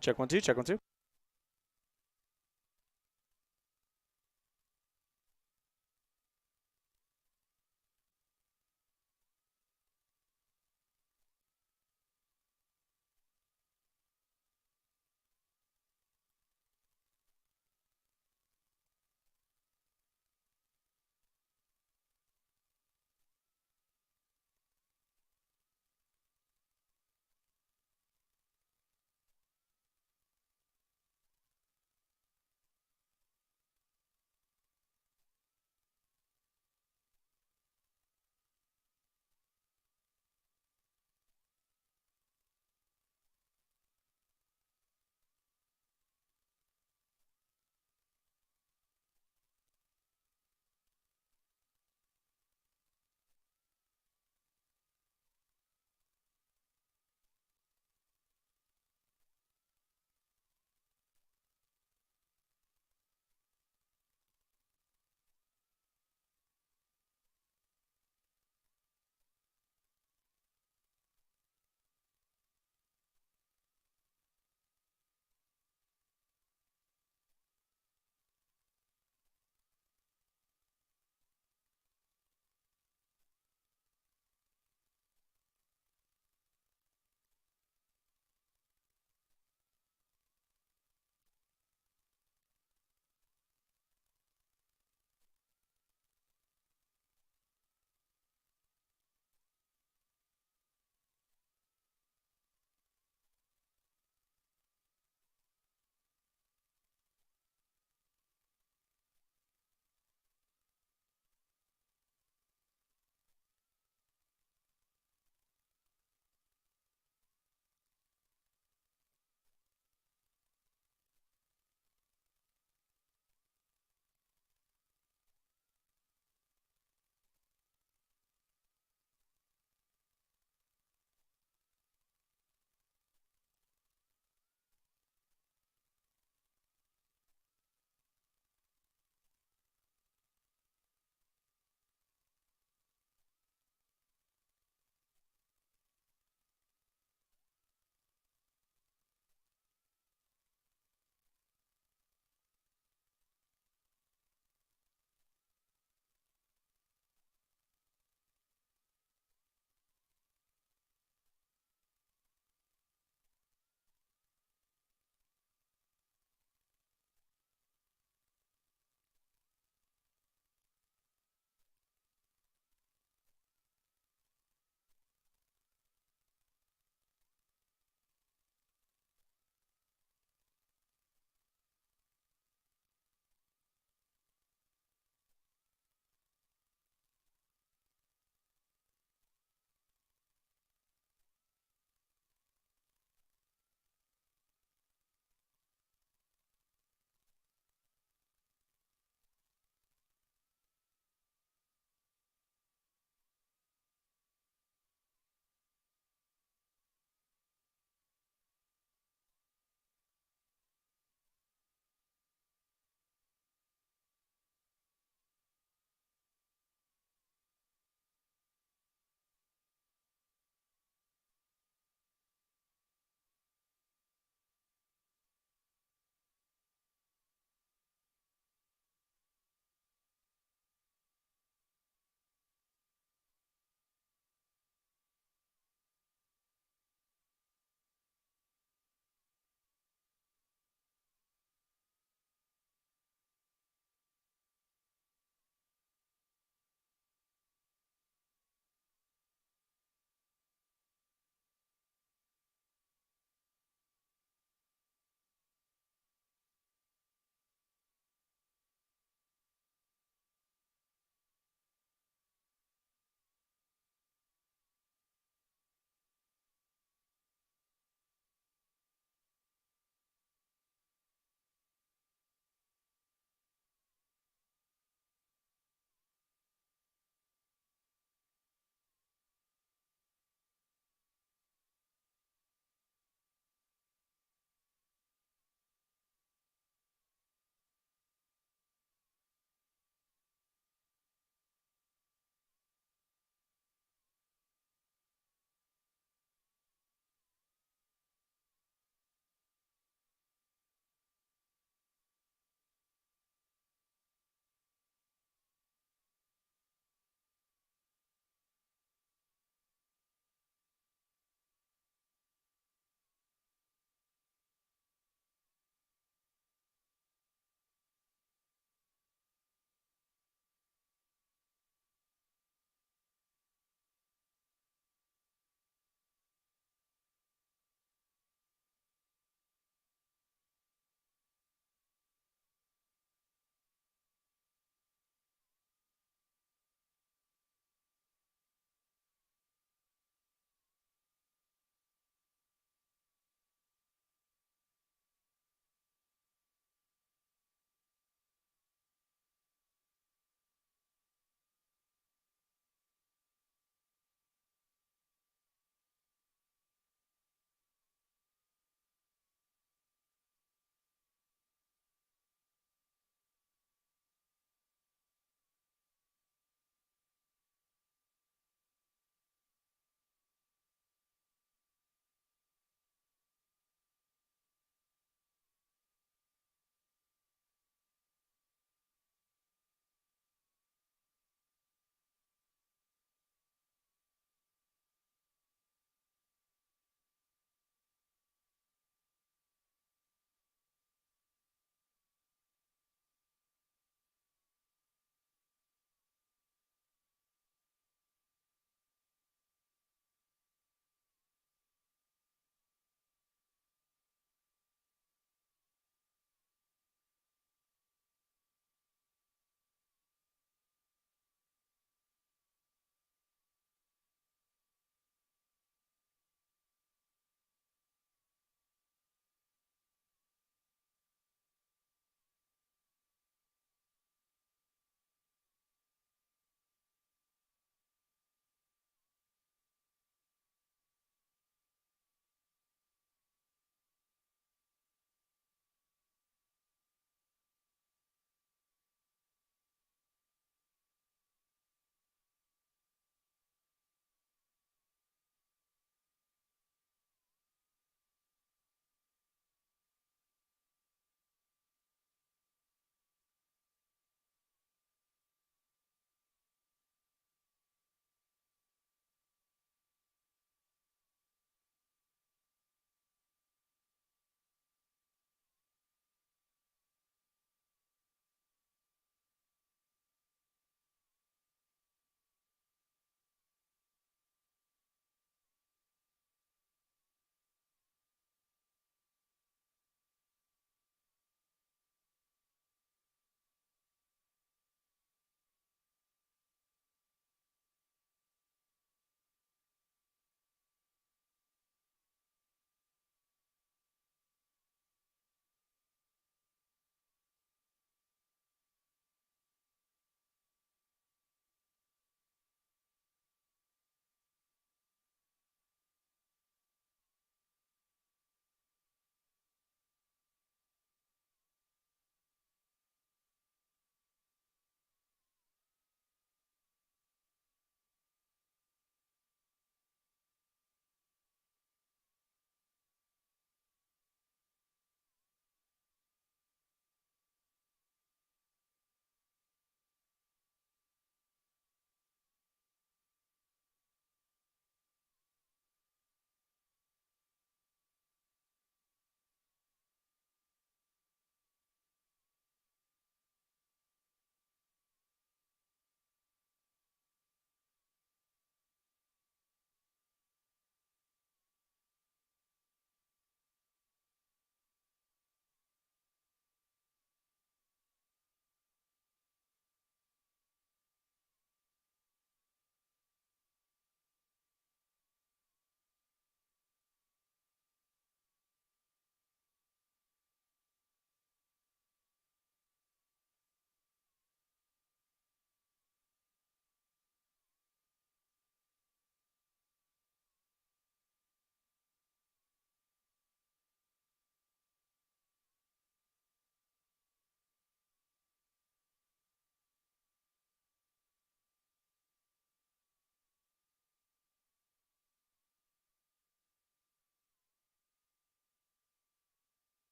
Check 1 2. Check 1 2.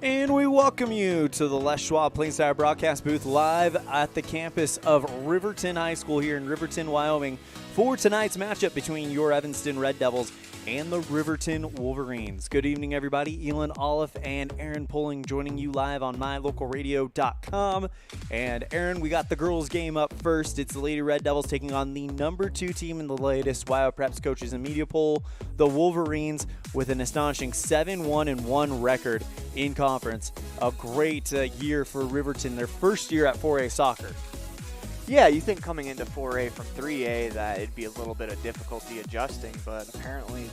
And we welcome you to the Les Schwab Plainside broadcast booth live at the campus of Riverton High School here in Riverton, Wyoming for tonight's matchup between your Evanston Red Devils and the Riverton Wolverines. Good evening, everybody. Elan, Olliff, and Aaron Pulling joining you live on mylocalradio.com. And Aaron, we got the girls' game up first. It's the Lady Red Devils taking on the number 2 team in the latest WyoPreps Coaches and Media Poll, the Wolverines, with an astonishing 7-1-1 record in conference. A great year for Riverton, their first year at 4A soccer. Yeah, you think coming into 4A from 3A that it'd be a little bit of difficulty adjusting, but apparently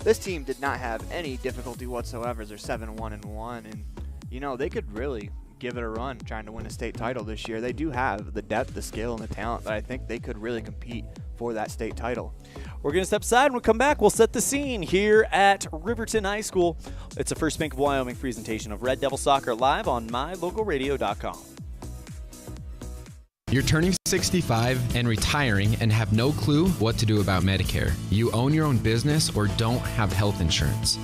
this team did not have any difficulty whatsoever. They're 7-1-1, and you know they could really give it a run trying to win a state title this year. They do have the depth, the skill, and the talent that I think they could really compete for that state title. We're going to step aside. When we come back, we'll set the scene here at Riverton High School. It's a First Bank of Wyoming presentation of Red Devil Soccer live on mylocalradio.com. You're turning 65 and retiring and have no clue what to do about Medicare. You own your own business or don't have health insurance.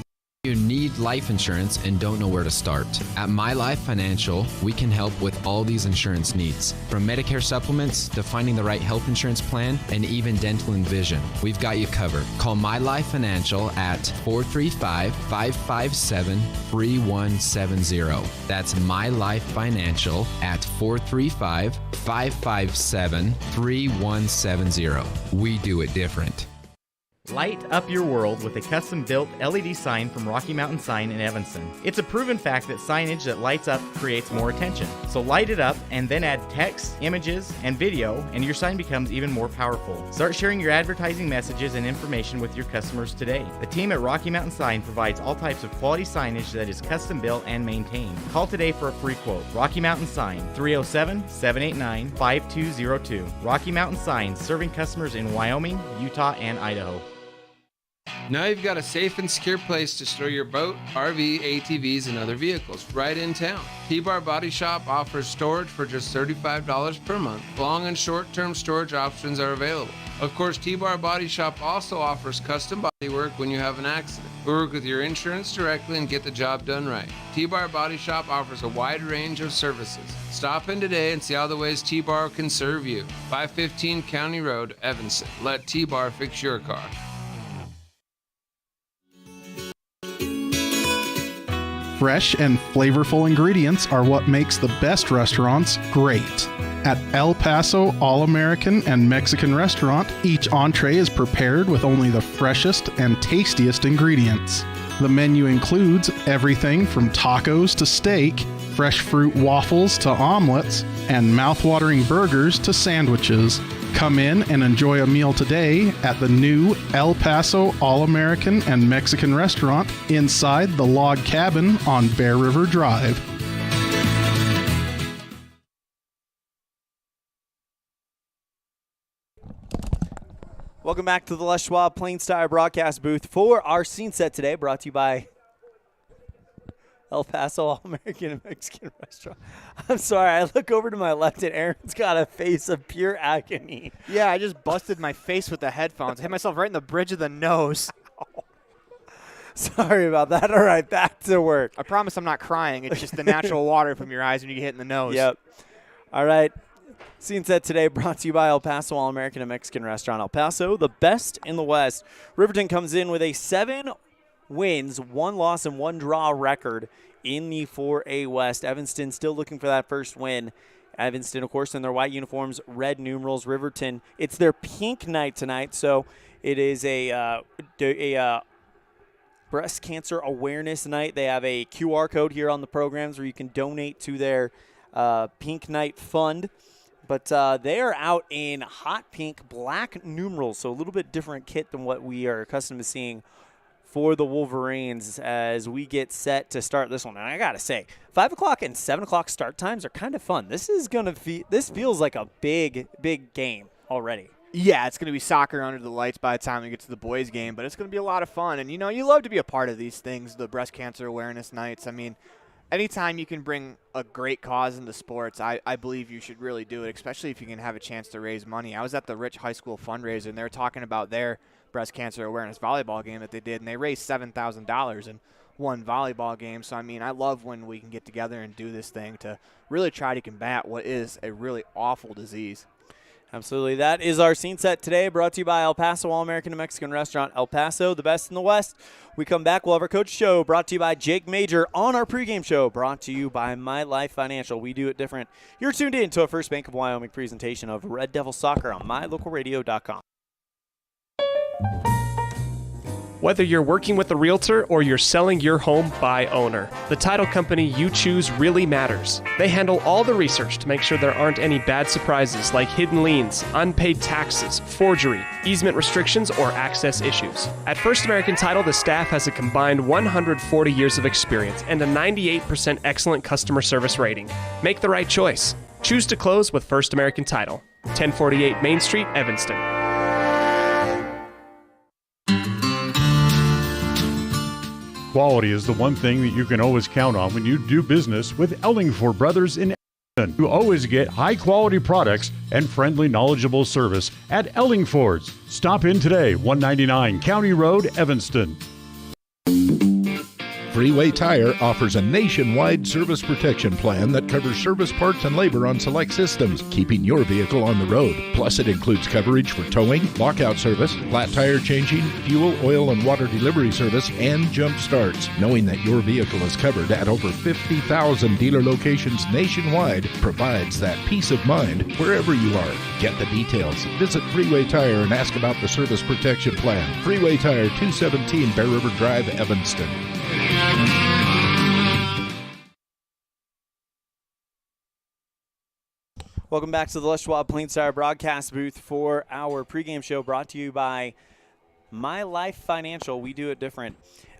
You need life insurance and don't know where to start. At My Life Financial, we can help with all these insurance needs, from Medicare supplements to finding the right health insurance plan and even dental and vision. We've got you covered. Call My Life Financial at 435-557-3170. That's My Life Financial at 435-557-3170. We do it different. Light up your world with a custom-built LED sign from Rocky Mountain Sign in Evanston. It's a proven fact that signage that lights up creates more attention. So light it up and then add text, images, and video, and your sign becomes even more powerful. Start sharing your advertising messages and information with your customers today. The team at Rocky Mountain Sign provides all types of quality signage that is custom-built and maintained. Call today for a free quote. Rocky Mountain Sign, 307-789-5202. Rocky Mountain Sign, serving customers in Wyoming, Utah, and Idaho. Now you've got a safe and secure place to store your boat, RV, ATVs, and other vehicles right in town. T-Bar Body Shop offers storage for just $35 per month. Long and short-term storage options are available. Of course, T-Bar Body Shop also offers custom body work when you have an accident. We work with your insurance directly and get the job done right. T-Bar Body Shop offers a wide range of services. Stop in today and see how the ways T-Bar can serve you. 515 County Road, Evanston. Let T-Bar fix your car. Fresh and flavorful ingredients are what makes the best restaurants great. At El Paso All-American and Mexican Restaurant, each entree is prepared with only the freshest and tastiest ingredients. The menu includes everything from tacos to steak, fresh fruit waffles to omelets, and mouth-watering burgers to sandwiches. Come in and enjoy a meal today at the new El Paso All-American and Mexican Restaurant inside the log cabin on Bear River Drive. Welcome back to the Les Schwab Plainside broadcast booth for our scene set today, brought to you by El Paso All-American and Mexican Restaurant. I'm sorry, I look over to my left and Aaron's got a face of pure agony. Yeah, I just busted my face with the headphones. I hit myself right in the bridge of the nose. Sorry about that. All right, back to work. I promise I'm not crying. It's just the natural water from your eyes when you get hit in the nose. Yep. All right. Scene set today brought to you by El Paso All-American and Mexican Restaurant. El Paso, the best in the West. Riverton comes in with a 7 wins, 1 loss, and 1 draw record in the 4A West. Evanston still looking for that first win. Evanston, of course, in their white uniforms, red numerals. Riverton, it's their pink night tonight, so it is a breast cancer awareness night. They have a QR code here on the programs where you can donate to their Pink Night Fund. But they are out in hot pink, black numerals, so a little bit different kit than what we are accustomed to seeing for the Wolverines as we get set to start this one. And I got to say, 5 o'clock and 7 o'clock start times are kind of fun. This feels like a big, big game already. Yeah, it's going to be soccer under the lights by the time we get to the boys' game, but it's going to be a lot of fun. And, you know, you love to be a part of these things, the breast cancer awareness nights. I mean, anytime you can bring a great cause into sports, I believe you should really do it, especially if you can have a chance to raise money. I was at the Rich High School fundraiser, and they were talking about their breast cancer awareness volleyball game that they did, and they raised $7,000 in one volleyball game. So, I mean, I love when we can get together and do this thing to really try to combat what is a really awful disease. Absolutely. That is our scene set today, brought to you by El Paso All-American and Mexican Restaurant. El Paso, the best in the West. We come back, we'll have our coach show, brought to you by Jake Major on our pregame show, brought to you by My Life Financial. We do it different. You're tuned in to a First Bank of Wyoming presentation of Red Devil Soccer on mylocalradio.com. Whether you're working with a realtor or you're selling your home by owner, the title company you choose really matters. They handle all the research to make sure there aren't any bad surprises like hidden liens, unpaid taxes, forgery, easement restrictions, or access issues. At First American Title, the staff has a combined 140 years of experience and a 98% excellent customer service rating. Make the right choice. Choose to close with First American Title. 1048 Main Street, Evanston. Quality is the one thing that you can always count on when you do business with Ellingford Brothers in Evanston. You always get high-quality products and friendly, knowledgeable service at Ellingford's. Stop in today, 199 County Road, Evanston. Freeway Tire offers a nationwide service protection plan that covers service parts and labor on select systems, keeping your vehicle on the road. Plus, it includes coverage for towing, lockout service, flat tire changing, fuel, oil, and water delivery service, and jump starts. Knowing that your vehicle is covered at over 50,000 dealer locations nationwide provides that peace of mind wherever you are. Get the details. Visit Freeway Tire and ask about the service protection plan. Freeway Tire, 217 Bear River Drive, Evanston. Welcome back to the Les Schwab Plains Tire broadcast booth for our pregame show, brought to you by My Life Financial. We do it different.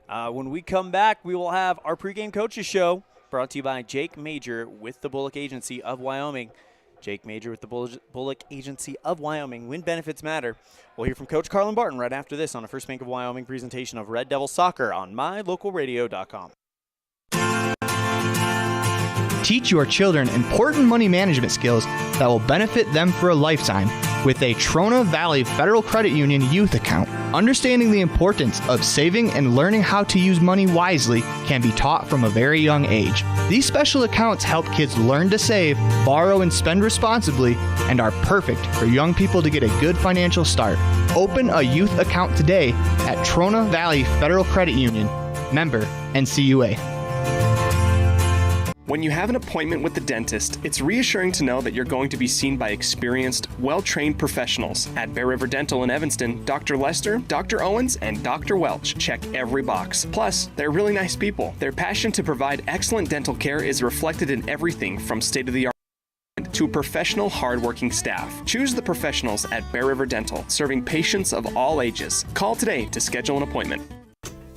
When we come back, we will have our pregame coaches show, brought to you by Jake Major with the Bullock Agency of Wyoming. Jake Major with the Bullock Agency of Wyoming. When benefits matter. We'll hear from Coach Carlin Barton right after this on a First Bank of Wyoming presentation of Red Devil Soccer on mylocalradio.com. Teach your children important money management skills that will benefit them for a lifetime with a Trona Valley Federal Credit Union youth account. Understanding the importance of saving and learning how to use money wisely can be taught from a very young age. These special accounts help kids learn to save, borrow, and spend responsibly, and are perfect for young people to get a good financial start. Open a youth account today at Trona Valley Federal Credit Union. Member NCUA. When you have an appointment with the dentist, it's reassuring to know that you're going to be seen by experienced, well-trained professionals. At Bear River Dental in Evanston, Dr. Lester, Dr. Owens, and Dr. Welch check every box. Plus, they're really nice people. Their passion to provide excellent dental care is reflected in everything from state-of-the-art to professional, hard-working staff. Choose the professionals at Bear River Dental, serving patients of all ages. Call today to schedule an appointment.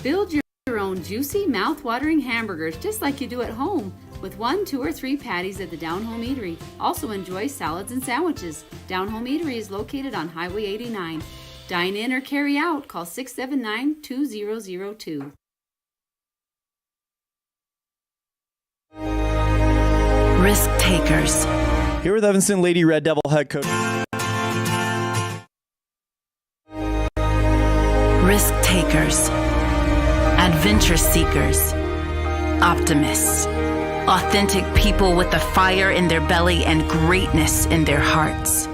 Build your own juicy, mouth-watering hamburgers just like you do at home, with 1, 2, or 3 patties at the Down Home Eatery. Also enjoy salads and sandwiches. Down Home Eatery is located on Highway 89. Dine in or carry out. Call 679-2002. Risk takers. Here with Evanston Lady Red Devil head coach. Risk takers. Adventure seekers. Optimists. Authentic people with a fire in their belly and greatness in their hearts.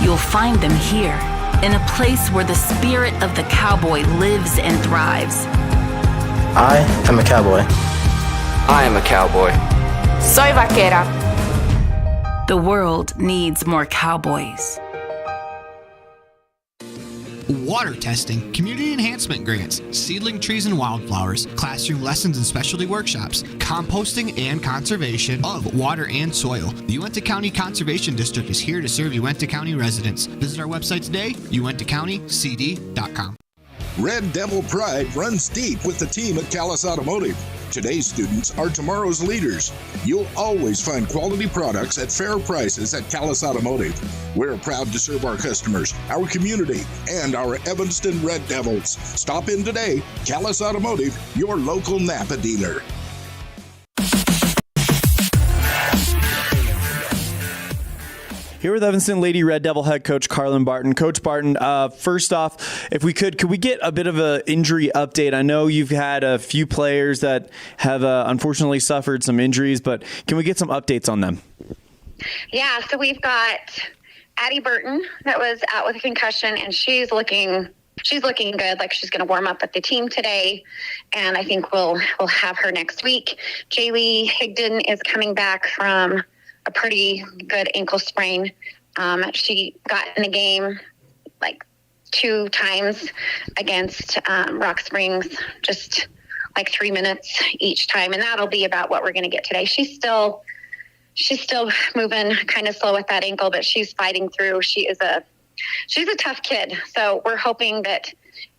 You'll find them here, in a place where the spirit of the cowboy lives and thrives. I am a cowboy. I am a cowboy. Soy vaquera. The world needs more cowboys. Water testing, community enhancement grants, seedling trees and wildflowers, classroom lessons and specialty workshops, composting and conservation of water and soil. The Uintah County Conservation District is here to serve Uintah County residents. Visit our website today, uintahcountycd.com. Red Devil pride runs deep with the team at Callis Automotive. Today's students are tomorrow's leaders. You'll always find quality products at fair prices at Callis Automotive. We're proud to serve our customers, our community, and our Evanston Red Devils. Stop in today. Callis Automotive, your local Napa dealer. Here with Evanston Lady Red Devil head coach Carlin Barton. Coach Barton, first off, if we could we get a bit of an injury update? I know you've had a few players that have unfortunately suffered some injuries, but can we get some updates on them? Yeah, so we've got Addie Burton that was out with a concussion, and she's looking good, like she's going to warm up with the team today, and I think we'll have her next week. Jaylee Higdon is coming back from a pretty good ankle sprain. She got in the game like 2 times against Rock Springs, just like 3 minutes each time, and that'll be about what we're going to get today. She's still moving kind of slow with that ankle, but she's fighting through. She's a tough kid, so we're hoping that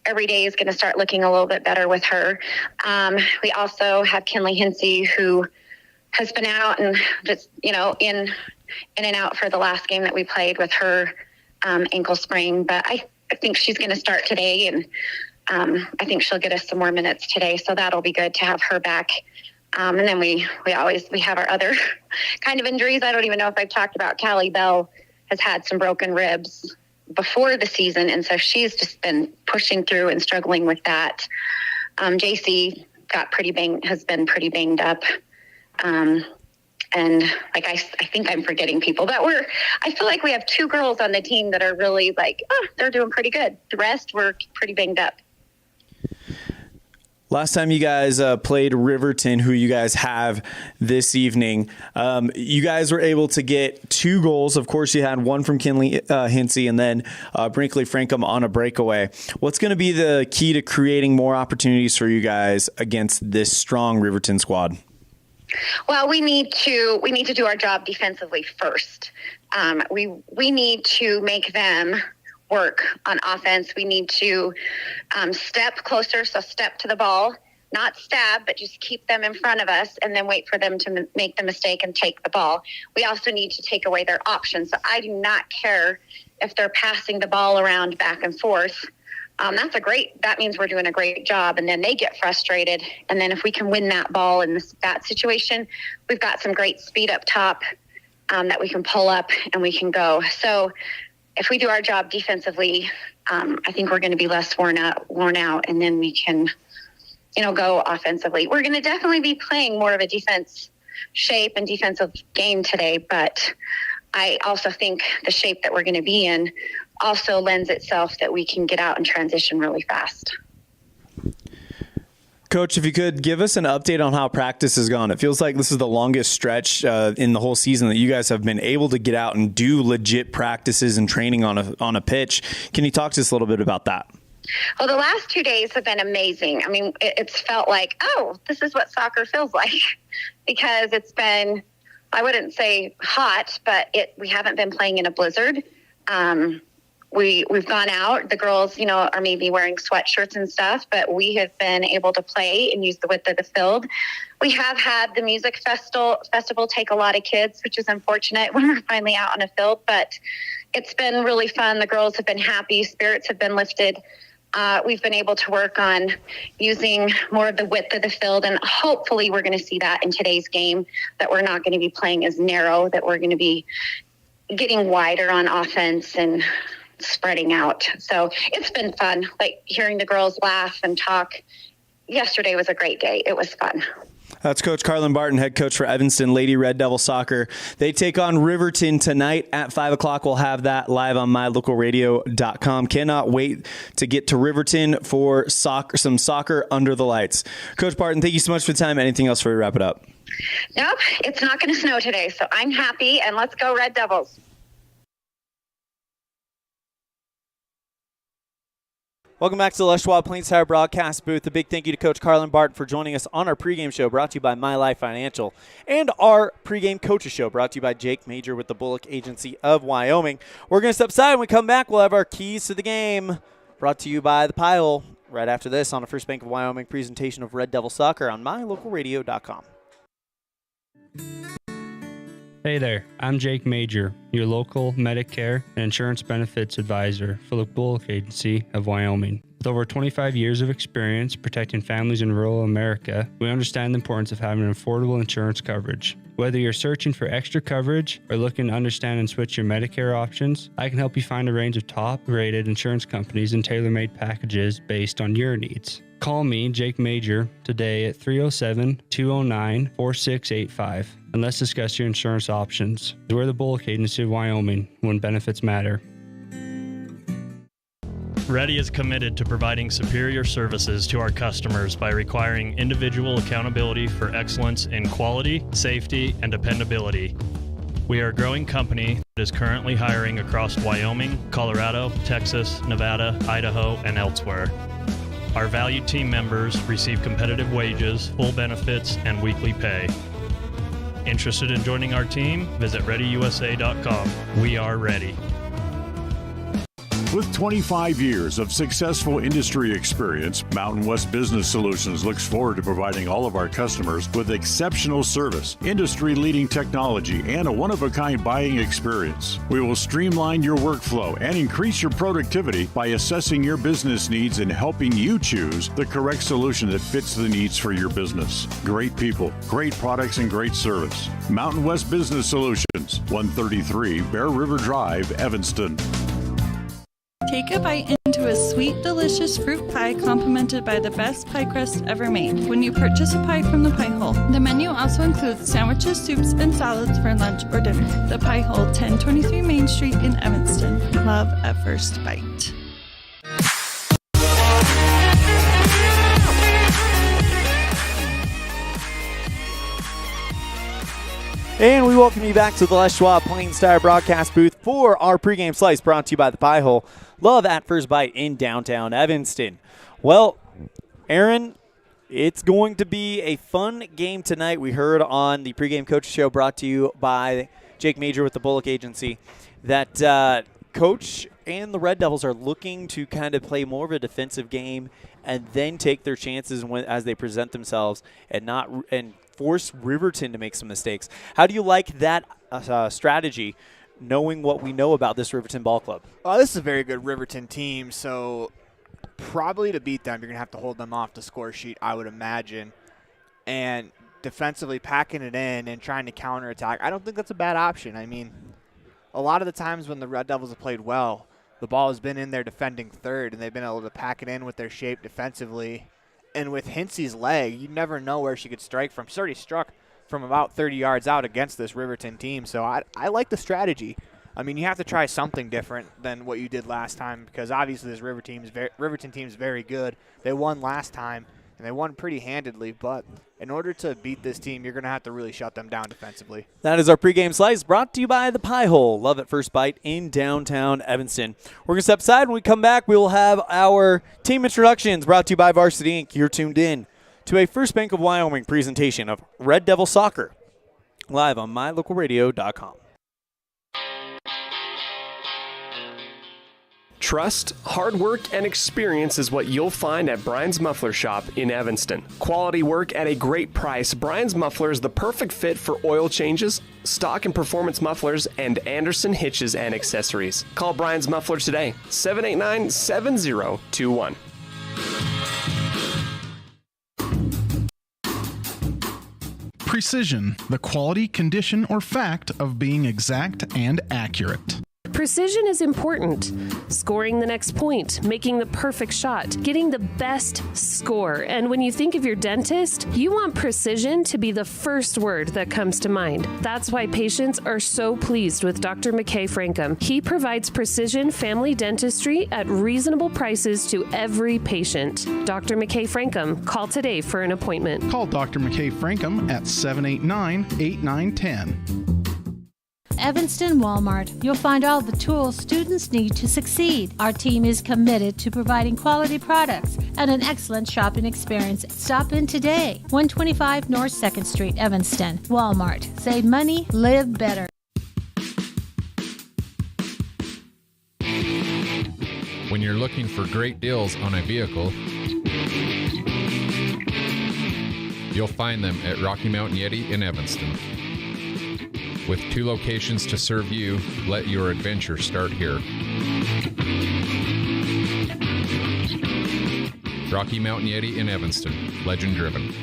every day is going to start looking a little bit better with her. We also have Kinley Hinsey, who has been out and just, in and out for the last game that we played with her ankle sprain. But I think she's going to start today, and I think she'll get us some more minutes today. So that'll be good to have her back. And then we have our other kind of injuries. I don't even know if I've talked about Callie Bell has had some broken ribs before the season, and so she's just been pushing through and struggling with that. JC has been pretty banged up. And like I think I'm forgetting people, but I feel like we have 2 girls on the team that are really they're doing pretty good. The rest were pretty banged up. Last time you guys played Riverton, who you guys have this evening, you guys were able to get 2 goals. Of course, you had one from Kinley Hinsey and then Brinkley Frankham on a breakaway. What's going to be the key to creating more opportunities for you guys against this strong Riverton squad? Well, we need to do our job defensively first. We need to make them work on offense. We need to step closer, so step to the ball, not stab, but just keep them in front of us and then wait for them to make the mistake and take the ball. We also need to take away their options. So I do not care if they're passing the ball around back and forth. That means we're doing a great job, and then they get frustrated. And then if we can win that ball in that situation, we've got some great speed up top that we can pull up and we can go. So if we do our job defensively, I think we're going to be less worn out, and then we can, go offensively. We're going to definitely be playing more of a defense shape and defensive game today, but I also think the shape that we're going to be in also lends itself that we can get out and transition really fast. Coach, if you could give us an update on how practice has gone. It feels like this is the longest stretch in the whole season that you guys have been able to get out and do legit practices and training on a pitch. Can you talk to us a little bit about that? Well, the last 2 days have been amazing. I mean, it's felt like, this is what soccer feels like, because it's been, I wouldn't say hot, but we haven't been playing in a blizzard. We've gone out. The girls, are maybe wearing sweatshirts and stuff, but we have been able to play and use the width of the field. We have had the music festival take a lot of kids, which is unfortunate when we're finally out on a field, but it's been really fun. The girls have been happy. Spirits have been lifted. We've been able to work on using more of the width of the field, and hopefully we're going to see that in today's game, that we're not going to be playing as narrow, that we're going to be getting wider on offense and spreading out. So it's been fun, like hearing the girls laugh and talk. Yesterday was a great day. It was fun. That's Coach Carlin Barton, head coach for Evanston Lady Red Devil Soccer. They take on Riverton tonight at 5 o'clock. We'll have that live on mylocalradio.com. Cannot wait to get to Riverton for some soccer under the lights. Coach Barton, thank you so much for the time. Anything else before we wrap it up? Nope, it's not going to snow today, so I'm happy, and let's go Red Devils. Welcome back to the Les Schwab Plains Tire broadcast booth. A big thank you to Coach Carlin Barton for joining us on our pregame show, brought to you by My Life Financial, and our pregame coaches show, brought to you by Jake Major with the Bullock Agency of Wyoming. We're going to step aside. When we come back, we'll have our keys to the game, brought to you by The Pile, right after this on the First Bank of Wyoming presentation of Red Devil Soccer on mylocalradio.com. Hey there, I'm Jake Major, your local Medicare and insurance benefits advisor for the Bullock Agency of Wyoming. With over 25 years of experience protecting families in rural America, we understand the importance of having an affordable insurance coverage. Whether you're searching for extra coverage or looking to understand and switch your Medicare options, I can help you find a range of top-rated insurance companies and tailor-made packages based on your needs. Call me, Jake Major, today at 307-209-4685 and let's discuss your insurance options. We're the Bullock Agency of Wyoming when benefits matter. Ready is committed to providing superior services to our customers by requiring individual accountability for excellence in quality, safety, and dependability. We are a growing company that is currently hiring across Wyoming, Colorado, Texas, Nevada, Idaho, and elsewhere. Our valued team members receive competitive wages, full benefits, and weekly pay. Interested in joining our team? Visit ReadyUSA.com. We are ready. With 25 years of successful industry experience, Mountain West Business Solutions looks forward to providing all of our customers with exceptional service, industry-leading technology, and a one-of-a-kind buying experience. We will streamline your workflow and increase your productivity by assessing your business needs and helping you choose the correct solution that fits the needs for your business. Great people, great products, and great service. Mountain West Business Solutions, 133 Bear River Drive, Evanston. Take a bite into a sweet, delicious fruit pie complimented by the best pie crust ever made when you purchase a pie from the Pie Hole. The menu also includes sandwiches, soups, and salads for lunch or dinner. The Pie Hole, 1023 Main Street in Evanston. Love at first bite. And we welcome you back to the Les Schwab Plains Tire broadcast booth for our pregame slice brought to you by the Pie Hole. Love at first bite in downtown Evanston. Well, Aaron, it's going to be a fun game tonight. We heard on the pregame coach show brought to you by Jake Major with the Bullock Agency that Coach and the Red Devils are looking to kind of play more of a defensive game and then take their chances as they present themselves and force Riverton to make some mistakes. How do you like that strategy, knowing what we know about this Riverton ball club? This is a very good Riverton team, so probably to beat them, you're going to have to hold them off the score sheet, I would imagine. And defensively packing it in and trying to counterattack, I don't think that's a bad option. I mean, a lot of the times when the Red Devils have played well, the ball has been in their defending third, and they've been able to pack it in with their shape defensively. And with Hinsey's leg, you never know where she could strike from. She's already struck from about 30 yards out against this Riverton team. So I like the strategy. I mean, you have to try something different than what you did last time because obviously this Riverton team is very good. They won last time, and they won pretty handedly. But in order to beat this team, you're going to have to really shut them down defensively. That is our pregame slice brought to you by the Pie Hole. Love at first bite in downtown Evanston. We're going to step aside. When we come back, we will have our team introductions brought to you by Varsity Inc. You're tuned in to a First Bank of Wyoming presentation of Red Devil Soccer live on mylocalradio.com. Trust, hard work, and experience is what you'll find at Brian's Muffler Shop in Evanston. Quality work at a great price. Brian's Muffler is the perfect fit for oil changes, stock and performance mufflers, and Anderson hitches and accessories. Call Brian's Muffler today, 789-7021. Precision, the quality, condition, or fact of being exact and accurate. Precision is important. Scoring the next point, making the perfect shot, getting the best score. And when you think of your dentist, you want precision to be the first word that comes to mind. That's why patients are so pleased with Dr. McKay Frankum. He provides precision family dentistry at reasonable prices to every patient. Dr. McKay Frankum, call today for an appointment. Call Dr. McKay Frankum at 789-8910. Evanston Walmart. You'll find all the tools students need to succeed. Our team is committed to providing quality products and an excellent shopping experience. Stop in today. 125 North 2nd Street, Evanston. Walmart. Save money, live better. When you're looking for great deals on a vehicle, you'll find them at Rocky Mountain Yeti in Evanston. With 2 locations to serve you, let your adventure start here. Rocky Mountain Yeti in Evanston. Legend driven.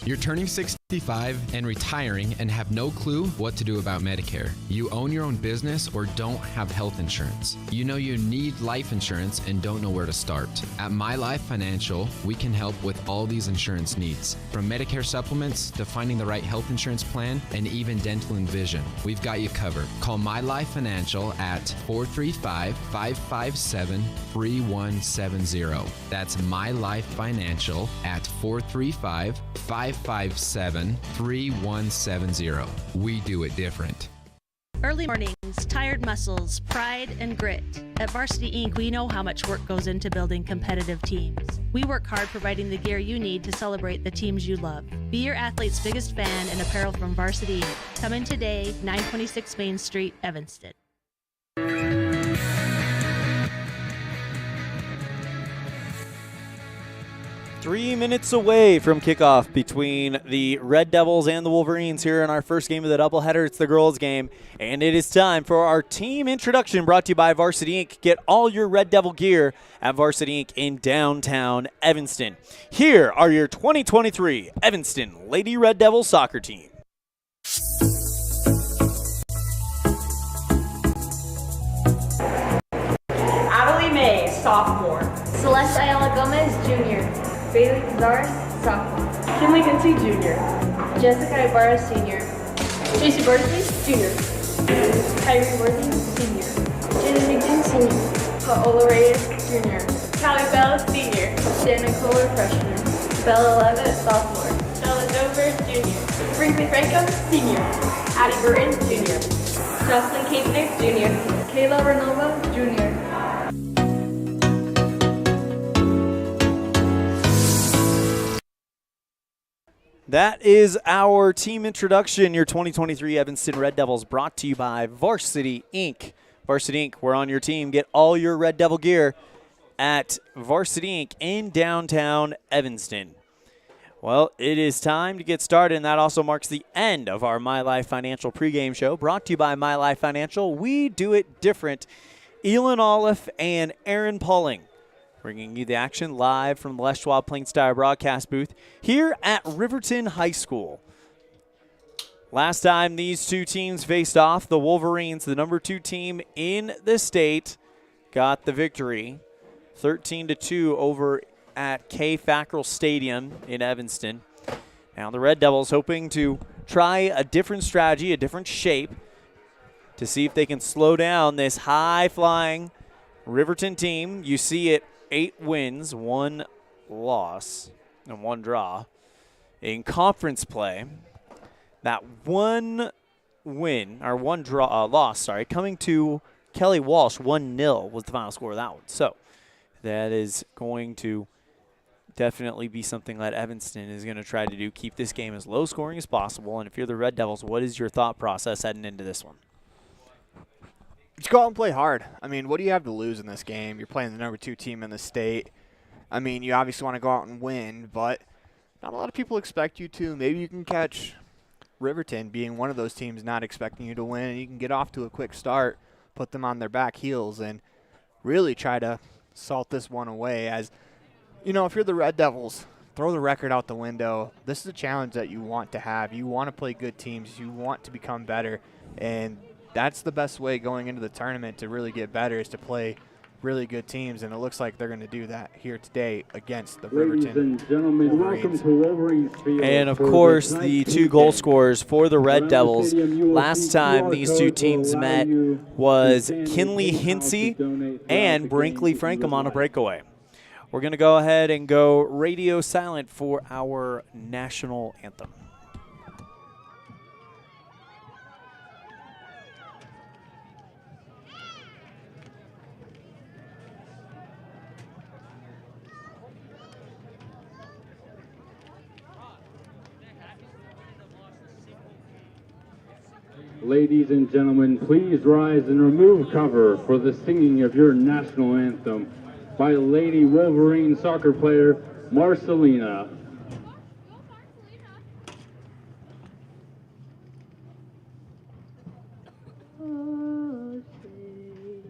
You're turning 65 and retiring and have no clue what to do about Medicare. You own your own business or don't have health insurance. You know you need life insurance and don't know where to start. At My Life Financial, we can help with all these insurance needs. From Medicare supplements to finding the right health insurance plan and even dental and vision. We've got you covered. Call My Life Financial at 435-557-3170. That's My Life Financial at 435-557-3170. We do it different. Early mornings, tired muscles, pride, and grit. At Varsity Inc., we know how much work goes into building competitive teams. We work hard providing the gear you need to celebrate the teams you love. Be your athlete's biggest fan in apparel from Varsity Inc. Come in today, 926 Main Street, Evanston. 3 minutes away from kickoff between the Red Devils and the Wolverines here in our first game of the doubleheader. It's the girls' game, and it is time for our team introduction brought to you by Varsity Inc. Get all your Red Devil gear at Varsity Inc. in downtown Evanston. Here are your 2023 Evanston Lady Red Devils soccer team. Adelie May, sophomore. Celeste Ayala Gomez, junior. Bailey Cazares, sophomore. Kinley Hinsey, junior. Jessica Ibarra, senior. Tracy Berkeley, junior. Kyrie Worthy, senior. Jenna Nixon, senior. Paola Reyes, junior. Callie Bell, senior. Dana Kohler, freshman. Bella Levitt, sophomore. Stella Dover, junior. Brinkley Franco, senior. Addie Burton, junior. Jocelyn Kaepnick, junior. Kayla Renova, junior. That is our team introduction, your 2023 Evanston Red Devils, brought to you by Varsity Inc. Varsity Inc., we're on your team. Get all your Red Devil gear at Varsity Inc. in downtown Evanston. Well, it is time to get started, and that also marks the end of our My Life Financial pregame show, brought to you by My Life Financial. We do it different. Elan Olliff and Aaron Pulling bringing you the action live from the Les Schwab Plain Star broadcast booth here at Riverton High School. Last time these two teams faced off, the Wolverines, the number 2 team in the state, got the victory 13-2 over at K. Fackrell Stadium in Evanston. Now the Red Devils hoping to try a different strategy, a different shape, to see if they can slow down this high-flying Riverton team. You see it, 8 wins, 1 loss, and 1 draw. In conference play, that 1 win, or 1 loss, coming to Kelly Walsh, 1-0 was the final score of that one. So that is going to definitely be something that Evanston is going to try to do, keep this game as low scoring as possible. And if you're the Red Devils, what is your thought process heading into this one? Just go out and play hard. I mean, what do you have to lose in this game? You're playing the number 2 team in the state. I mean, you obviously want to go out and win, but not a lot of people expect you to. Maybe you can catch Riverton being one of those teams not expecting you to win, and you can get off to a quick start, put them on their back heels, and really try to salt this one away. As, you know, if you're the Red Devils, throw the record out the window. This is a challenge that you want to have. You want to play good teams. You want to become better, and that's the best way going into the tournament to really get better, is to play really good teams, and it looks like they're going to do that here today against the Riverton. Ladies and gentlemen, welcome to Wolverines Field. And of course, the 2 goal scorers for the Red Devils. Last time these 2 teams met was Kinley Hinsey and Brinkley Frankham on a breakaway. We're going to go ahead and go radio silent for our national anthem. Ladies and gentlemen, please rise and remove cover for the singing of your national anthem by Lady Wolverine soccer player Marcelina. Oh, say,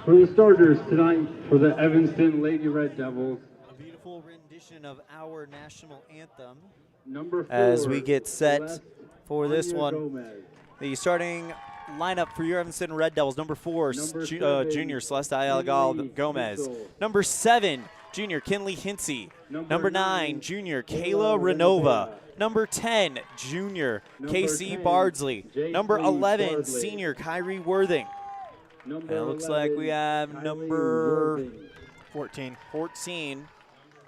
For the starters tonight for the Evanston Lady Red Devils, A beautiful rendition of our national anthem. number 4. As we get set Celeste for this Anya one. Gomez. The starting lineup for your Evanston Red Devils: number 4, Number 7, junior Celeste Ayala Gomez. Mitchell. Number 7, junior Kinley Hinsey. Number 9, junior Kayla Renova. Number 10, junior Casey 10, Bardsley. J.C. Number 11, Bardsley. senior Kyrie Worthing. Number And it looks like we 11, have Kylie number Worthing. 14.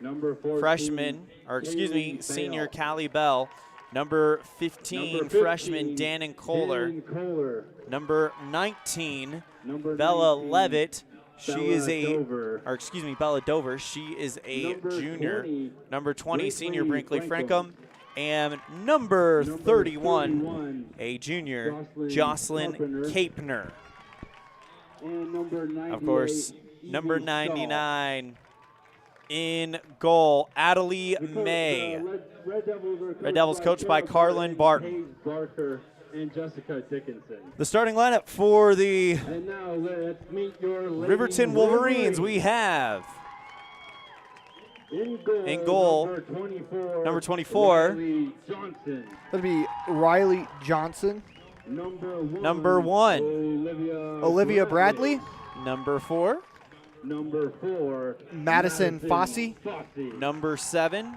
Number 14, freshman, or excuse me, Kaylee senior Bell. Callie Bell. Number 15, Number 15, freshman Dannon Kohler. Dannon Kohler. Number 19, Number Bella 19, Levitt. She Bella is a, Dover. or excuse me, Bella Dover. She is a Number junior. 20, Number 20, senior Brinkley Brinkley Frankum. Frankum. And number 31, 31, a junior, Jocelyn Jocelyn Carpenter. Capner. And number 98, Of course, Evie number Shaw. 99 in goal, Adelie The coach, May. Red Devils are coached by Sarah Carlin Barton. Hayes Barker, and Jessica Dickinson. The starting lineup for the And now let's meet your Lady Riverton Wolverines. We have in goal, number 24, Riley Johnson. That'd be Riley Johnson. Number 1, Olivia Bradley. number 4, Number 4, Madison Fossey. number 7,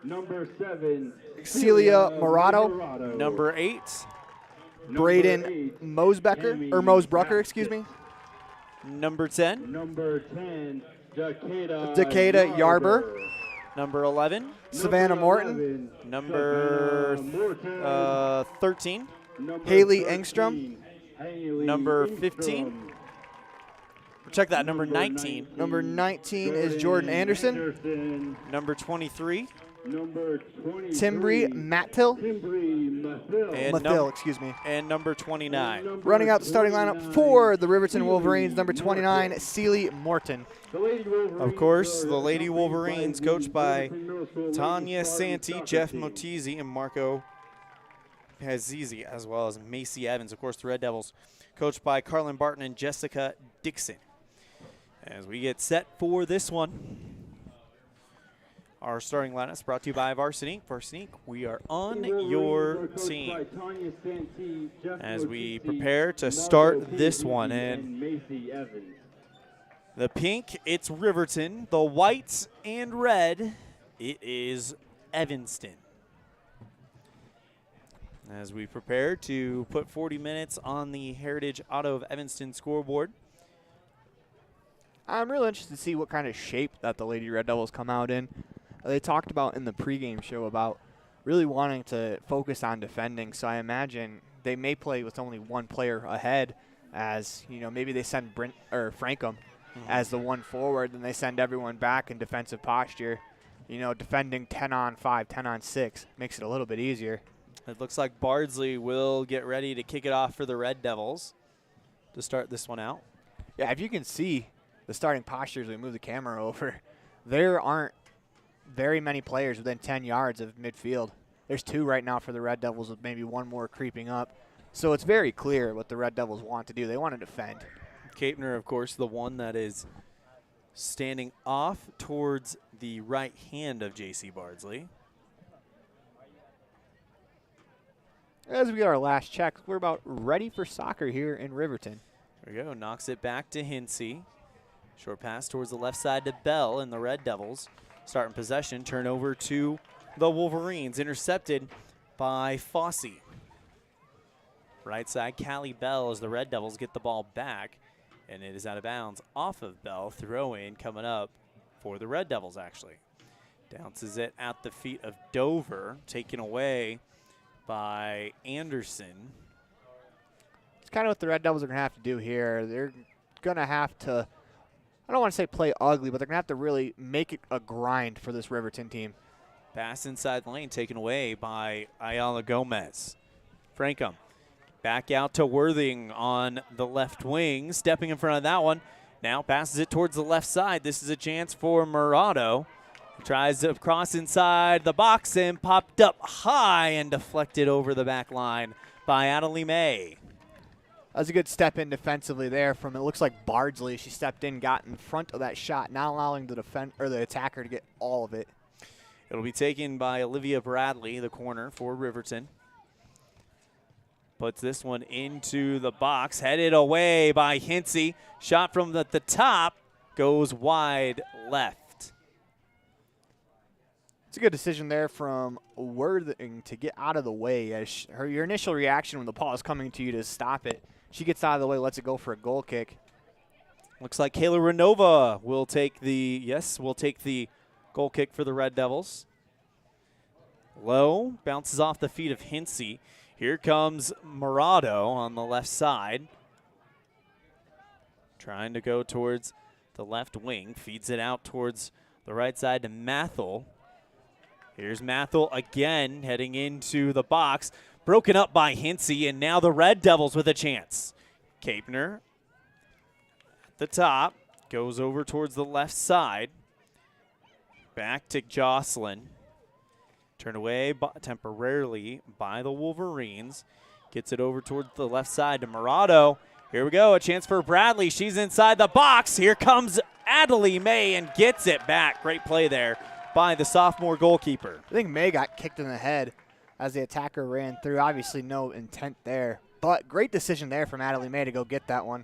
Number 7, Celia Morato. number 8, Braden 8, Mosbecker, or Mosbrucker, excuse me. number 10, Number 10, Dakota Yarber. number 11, Savannah Morton. number 13, Haley Engstrom. number 15. Check that, number 19. Number 19 is Jordan Anderson. Number 23. Number 20. Timbri Mathill. And Mathill, excuse me. And number 29. Running out the starting lineup for the Riverton Wolverines, number 29, Celie Morton. Of course, the Lady Wolverines, coached by Tanya Santi, Jeff Motizzi, and Marco Pazizi, as well as Macy Evans. Of course, the Red Devils, coached by Carlin Barton and Jessica Dixon. As we get set for this one, our starting lineup is brought to you by Varsity. Varsity, we are on your team. As we prepare to start this one, and the pink, it's Riverton. The white and red, it is Evanston. As we prepare to put 40 minutes on the Heritage Auto of Evanston scoreboard. I'm really interested to see what kind of shape that the Lady Red Devils come out in. They talked about in the pregame show about really wanting to focus on defending, so I imagine they may play with only one player ahead, as you know, maybe they send Frankum as the one forward, and they send everyone back in defensive posture. You know, defending 10 on 5, 10 on 6 makes it a little bit easier. It looks like Bardsley will get ready to kick it off for the Red Devils to start this one out. Yeah, if you can see the starting postures, we move the camera over, there aren't very many players within 10 yards of midfield. There's 2 right now for the Red Devils, with maybe 1 more creeping up. So it's very clear what the Red Devils want to do. They want to defend. Capner, of course, the one that is standing off towards the right hand of J.C. Bardsley. As we get our last check, we're about ready for soccer here in Riverton. There we go. Knocks it back to Hinsey. Short pass towards the left side to Bell, and the Red Devils starting possession. Turnover to the Wolverines. Intercepted by Fossey. Right side, Callie Bell, as the Red Devils get the ball back. And it is out of bounds off of Bell. Throw in coming up for the Red Devils, actually. Bounces it at the feet of Dover. Taken away by Anderson. It's kind of what the Red Devils are going to have to do here. They're going to have to, I don't want to say play ugly, but they're going to have to really make it a grind for this Riverton team. Pass inside the lane taken away by Ayala Gomez. Frankum back out to Worthing on the left wing. Stepping in front of that one. Now passes it towards the left side. This is a chance for Murado. Tries to cross inside the box and popped up high and deflected over the back line by Adelie May. That was a good step in defensively there from, it looks like Bardsley. She stepped in, got in front of that shot, not allowing the attacker to get all of it. It'll be taken by Olivia Bradley, the corner for Riverton. Puts this one into the box, headed away by Hinsey. Shot from the top, goes wide left. It's a good decision there from Worthing to get out of the way. Your initial reaction when the ball is coming to you to stop it. She gets out of the way, lets it go for a goal kick. Looks like Kayla Renova will take the goal kick for the Red Devils. Low, bounces off the feet of Hinsey. Here comes Morado on the left side. Trying to go towards the left wing. Feeds it out towards the right side to Mathel. Here's Mathel again, heading into the box. Broken up by Hinsey, and now the Red Devils with a chance. Kapner at the top. Goes over towards the left side. Back to Jocelyn. Turned away temporarily by the Wolverines. Gets it over towards the left side to Morado. Here we go, a chance for Bradley. She's inside the box. Here comes Adelie May and gets it back. Great play there by the sophomore goalkeeper. I think May got kicked in the head as the attacker ran through. Obviously no intent there, but great decision there from Adelie May to go get that one.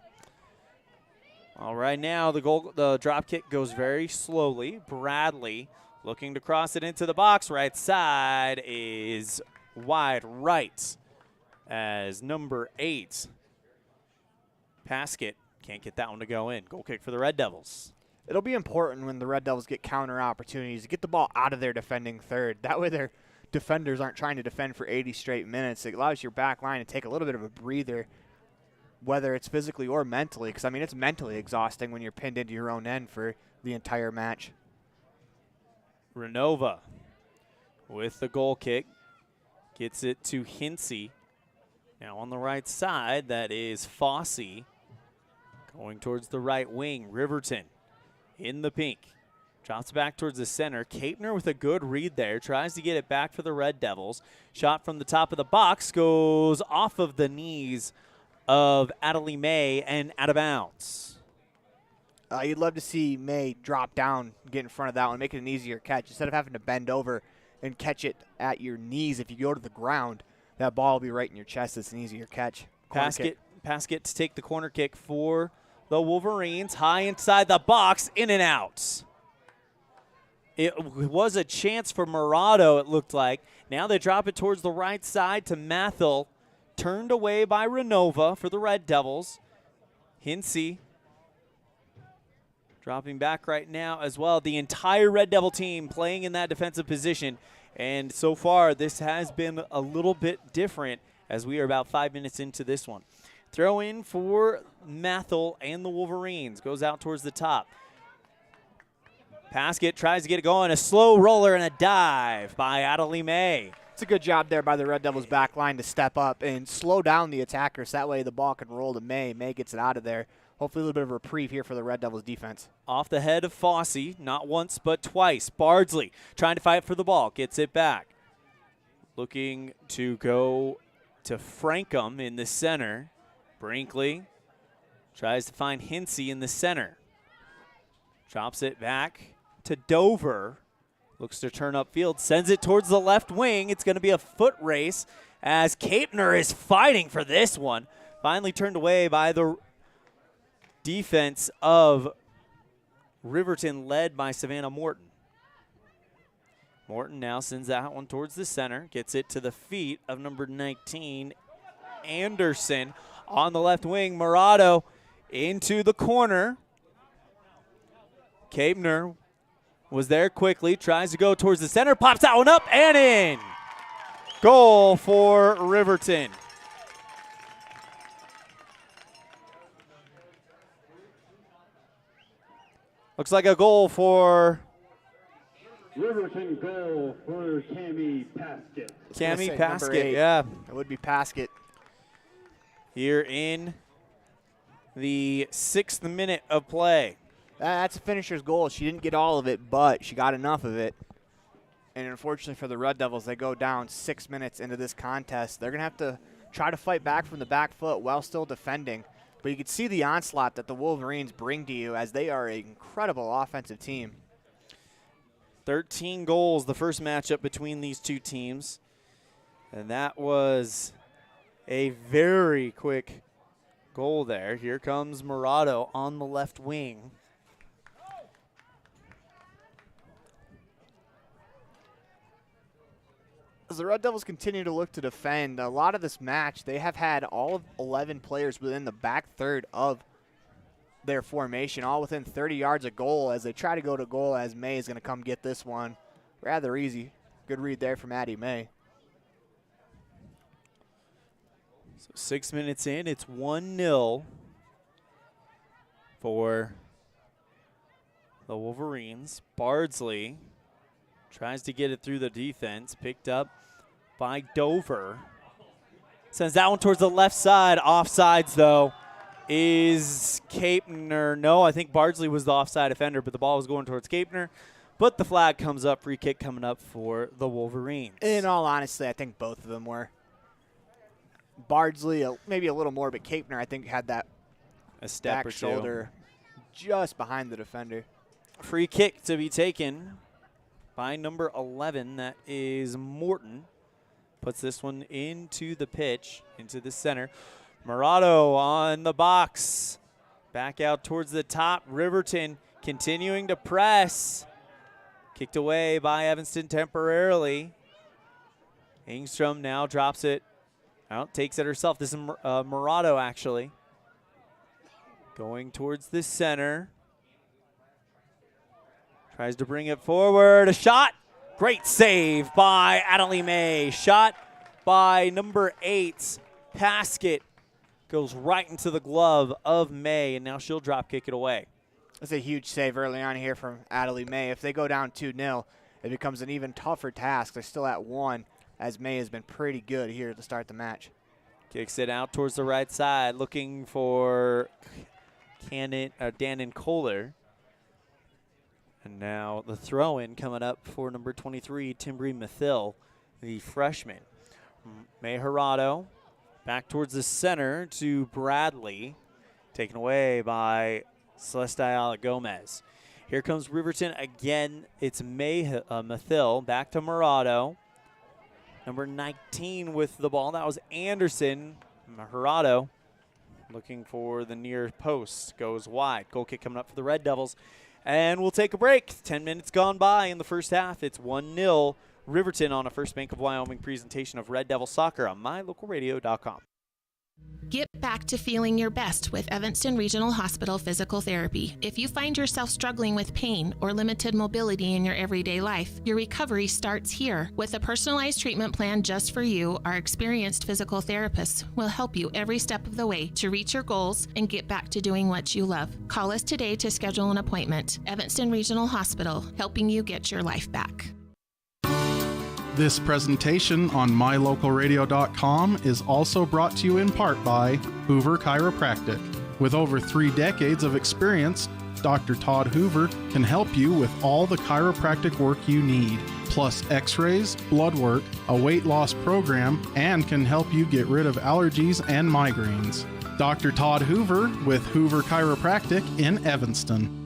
All right, now the drop kick goes very slowly. Bradley looking to cross it into the box. Right side is wide right as number 8, Paskett, can't get that one to go in. Goal kick for the Red Devils. It'll be important when the Red Devils get counter opportunities to get the ball out of their defending third. That way their defenders aren't trying to defend for 80 straight minutes. It allows your back line to take a little bit of a breather, whether it's physically or mentally, because, I mean, it's mentally exhausting when you're pinned into your own end for the entire match. Renova with the goal kick. Gets it to Hinsey. Now on the right side, that is Fossey. Going towards the right wing, Riverton in the pink. Drops back towards the center. Kapner with a good read there. Tries to get it back for the Red Devils. Shot from the top of the box. Goes off of the knees of Adelie May and out of bounds. You'd love to see May drop down, get in front of that one, make it an easier catch. Instead of having to bend over and catch it at your knees, if you go to the ground, that ball will be right in your chest. It's an easier catch. Paskett to take the corner kick for the Wolverines. High inside the box, in and out. It was a chance for Morado, it looked like. Now they drop it towards the right side to Mathel. Turned away by Renova for the Red Devils. Hinsey dropping back right now as well. The entire Red Devil team playing in that defensive position. And so far, this has been a little bit different as we are about 5 minutes into this one. Throw in for Mathel and the Wolverines. Goes out towards the top. Paskett tries to get it going. A slow roller and a dive by Adelie May. It's a good job there by the Red Devils back line to step up and slow down the attackers. That way the ball can roll to May. May gets it out of there. Hopefully a little bit of a reprieve here for the Red Devils defense. Off the head of Fossey, not once but twice. Bardsley trying to fight for the ball, gets it back. Looking to go to Frankham in the center. Brinkley tries to find Hinsey in the center. Drops it back to Dover. Looks to turn upfield, sends it towards the left wing. It's going to be a foot race as Kapner is fighting for this one. Finally turned away by the defense of Riverton, led by Savannah Morton. Morton now sends that one towards the center, gets it to the feet of number 19, Anderson. On the left wing, Morado into the corner. Kapner was there quickly, tries to go towards the center, pops that one up and in. Goal for Riverton. Looks like a goal for Riverton, goal for Cami Paskett. Cami Paskett, yeah. It would be Paskett. Here in the 6th minute of play. That's a finisher's goal. She didn't get all of it, but she got enough of it. And unfortunately for the Red Devils, they go down 6 minutes into this contest. They're going to have to try to fight back from the back foot while still defending. But you can see the onslaught that the Wolverines bring to you, as they are an incredible offensive team. 13 goals, the first matchup between these two teams. And that was a very quick goal there. Here comes Murado on the left wing. As the Red Devils continue to look to defend, a lot of this match, they have had all of 11 players within the back third of their formation, all within 30 yards of goal as they try to go to goal, as May is going to come get this one. Rather easy. Good read there from Addie May. So 6 minutes in, it's 1-0 for the Wolverines. Bardsley tries to get it through the defense, picked up by Dover. Sends that one towards the left side. Offsides, though, is Capner. No, I think Bardsley was the offside offender, but the ball was going towards Capner. But the flag comes up, free kick coming up for the Wolverines. In all honesty, I think both of them were. Bardsley, maybe a little more, but Capner, I think, had that a step back or shoulder just behind the defender. Free kick to be taken by number 11. That is Morton. Puts this one into the pitch, into the center. Murado on the box. Back out towards the top. Riverton continuing to press. Kicked away by Evanston temporarily. Engstrom now drops it out, takes it herself. This is Murado, actually. Going towards the center. Tries to bring it forward. A shot. Great save by Adelie May. Shot by number 8. Paskett goes right into the glove of May, and now she'll drop kick it away. That's a huge save early on here from Adelie May. If they go down 2-0, it becomes an even tougher task. They're still at 1, as May has been pretty good here to start the match. Kicks it out towards the right side, looking for Dannon Kohler. And now the throw-in coming up for number 23, Timbri Mathil, the freshman. May Hirado back towards the center to Bradley, taken away by Celestial Gomez. Here comes Riverton again. It's May Mathil back to Murado. Number 19 with the ball. That was Anderson. Hirado looking for the near post. Goes wide. Goal kick coming up for the Red Devils. And we'll take a break. 10 minutes gone by in the first half. It's 1-0 Riverton on a First Bank of Wyoming presentation of Red Devil Soccer on mylocalradio.com. Get back to feeling your best with Evanston Regional Hospital Physical Therapy. If you find yourself struggling with pain or limited mobility in your everyday life, your recovery starts here. With a personalized treatment plan just for you, our experienced physical therapists will help you every step of the way to reach your goals and get back to doing what you love. Call us today to schedule an appointment. Evanston Regional Hospital, helping you get your life back. This presentation on mylocalradio.com is also brought to you in part by Hoover Chiropractic. With over 3 decades of experience, Dr. Todd Hoover can help you with all the chiropractic work you need, plus x-rays, blood work, a weight loss program, and can help you get rid of allergies and migraines. Dr. Todd Hoover with Hoover Chiropractic in Evanston.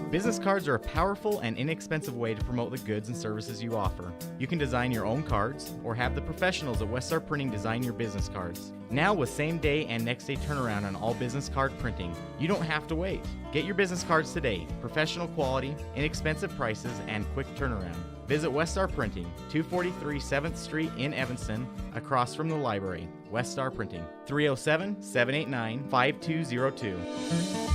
Business cards are a powerful and inexpensive way to promote the goods and services you offer. You can design your own cards or have the professionals at Weststar Printing design your business cards. Now with same-day and next-day turnaround on all business card printing, you don't have to wait. Get your business cards today. Professional quality, inexpensive prices, and quick turnaround. Visit Weststar Printing, 243 7th Street in Evanston, across from the library. Weststar Printing, 307-789-5202.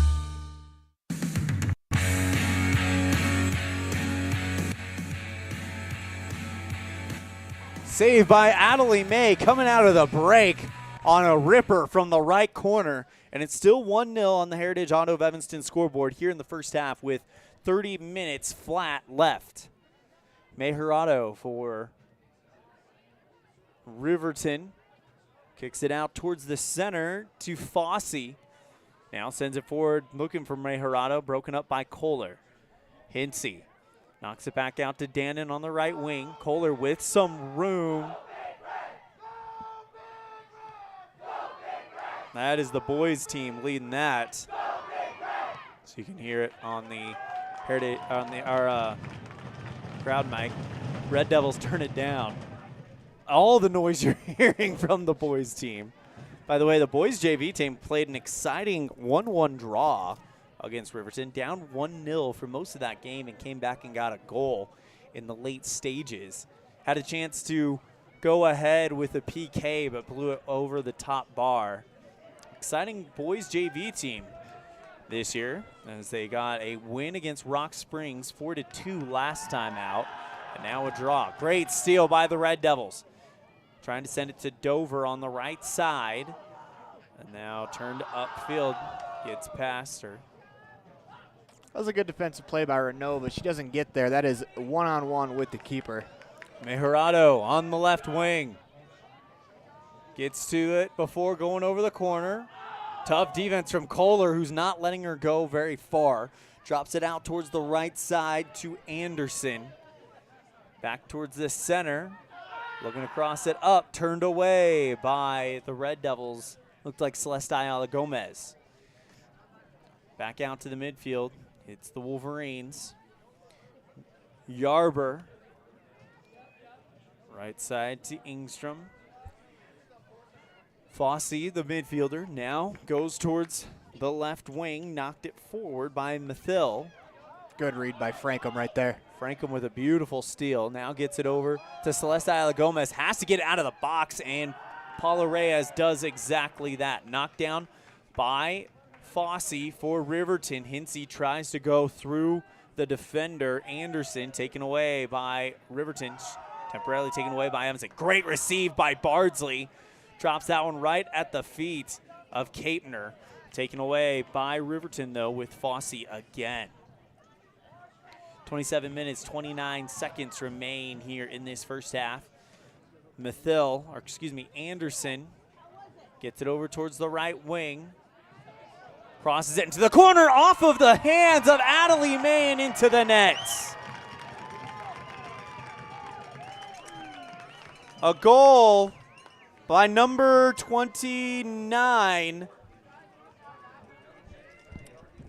Saved by Adelie May coming out of the break on a ripper from the right corner. And it's still 1-0 on the Heritage Auto of Evanston scoreboard here in the first half with 30 minutes flat left. May Hirado for Riverton. Kicks it out towards the center to Fossey. Now sends it forward looking for May Hirado, broken up by Kohler. Hinsey Knocks it back out to Dannon on the right wing. Kohler with some room. That is the boys team leading that. So you can hear it on the Heritage, our crowd mic. Red Devils turn it down. All the noise you're hearing from the boys team. By the way, the boys JV team played an exciting 1-1 draw against Riverton, down 1-0 for most of that game and came back and got a goal in the late stages. Had a chance to go ahead with a PK, but blew it over the top bar. Exciting boys JV team this year as they got a win against Rock Springs 4-2 last time out, and now a draw. Great steal by the Red Devils. Trying to send it to Dover on the right side, and now turned upfield, gets past her. That was a good defensive play by Renault, but she doesn't get there. That is one-on-one with the keeper. Mejorado on the left wing. Gets to it before going over the corner. Tough defense from Kohler, who's not letting her go very far. Drops it out towards the right side to Anderson. Back towards the center. Looking to cross it up. Turned away by the Red Devils. Looked like Celeste Ayala Gomez. Back out to the midfield. It's the Wolverines. Yarber. Right side to Ingstrom. Fossey, the midfielder, now goes towards the left wing. Knocked it forward by Mathil. Good read by Frankham right there. Frankham with a beautiful steal. Now gets it over to Celeste Ayala Gomez. Has to get it out of the box, and Paula Reyes does exactly that. Knocked down by Fossey for Riverton. Hinsey tries to go through the defender. Anderson taken away by Riverton. Temporarily taken away by Evanston. Great receive by Bardsley. Drops that one right at the feet of Capner. Taken away by Riverton, though, with Fossey again. 27 minutes, 29 seconds remain here in this first half. Anderson gets it over towards the right wing. Crosses it into the corner, off of the hands of Adelie May and into the net. A goal by number 29.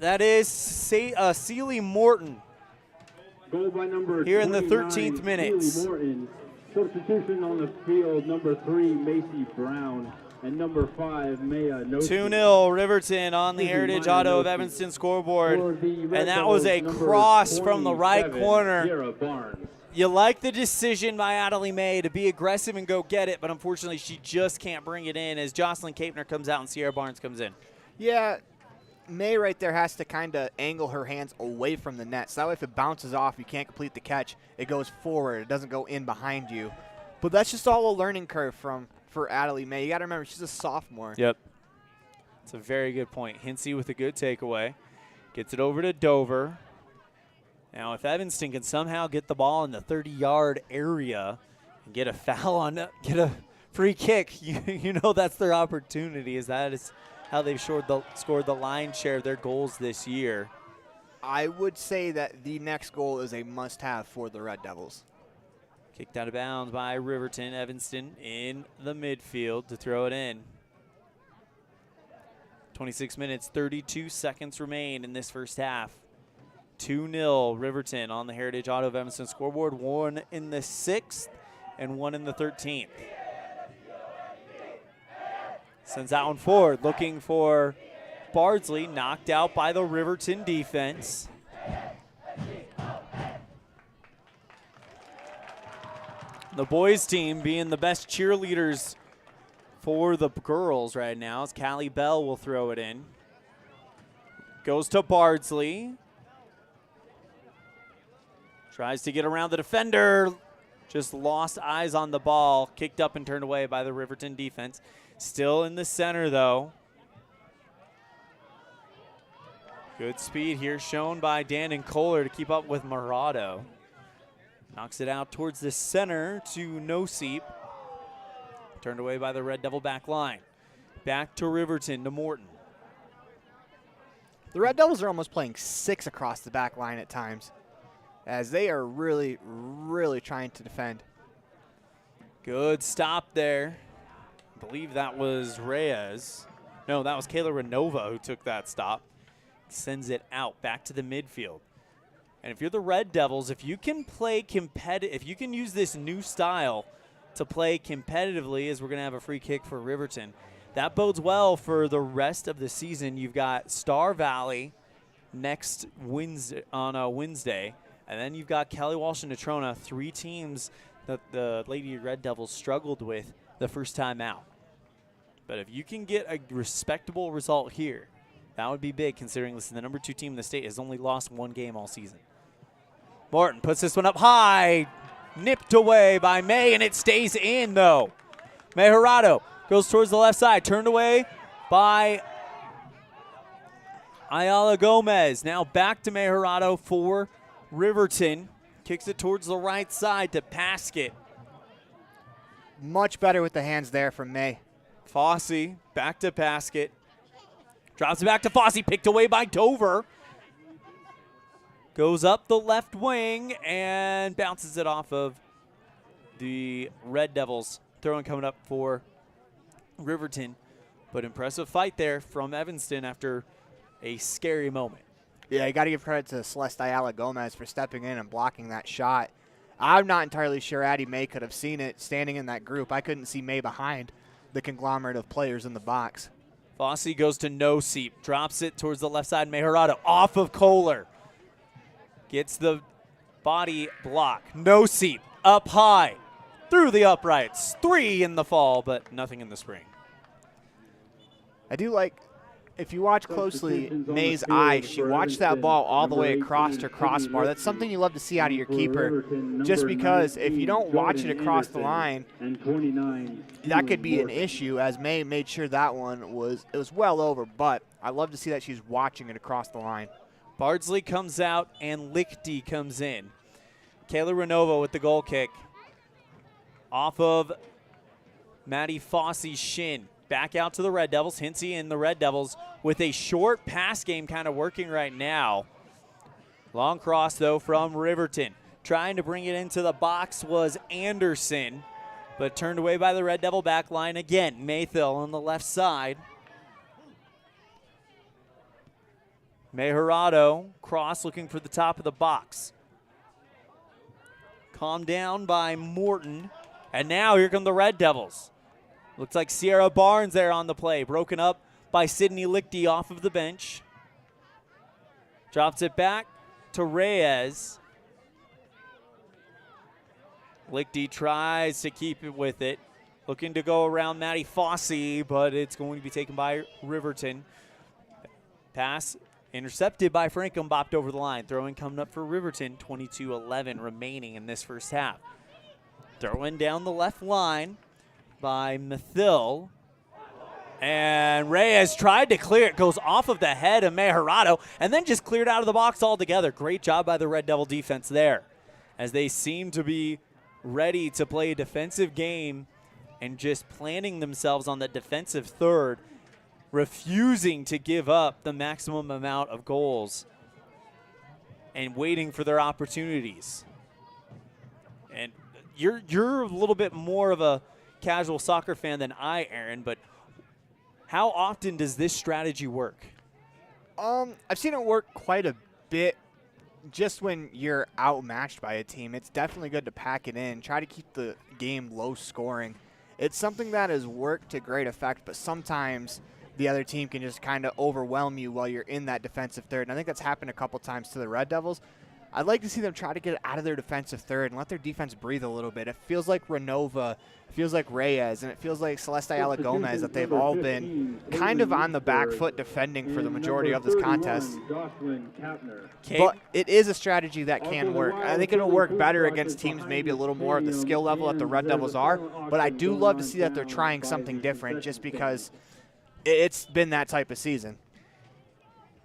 That is Celie Morton. Goal by number here in the 13th minute. Morton. Substitution on the field, number 3, Macy Brown, and number 5, Maya Nosi. 2-0 Riverton on the Heritage Auto of Evanston scoreboard. And that was a cross from the right corner. You like the decision by Adelie May to be aggressive and go get it, but unfortunately she just can't bring it in as Jocelyn Capner comes out and Sierra Barnes comes in. Yeah, May right there has to kind of angle her hands away from the net. So that way if it bounces off, you can't complete the catch. It goes forward. It doesn't go in behind you. But that's just all a learning curve for Adelie May. You got to remember, she's a sophomore. Yep. It's a very good point. Hinsey with a good takeaway. Gets it over to Dover. Now, if Evanston can somehow get the ball in the 30-yard area and get a foul on it, get a free kick, you know that's their opportunity, as that is how they've scored the lion's share of their goals this year. I would say that the next goal is a must-have for the Red Devils. Kicked out of bounds by Riverton. Evanston in the midfield to throw it in. 26 minutes, 32 seconds remain in this first half. 2-0 Riverton on the Heritage Auto of Evanston scoreboard. 1 in the 6th and 1 in the 13th. Sends that one forward, looking for Bardsley, knocked out by the Riverton defense. The boys team being the best cheerleaders for the girls right now as Callie Bell will throw it in. Goes to Bardsley. Tries to get around the defender. Just lost eyes on the ball. Kicked up and turned away by the Riverton defense. Still in the center, though. Good speed here shown by Dan Kohler to keep up with Morado. Knocks it out towards the center to Noseep. Turned away by the Red Devil back line. Back to Riverton to Morton. The Red Devils are almost playing 6 across the back line at times. as they are really, really trying to defend. Good stop there. I believe that was Reyes. No, that was Kayla Renova who took that stop. Sends it out back to the midfield. And if you're the Red Devils, if you can play if you can use this new style to play competitively, as we're going to have a free kick for Riverton, that bodes well for the rest of the season. You've got Star Valley next Wednesday, on a Wednesday, and then you've got Kelly Walsh and Natrona, 3 teams that the Lady Red Devils struggled with the first time out. But if you can get a respectable result here, that would be big, considering this is the number 2 team in the state, has only lost 1 game all season. Morton puts this one up high, nipped away by May, and it stays in, though. May Gerardo goes towards the left side, turned away by Ayala Gomez. Now back to May Gerardo for Riverton. Kicks it towards the right side to Paskett. Much better with the hands there from May. Fossey back to Paskett. Drops it back to Fossey, picked away by Dover. Goes up the left wing and bounces it off of the Red Devils. Throwing coming up for Riverton. But impressive fight there from Evanston after a scary moment. Yeah, you got to give credit to Celeste Ayala Gomez for stepping in and blocking that shot. I'm not entirely sure Addie May could have seen it standing in that group. I couldn't see May behind the conglomerate of players in the box. Fossey goes to no seep, drops it towards the left side. May Gerardo off of Kohler. Gets the body block. No seep, up high, through the uprights. 3 in the fall, but nothing in the spring. I do like, if you watch closely May's eyes, she watched that ball all the way across her crossbar. That's something you love to see out of your keeper, just because if you don't watch it across the line, that could be an issue, as May made sure that one was well over, but I love to see that she's watching it across the line. Bardsley comes out and Lichty comes in. Kayla Renova with the goal kick. Off of Maddie Fossey's shin. Back out to the Red Devils. Hinsey and the Red Devils with a short pass game kind of working right now. Long cross, though, from Riverton. Trying to bring it into the box was Anderson, but turned away by the Red Devil back line again. Maythill on the left side. May Gerardo, cross looking for the top of the box. Calmed down by Morton. And now here come the Red Devils. Looks like Sierra Barnes there on the play. Broken up by Sydney Lichty off of the bench. Drops it back to Reyes. Lichty tries to keep it with it. Looking to go around Maddie Fossey, but it's going to be taken by Riverton. Pass intercepted by Frankham, bopped over the line. Throwing coming up for Riverton, 22-11 remaining in this first half. Throwing down the left line by Mathill. And Reyes tried to clear it, goes off of the head of May Gerardo, and then just cleared out of the box altogether. Great job by the Red Devil defense there, as they seem to be ready to play a defensive game and just planting themselves on the defensive third, refusing to give up the maximum amount of goals and waiting for their opportunities. And you're a little bit more of a casual soccer fan than I, Aaron, but how often does this strategy work? I've seen it work quite a bit just when you're outmatched by a team. It's definitely good to pack it in, try to keep the game low scoring. It's something that has worked to great effect, but sometimes the other team can just kind of overwhelm you while you're in that defensive third. And I think that's happened a couple times to the Red Devils. I'd like to see them try to get out of their defensive third and let their defense breathe a little bit. It feels like Renova, it feels like Reyes, and it feels like Celeste Ayala Gomez that they've all been kind of on the back foot defending for the majority of this contest. But it is a strategy that can work. I think it'll work better against teams maybe a little more at the skill level that the Red Devils are, but I do love to see that they're trying something different just because it's been that type of season.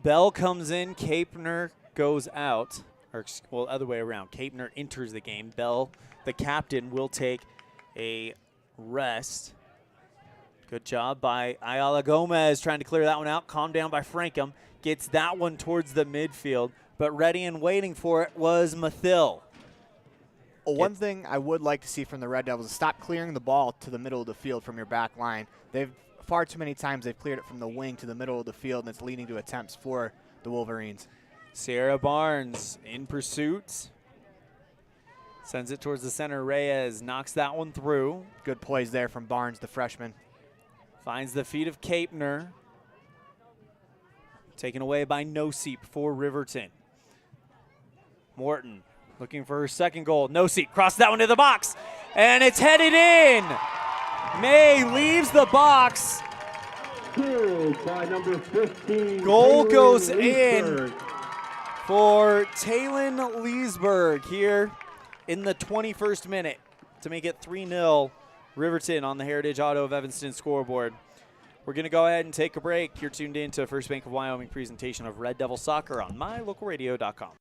Bell comes in, Capner goes out. Or, well, other way around. Capner enters the game. Bell, the captain, will take a rest. Good job by Ayala Gomez trying to clear that one out. Calmed down by Frankham. Gets that one towards the midfield. but ready and waiting for it was Mathill. Well, one thing I would like to see from the Red Devils is stop clearing the ball to the middle of the field from your back line. They've far too many times they've cleared it from the wing to the middle of the field, and it's leading to attempts for the Wolverines. Sierra Barnes in pursuit. Sends it towards the center. Reyes knocks that one through. Good plays there from Barnes, the freshman. Finds the feet of Capner. Taken away by Noseep for Riverton. Morton looking for her second goal. Noseep cross that one to the box, and it's headed in. May leaves the box. By number 15, goal Taylor goes Leesburg. in for Talon Leesburg here in the 21st minute to make it 3-0 Riverton on the Heritage Auto of Evanston scoreboard. We're going to go ahead and take a break. You're tuned in to a First Bank of Wyoming presentation of Red Devil Soccer on mylocalradio.com.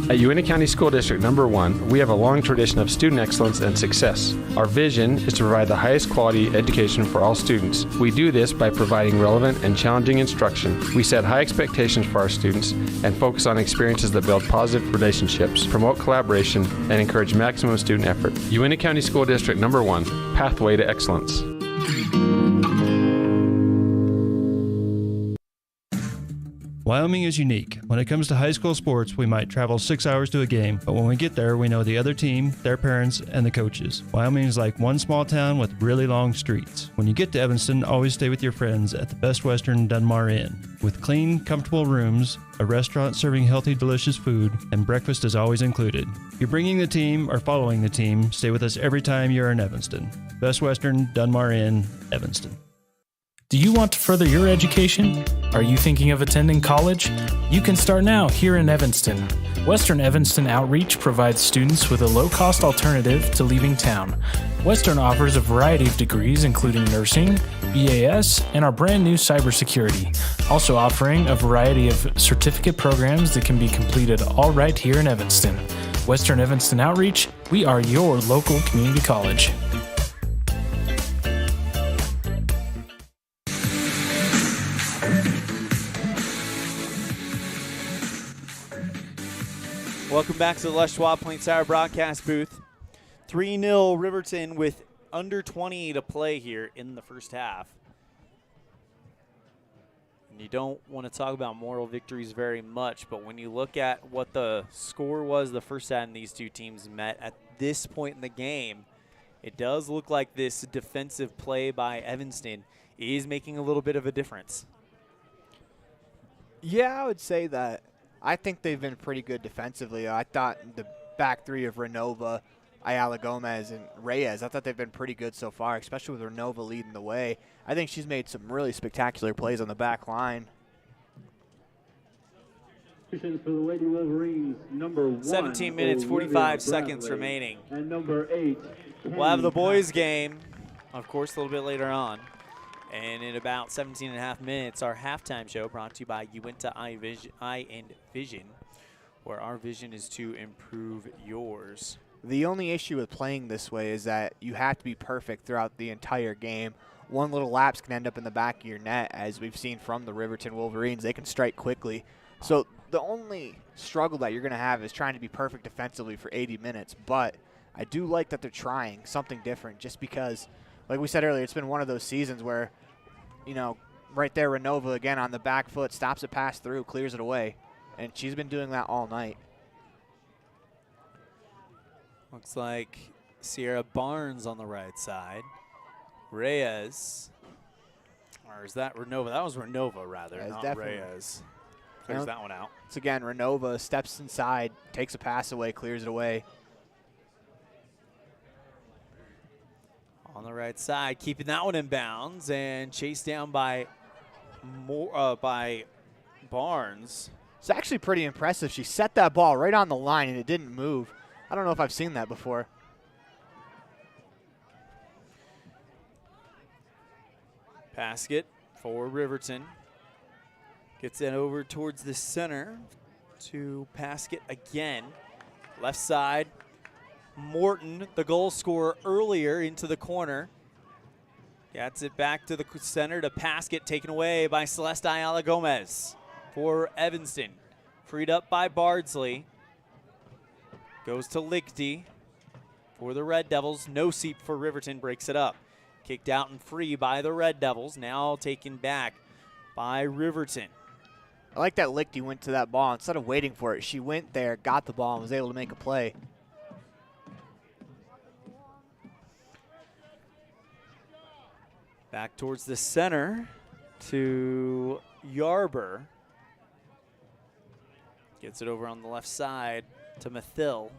At Uintah County School District Number 1, we have a long tradition of student excellence and success. Our vision is to provide the highest quality education for all students. We do this by providing relevant and challenging instruction. We set high expectations for our students and focus on experiences that build positive relationships, promote collaboration, and encourage maximum student effort. Uintah County School District Number 1, Pathway to Excellence. Wyoming is unique. When it comes to high school sports, we might travel 6 hours to a game, but when we get there, we know the other team, their parents, and the coaches. Wyoming is like one small town with really long streets. When you get to Evanston, always stay with your friends at the Best Western Dunmar Inn. With clean, comfortable rooms, a restaurant serving healthy, delicious food, and breakfast is always included. If you're bringing the team or following the team, stay with us every time you're in Evanston. Best Western Dunmar Inn, Evanston. Do you want to further your education? Are you thinking of attending college? You can start now here in Evanston. Western Evanston Outreach provides students with a low-cost alternative to leaving town. Western offers a variety of degrees including nursing, BAS, and our brand new cybersecurity, also offering a variety of certificate programs that can be completed all right here in Evanston. Western Evanston Outreach, we are your local community college. Welcome back to the Les Schwab Plain Sour broadcast booth. 3-0 Riverton with under 20 to play here in the first half. And you don't want to talk about moral victories very much, but when you look at what the score was the first time these two teams met at this point in the game, it does look like this defensive play by Evanston is making a little bit of a difference. Yeah, I would say that. I think they've been pretty good defensively. I thought the back three of Renova, Ayala Gomez, and Reyes, I thought they've been pretty good so far, especially with Renova leading the way. I think she's made some really spectacular plays on the back line. For the Lady Wolverines, number 1, 17 minutes, 45 seconds Bradley. remaining. And number 8, We'll have the boys' game, of course, a little bit later on. And in about 17 and a half minutes, our halftime show brought to you by Uintah Eye and Vision, where our vision is to improve yours. The only issue with playing this way is that you have to be perfect throughout the entire game. One little lapse can end up in the back of your net, as we've seen from the Riverton Wolverines. They can strike quickly. So the only struggle that you're going to have is trying to be perfect defensively for 80 minutes. But I do like that they're trying something different, just because, like we said earlier, it's been one of those seasons where, you know, right there, Renova again on the back foot, stops a pass through, clears it away. And she's been doing that all night. Looks like Sierra Barnes on the right side. Reyes, or is that Renova? That was Renova, rather, Yeah, not definitely. Reyes. Clears that one out. It's again, Renova steps inside, takes a pass away, clears it away. On the right side, keeping that one in bounds and chased down by Barnes. It's actually pretty impressive. She set that ball right on the line and it didn't move. I don't know if I've seen that before. Basket for Riverton. Gets it over towards the center to Paskett again. Left side, Morton, the goal scorer earlier, into the corner. Gets it back to the center to Paskett, taken away by Celeste Ayala Gomez for Evanston. Freed up by Bardsley. Goes to Lichty for the Red Devils. No seat for Riverton, breaks it up. Kicked out and free by the Red Devils. Now taken back by Riverton. I like that Lichty went to that ball. Instead of waiting for it, she went there, got the ball, and was able to make a play. Back towards the center to Yarber. Gets it over on the left side to Mathill.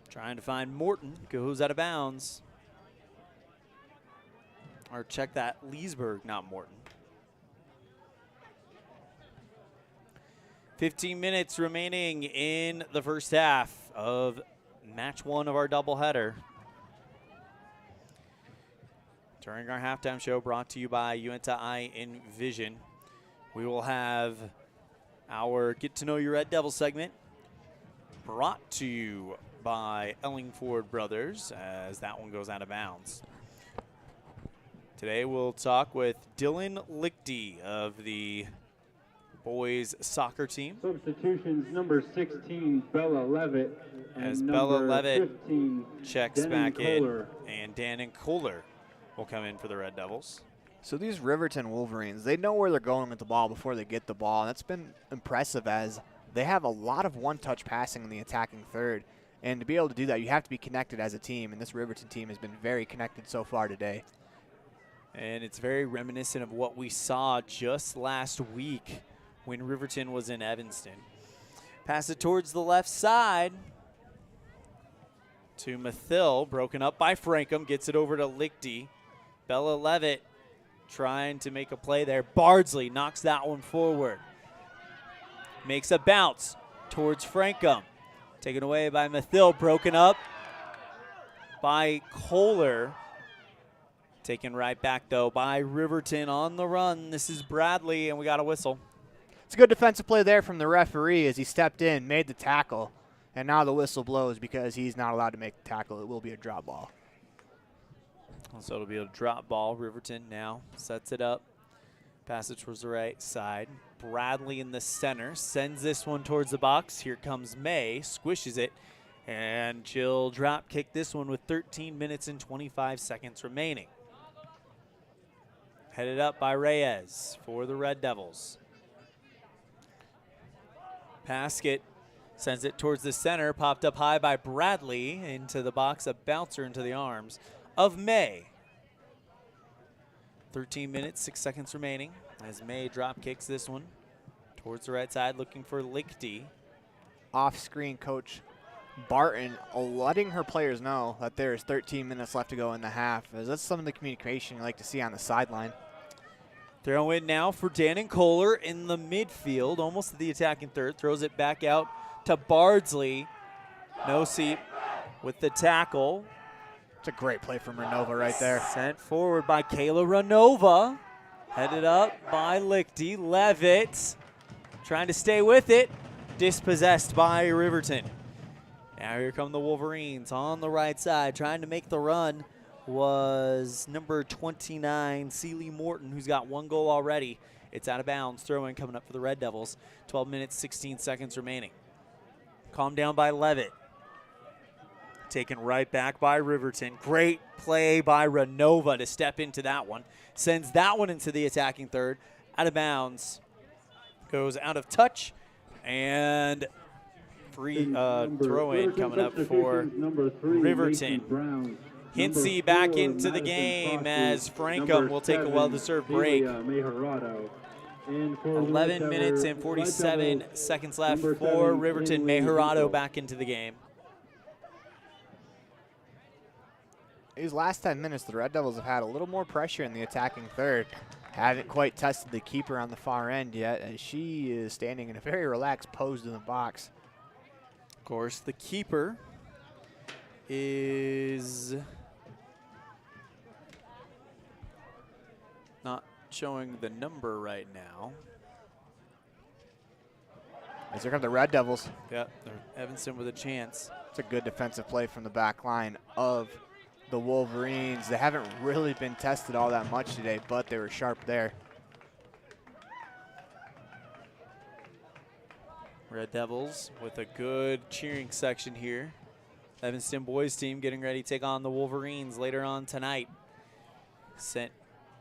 Trying to find Morton, goes out of bounds. Or check that, Leesburg, not Morton. 15 minutes remaining in the first half of match 1 of our doubleheader. During our halftime show, brought to you by Uinta Eye and Vision, we will have our Get to Know Your Red Devil segment brought to you by Ellingford Brothers, as that one goes out of bounds. Today we'll talk with Dylan Lichty of the boys soccer team. Substitutions, number 16, Bella Levitt. As And Bella number Levitt 15, checks Dannon back Kohler. in, and Dannon Kohler will come in for the Red Devils. So these Riverton Wolverines, they know where they're going with the ball before they get the ball, and that's been impressive as they have a lot of one-touch passing in the attacking third. And to be able to do that, you have to be connected as a team, and this Riverton team has been very connected so far today. And it's very reminiscent of what we saw just last week when Riverton was in Evanston. Pass it towards the left side to Mathill, broken up by Frankham, gets it over to Lichty. Bella Levitt trying to make a play there. Bardsley knocks that one forward. Makes a bounce towards Frankham. Taken away by Mathill, broken up by Kohler. Taken right back, though, by Riverton on the run. This is Bradley, and we got a whistle. It's a good defensive play there from the referee as he stepped in, made the tackle, and now the whistle blows because he's not allowed to make the tackle. It will be a drop ball. So it'll be a drop ball. Riverton now sets it up. Pass it towards the right side. Bradley in the center sends this one towards the box. Here comes May, squishes it, and she'll drop kick this one with 13 minutes and 25 seconds remaining. Headed up by Reyes for the Red Devils. Paskett sends it towards the center, popped up high by Bradley into the box, a bouncer into the arms of May. 13 minutes, 6 seconds remaining as May drop kicks this one towards the right side, looking for Lichty. Off-screen, Coach Barton letting her players know that there's 13 minutes left to go in the half, as that's some of the communication you like to see on the sideline. Throw in now for Dannon Kohler in the midfield, almost to the attacking third. Throws it back out to Bardsley. No seat with the tackle. It's a great play from Renova right there. Sent forward by Kayla Renova. Headed up by Lichty. Levitt trying to stay with it. Dispossessed by Riverton. Now here come the Wolverines on the right side. Trying to make the run was number 29, Celie Morton, who's got 1 goal already. It's out of bounds. Throw in coming up for the Red Devils. 12 minutes, 16 seconds remaining. Calmed down by Levitt. Taken right back by Riverton. Great play by Renova to step into that one. Sends that one into the attacking third. Out of bounds. Goes out of touch. And free throw-in coming up for Riverton. Hinsey back into the game as Frankham will take a well-deserved break. 11 minutes and 47 seconds left for Riverton. Mejorado back into the game. These last 10 minutes, the Red Devils have had a little more pressure in the attacking third. Haven't quite tested the keeper on the far end yet, as she is standing in a very relaxed pose in the box. Of course, the keeper is not showing the number right now. As here come the Red Devils. Yep, Evanston with a chance. It's a good defensive play from the back line of the Wolverines. They haven't really been tested all that much today, but they were sharp there. Red Devils with a good cheering section here. Evanston boys team getting ready to take on the Wolverines later on tonight. Sent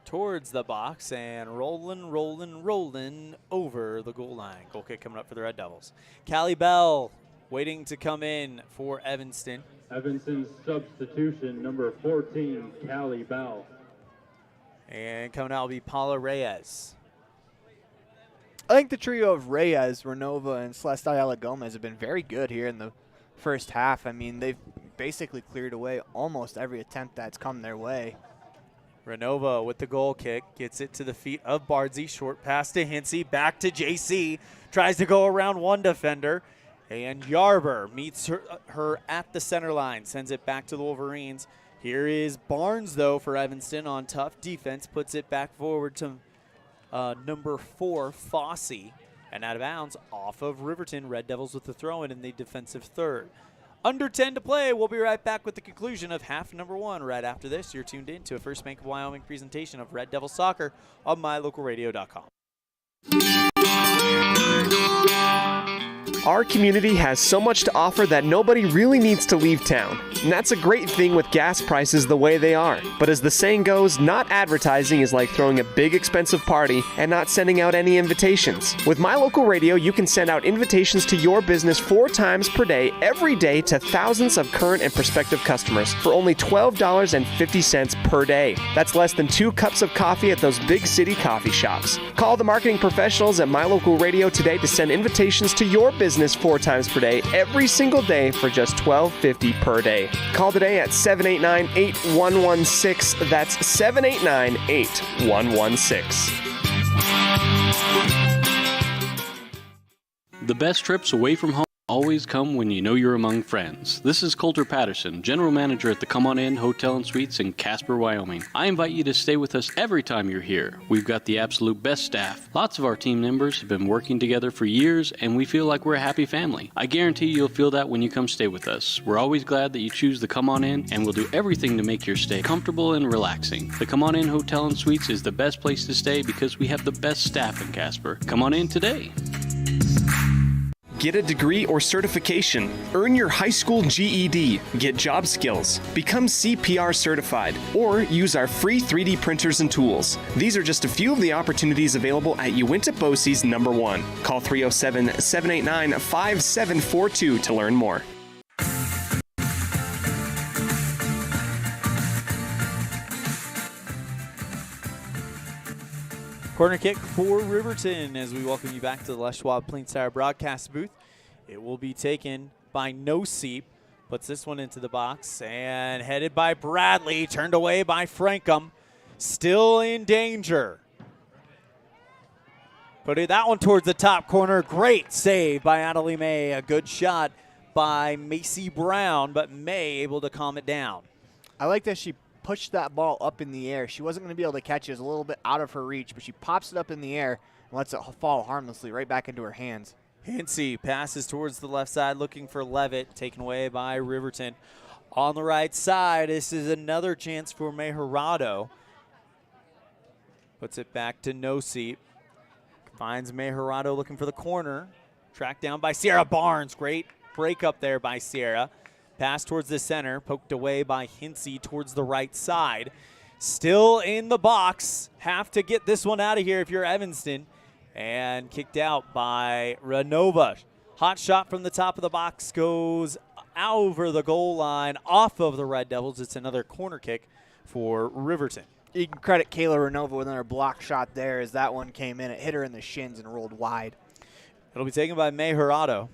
towards the box and rolling over the goal line. Goal kick coming up for the Red Devils. Callie Bell waiting to come in for Evanston. Evanston's substitution, number 14, Callie Bell. And coming out will be Paula Reyes. I think the trio of Reyes, Renova, and Celeste Ayala Gomez have been very good here in the first half. I mean, they've basically cleared away almost every attempt that's come their way. Renova with the goal kick, gets it to the feet of Bardsey. Short pass to Hinsey, back to JC. Tries to go around one defender. And Yarber meets her at the center line, sends it back to the Wolverines. Here is Barnes, though, for Evanston on tough defense. Puts it back forward to number 4, Fossey. And out of bounds off of Riverton. Red Devils with the throw-in in the defensive third. Under 10 to play. We'll be right back with the conclusion of half number 1. Right after this, you're tuned in to a First Bank of Wyoming presentation of Red Devil Soccer on mylocalradio.com. Our community has so much to offer that nobody really needs to leave town. And that's a great thing with gas prices the way they are. But as the saying goes, not advertising is like throwing a big expensive party and not sending out any invitations. With My Local Radio, you can send out invitations to your business 4 times per day, every day, to thousands of current and prospective customers for only $12.50 per day. That's less than 2 cups of coffee at those big city coffee shops. Call the marketing professionals at My Local Radio today to send invitations to your business 4 times per day, every single day for just $12.50 per day. Call today at 789-8116. That's 789-8116. The best trips away from home always come when you know you're among friends. This is Coulter Patterson, General Manager at the Come On In Hotel and Suites in Casper, Wyoming. I invite you to stay with us every time you're here. We've got the absolute best staff. Lots of our team members have been working together for years, and we feel like we're a happy family. I guarantee you'll feel that when you come stay with us. We're always glad that you choose the Come On In, and we'll do everything to make your stay comfortable and relaxing. The Come On In Hotel and Suites is the best place to stay because we have the best staff in Casper. Come on in today. Get a degree or certification. Earn your high school GED. Get job skills. Become CPR certified. Or use our free 3D printers and tools. These are just a few of the opportunities available at Uinta BOCES number 1. Call 307-789-5742 to learn more. Corner kick for Riverton as we welcome you back to the Les Schwab Plain Tire broadcast booth. It will be taken by No Seep. Puts this one into the box and headed by Bradley. Turned away by Frankham. Still in danger. Putting that one towards the top corner. Great save by Adelie May. A good shot by Macy Brown, but May able to calm it down. I like that she pushed that ball up in the air. She wasn't going to be able to catch it. It was a little bit out of her reach, but she pops it up in the air and lets it fall harmlessly right back into her hands. Hinsey passes towards the left side looking for Levitt, taken away by Riverton. On the right side, this is another chance for Mejorado. Puts it back to No Seep. Finds Mejorado looking for the corner. Tracked down by Sierra Barnes. Great break up there by Sierra. Pass towards the center, poked away by Hinsey towards the right side. Still in the box. Have to get this one out of here if you're Evanston. And kicked out by Renova. Hot shot from the top of the box goes over the goal line, off of the Red Devils. It's another corner kick for Riverton. You can credit Kayla Renova with another block shot there as that one came in. It hit her in the shins and rolled wide. It'll be taken by Mejorado.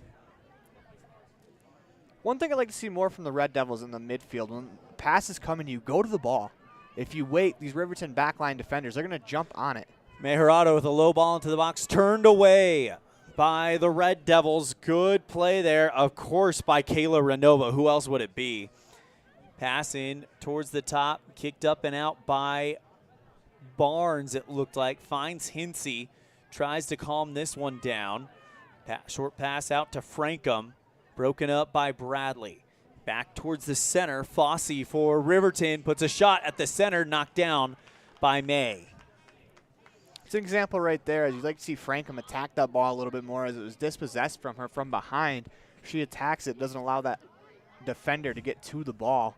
One thing I'd like to see more from the Red Devils in the midfield, when passes come and you go to the ball. If you wait, these Riverton backline defenders, they're going to jump on it. Mejorado with a low ball into the box, turned away by the Red Devils. Good play there, of course, by Kayla Renova. Who else would it be? Pass in towards the top, kicked up and out by Barnes, it looked like. Finds Hinsey, tries to calm this one down. Short pass out to Frankham. Broken up by Bradley. Back towards the center. Fossey for Riverton puts a shot at the center, knocked down by May. It's an example right there, as you'd like to see Frankham attack that ball a little bit more as it was dispossessed from her from behind. She attacks it, doesn't allow that defender to get to the ball.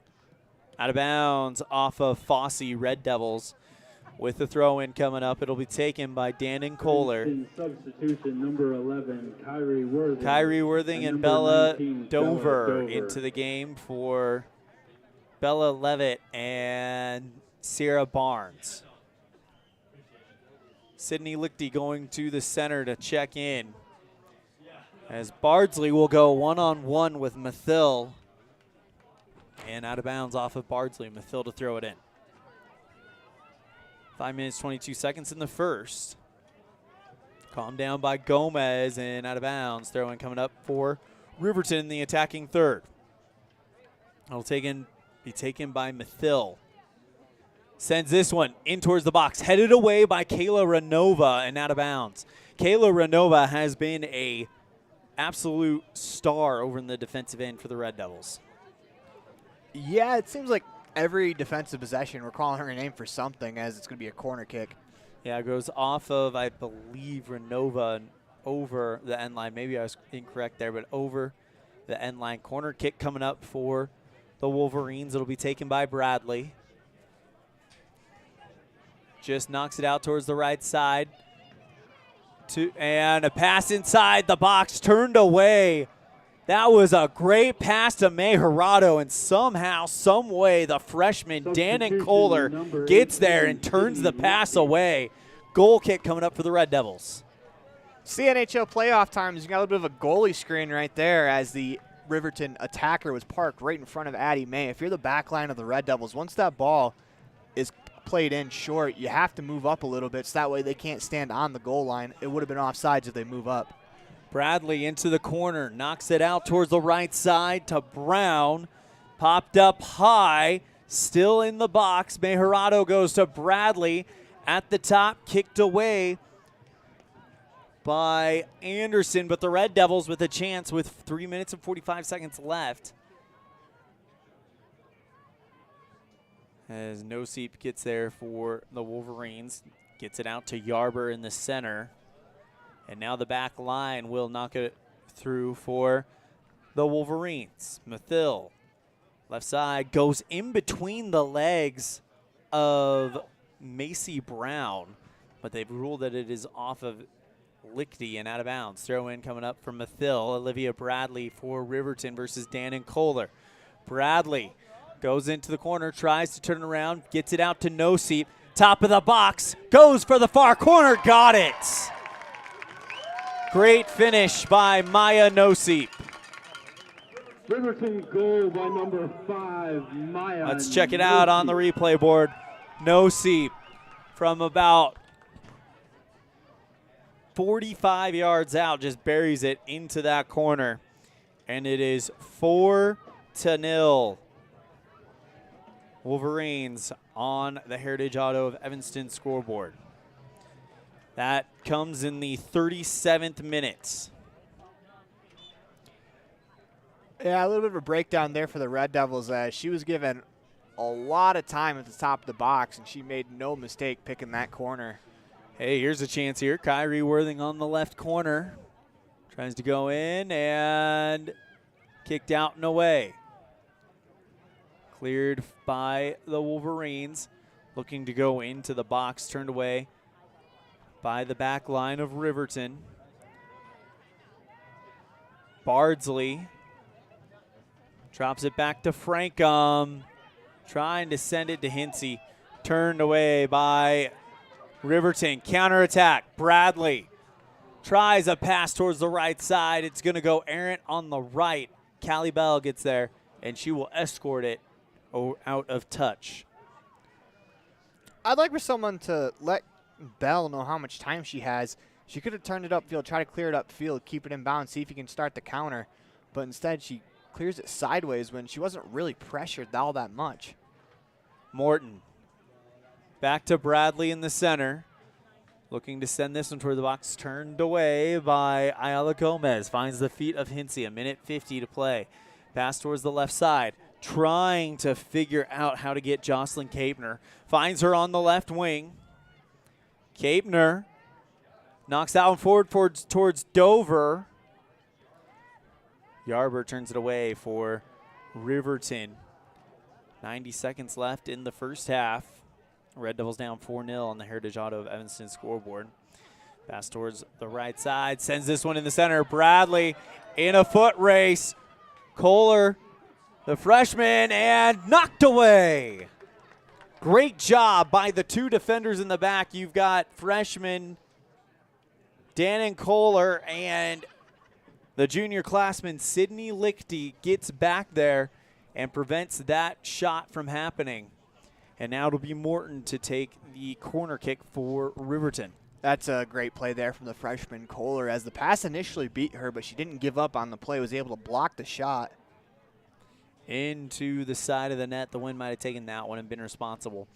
Out of bounds off of Fossey, Red Devils. With the throw-in coming up, it'll be taken by Dannon Kohler. Substitution number 11, Kyrie Worthing. Kyrie Worthing and Bella Dover into the game for Bella Levitt and Sierra Barnes. Sydney Lichty going to the center to check in, as Bardsley will go one-on-one with Mathil. And out of bounds off of Bardsley. Mathil to throw it in. 5 minutes, 22 seconds in the first. Calmed down by Gomez and out of bounds. Throw in coming up for Riverton, the attacking third. It'll be taken by Mathil. Sends this one in towards the box. Headed away by Kayla Renova and out of bounds. Kayla Renova has been a absolute star over in the defensive end for the Red Devils. Yeah, it seems like every defensive possession, we're calling her a name for something, as it's going to be a corner kick. Yeah, it goes off of, I believe, Renova and over the end line. Maybe I was incorrect there, but over the end line. Corner kick coming up for the Wolverines. It'll be taken by Bradley. Just knocks it out towards the right side. And a pass inside the box, turned away. That was a great pass to May Hirado, and somehow, some way, the freshman, Dannon Kohler, gets there and turns the pass away. Goal kick coming up for the Red Devils. CNHL playoff times, you got a little bit of a goalie screen right there as the Riverton attacker was parked right in front of Addie May. If you're the back line of the Red Devils, once that ball is played in short, you have to move up a little bit so that way they can't stand on the goal line. It would have been offsides if they move up. Bradley into the corner, knocks it out towards the right side to Brown. Popped up high, still in the box. May Hirado goes to Bradley at the top, kicked away by Anderson, but the Red Devils with a chance with 3 minutes and 45 seconds left. As Noseep gets there for the Wolverines, gets it out to Yarber in the center. And now the back line will knock it through for the Wolverines. Mathil, left side, goes in between the legs of Macy Brown, but they've ruled that it is off of Lichty and out of bounds. Throw in coming up from Mathil. Olivia Bradley for Riverton versus Dannon Kohler. Bradley goes into the corner, tries to turn around, gets it out to Noseep. Top of the box, goes for the far corner, got it. Great finish by Maya Noseep. Riverton goal by number 5, Maya. Let's check it out on the replay board. Noseep from about 45 yards out just buries it into that corner. And it is 4-0. Wolverines on the Heritage Auto of Evanston scoreboard. That comes in the 37th minute. Yeah, a little bit of a breakdown there for the Red Devils. She was given a lot of time at the top of the box, and she made no mistake picking that corner. Hey, here's a chance here. Kyrie Worthing on the left corner. Tries to go in and kicked out and away. Cleared by the Wolverines. Looking to go into the box, turned away by the back line of Riverton. Bardsley drops it back to Frankham, trying to send it to Hinsey. Turned away by Riverton. Counterattack. Bradley tries a pass towards the right side. It's going to go errant on the right. Callie Bell gets there, and she will escort it out of touch. I'd like for someone to let Bell know how much time she has. She could have turned it upfield, try to clear it upfield, keep it in bounds, see if he can start the counter. But instead, she clears it sideways when she wasn't really pressured all that much. Morton back to Bradley in the center. Looking to send this one toward the box. Turned away by Ayala Gomez. Finds the feet of Hinsey. 1:50 to play. Pass towards the left side. Trying to figure out how to get Jocelyn Kapner. Finds her on the left wing. Kapner knocks that one forward towards Dover. Yarber turns it away for Riverton. 90 seconds left in the first half. Red Devils down 4-0 on the Heritage Auto of Evanston scoreboard. Pass towards the right side. Sends this one in the center. Bradley in a foot race. Kohler, the freshman, and knocked away. Great job by the two defenders in the back. You've got freshman Dannon Kohler and the junior classman Sydney Lichty gets back there and prevents that shot from happening. And now it'll be Morton to take the corner kick for Riverton. That's a great play there from the freshman Kohler, as the pass initially beat her, but she didn't give up on the play, was able to block the shot. Into the side of the net. The wind might have taken that one and been responsible.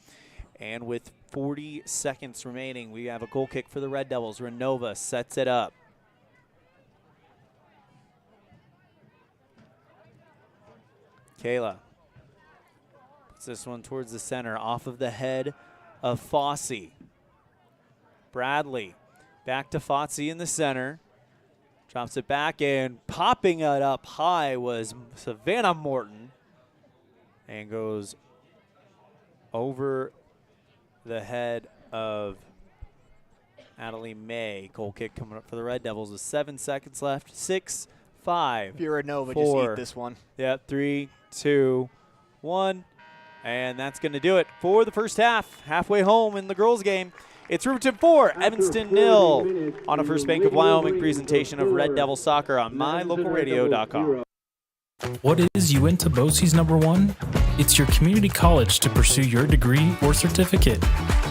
And with 40 seconds remaining, we have a goal kick for the Red Devils. Renova sets it up. Kayla puts this one towards the center, off of the head of Fossey. Bradley back to Fossey in the center. Drops it back, and popping it up high was Savannah Morton. And goes over the head of Adelie May. Goal kick coming up for the Red Devils with 7 seconds left. 6, 5, If you're a Nova, 4, just eat this one. Yep, 3, 2, 1. And that's going to do it for the first half. Halfway home in the girls' game. It's Riverton 4, Evanston 0 on a First Bank of Wyoming presentation of Red Devil Soccer on mylocalradio.com. What is Uinta Bosie's #1? It's your community college to pursue your degree or certificate.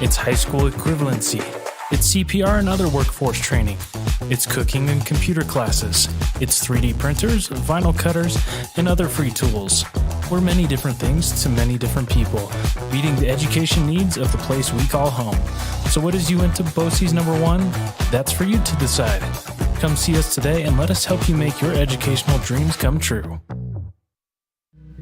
It's high school equivalency. It's CPR and other workforce training. It's cooking and computer classes. It's 3D printers, vinyl cutters, and other free tools. We're many different things to many different people, meeting the education needs of the place we call home. So what is Uinta Bosie's #1? That's for you to decide. Come see us today and let us help you make your educational dreams come true.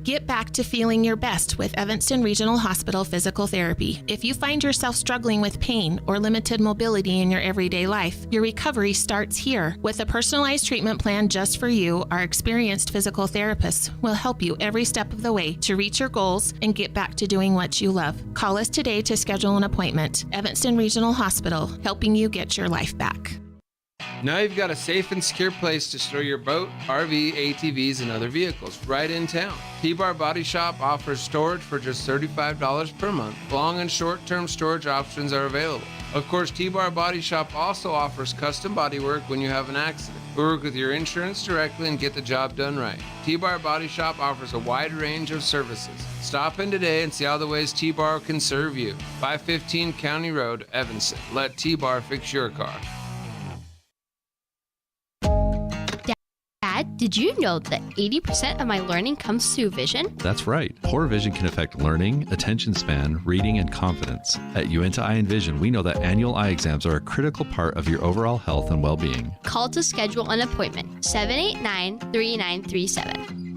Get back to feeling your best with Evanston Regional Hospital Physical Therapy. If you find yourself struggling with pain or limited mobility in your everyday life, your recovery starts here. With a personalized treatment plan just for you, our experienced physical therapists will help you every step of the way to reach your goals and get back to doing what you love. Call us today to schedule an appointment. Evanston Regional Hospital, helping you get your life back. Now you've got a safe and secure place to store your boat, RV, ATVs, and other vehicles right in town. T-Bar Body Shop offers storage for just $35 per month. Long and short-term storage options are available. Of course, T-Bar Body Shop also offers custom bodywork when you have an accident. We work with your insurance directly and get the job done right. T-Bar Body Shop offers a wide range of services. Stop in today and see all the ways T-Bar can serve you. 515 County Road, Evanston. Let T-Bar fix your car. Dad, did you know that 80% of my learning comes through vision? That's right. Poor vision can affect learning, attention span, reading, and confidence. At Uinta Eye and Vision, we know that annual eye exams are a critical part of your overall health and well-being. Call to schedule an appointment, 789-3937.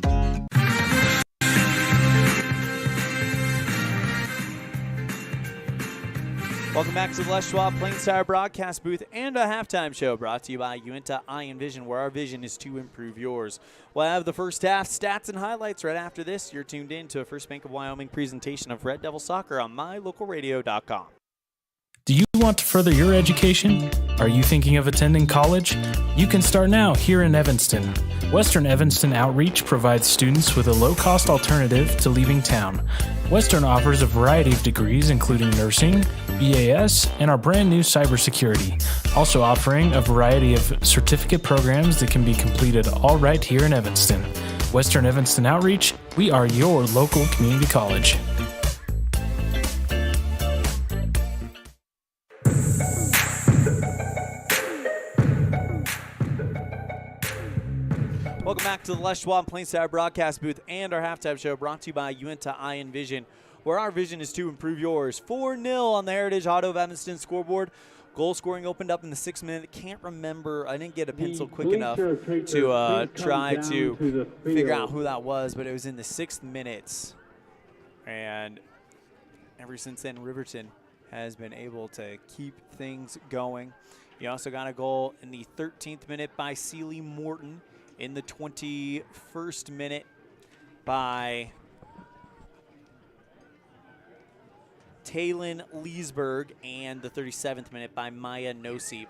Welcome back to the Les Schwab Plains Tire broadcast booth and a halftime show brought to you by Uinta Eye and Vision, where our vision is to improve yours. We'll have the first half stats and highlights right after this. You're tuned in to a First Bank of Wyoming presentation of Red Devil Soccer on mylocalradio.com. Do you want to further your education? Are you thinking of attending college? You can start now here in Evanston. Western Evanston Outreach provides students with a low-cost alternative to leaving town. Western offers a variety of degrees including nursing, BAS, and our brand new cybersecurity. Also offering a variety of certificate programs that can be completed all right here in Evanston. Western Evanston Outreach, we are your local community college. Welcome back to the Les Schwab Plains Tire broadcast booth and our halftime show brought to you by Uinta Eye and Vision, where our vision is to improve yours. 4-0 on the Heritage Auto of Evanston scoreboard. Goal scoring opened up in the 6th minute. Can't remember. I didn't get a pencil quick enough to try to figure out who that was, but it was in the 6th minute. And ever since then, Riverton has been able to keep things going. You also got a goal in the 13th minute by Seeley Morton, in the 21st minute by Taylin Leesburg, and the 37th minute by Maya Nosip.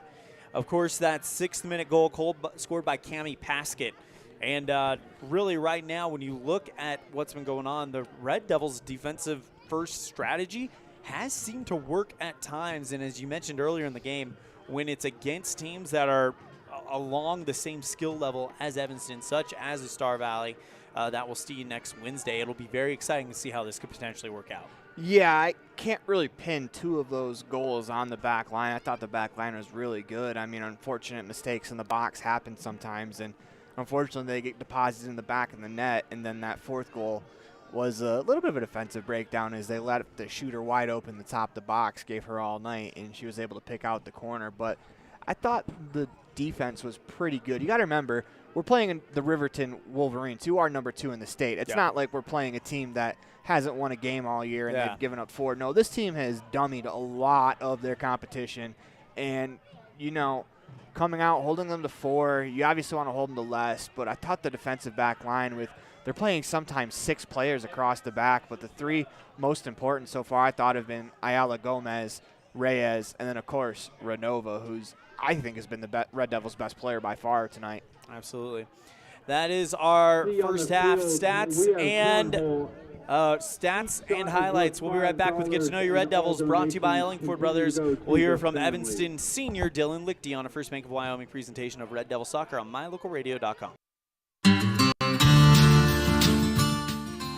Of course, that 6th minute goal scored by Cammie Paskett. And really right now, when you look at what's been going on, the Red Devils' defensive first strategy has seemed to work at times. And as you mentioned earlier in the game, when it's against teams that are along the same skill level as Evanston, such as the Star Valley, that will see you next Wednesday. It'll be very exciting to see how this could potentially work out. Yeah, I can't really pin 2 of those goals on the back line. I thought the back line was really good. I mean, unfortunate mistakes in the box happen sometimes, and unfortunately they get deposited in the back of the net, and then that 4th goal was a little bit of a defensive breakdown as they let the shooter wide open the top of the box, gave her all night, and she was able to pick out the corner. But I thought the defense was pretty good. You got to remember, we're playing the Riverton Wolverines, who are number 2 in the state. It's not like we're playing a team that hasn't won a game all year and they've given up 4. No, this team has dummied a lot of their competition. And, you know, coming out, holding them to 4, you obviously want to hold them to less. But I thought the defensive back line they're playing sometimes 6 players across the back, but the 3 most important so far I thought have been Ayala Gomez, Reyes, and then, of course, Renova, who's I think has been the Red Devils' best player by far tonight. Absolutely. That is our first half stats and highlights. We'll be right back with Get to Know Your Red Devils, brought to you by Ellingford Brothers. We'll hear from Evanston senior Dylan Lichty on a First Bank of Wyoming presentation of Red Devil Soccer on mylocalradio.com.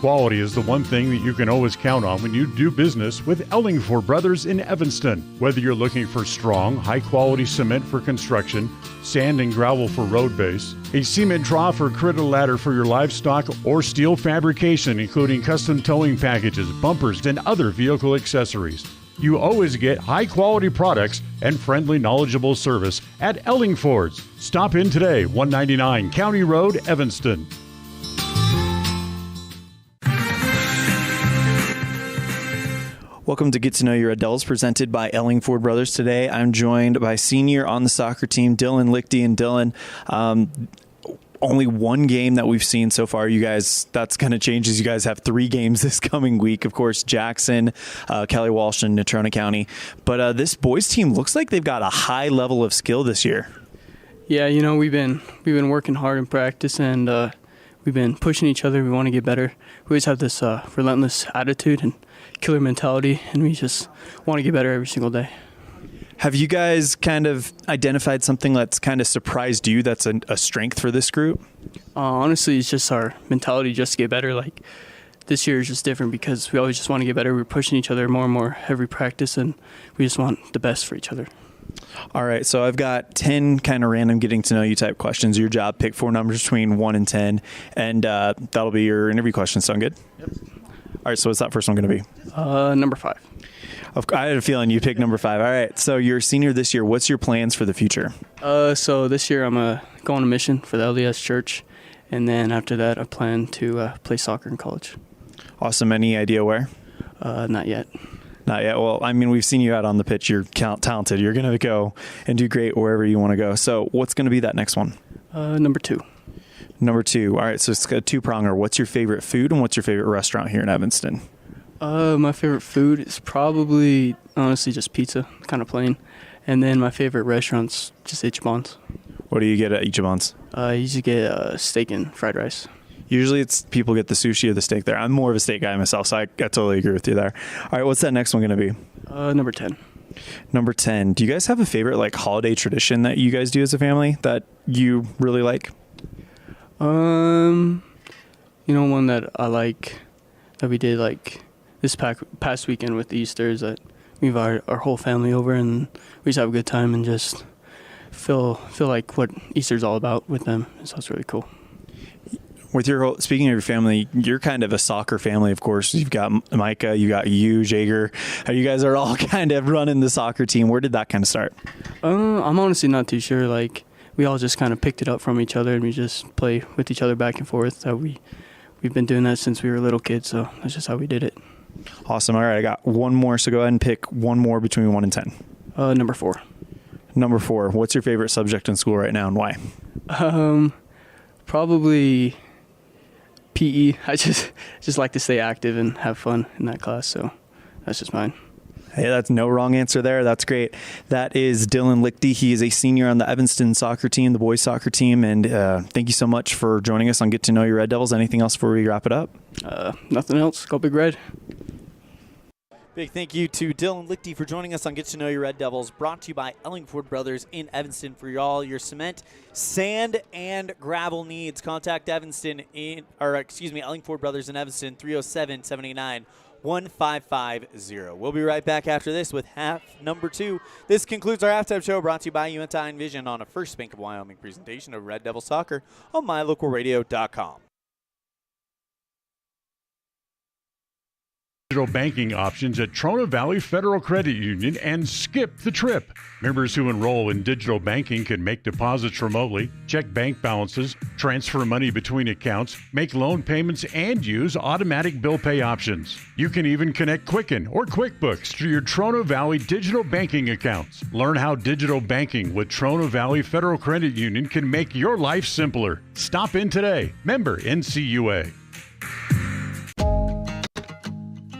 Quality is the one thing that you can always count on when you do business with Ellingford Brothers in Evanston. Whether you're looking for strong, high-quality cement for construction, sand and gravel for road base, a cement trough or critter ladder for your livestock, or steel fabrication, including custom towing packages, bumpers, and other vehicle accessories, you always get high-quality products and friendly, knowledgeable service at Ellingford's. Stop in today, 199 County Road, Evanston. Welcome to Get to Know Your Red Devils, presented by Ellingford Brothers. Today, I'm joined by senior on the soccer team, Dylan Lichty. And Dylan, only one game that we've seen so far. You guys, that's going to change as you guys have 3 games this coming week. Of course, Jackson, Kelly Walsh, and Natrona County. But this boys team looks like they've got a high level of skill this year. Yeah, you know, we've been working hard in practice, and we've been pushing each other. We want to get better. We always have this relentless attitude and killer mentality, and we just want to get better every single day. Have you guys kind of identified something that's kind of surprised you that's a strength for this group? Honestly, it's just our mentality just to get better. Like, this year is just different because we always just want to get better. We're pushing each other more and more every practice, and we just want the best for each other. All right, so I've got 10 kind of random getting to know you type questions. Your job, pick 4 numbers between 1 and 10, and that'll be your interview questions. Sound good? Yep. All right, so what's that first one going to be? Number 5. I had a feeling you picked number 5. All right, so you're a senior this year. What's your plans for the future? So this year I'm going on a mission for the LDS Church, and then after that I plan to play soccer in college. Awesome. Any idea where? Not yet. Not yet. Well, I mean, we've seen you out on the pitch. You're talented. You're going to go and do great wherever you want to go. So what's going to be that next one? Number 2. Number 2. All right, so it's a 2-pronger. What's your favorite food and what's your favorite restaurant here in Evanston? My favorite food is probably, honestly, just pizza, kind of plain. And then my favorite restaurant's just Ichiban's. What do you get at Ichiban's? I usually get steak and fried rice. Usually it's people get the sushi or the steak there. I'm more of a steak guy myself, so I totally agree with you there. All right, what's that next one going to be? Number 10. Number 10. Do you guys have a favorite like holiday tradition that you guys do as a family that you really like? You know, one that I like that we did like this past weekend with Easter is that we invite our whole family over and we just have a good time and just feel like what Easter's all about with them. So it's really cool. Speaking of your family, you're kind of a soccer family, of course. You've got Micah, you got you, Jager. You guys are all kind of running the soccer team. Where did that kind of start? I'm honestly not too sure. Like, we all just kind of picked it up from each other, and we just play with each other back and forth. We've been doing that since we were little kids, so that's just how we did it. Awesome. All right, I got one more, so go ahead and pick one more between 1 and 10. Number 4. Number 4. What's your favorite subject in school right now, and why? Probably PE. I just like to stay active and have fun in that class, so that's just mine. Hey, that's no wrong answer there. That's great. That is Dylan Lichty. He is a senior on the Evanston soccer team, the boys soccer team, and thank you so much for joining us on Get to Know Your Red Devils. Anything else before we wrap it up? Nothing else. Go Big Red. Big thank you to Dylan Lichty for joining us on Get to Know Your Red Devils, brought to you by Ellingford Brothers in Evanston for all your cement, sand, and gravel needs. Contact Ellingford Brothers in Evanston, 307-789-1550. We'll be right back after this with half number 2. This concludes our halftime show, brought to you by UNTI Envision on a First Bank of Wyoming presentation of Red Devil Soccer on mylocalradio.com. Digital banking options at Trona Valley Federal Credit Union and skip the trip. Members who enroll in digital banking can make deposits remotely, check bank balances, transfer money between accounts, make loan payments, and use automatic bill pay options. You can even connect Quicken or QuickBooks to your Trona Valley digital banking accounts. Learn how digital banking with Trona Valley Federal Credit Union can make your life simpler. Stop in today. Member NCUA.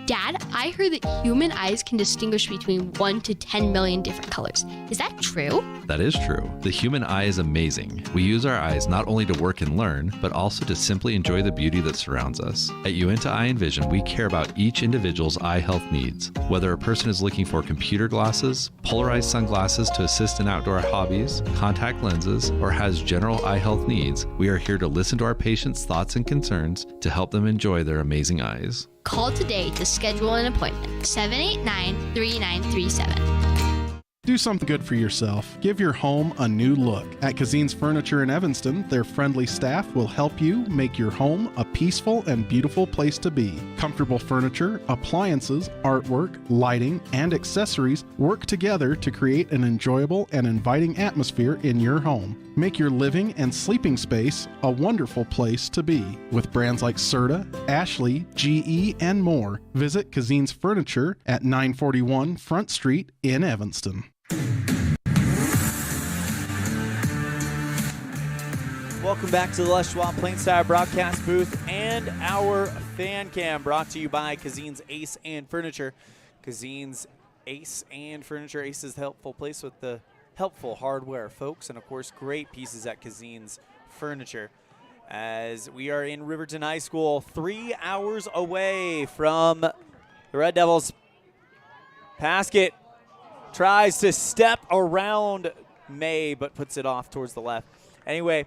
Dad, I heard that human eyes can distinguish between 1 to 10 million different colors. Is that true? That is true. The human eye is amazing. We use our eyes not only to work and learn, but also to simply enjoy the beauty that surrounds us. At Uinta Eye and Vision, we care about each individual's eye health needs. Whether a person is looking for computer glasses, polarized sunglasses to assist in outdoor hobbies, contact lenses, or has general eye health needs, we are here to listen to our patients' thoughts and concerns to help them enjoy their amazing eyes. Call today to schedule an appointment. 789-3937. Do something good for yourself. Give your home a new look. At Kazine's Furniture in Evanston, their friendly staff will help you make your home a peaceful and beautiful place to be. Comfortable furniture, appliances, artwork, lighting, and accessories work together to create an enjoyable and inviting atmosphere in your home. Make your living and sleeping space a wonderful place to be. With brands like Serta, Ashley, GE, and more, visit Kazine's Furniture at 941 Front Street in Evanston. Welcome back to the Les Schwab Plainsire broadcast booth and our fan cam, brought to you by Kazine's Ace and Furniture. Kazine's Ace and Furniture. Ace is the helpful place with the helpful hardware, folks, and of course great pieces at Kazine's Furniture. As we are in Riverton High School, 3 hours away from the Red Devils. Paskett tries to step around May, but puts it off towards the left. Anyway,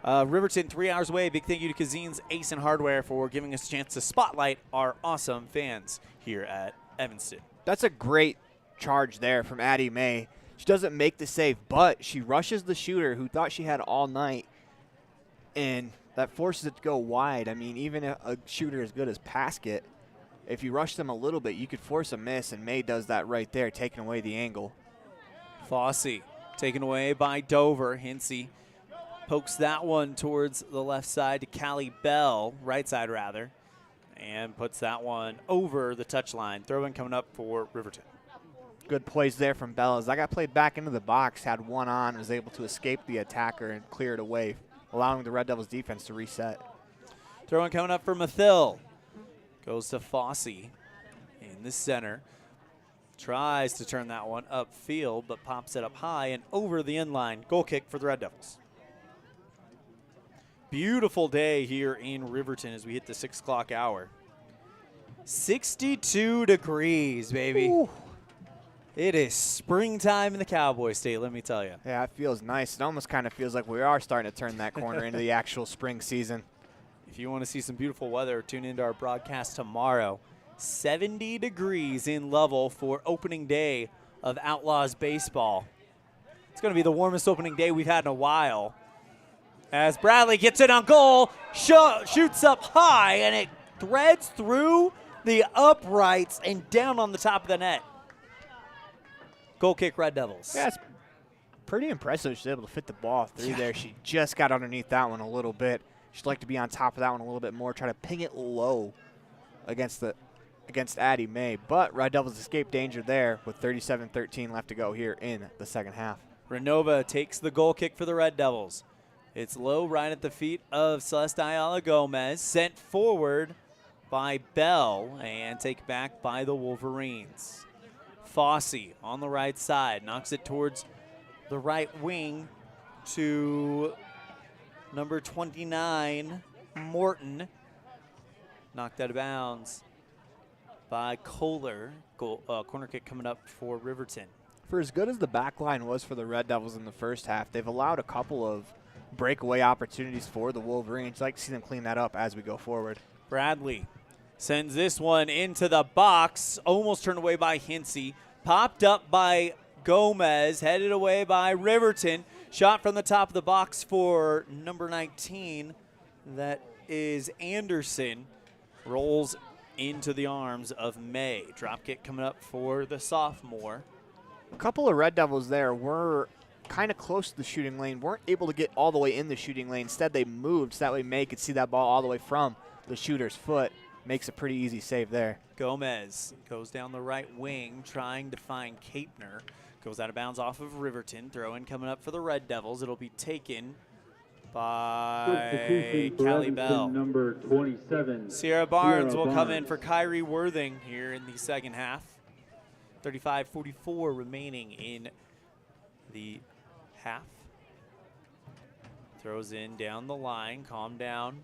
Riverton 3 hours away. Big thank you to Kazine's Ace and Hardware for giving us a chance to spotlight our awesome fans here at Evanston. That's a great charge there from Addie May. She doesn't make the save, but she rushes the shooter who thought she had all night, and that forces it to go wide. I mean, even a shooter as good as Paskett, if you rush them a little bit, you could force a miss, and May does that right there, taking away the angle. Fossey taken away by Dover. Hinsey pokes that one towards the left side to Callie Bell, right side rather, and puts that one over the touchline. Throw-in coming up for Riverton. Good plays there from Bell. As that got played back into the box, had one on, was able to escape the attacker and clear it away, allowing the Red Devils defense to reset. Throw-in coming up for Mathill. Goes to Fossey in the center. Tries to turn that one upfield, but pops it up high and over the inline. Goal kick for the Red Devils. Beautiful day here in Riverton as we hit the 6 o'clock hour. 62 degrees, baby. Ooh. It is springtime in the Cowboy State, let me tell you. Yeah, it feels nice. It almost kind of feels like we are starting to turn that corner into the actual spring season. If you want to see some beautiful weather, tune into our broadcast tomorrow. 70 degrees in Lovell for opening day of Outlaws baseball. It's going to be the warmest opening day we've had in a while. As Bradley gets it on goal, shoots up high, and it threads through the uprights and down on the top of the net. Goal kick, Red Devils. Yeah, it's pretty impressive she's able to fit the ball through there. She just got underneath that one a little bit. She'd like to be on top of that one a little bit more, try to ping it low against Addie May. But Red Devils escape danger there with 37-13 left to go here in the second half. Renova takes the goal kick for the Red Devils. It's low right at the feet of Celeste Ayala Gomez, sent forward by Bell and taken back by the Wolverines. Fossey on the right side, knocks it towards the right wing to number 29, Morton. Knocked out of bounds by Kohler. Corner kick coming up for Riverton. For as good as the back line was for the Red Devils in the first half, they've allowed a couple of breakaway opportunities for the Wolverines. I'd like to see them clean that up as we go forward. Bradley sends this one into the box, almost turned away by Hinsey. Popped up by Gomez, headed away by Riverton. Shot from the top of the box for number 19. That is Anderson. Rolls into the arms of May. Drop kick coming up for the sophomore. A couple of Red Devils there were kind of close to the shooting lane, weren't able to get all the way in the shooting lane. Instead, they moved so that way May could see that ball all the way from the shooter's foot. Makes a pretty easy save there. Gomez goes down the right wing, trying to find Kapner. Goes out of bounds off of Riverton. Throw in coming up for the Red Devils. It'll be taken by Callie Bell. Number 27. Sierra Barnes will come in for Kyrie Worthing here in the second half. 35-44 remaining in the half. Throws in down the line, calmed down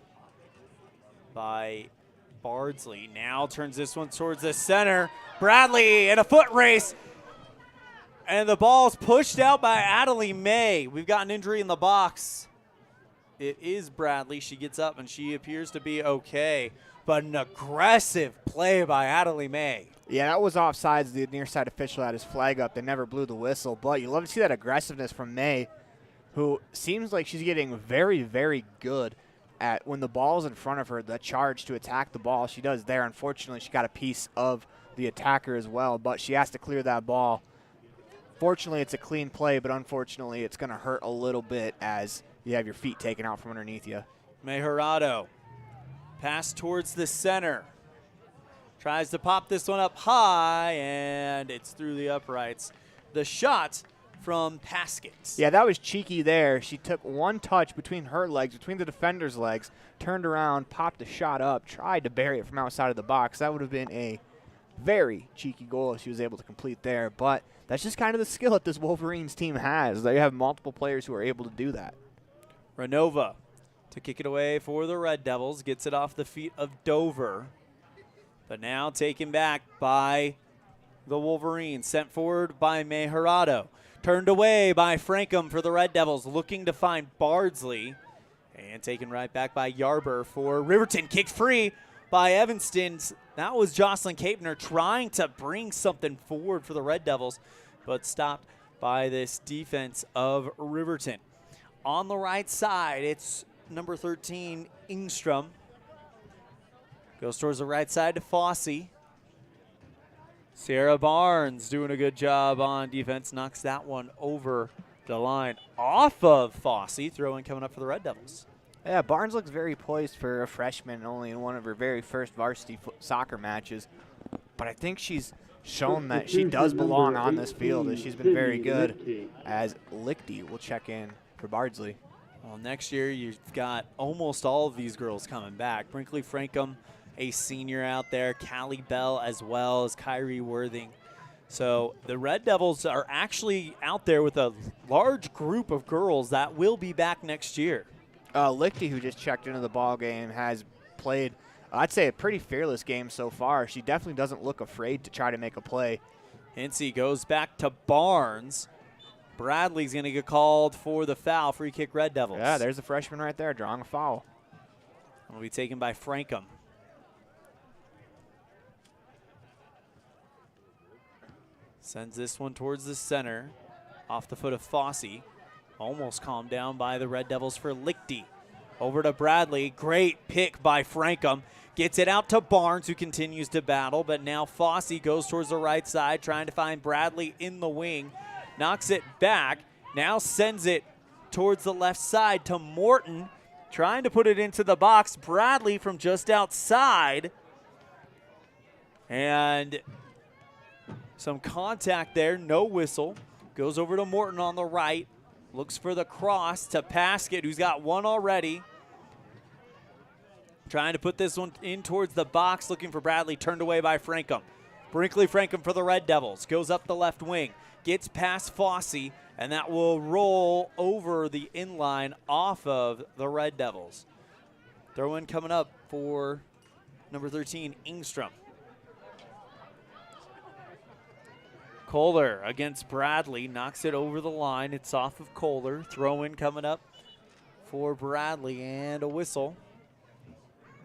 by Bardsley. Now turns this one towards the center. Bradley in a foot race. And the ball's pushed out by Adelie May. We've got an injury in the box. It is Bradley. She gets up and she appears to be okay. But an aggressive play by Adelie May. Yeah, that was offsides. The near side official had his flag up. They never blew the whistle. But you love to see that aggressiveness from May, who seems like she's getting very, very good at when the ball's in front of her, the charge to attack the ball. She does there. Unfortunately, she got a piece of the attacker as well, but she has to clear that ball. Fortunately, it's a clean play, but unfortunately, it's going to hurt a little bit as you have your feet taken out from underneath you. Mejorado, pass towards the center. Tries to pop this one up high, and it's through the uprights. The shot from Paskett. Yeah, that was cheeky there. She took one touch between her legs, between the defender's legs, turned around, popped the shot up, tried to bury it from outside of the box. That would have been a very cheeky goal if she was able to complete there, but that's just kind of the skill that this Wolverines team has. They have multiple players who are able to do that. Renova to kick it away for the Red Devils. Gets it off the feet of Dover. But now taken back by the Wolverines. Sent forward by Mejorado. Turned away by Frankham for the Red Devils. Looking to find Bardsley. And taken right back by Yarber for Riverton. Kicked free by Evanston. That was Jocelyn Kapner trying to bring something forward for the Red Devils, but stopped by this defense of Riverton. On the right side, it's number 13, Ingstrom. Goes towards the right side to Fossey. Sierra Barnes doing a good job on defense. Knocks that one over the line off of Fossey. Throw in coming up for the Red Devils. Yeah, Barnes looks very poised for a freshman, only in one of her very first varsity soccer matches. But I think she's shown that she does belong on this field, as she's been very good, as Lichty will check in for Bardsley. Well, next year you've got almost all of these girls coming back. Brinkley Frankham, a senior out there. Callie Bell as well as Kyrie Worthing. So the Red Devils are actually out there with a large group of girls that will be back next year. Lichty, who just checked into the ball game, has played, I'd say, a pretty fearless game so far. She definitely doesn't look afraid to try to make a play. Hinsey goes back to Barnes. Bradley's going to get called for the foul. Free kick, Red Devils. Yeah, there's the freshman right there drawing a foul. Will be taken by Frankham. Sends this one towards the center. Off the foot of Fossey. Almost calmed down by the Red Devils for Lichty. Over to Bradley. Great pick by Frankham. Gets it out to Barnes, who continues to battle, but now Fossey goes towards the right side, trying to find Bradley in the wing. Knocks it back. Now sends it towards the left side to Morton, trying to put it into the box. Bradley from just outside. And some contact there, no whistle. Goes over to Morton on the right. Looks for the cross to Paskett, who's got one already. Trying to put this one in towards the box, looking for Bradley, turned away by Frankham. Brinkley Frankham for the Red Devils. Goes up the left wing, gets past Fossey, and that will roll over the inline off of the Red Devils. Throw in coming up for number 13, Ingstrom. Kohler against Bradley, knocks it over the line. It's off of Kohler. Throw in coming up for Bradley, and a whistle.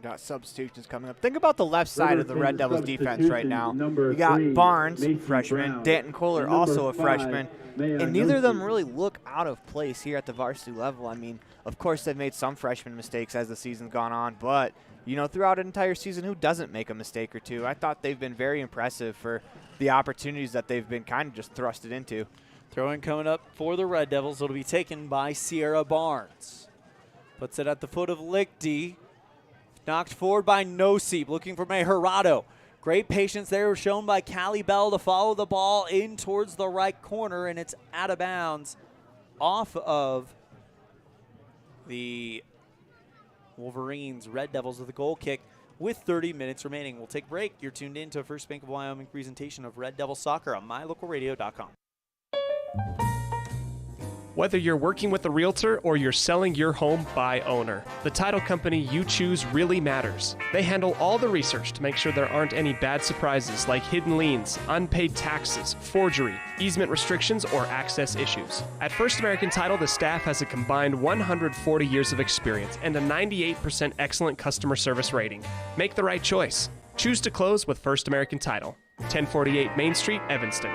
Got substitutions coming up. Think about the left side of the Red Devils defense right now. You got Barnes, freshman, Danton Kohler, also a freshman, and neither of them really look out of place here at the varsity level. I mean, of course, they've made some freshman mistakes as the season's gone on, but, you know, throughout an entire season, who doesn't make a mistake or two? I thought they've been very impressive for the opportunities that they've been kind of just thrusted into. Throw-in coming up for the Red Devils. It'll be taken by Sierra Barnes. Puts it at the foot of Lichty. Knocked forward by Nosib, looking for Mejorado. Great patience there shown by Callie Bell to follow the ball in towards the right corner, and it's out of bounds off of the Wolverines. Red Devils with a goal kick with 30 minutes remaining. We'll take a break. You're tuned in to a First Bank of Wyoming presentation of Red Devil Soccer on mylocalradio.com. Whether you're working with a realtor or you're selling your home by owner, the title company you choose really matters. They handle all the research to make sure there aren't any bad surprises like hidden liens, unpaid taxes, forgery, easement restrictions, or access issues. At First American Title, the staff has a combined 140 years of experience and a 98% excellent customer service rating. Make the right choice. Choose to close with First American Title. 1048 Main Street, Evanston.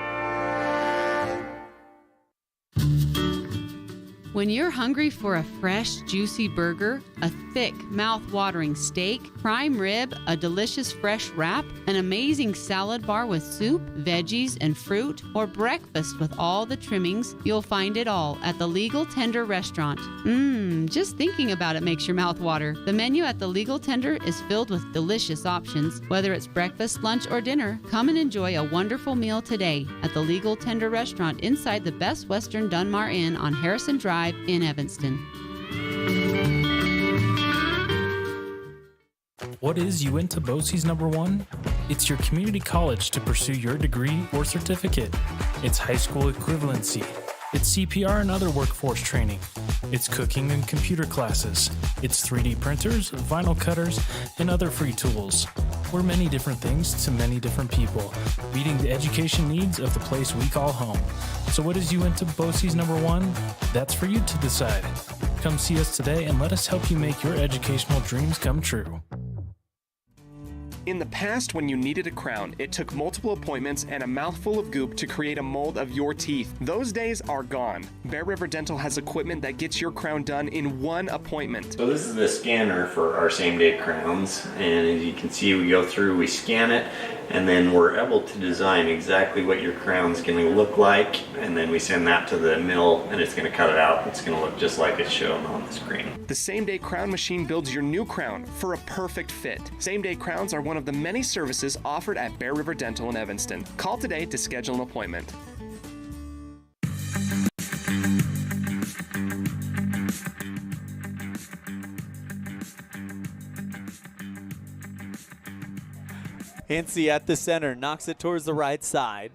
When you're hungry for a fresh, juicy burger, a thick, mouth-watering steak, prime rib, a delicious fresh wrap, an amazing salad bar with soup, veggies, and fruit, or breakfast with all the trimmings, you'll find it all at the Legal Tender Restaurant. Just thinking about it makes your mouth water. The menu at the Legal Tender is filled with delicious options. Whether it's breakfast, lunch, or dinner, come and enjoy a wonderful meal today at the Legal Tender Restaurant inside the Best Western Dunmar Inn on Harrison Drive in Evanston. What is Uinta BOCES #1? It's your community college to pursue your degree or certificate. It's high school equivalency. It's CPR and other workforce training. It's cooking and computer classes. It's 3D printers, vinyl cutters, and other free tools. We're many different things to many different people, meeting the education needs of the place we call home. So what is Uinta BOCES #1? That's for you to decide. Come see us today and let us help you make your educational dreams come true. In the past, when you needed a crown, it took multiple appointments and a mouthful of goop to create a mold of your teeth. Those days are gone. Bear River Dental has equipment that gets your crown done in one appointment. So this is the scanner for our same-day crowns, and as you can see, we go through, we scan it, and then we're able to design exactly what your crown's going to look like, and then we send that to the mill, and it's going to cut it out. It's going to look just like it's shown on the screen. The same-day crown machine builds your new crown for a perfect fit. Same-day crowns are one of the many services offered at Bear River Dental in Evanston. Call today to schedule an appointment. Hinsey at the center, knocks it towards the right side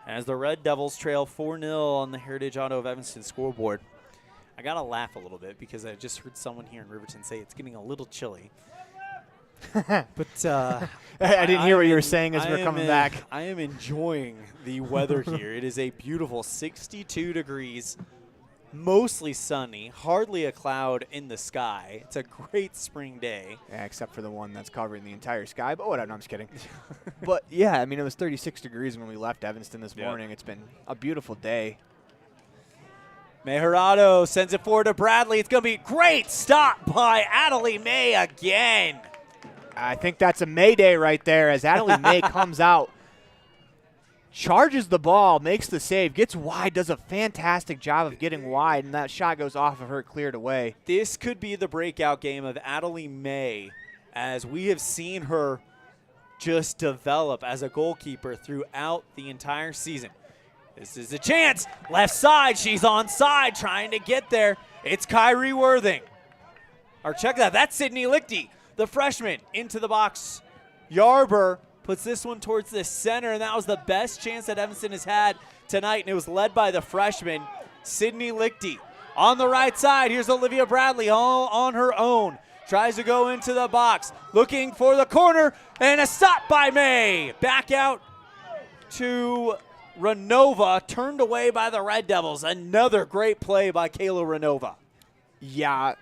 as the Red Devils trail 4-0 on the Heritage Auto of Evanston scoreboard. I got to laugh a little bit because I just heard someone here in Riverton say it's getting a little chilly. But I didn't hear what you were saying as we're coming back. I am enjoying the weather here. It is a beautiful 62 degrees, mostly sunny, hardly a cloud in the sky. It's a great spring day. Yeah, except for the one that's covering the entire sky, but whatever, no, I'm just kidding. But yeah, I mean, it was 36 degrees when we left Evanston this morning. It's been a beautiful day. Mejerado sends it forward to Bradley. It's going to be a great stop by Adelie May again. I think that's a Mayday right there as Adelie May comes out, charges the ball, makes the save, gets wide, does a fantastic job of getting wide, and that shot goes off of her, cleared away. This could be the breakout game of Adelie May, as we have seen her just develop as a goalkeeper throughout the entire season. This is a chance. Left side. She's onside trying to get there. It's Kyrie Worthing. Or check that. That's Sydney Lichty, the freshman, into the box. Yarber puts this one towards the center, and that was the best chance that Evanston has had tonight, and it was led by the freshman, Sydney Lichty. On the right side, here's Olivia Bradley all on her own. Tries to go into the box, looking for the corner, and a stop by May. Back out to Renova, turned away by the Red Devils. Another great play by Kayla Renova. Yeah,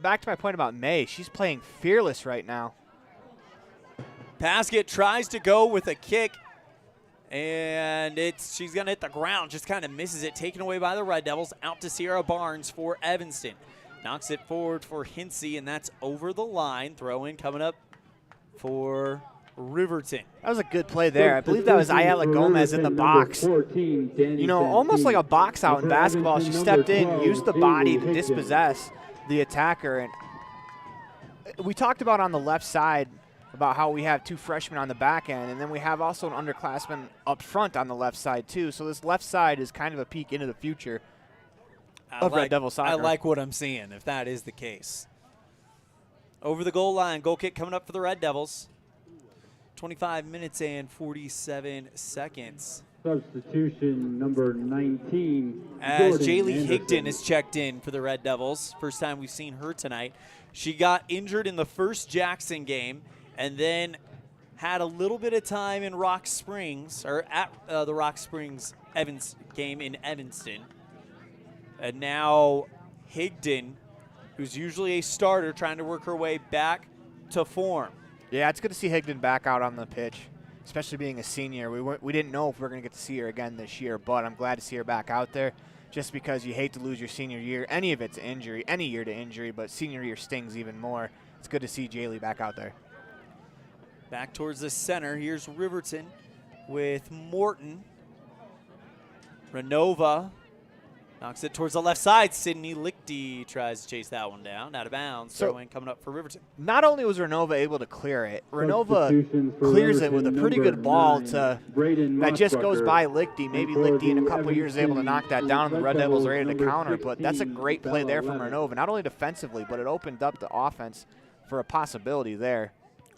back to my point about May. She's playing fearless right now. Paskett tries to go with a kick, and she's going to hit the ground. Just kind of misses it. Taken away by the Red Devils. Out to Sierra Barnes for Evanston. Knocks it forward for Hinsey, and that's over the line. Throw in coming up for Riverton. That was a good play there. I believe that was Ayala Gomez in the box. You know, almost like a box out in basketball. She stepped in, used the body to dispossess the attacker. And we talked about on the left side about how we have two freshmen on the back end, and then we have also an underclassman up front on the left side too. So this left side is kind of a peek into the future of Red Devil soccer. I like what I'm seeing, if that is the case. Over the goal line, goal kick coming up for the Red Devils. 25 minutes and 47 seconds. Substitution number 19. As Jaylee Higdon is checked in for the Red Devils. First time we've seen her tonight. She got injured in the first Jackson game and then had a little bit of time in Rock Springs, or at the Rock Springs Evans game in Evanston. And now Higdon, who's usually a starter, trying to work her way back to form. Yeah, it's good to see Higdon back out on the pitch, especially being a senior. We didn't know if we were going to get to see her again this year, but I'm glad to see her back out there just because you hate to lose your senior year. Any of it to injury, any year to injury, but senior year stings even more. It's good to see Jaylee back out there. Back towards the center. Here's Riverton with Morton. Renova knocks it towards the left side. Sydney Lichty tries to chase that one down. Out of bounds. Throw in coming up for Riverton. Not only was Renova able to clear it, Renova clears it with a pretty good ball that just goes by Lichty. Maybe Lichty in a couple years is able to knock that down, and the Red Devils are ready to counter. But that's a great play there from Renova, not only defensively, but it opened up the offense for a possibility there.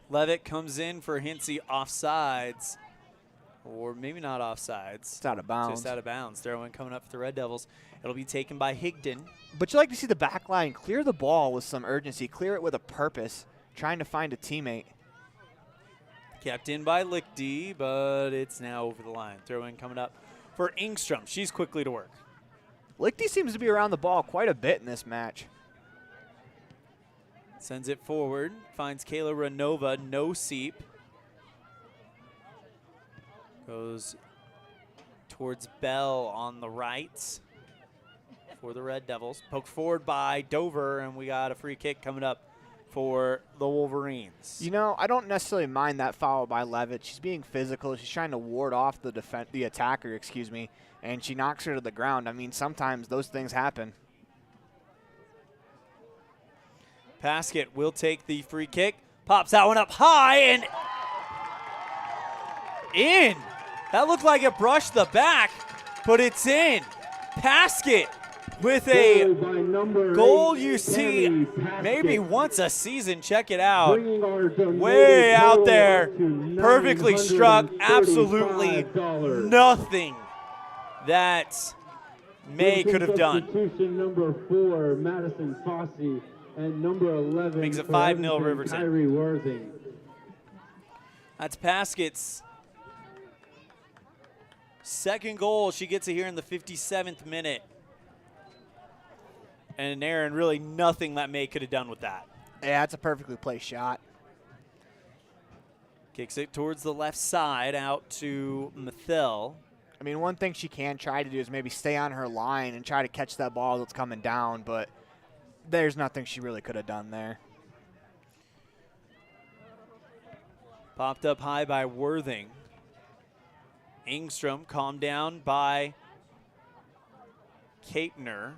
Levitt comes in for Hinsey offsides. Or maybe not offsides. It's out of bounds. Just out of bounds. Throw in coming up for the Red Devils. It'll be taken by Higdon. But you like to see the back line clear the ball with some urgency, clear it with a purpose, trying to find a teammate. Kept in by Lichty, but it's now over the line. Throw in coming up for Ingstrom. She's quickly to work. Lichty seems to be around the ball quite a bit in this match. Sends it forward. Finds Kayla Renova. No seep. Goes towards Bell on the right for the Red Devils. Poked forward by Dover, and we got a free kick coming up for the Wolverines. You know, I don't necessarily mind that foul by Levitt. She's being physical. She's trying to ward off the attacker, and she knocks her to the ground. I mean, sometimes those things happen. Paskett will take the free kick. Pops that one up high and in. That looked like it brushed the back, but it's in. Paskett with a goal you see maybe once a season. Check it out. Way out there. Perfectly struck. Absolutely nothing that May could have done. Substitution number 4, Madison Fossey, and number 11, makes it 5-0 Riverton. Kyrie Worthing. That's Paskett's second goal. She gets it here in the 57th minute. And Aaron, really nothing that May could have done with that. Yeah, it's a perfectly placed shot. Kicks it towards the left side out to Mathil. I mean, one thing she can try to do is maybe stay on her line and try to catch that ball that's coming down, but there's nothing she really could have done there. Popped up high by Worthing. Engstrom calmed down by Kapner.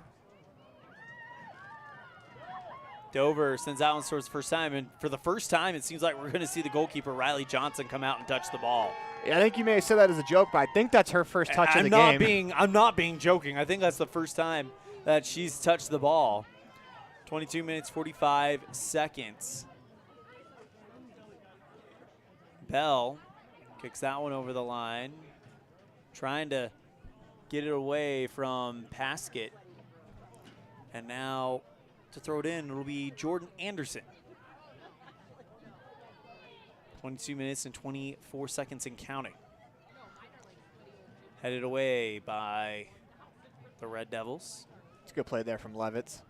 Dover sends that one towards the first time, and for the first time, it seems like we're going to see the goalkeeper, Riley Johnson, come out and touch the ball. Yeah, I think you may have said that as a joke, but I think that's her first touch of the game. I'm not being joking. I think that's the first time that she's touched the ball. 22 minutes, 45 seconds. Bell kicks that one over the line, trying to get it away from Paskett. And now to throw it in, it'll be Jordan Anderson. 22 minutes and 24 seconds and counting. Headed away by the Red Devils. It's a good play there from Levitz.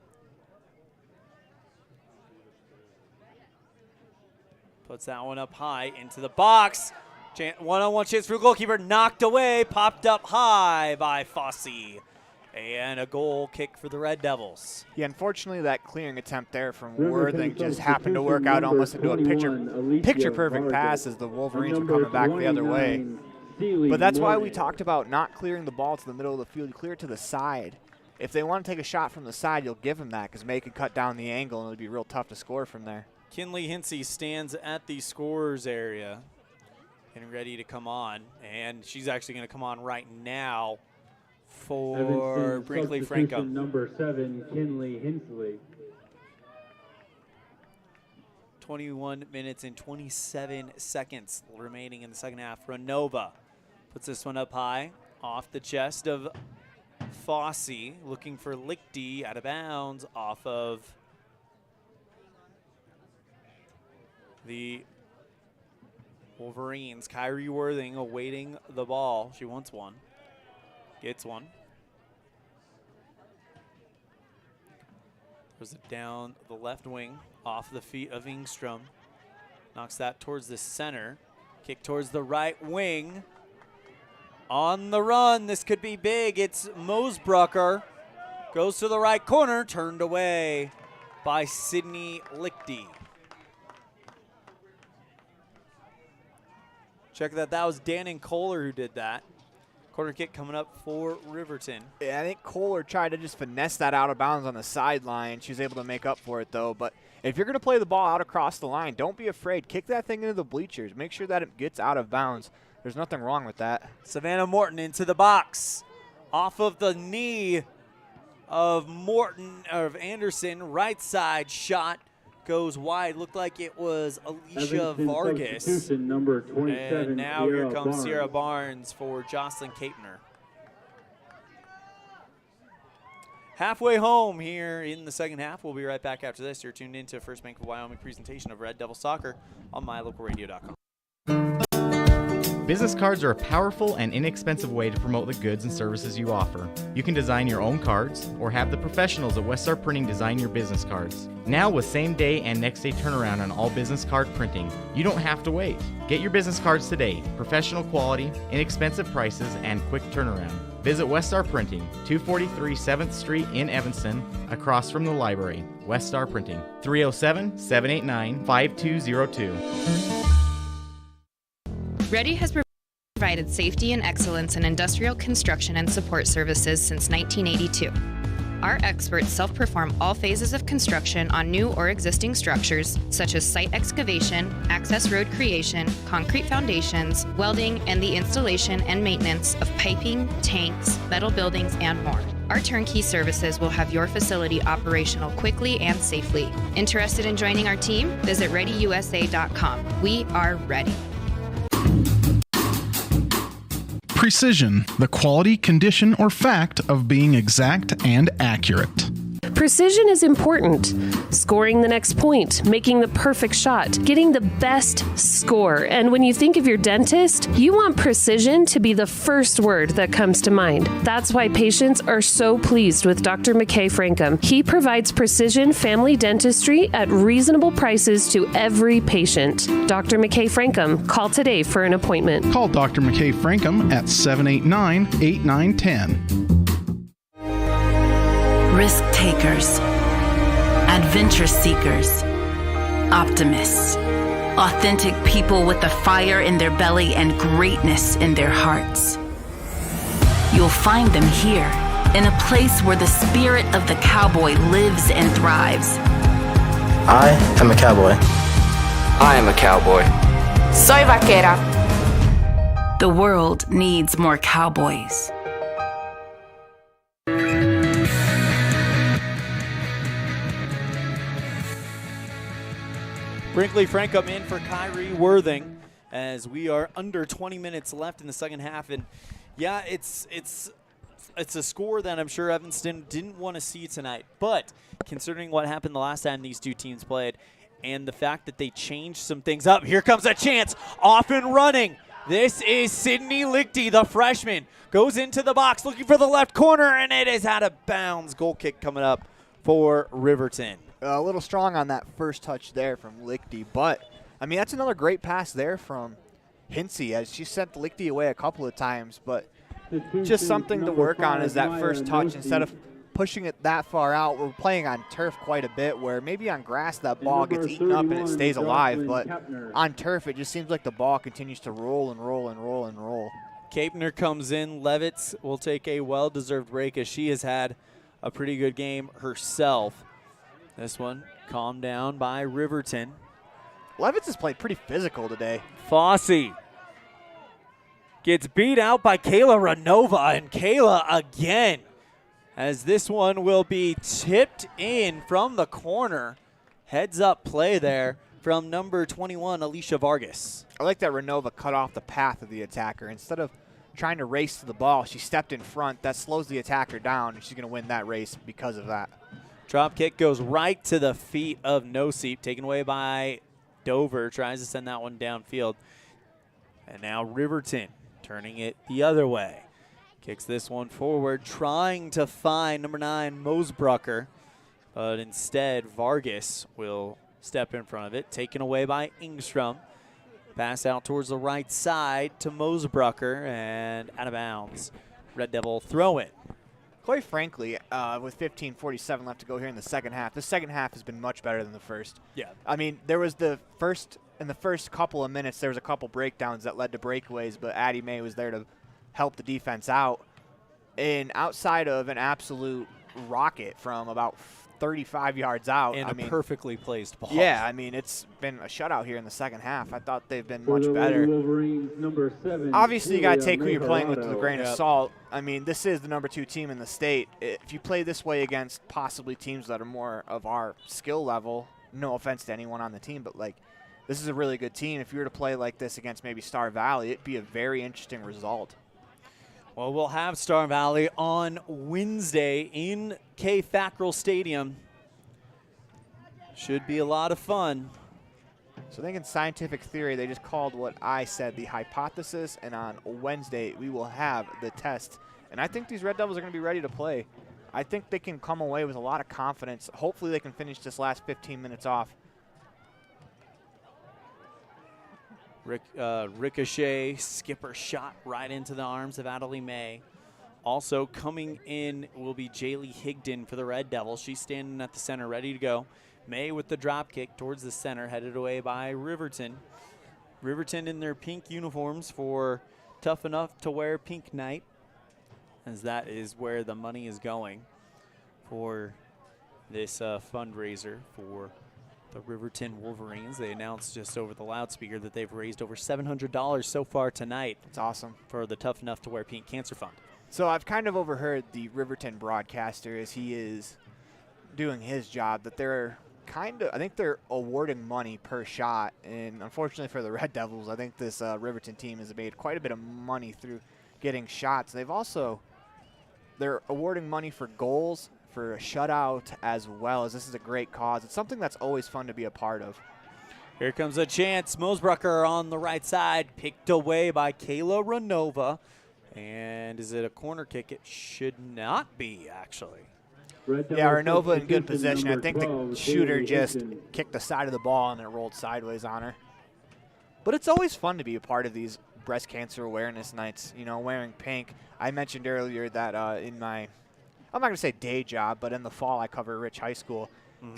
Puts that one up high into the box. One-on-one chance for the goalkeeper, knocked away, popped up high by Fossey. And a goal kick for the Red Devils. Yeah, unfortunately, that clearing attempt there from Worthing just happened to work out almost into a picture-perfect pass as the Wolverines were coming back the other way. But that's why we talked about not clearing the ball to the middle of the field, clear it to the side. If they want to take a shot from the side, you'll give them that because May could cut down the angle and it'll be real tough to score from there. Kinley Hinsey stands at the scorer's area and ready to come on. And she's actually going to come on right now for Brinkley Franco. Number 7, Kinley Hinsley. 21 minutes and 27 seconds remaining in the second half. Renova puts this one up high off the chest of Fossey, looking for Lichty out of bounds off of the Wolverines. Kyrie Worthing awaiting the ball. She wants one. Gets one. Throws it down the left wing off the feet of Engstrom. Knocks that towards the center. Kick towards the right wing. On the run, this could be big. It's Mosbrucker. Goes to the right corner, turned away by Sydney Lichty. Check that was Dannon Kohler who did that. Corner kick coming up for Riverton. Yeah, I think Kohler tried to just finesse that out of bounds on the sideline. She was able to make up for it, though. But if you're going to play the ball out across the line, don't be afraid. Kick that thing into the bleachers. Make sure that it gets out of bounds. There's nothing wrong with that. Savannah Morton into the box. Off of the knee of Anderson. Right side shot goes wide. Looked like it was Alicia Vargas. Number 27, and now here comes Sierra Barnes for Jocelyn Kapner. Halfway home here in the second half. We'll be right back after this. You're tuned into First Bank of Wyoming presentation of Red Devil Soccer on mylocalradio.com. Business cards are a powerful and inexpensive way to promote the goods and services you offer. You can design your own cards or have the professionals at Westar Printing design your business cards. Now with same-day and next-day turnaround on all business card printing, you don't have to wait. Get your business cards today. Professional quality, inexpensive prices, and quick turnaround. Visit Westar Printing, 243 7th Street in Evanston, across from the library. Westar Printing, 307-789-5202. Ready has provided safety and excellence in industrial construction and support services since 1982. Our experts self-perform all phases of construction on new or existing structures, such as site excavation, access road creation, concrete foundations, welding, and the installation and maintenance of piping, tanks, metal buildings, and more. Our turnkey services will have your facility operational quickly and safely. Interested in joining our team? Visit ReadyUSA.com. We are ready. Precision, the quality, condition, or fact of being exact and accurate. Precision is important. Scoring the next point, making the perfect shot, getting the best score. And when you think of your dentist, you want precision to be the first word that comes to mind. That's why patients are so pleased with Dr. McKay Frankum. He provides precision family dentistry at reasonable prices to every patient. Dr. McKay Frankum, call today for an appointment. Call Dr. McKay Frankum at 789-8910. Risk takers, adventure seekers, optimists, authentic people with the fire in their belly and greatness in their hearts. You'll find them here, in a place where the spirit of the cowboy lives and thrives. I am a cowboy. I am a cowboy. Soy vaquera. The world needs more cowboys. Brinkley Frankum in for Kyrie Worthing as we are under 20 minutes left in the second half. And, yeah, it's a score that I'm sure Evanston didn't want to see tonight. But considering what happened the last time these two teams played and the fact that they changed some things up, here comes a chance. Off and running. This is Sydney Lichty, the freshman. Goes into the box looking for the left corner, and it is out of bounds. Goal kick coming up for Riverton. A little strong on that first touch there from Lichty, but, I mean, that's another great pass there from Hinsey as she sent Lichty away a couple of times, but just something to work on is that first touch. Instead of pushing it that far out, we're playing on turf quite a bit where maybe on grass that ball gets eaten up and it stays alive, but on turf it just seems like the ball continues to roll and roll and roll and roll. Kapner comes in. Levitz will take a well-deserved break as she has had a pretty good game herself. This one calmed down by Riverton. Levitz has played pretty physical today. Fossey gets beat out by Kayla Renova, and Kayla again, as this one will be tipped in from the corner. Heads up play there from number 21, Alicia Vargas. I like that Renova cut off the path of the attacker. Instead of trying to race to the ball, she stepped in front. That slows the attacker down, and she's going to win that race because of that. Drop kick goes right to the feet of Noseep, taken away by Dover. Tries to send that one downfield. And now Riverton turning it the other way. Kicks this one forward, trying to find number 9, Mosebrucker. But instead, Vargas will step in front of it. Taken away by Ingstrom. Pass out towards the right side to Mosebrucker and out of bounds. Red Devil throw it. Quite frankly, with 15:47 left to go here in the second half, the second half has been much better than the first. Yeah. I mean, there was in the first couple of minutes, there was a couple breakdowns that led to breakaways, but Addie May was there to help the defense out. And outside of an absolute rocket from about 35 yards out. And a perfectly placed ball. Yeah, I mean, it's been a shutout here in the second half. I thought they've been much better. Obviously, you got to take who you're playing with a grain of salt. I mean, this is the number 2 team in the state. If you play this way against possibly teams that are more of our skill level, no offense to anyone on the team, but, like, this is a really good team. If you were to play like this against maybe Star Valley, it'd be a very interesting result. Well, we'll have Star Valley on Wednesday in K. Fackrell Stadium. Should be a lot of fun. So I think in scientific theory, they just called what I said the hypothesis, and on Wednesday we will have the test. And I think these Red Devils are going to be ready to play. I think they can come away with a lot of confidence. Hopefully they can finish this last 15 minutes off. Ricochet, skipper shot right into the arms of Adelie May. Also coming in will be Jaylee Higdon for the Red Devils. She's standing at the center, ready to go. May with the drop kick towards the center, headed away by Riverton. Riverton in their pink uniforms for Tough Enough to Wear Pink Night, as that is where the money is going for this fundraiser for the Riverton Wolverines. They announced just over the loudspeaker that they've raised over $700 so far tonight. It's awesome. For the Tough Enough to Wear Pink Cancer Fund. So I've kind of overheard the Riverton broadcaster as he is doing his job that they're I think they're awarding money per shot. And unfortunately for the Red Devils, I think this Riverton team has made quite a bit of money through getting shots. They're awarding money for goals, for a shutout as well, as this is a great cause. It's something that's always fun to be a part of. Here comes a chance. Mosebrucker on the right side, picked away by Kayla Renova. And is it a corner kick? It should not be, actually. Yeah, Renova in good position. I think the shooter just kicked the side of the ball and it rolled sideways on her. But it's always fun to be a part of these breast cancer awareness nights, you know, wearing pink. I mentioned earlier that in my, I'm not going to say day job, but in the fall I cover Rich High School.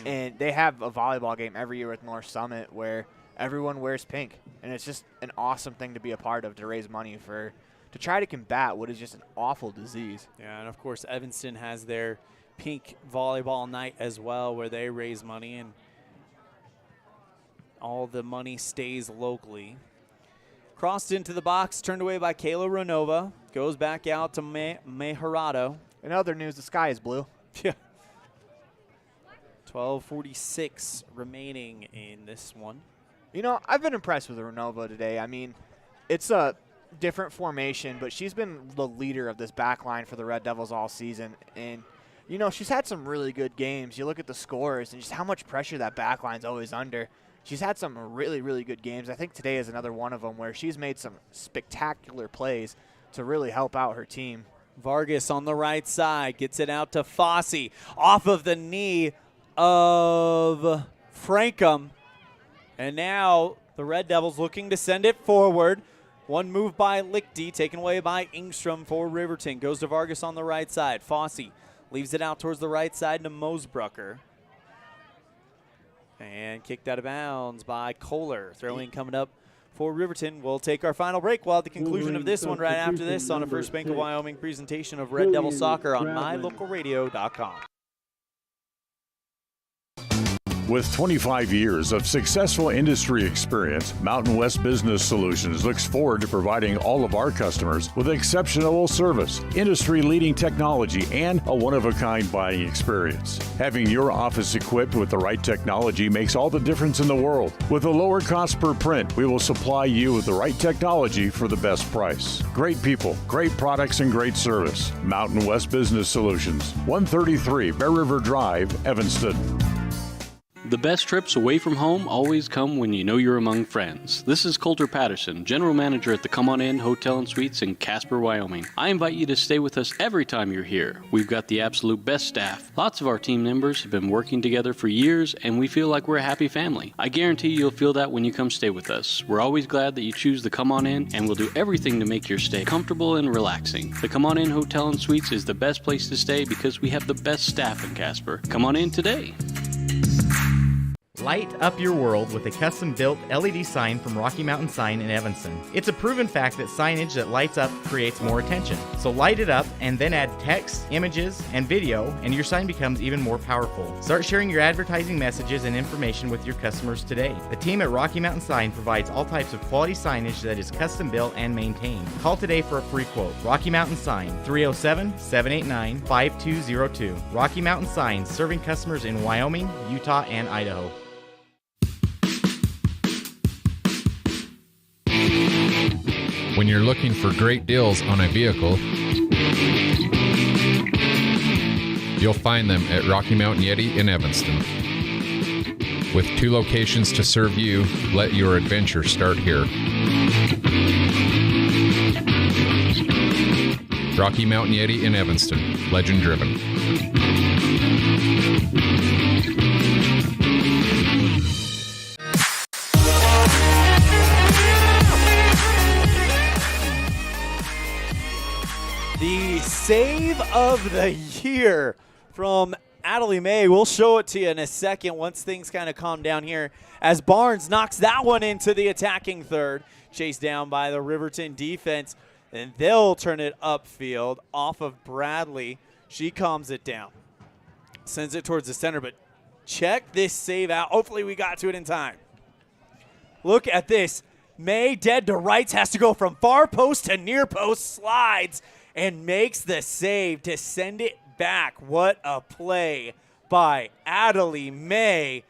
And they have a volleyball game every year with North Summit where everyone wears pink. And it's just an awesome thing to be a part of, to raise money to try to combat what is just an awful disease. Yeah, and of course Evanston has their pink volleyball night as well, where they raise money and all the money stays locally. Crossed into the box, turned away by Kayla Renova. Goes back out to Mejarado. In other news, the sky is blue. Yeah. 12:46 remaining in this one. You know, I've been impressed with Renova today. I mean, it's a different formation, but she's been the leader of this back line for the Red Devils all season. And, you know, she's had some really good games. You look at the scores and just how much pressure that back line's always under. She's had some really, really good games. I think today is another one of them where she's made some spectacular plays to really help out her team. Vargas on the right side gets it out to Fossey off of the knee of Frankham. And now the Red Devils looking to send it forward. One move by Lichty, taken away by Ingstrom for Riverton. Goes to Vargas on the right side. Fossey leaves it out towards the right side to Mosebrucker. And kicked out of bounds by Kohler. Throwing coming up for Riverton. We'll take our final break. We'll have the conclusion of this one right after this on a First Bank of Wyoming presentation of Red Devil Soccer on mylocalradio.com. With 25 years of successful industry experience, Mountain West Business Solutions looks forward to providing all of our customers with exceptional service, industry-leading technology, and a one-of-a-kind buying experience. Having your office equipped with the right technology makes all the difference in the world. With a lower cost per print, we will supply you with the right technology for the best price. Great people, great products, and great service. Mountain West Business Solutions, 133 Bear River Drive, Evanston. The best trips away from home always come when you know you're among friends. This is Coulter Patterson, General Manager at the Come On In Hotel and Suites in Casper, Wyoming. I invite you to stay with us every time you're here. We've got the absolute best staff. Lots of our team members have been working together for years, and we feel like we're a happy family. I guarantee you'll feel that when you come stay with us. We're always glad that you choose the Come On In, and we'll do everything to make your stay comfortable and relaxing. The Come On In Hotel and Suites is the best place to stay because we have the best staff in Casper. Come on in today. Light up your world with a custom-built LED sign from Rocky Mountain Sign in Evanston. It's a proven fact that signage that lights up creates more attention. So light it up and then add text, images, and video, and your sign becomes even more powerful. Start sharing your advertising messages and information with your customers today. The team at Rocky Mountain Sign provides all types of quality signage that is custom-built and maintained. Call today for a free quote. Rocky Mountain Sign, 307-789-5202. Rocky Mountain Sign, serving customers in Wyoming, Utah, and Idaho. When you're looking for great deals on a vehicle, you'll find them at Rocky Mountain Yeti in Evanston. With 2 locations to serve you, let your adventure start here. Rocky Mountain Yeti in Evanston, legend driven. The save of the year from Adelie May. We'll show it to you in a second once things kind of calm down here as Barnes knocks that one into the attacking third. Chased down by the Riverton defense, and they'll turn it upfield off of Bradley. She calms it down. Sends it towards the center, but check this save out. Hopefully we got to it in time. Look at this. May, dead to rights, has to go from far post to near post, slides, and makes the save to send it back. What a play by Adelie May.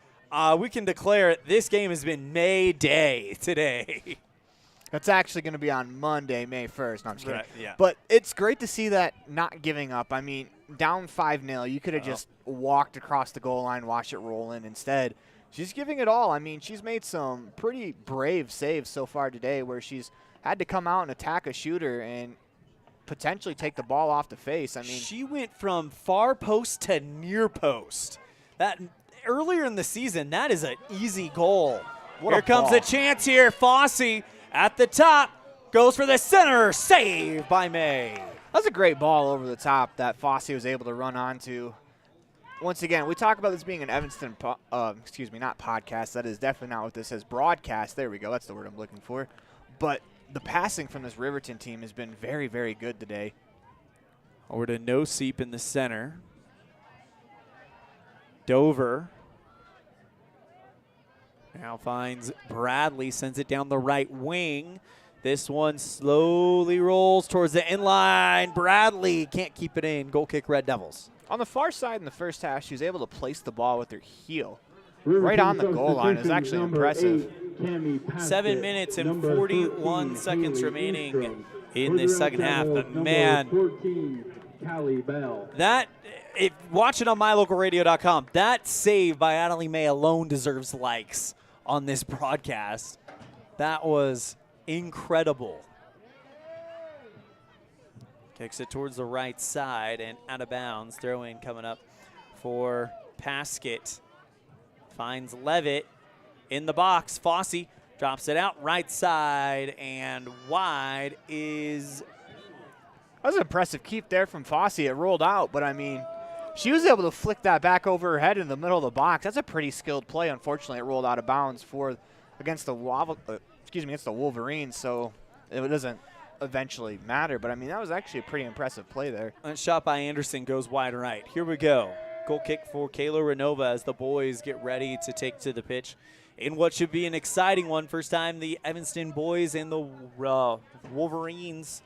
We can declare this game has been May Day today. That's actually going to be on Monday, May 1st. No, I'm just kidding. Right, yeah. But it's great to see that not giving up. I mean, down 5-0, you could have just walked across the goal line, watched it roll in. Instead, she's giving it all. I mean, she's made some pretty brave saves so far today where she's had to come out and attack a shooter and potentially take the ball off the face. I mean, she went from far post to near post. That earlier in the season, that is an easy goal. Here comes a chance here. Fossey at the top, goes for the center, save by May. That's a great ball over the top that Fossey was able to run onto. Once again, we talk about this being an Evanston, not podcast. That is definitely not what this says. Broadcast. There we go. That's the word I'm looking for. But the passing from this Riverton team has been very, very good today. Over to No Seep in the center. Dover now finds Bradley, sends it down the right wing. This one slowly rolls towards the end line. Bradley can't keep it in. Goal kick, Red Devils. On the far side in the first half, she was able to place the ball with her heel right on the goal line. Is actually impressive. 7 minutes and 41 seconds remaining in this second half. But man, that, if watch it on mylocalradio.com, that save by Adelie May alone deserves likes on this broadcast. That was incredible. Kicks it towards the right side and out of bounds. Throw in coming up for Paskett. Finds Levitt in the box. Fossey drops it out right side and wide is. That was an impressive keep there from Fossey. It rolled out, but I mean, she was able to flick that back over her head in the middle of the box. That's a pretty skilled play. Unfortunately, it rolled out of bounds against the Wolverines, so it doesn't eventually matter. But I mean, that was actually a pretty impressive play there. And shot by Anderson goes wide right. Here we go. Goal kick for Kayla Renova as the boys get ready to take to the pitch in what should be an exciting one. First time the Evanston boys and the Wolverines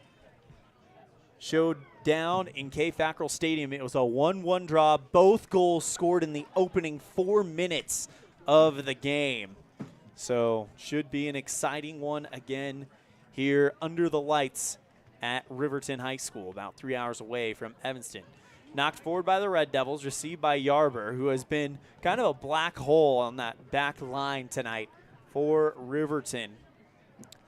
showed down in K. Fackrell Stadium. It was a 1-1 draw. Both goals scored in the opening 4 minutes of the game. So should be an exciting one again here under the lights at Riverton High School, about 3 hours away from Evanston. Knocked forward by the Red Devils, received by Yarber, who has been kind of a black hole on that back line tonight for Riverton.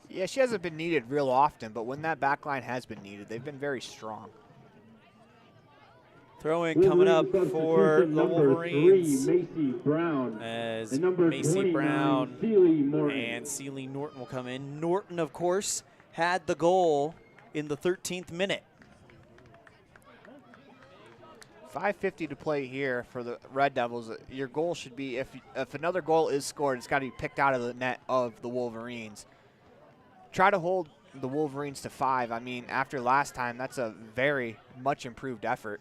Yeah, she hasn't been needed real often, but when that back line has been needed, they've been very strong. Throw-in coming up for the Wolverines. Macy Brown. As number Macy Brown Seeley and Seeley Norton will come in. Norton, of course, had the goal in the 13th minute. 5:50 to play here for the Red Devils. Your goal should be, if another goal is scored, it's got to be picked out of the net of the Wolverines. Try to hold the Wolverines to 5. I mean, after last time, that's a very much improved effort.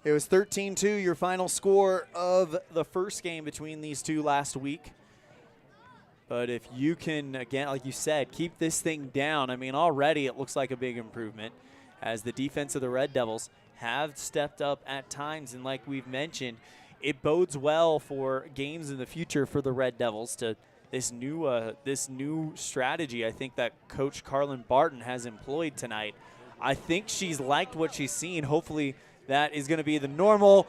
It was 13-2, your final score of the first game between these two last week. But if you can, again, like you said, keep this thing down, I mean, already it looks like a big improvement as the defense of the Red Devils have stepped up at times. And like we've mentioned, it bodes well for games in the future for the Red Devils to this new strategy I think that Coach Carlin Barton has employed tonight. I think she's liked what she's seen. Hopefully that is going to be the normal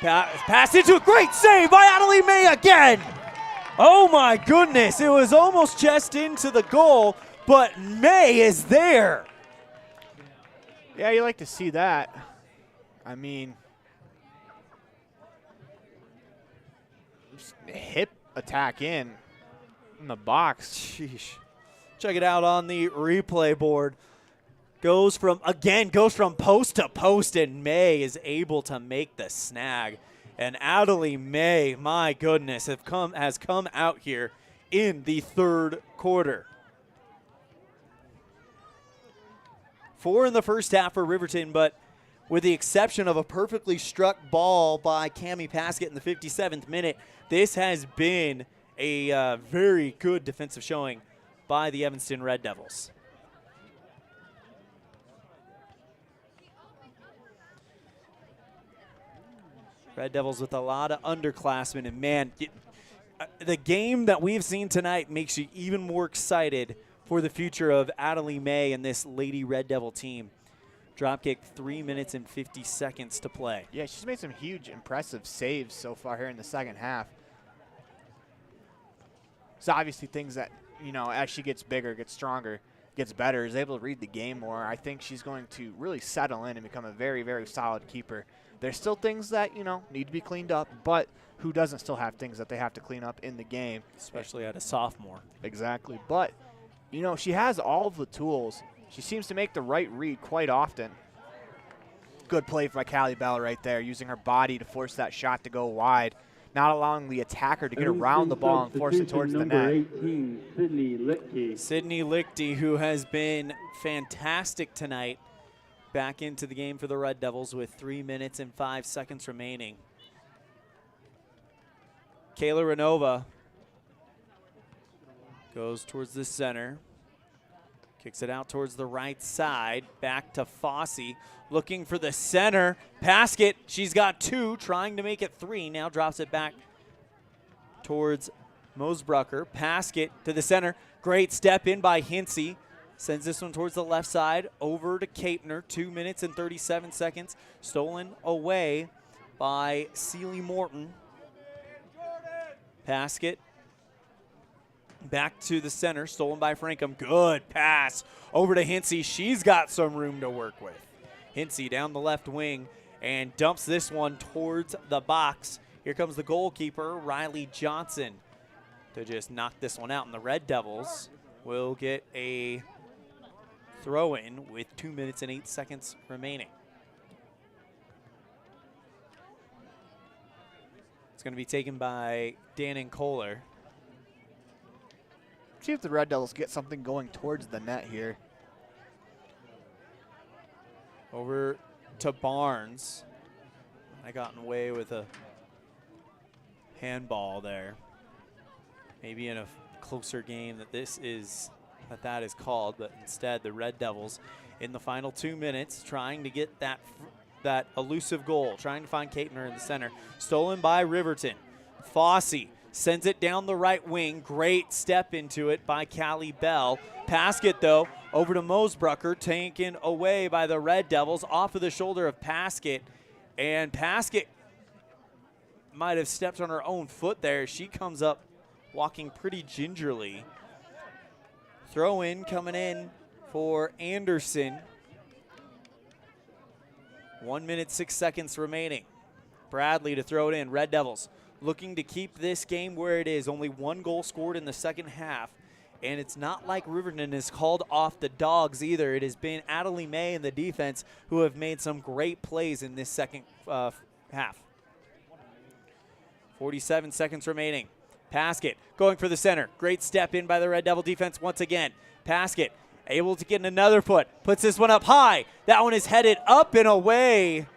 pass into a great save by Adelie May again. Oh my goodness, it was almost just into the goal, but May is there. Yeah, you like to see that. I mean, hip attack in the box. Sheesh. Check it out on the replay board. Goes from post to post, and May is able to make the snag. And Adelie May, my goodness, has come out here in the third quarter. 4 in the first half for Riverton, but with the exception of a perfectly struck ball by Cammie Paskett in the 57th minute, this has been a very good defensive showing by the Evanston Red Devils. Red Devils with a lot of underclassmen, and man, the game that we've seen tonight makes you even more excited for the future of Adelie May and this Lady Red Devil team. Dropkick, 3 minutes and 50 seconds to play. Yeah, she's made some huge, impressive saves so far here in the second half. So obviously things that, as she gets bigger, gets stronger, gets better, is able to read the game more. I think she's going to really settle in and become a very, very solid keeper. There's still things that, need to be cleaned up, but who doesn't still have things that they have to clean up in the game? Especially at a sophomore. Exactly. But, she has all of the tools. She seems to make the right read quite often. Good play by Callie Bell right there, using her body to force that shot to go wide, not allowing the attacker to get around the ball and force it towards the net. 18, Sydney Lichtke. Sydney Lichtke, who has been fantastic tonight, back into the game for the Red Devils with 3 minutes and 5 seconds remaining. Kayla Renova goes towards the center. Kicks it out towards the right side. Back to Fossey. Looking for the center. Paskett. She's got 2. Trying to make it 3. Now drops it back towards Mosbrucker. Paskett to the center. Great step in by Hinsey. Sends this one towards the left side. Over to Kapner. 2 minutes and 37 seconds. Stolen away by Sealy Morton. Paskett. Back to the center, stolen by Frankham. Good pass over to Hinsey. She's got some room to work with. Hinsey down the left wing and dumps this one towards the box. Here comes the goalkeeper, Riley Johnson, to just knock this one out. And the Red Devils will get a throw-in with 2 minutes and 8 seconds remaining. It's going to be taken by Dannon Kohler. See if the Red Devils get something going towards the net here. Over to Barnes. I got away with a handball there. Maybe in a closer game that that is called, but instead the Red Devils in the final 2 minutes trying to get that elusive goal, trying to find Kapner in the center. Stolen by Riverton. Fossey sends it down the right wing. Great step into it by Callie Bell. Paskett, though, over to Mosbrucker, taken away by the Red Devils off of the shoulder of Paskett. And Paskett might have stepped on her own foot there. She comes up walking pretty gingerly. Throw in coming in for Anderson. 1 minute, 6 seconds remaining. Bradley to throw it in. Red Devils looking to keep this game where it is. Only 1 goal scored in the second half. And it's not like Riverton has called off the Dogs either. It has been Adelie May and the defense who have made some great plays in this second half. 47 seconds remaining. Paskett going for the center. Great step in by the Red Devil defense once again. Paskett able to get in another foot. Puts this one up high. That one is headed up and away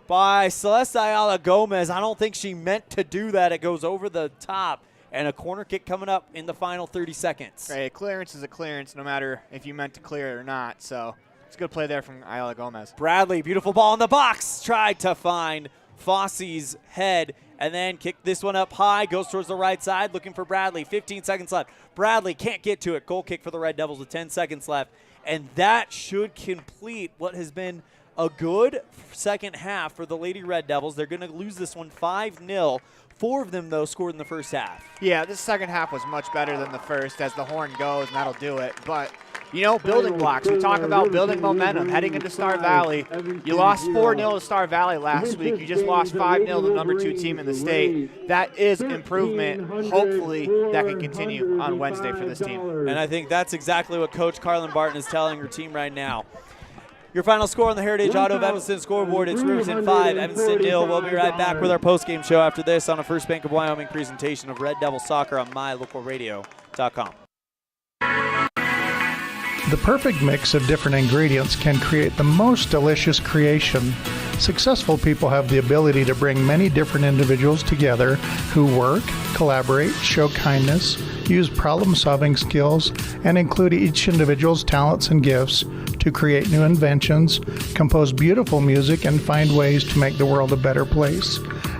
by Celeste Ayala Gomez. I don't think she meant to do that. It goes over the top. And a corner kick coming up in the final 30 seconds. Right, a clearance is a clearance no matter if you meant to clear it or not. So it's a good play there from Ayala Gomez. Bradley, beautiful ball in the box. Tried to find Fossey's head and then kicked this one up high. Goes towards the right side looking for Bradley. 15 seconds left. Bradley can't get to it. Goal kick for the Red Devils with 10 seconds left. And that should complete what has been a good second half for the Lady Red Devils. They're going to lose this one 5-0. 4 of them, though, scored in the first half. Yeah, this second half was much better than the first as the horn goes, and that'll do it. But, you know, building blocks. We talk about building momentum, heading into Star Valley. You lost 4-0 to Star Valley last week. You just lost 5-0 to the number 2 team in the state. That is improvement. Hopefully that can continue on Wednesday for this team. And I think that's exactly what Coach Carlin Barton is telling her team right now. Your final score on the Heritage Auto of Evanston scoreboard, it's Riverton 5, Evanston 0. We'll be right back with our postgame show after this on a First Bank of Wyoming presentation of Red Devil Soccer on mylocalradio.com. The perfect mix of different ingredients can create the most delicious creation. Successful people have the ability to bring many different individuals together who work, collaborate, show kindness, use problem-solving skills, and include each individual's talents and gifts to create new inventions, compose beautiful music, and find ways to make the world a better place.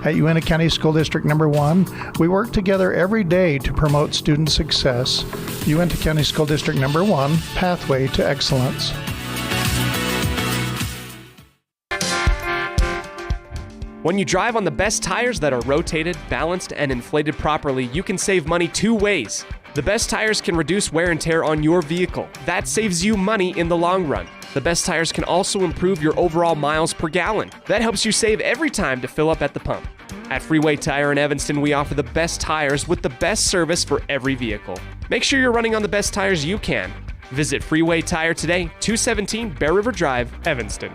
At Uintah County School District Number 1, we work together every day to promote student success. Uintah County School District Number 1, Pathway to Excellence. When you drive on the best tires that are rotated, balanced, and inflated properly, you can save money 2 ways. The best tires can reduce wear and tear on your vehicle. That saves you money in the long run. The best tires can also improve your overall miles per gallon. That helps you save every time to fill up at the pump. At Freeway Tire in Evanston, we offer the best tires with the best service for every vehicle. Make sure you're running on the best tires you can. Visit Freeway Tire today, 217 Bear River Drive, Evanston.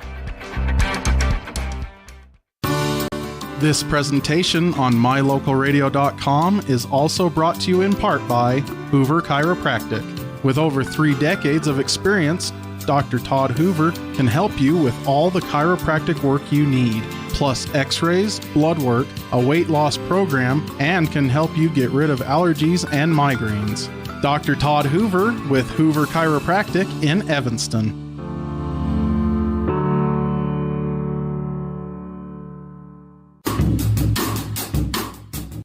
This presentation on mylocalradio.com is also brought to you in part by Hoover Chiropractic. With over 3 decades of experience, Dr. Todd Hoover can help you with all the chiropractic work you need, plus x-rays, blood work, a weight loss program, and can help you get rid of allergies and migraines. Dr. Todd Hoover with Hoover Chiropractic in Evanston.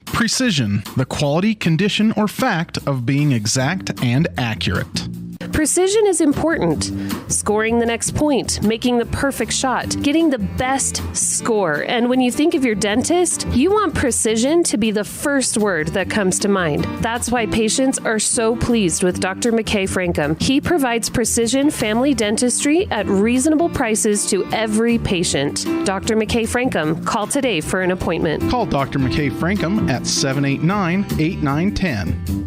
Precision, the quality, condition, or fact of being exact and accurate. Precision is important. Scoring the next point, making the perfect shot, getting the best score. And when you think of your dentist, you want precision to be the first word that comes to mind. That's why patients are so pleased with Dr. McKay Frankum. He provides precision family dentistry at reasonable prices to every patient. Dr. McKay Frankum, call today for an appointment. Call Dr. McKay Frankum at 789-8910.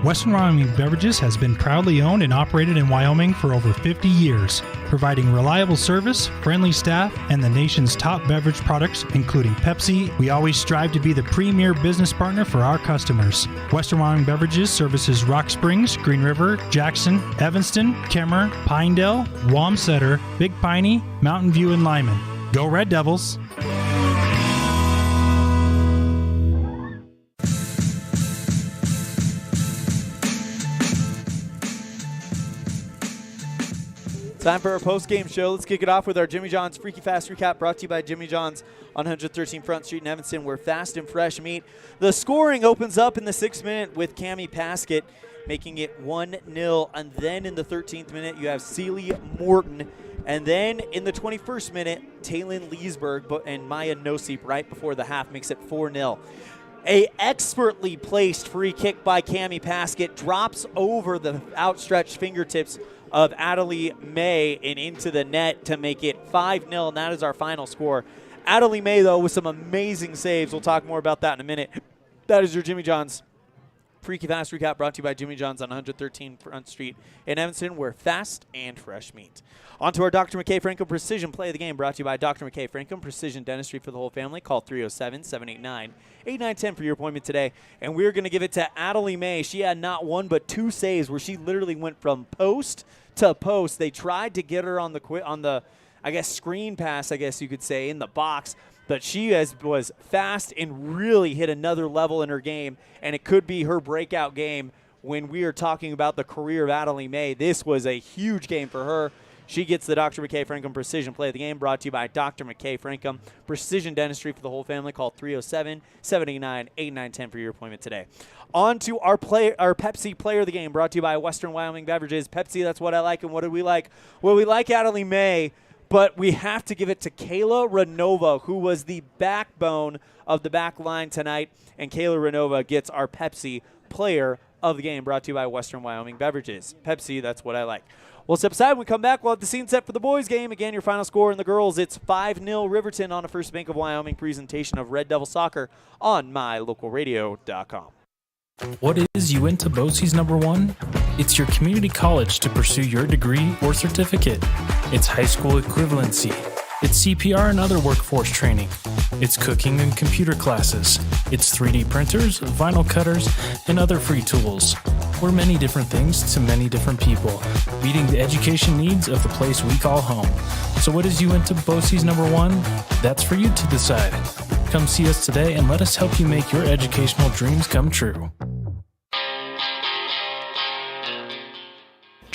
Western Wyoming Beverages has been proudly owned and operated in Wyoming for over 50 years, providing reliable service, friendly staff, and the nation's top beverage products, including Pepsi. We always strive to be the premier business partner for our customers. Western Wyoming Beverages services Rock Springs, Green River, Jackson, Evanston, Kemmer, Pinedale, Wamsutter, Big Piney, Mountain View, and Lyman. Go Red Devils! Time for our post-game show. Let's kick it off with our Jimmy John's Freaky Fast Recap, brought to you by Jimmy John's on 113 Front Street in Evanston, where fast and fresh meat. The scoring opens up in the 6th minute with Cammie Paskett making it 1-0. And then in the 13th minute, you have Celie Morton. And then in the 21st minute, Taylin Leesburg and Maya Nosip right before the half makes it 4-0. A expertly placed free kick by Cammie Paskett drops over the outstretched fingertips of Adelie May and into the net to make it 5-0, and that is our final score. Adelie May, though, with some amazing saves. We'll talk more about that in a minute. That is your Jimmy John's Freaky Fast Recap, brought to you by Jimmy John's on 113 Front Street in Evanston, where fast and fresh meat. On to our Dr. McKay Frankum Precision Play of the Game, brought to you by Dr. McKay Frankum Precision Dentistry for the whole family. Call 307-789-8910 for your appointment today. And we're going to give it to Adelie May. She had not one but 2 saves where she literally went from post to post. They tried to get her on the I guess, screen pass, I guess you could say, in the box. But she was fast and really hit another level in her game, and it could be her breakout game when we are talking about the career of Adelie May. This was a huge game for her. She gets the Dr. McKay Frankum Precision Play of the Game, brought to you by Dr. McKay Frankum Precision Dentistry for the whole family. Call 307-789-8910 for your appointment today. On to our Pepsi Player of the Game, brought to you by Western Wyoming Beverages. Pepsi, that's what I like. And what do we like? Well, we like Adelie May, but we have to give it to Kayla Renova, who was the backbone of the back line tonight. And Kayla Renova gets our Pepsi Player of the Game, brought to you by Western Wyoming Beverages. Pepsi, that's what I like. We'll step aside. When we come back, we'll have the scene set for the boys' game. Again, your final score in the girls, it's 5-0 Riverton on a First Bank of Wyoming presentation of Red Devil Soccer on mylocalradio.com. What is Uintah BOCES number 1? It's your community college to pursue your degree or certificate. It's high school equivalency. It's CPR and other workforce training. It's cooking and computer classes. It's 3D printers, vinyl cutters, and other free tools. We're many different things to many different people, meeting the education needs of the place we call home. So what is Uintah BOCES number 1? That's for you to decide. Come see us today and let us help you make your educational dreams come true.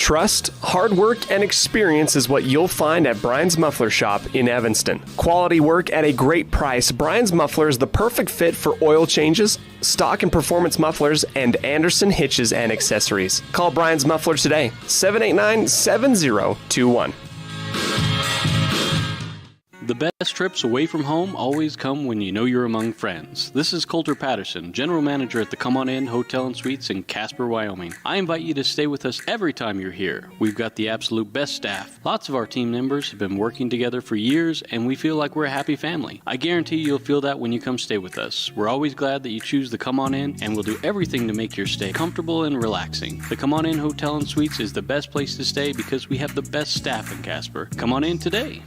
Trust, hard work, and experience is what you'll find at Brian's Muffler Shop in Evanston. Quality work at a great price. Brian's Muffler is the perfect fit for oil changes, stock and performance mufflers, and Anderson hitches and accessories. Call Brian's Muffler today, 789-7021. The best trips away from home always come when you know you're among friends. This is Coulter Patterson, General Manager at the Come On In Hotel and Suites in Casper, Wyoming. I invite you to stay with us every time you're here. We've got the absolute best staff. Lots of our team members have been working together for years, and we feel like we're a happy family. I guarantee you'll feel that when you come stay with us. We're always glad that you choose the Come On In, and we'll do everything to make your stay comfortable and relaxing. The Come On In Hotel and Suites is the best place to stay because we have the best staff in Casper. Come on in today.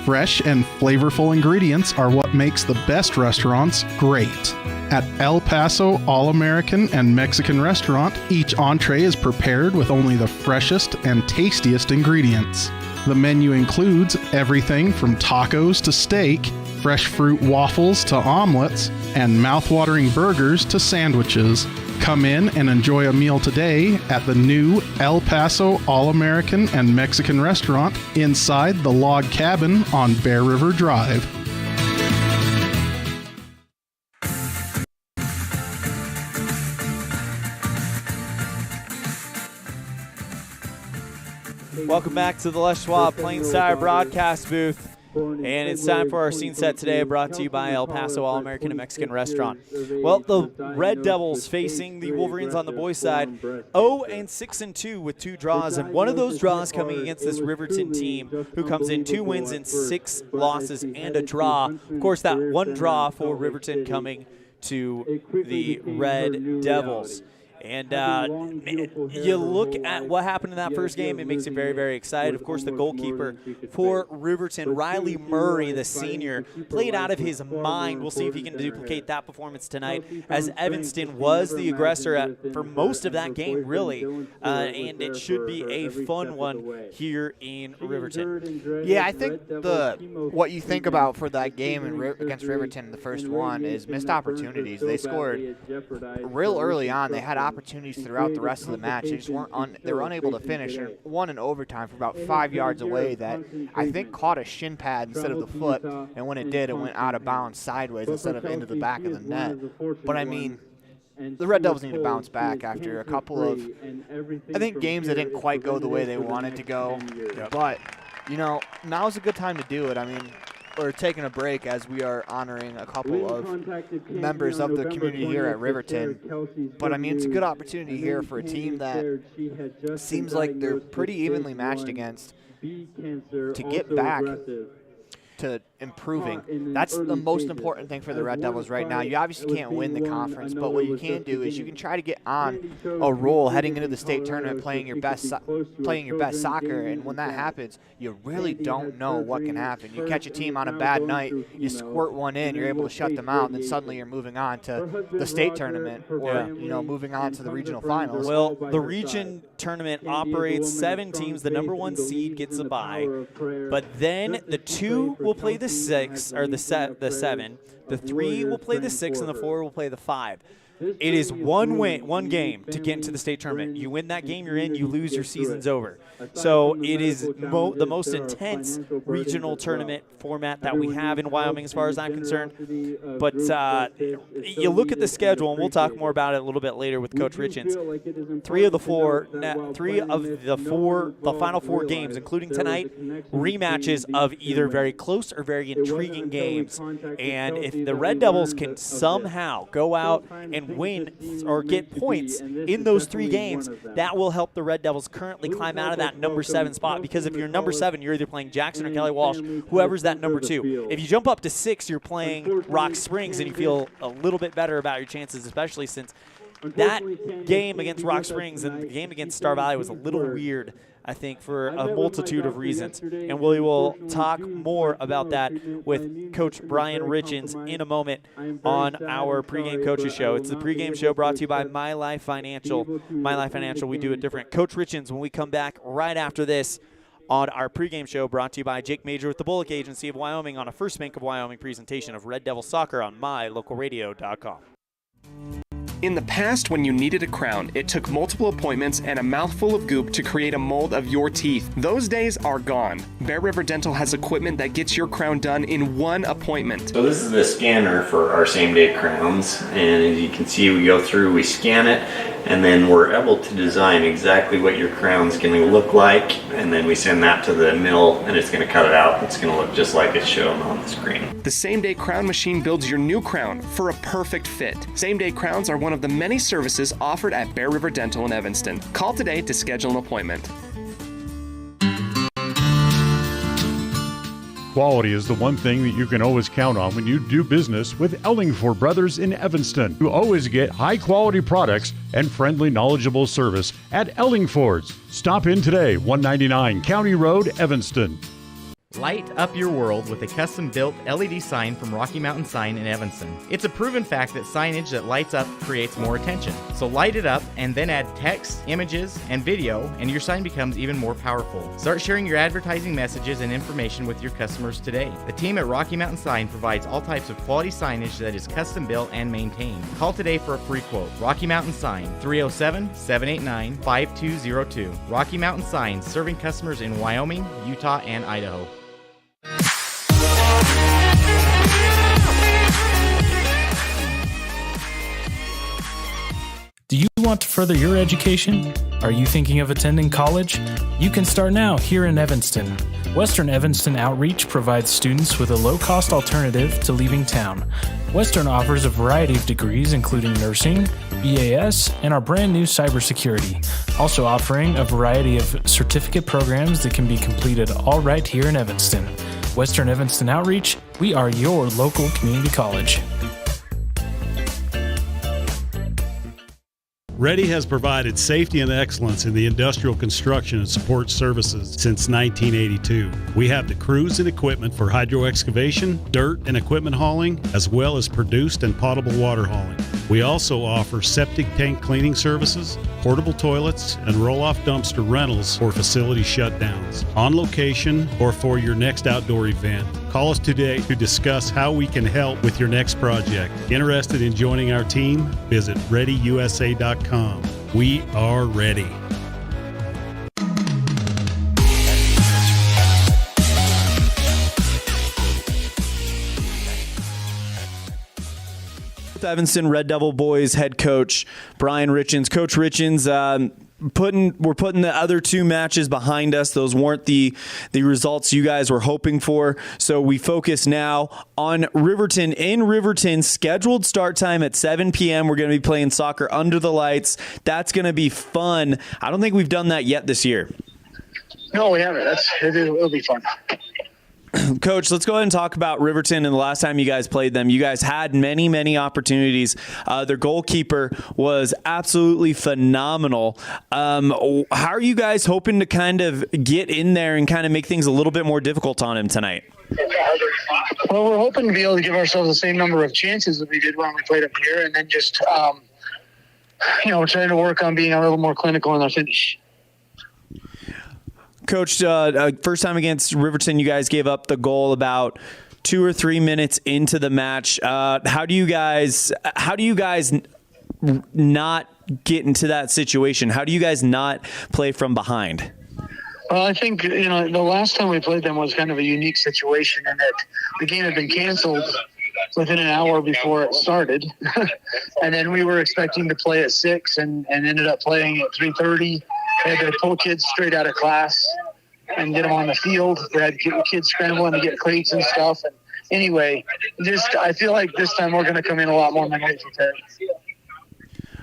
Fresh and flavorful ingredients are what makes the best restaurants great. At El Paso All-American and Mexican Restaurant, each entree is prepared with only the freshest and tastiest ingredients. The menu includes everything from tacos to steak, fresh fruit waffles to omelets, and mouth-watering burgers to sandwiches. Come in and enjoy a meal today at the new El Paso All-American and Mexican Restaurant inside the Log Cabin on Bear River Drive. Welcome back to the Les Schwab Plains Tire broadcast booth. And it's time for our scene set today, brought to you by El Paso All-American and Mexican Restaurant. Well, the Red Devils facing the Wolverines on the boys' side, 0-6-2 with 2 draws, and one of those draws coming against this Riverton team who comes in 2 wins and 6 losses and a draw. Of course, that one draw for Riverton coming to the Red Devils. And you look at what happened in that first game, it makes you very, very excited. Of course, the goalkeeper for Riverton, Riley Murray, the senior, played out of his mind. We'll see if he can duplicate that performance tonight, as Evanston was the aggressor for most of that game, really. And it should be a fun one here in Riverton. Yeah, I think what you think about for that game against Riverton, the first one, is missed opportunities. They scored real early on. They had opportunities throughout the rest of the match. They just they were unable to finish, and won in overtime from about 5 yards away that I think caught a shin pad instead of the foot, and when it did, it went out of bounds sideways instead of into the back of the net. But I mean, the Red Devils need to bounce back after a couple of, I think, games that didn't quite go the way they wanted to go. But, you know, now's a good time to do it. I mean, we're taking a break as we are honoring a couple of members of the community here at Riverton. But, I mean, it's a good opportunity here for a team that seems like they're pretty evenly matched against to get back to improving. That's the most important thing for the Red Devils right now. You obviously can't win the conference, but what you can do is you can try to get on a roll heading into the state tournament, playing your best soccer, and when that happens, you really don't know what can happen. You catch a team on a bad night, you squirt one in, you're able to shut them out, and then suddenly you're moving on to the state tournament, or you know, moving on to the regional finals. Well, the region tournament operates 7 teams. The number 1 seed gets a bye, but then the 2 will play the 6, or the 7. The 3 will play the 6, and the 4 will play the 5. It is one game to get into the state tournament. You win that game, you're in. You lose, your season's over. So it is the most intense regional tournament format that we have in Wyoming as far as I'm concerned. But you look at the schedule, and we'll talk more about it a little bit later with Coach Richens. The final 4 games, including tonight, rematches of either very close or very intriguing games. And if the Red Devils can somehow go out and win or get points in those 3 games, that will help the Red Devils currently climb out of that number 7 spot, because if you're number 7, you're either playing Jackson or Kelly Walsh, whoever's that number 2. If you jump up to 6, you're playing Rock Springs, and you feel a little bit better about your chances, especially since that game against Rock Springs and the game against Star Valley was a little weird, I think, for a multitude of reasons. And we will talk more about that with Coach Brian Richens in a moment on our pregame coaches show. It's the pregame show brought to you by My Life Financial. My Life Financial, we do it different. Coach Richens, when we come back right after this on our pregame show, brought to you by Jake Major with the Bullock Agency of Wyoming on a First Bank of Wyoming presentation of Red Devil Soccer on mylocalradio.com. In the past, when you needed a crown, it took multiple appointments and a mouthful of goop to create a mold of your teeth. Those days are gone. Bear River Dental has equipment that gets your crown done in one appointment. So this is the scanner for our same-day crowns, and as you can see, we go through, we scan it, and then we're able to design exactly what your crown's going to look like, and then we send that to the mill, and it's going to cut it out. It's going to look just like it's shown on the screen. The same-day crown machine builds your new crown for a perfect fit. Same-day crowns are one of the many services offered at Bear River Dental in Evanston. Call today to schedule an appointment. Quality is the one thing that you can always count on when you do business with Ellingford Brothers in Evanston. You always get high-quality products and friendly, knowledgeable service at Ellingford's. Stop in today, 199 County Road, Evanston. Light up your world with a custom-built LED sign from Rocky Mountain Sign in Evanston. It's a proven fact that signage that lights up creates more attention. So light it up and then add text, images, and video, and your sign becomes even more powerful. Start sharing your advertising messages and information with your customers today. The team at Rocky Mountain Sign provides all types of quality signage that is custom-built and maintained. Call today for a free quote. Rocky Mountain Sign, 307-789-5202. Rocky Mountain Sign, serving customers in Wyoming, Utah, and Idaho. Do you want to further your education? Are you thinking of attending college? You can start now here in Evanston. Western Evanston Outreach provides students with a low-cost alternative to leaving town. Western offers a variety of degrees including nursing, BAS, and our brand new cybersecurity. Also offering a variety of certificate programs that can be completed all right here in Evanston. Western Evanston Outreach, we are your local community college. Ready has provided safety and excellence in the industrial construction and support services since 1982. We have the crews and equipment for hydro excavation, dirt and equipment hauling, as well as produced and potable water hauling. We also offer septic tank cleaning services, portable toilets, and roll-off dumpster rentals for facility shutdowns, on location or for your next outdoor event. Call us today to discuss how we can help with your next project. Interested in joining our team? Visit ReadyUSA.com. We are ready. Evanston Red Devil Boys head coach Brian Richens. Coach Richens, we're putting the other two matches behind us. Those weren't the results you guys were hoping for. So we focus now on Riverton. In Riverton, scheduled start time at 7 p.m. We're going to be playing soccer under the lights. That's going to be fun. I don't think we've done that yet this year. No, we haven't. It'll be fun. Coach, let's go ahead and talk about Riverton and the last time you guys played them. You guys had many, many opportunities. Their goalkeeper was absolutely phenomenal. How are you guys hoping to kind of get in there and kind of make things a little bit more difficult on him tonight? Well, we're hoping to be able to give ourselves the same number of chances that we did when we played up here, and then just, trying to work on being a little more clinical in our finish. Coach, first time against Riverton, you guys gave up the goal about 2 or 3 minutes into the match. How do you guys not get into that situation? How do you guys not play from behind? Well, I think, the last time we played them was kind of a unique situation in that the game had been canceled within an hour before it started. And then we were expecting to play at 6 and ended up playing at 3:30. They had to pull kids straight out of class and get them on the field. They had kids scrambling to get crates and stuff. And anyway, I feel like this time we're going to come in a lot more mentally prepared.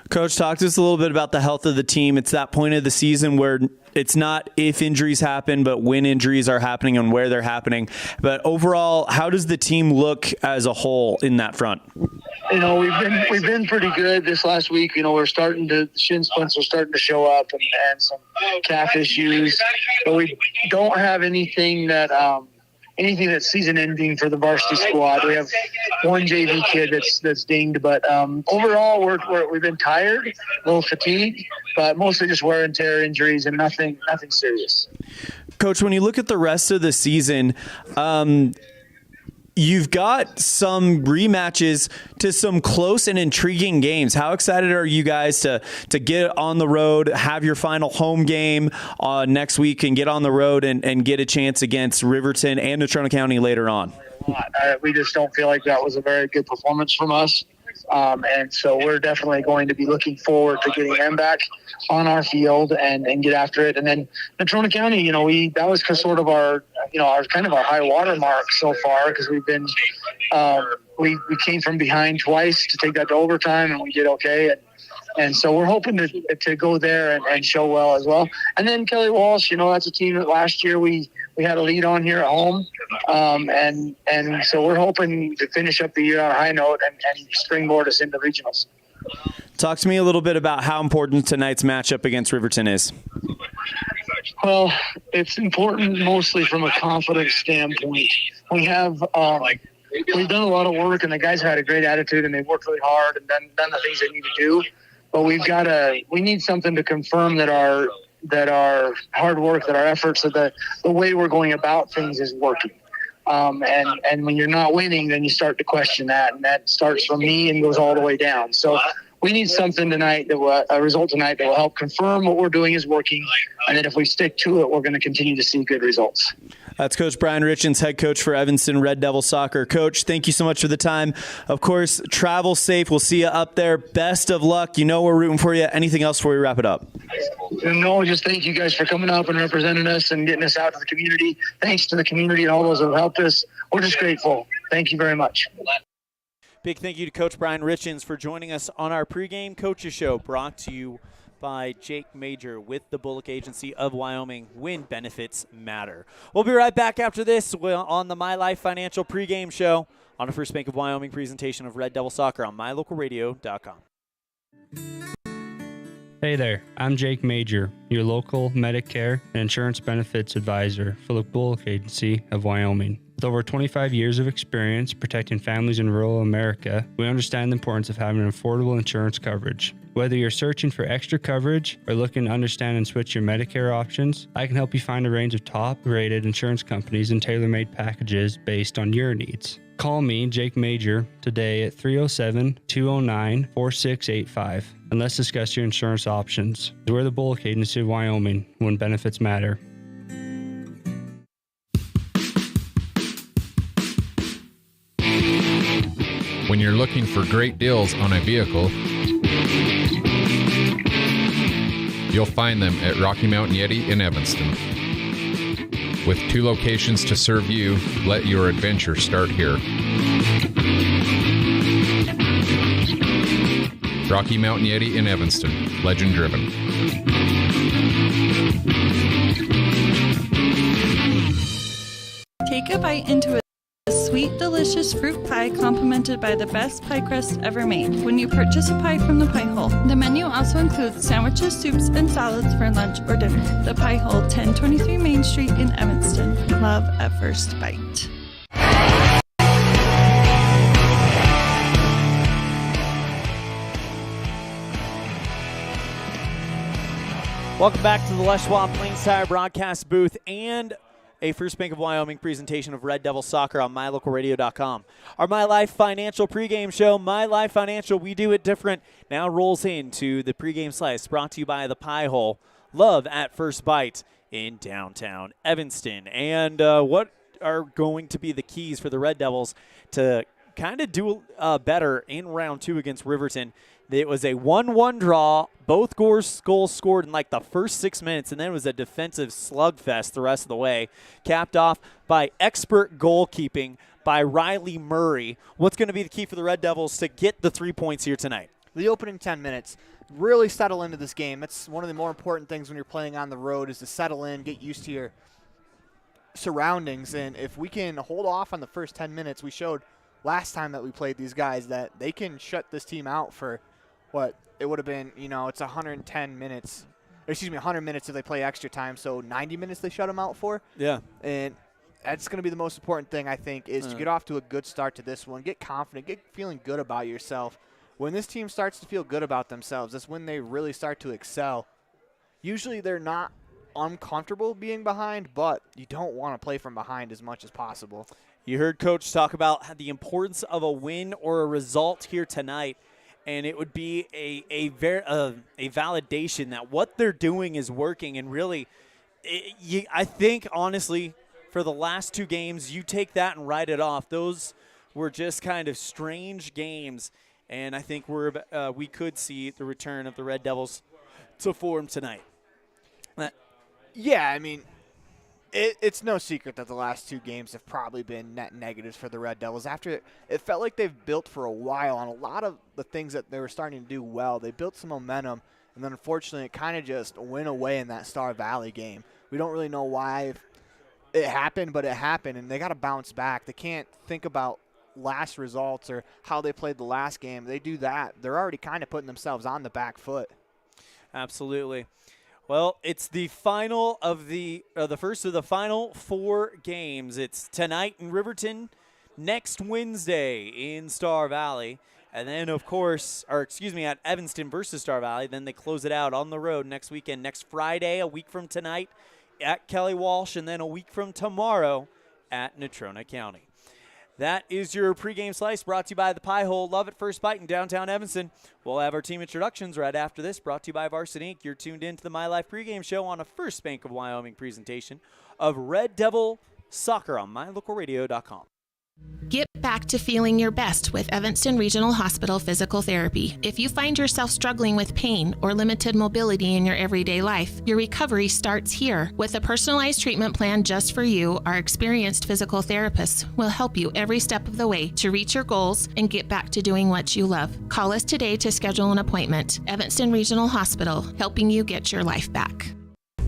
Coach, talk to us a little bit about the health of the team. It's that point of the season where it's not if injuries happen, but when injuries are happening and where they're happening. But overall, how does the team look as a whole in that front? We've been pretty good this last week. We're starting to shin splints are starting to show up and some calf issues, but we don't have anything that's season ending for the varsity squad. We have one JV kid that's dinged, but overall we've been tired, a little fatigued, but mostly just wear and tear injuries and nothing serious. Coach, when you look at the rest of the season, You've got some rematches to some close and intriguing games. How excited are you guys to get on the road, have your final home game next week, and get on the road and get a chance against Riverton and Natrona County later on? We just don't feel like that was a very good performance from us. And so we're definitely going to be looking forward to getting them back on our field and get after it. And then Natrona County, that was sort of our kind of our high water mark so far, because we've been we came from behind twice to take that to overtime, and we did okay. And so we're hoping to go there and show well as well. And then Kelly Walsh, that's a team that last year we had a lead on here at home. And so we're hoping to finish up the year on a high note and springboard us into regionals. Talk to me a little bit about how important tonight's matchup against Riverton is. Well, it's important mostly from a confidence standpoint. We have we've done a lot of work, and the guys have had a great attitude, and they've worked really hard and done the things they need to do. But we need something to confirm that our hard work, that our efforts, that the way we're going about things is working. And when you're not winning, then you start to question that, and that starts from me and goes all the way down. So we need something tonight, a result tonight that will help confirm what we're doing is working, and that if we stick to it, we're going to continue to see good results. That's Coach Brian Richens, head coach for Evanston Red Devil Soccer. Coach, thank you so much for the time. Of course, travel safe. We'll see you up there. Best of luck. We're rooting for you. Anything else before we wrap it up? No, just thank you guys for coming up and representing us and getting us out to the community. Thanks to the community and all those who have helped us. We're just grateful. Thank you very much. Big thank you to Coach Brian Richens for joining us on our pregame coaches show, brought to you by Jake Major with the Bullock Agency of Wyoming. When benefits matter. We'll be right back after this on the My Life Financial pregame show on the First Bank of Wyoming presentation of Red Devil Soccer on mylocalradio.com. Hey there, I'm Jake Major, your local Medicare and insurance benefits advisor for the Bullock Agency of Wyoming. With over 25 years of experience protecting families in rural America, we understand the importance of having affordable insurance coverage. Whether you're searching for extra coverage or looking to understand and switch your Medicare options, I can help you find a range of top-rated insurance companies and tailor-made packages based on your needs. Call me, Jake Major, today at 307-209-4685, and let's discuss your insurance options. We're the Bullock Agency of Wyoming, when benefits matter. When you're looking for great deals on a vehicle, you'll find them at Rocky Mountain Yeti in Evanston. With 2 locations to serve you, let your adventure start here. Rocky Mountain Yeti in Evanston, legend driven. Take a bite into a sweet, delicious fruit pie complimented by the best pie crust ever made when you purchase a pie from the Pie Hole. The menu also includes sandwiches, soups, and salads for lunch or dinner. The Pie Hole, 1023 Main Street in Evanston. Love at first bite. Welcome back to the Les Schwab Plains Tire broadcast booth and a First Bank of Wyoming presentation of Red Devil Soccer on mylocalradio.com. Our My Life Financial pregame show, My Life Financial, we do it different, now rolls into the pregame slice, brought to you by the Pie Hole. Love at first bite in downtown Evanston. And what are going to be the keys for the Red Devils to kind of do better in round 2 against Riverton? It was a 1-1 draw. Both goals scored in like the first 6 minutes, and then it was a defensive slugfest the rest of the way, capped off by expert goalkeeping by Riley Murray. What's going to be the key for the Red Devils to get the 3 points here tonight? The opening 10 minutes. Really settle into this game. That's one of the more important things when you're playing on the road, is to settle in, get used to your surroundings. And if we can hold off on the first 10 minutes, we showed last time that we played these guys that they can shut this team out for what it would have been, it's 110 minutes. 100 minutes if they play extra time, so 90 minutes they shut them out for. Yeah. And that's going to be the most important thing, I think, is to get off to a good start to this one, get confident, get feeling good about yourself. When this team starts to feel good about themselves, that's when they really start to excel. Usually they're not uncomfortable being behind, but you don't want to play from behind as much as possible. You heard Coach talk about the importance of a win or a result here tonight, and it would be a validation that what they're doing is working. And really, I think, honestly, for the last 2 games, you take that and write it off. Those were just kind of strange games, and I think we could see the return of the Red Devils to form tonight. Yeah, I mean, it's no secret that the last 2 games have probably been net negatives for the Red Devils. After it felt like they've built for a while on a lot of the things that they were starting to do well. They built some momentum, and then unfortunately it kind of just went away in that Star Valley game. We don't really know why it happened, but it happened, and they got to bounce back. They can't think about last results or how they played the last game. They do that, they're already kind of putting themselves on the back foot. Absolutely. Well, it's the final of the first of the final 4 games. It's tonight in Riverton, next Wednesday in Star Valley, and then, of course, at Evanston versus Star Valley. Then they close it out on the road next weekend, next Friday, a week from tonight, at Kelly Walsh, and then a week from tomorrow at Natrona County. That is your pregame slice, brought to you by the Pie Hole. Love at First Bite in downtown Evanston. We'll have our team introductions right after this, brought to you by Varsity Inc. You're tuned in to the My Life pregame show on a First Bank of Wyoming presentation of Red Devil Soccer on mylocalradio.com. Get back to feeling your best with Evanston Regional Hospital Physical Therapy. If you find yourself struggling with pain or limited mobility in your everyday life, your recovery starts here. With a personalized treatment plan just for you, our experienced physical therapists will help you every step of the way to reach your goals and get back to doing what you love. Call us today to schedule an appointment. Evanston Regional Hospital, helping you get your life back.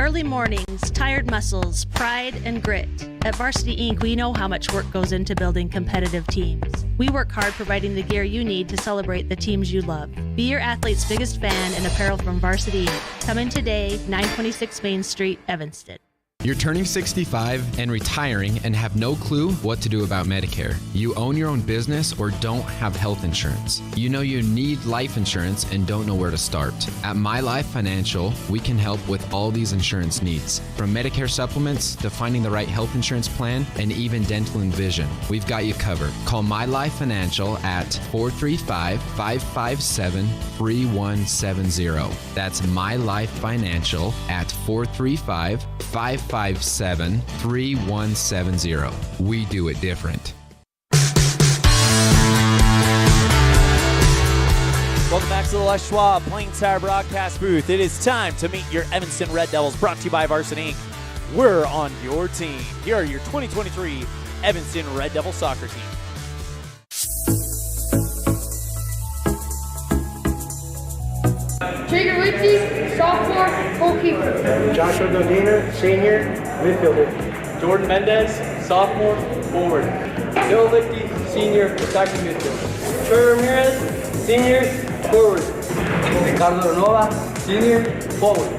Early mornings, tired muscles, pride, and grit. At Varsity Inc., we know how much work goes into building competitive teams. We work hard providing the gear you need to celebrate the teams you love. Be your athlete's biggest fan in apparel from Varsity Inc. Come in today, 926 Main Street, Evanston. You're turning 65 and retiring and have no clue what to do about Medicare. You own your own business or don't have health insurance. You know you need life insurance and don't know where to start. At My Life Financial, we can help with all these insurance needs. From Medicare supplements to finding the right health insurance plan and even dental and vision. We've got you covered. Call My Life Financial at 435-557-3170. That's My Life Financial at 435-557-3170. We do it different. Welcome back to the Les Schwab Plains Tire broadcast booth. It is time to meet your Evanston Red Devils, brought to you by Varsity Inc. We're on your team. Here are your 2023 Evanston Red Devil soccer team. Jacob Ritchie, sophomore, goalkeeper. Joshua Godiner, senior, midfielder. Jordan Mendez, sophomore, forward. Joe Lichty, senior, attacking midfield. Troy Ramirez, senior, forward. Ricardo Nova, senior, forward.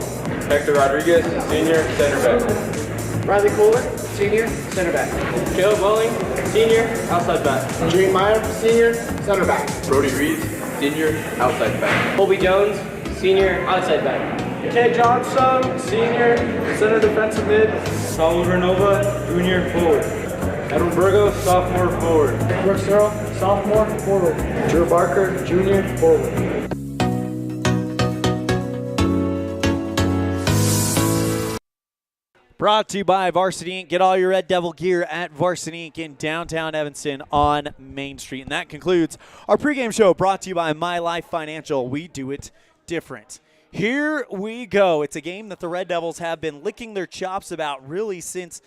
Hector Rodriguez, senior, center back. Riley Kohler, senior, center back. Caleb Welling, senior, outside back. Jay Meyer, senior, center back. Brody Reed, senior, outside back. Colby Jones, senior, outside back. Ted Johnson, senior, center defensive mid. Saul Vernova, junior, forward. Edwin Burgo, sophomore, forward. Brooks Earl, sophomore, forward. Drew Barker, junior, forward. Brought to you by Varsity Inc. Get all your Red Devil gear at Varsity Inc. in downtown Evanston on Main Street. And that concludes our pregame show, brought to you by My Life Financial. We do it different. Here we go. It's a game that the Red Devils have been licking their chops about really since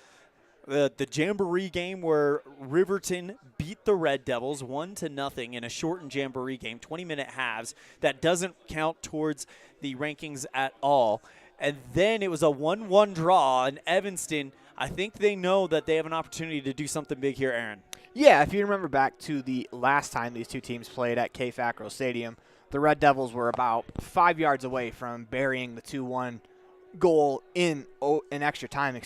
the Jamboree game, where Riverton beat the Red Devils 1-0 in a shortened Jamboree game, 20-minute halves. That doesn't count towards the rankings at all. And then it was a 1-1 draw in Evanston. I think they know that they have an opportunity to do something big here, Aaron. Yeah, if you remember back to the last time these two teams played at K-Facro Stadium, the Red Devils were about 5 yards away from burying the 2-1 goal in extra time,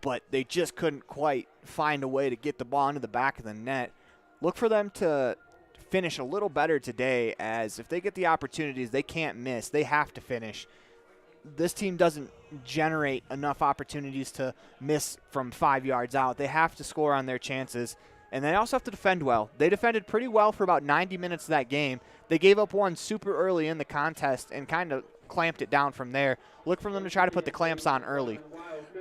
but they just couldn't quite find a way to get the ball into the back of the net. Look for them to finish a little better today, as if they get the opportunities, they can't miss. They have to finish. this team doesn't generate enough opportunities to miss from 5 yards out. They have to score on their chances, and they also have to defend well. They defended pretty well for about 90 minutes of that game. They gave up one super early in the contest and kind of clamped it down from there. Look for them to try to put the clamps on early.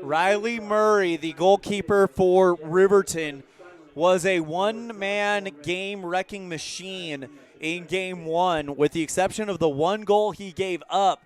Riley Murray, the goalkeeper for Riverton, was a one-man game-wrecking machine in Game 1. With the exception of the one goal he gave up,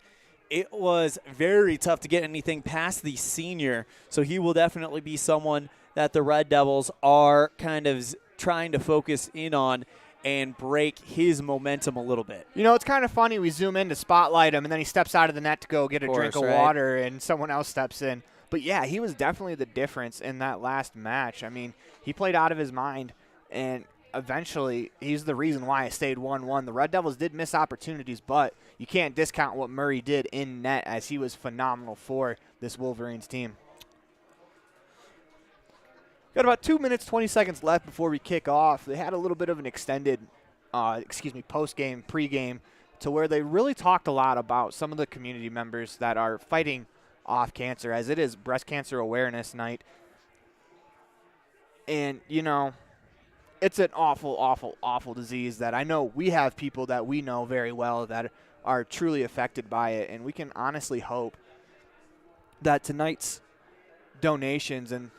it was very tough to get anything past the senior. So he will definitely be someone that the Red Devils are kind of trying to focus in on and break his momentum a little bit. You know, it's kind of funny. We zoom in to spotlight him, and then he steps out of the net to go get a drink of water, and someone else steps in. But, yeah, he was definitely the difference in that last match. I mean, he played out of his mind, and eventually he's the reason why it stayed 1-1. The Red Devils did miss opportunities, but you can't discount what Murray did in net, as he was phenomenal for this Wolverines team. Got about 2 minutes, 20 seconds left before we kick off. They had a little bit of an extended, post-game, pre-game, to where they really talked a lot about some of the community members that are fighting off cancer, as it is Breast Cancer Awareness Night. And, you know, it's an awful, awful, awful disease that I know we have people that we know very well that are truly affected by it. And we can honestly hope that tonight's donations and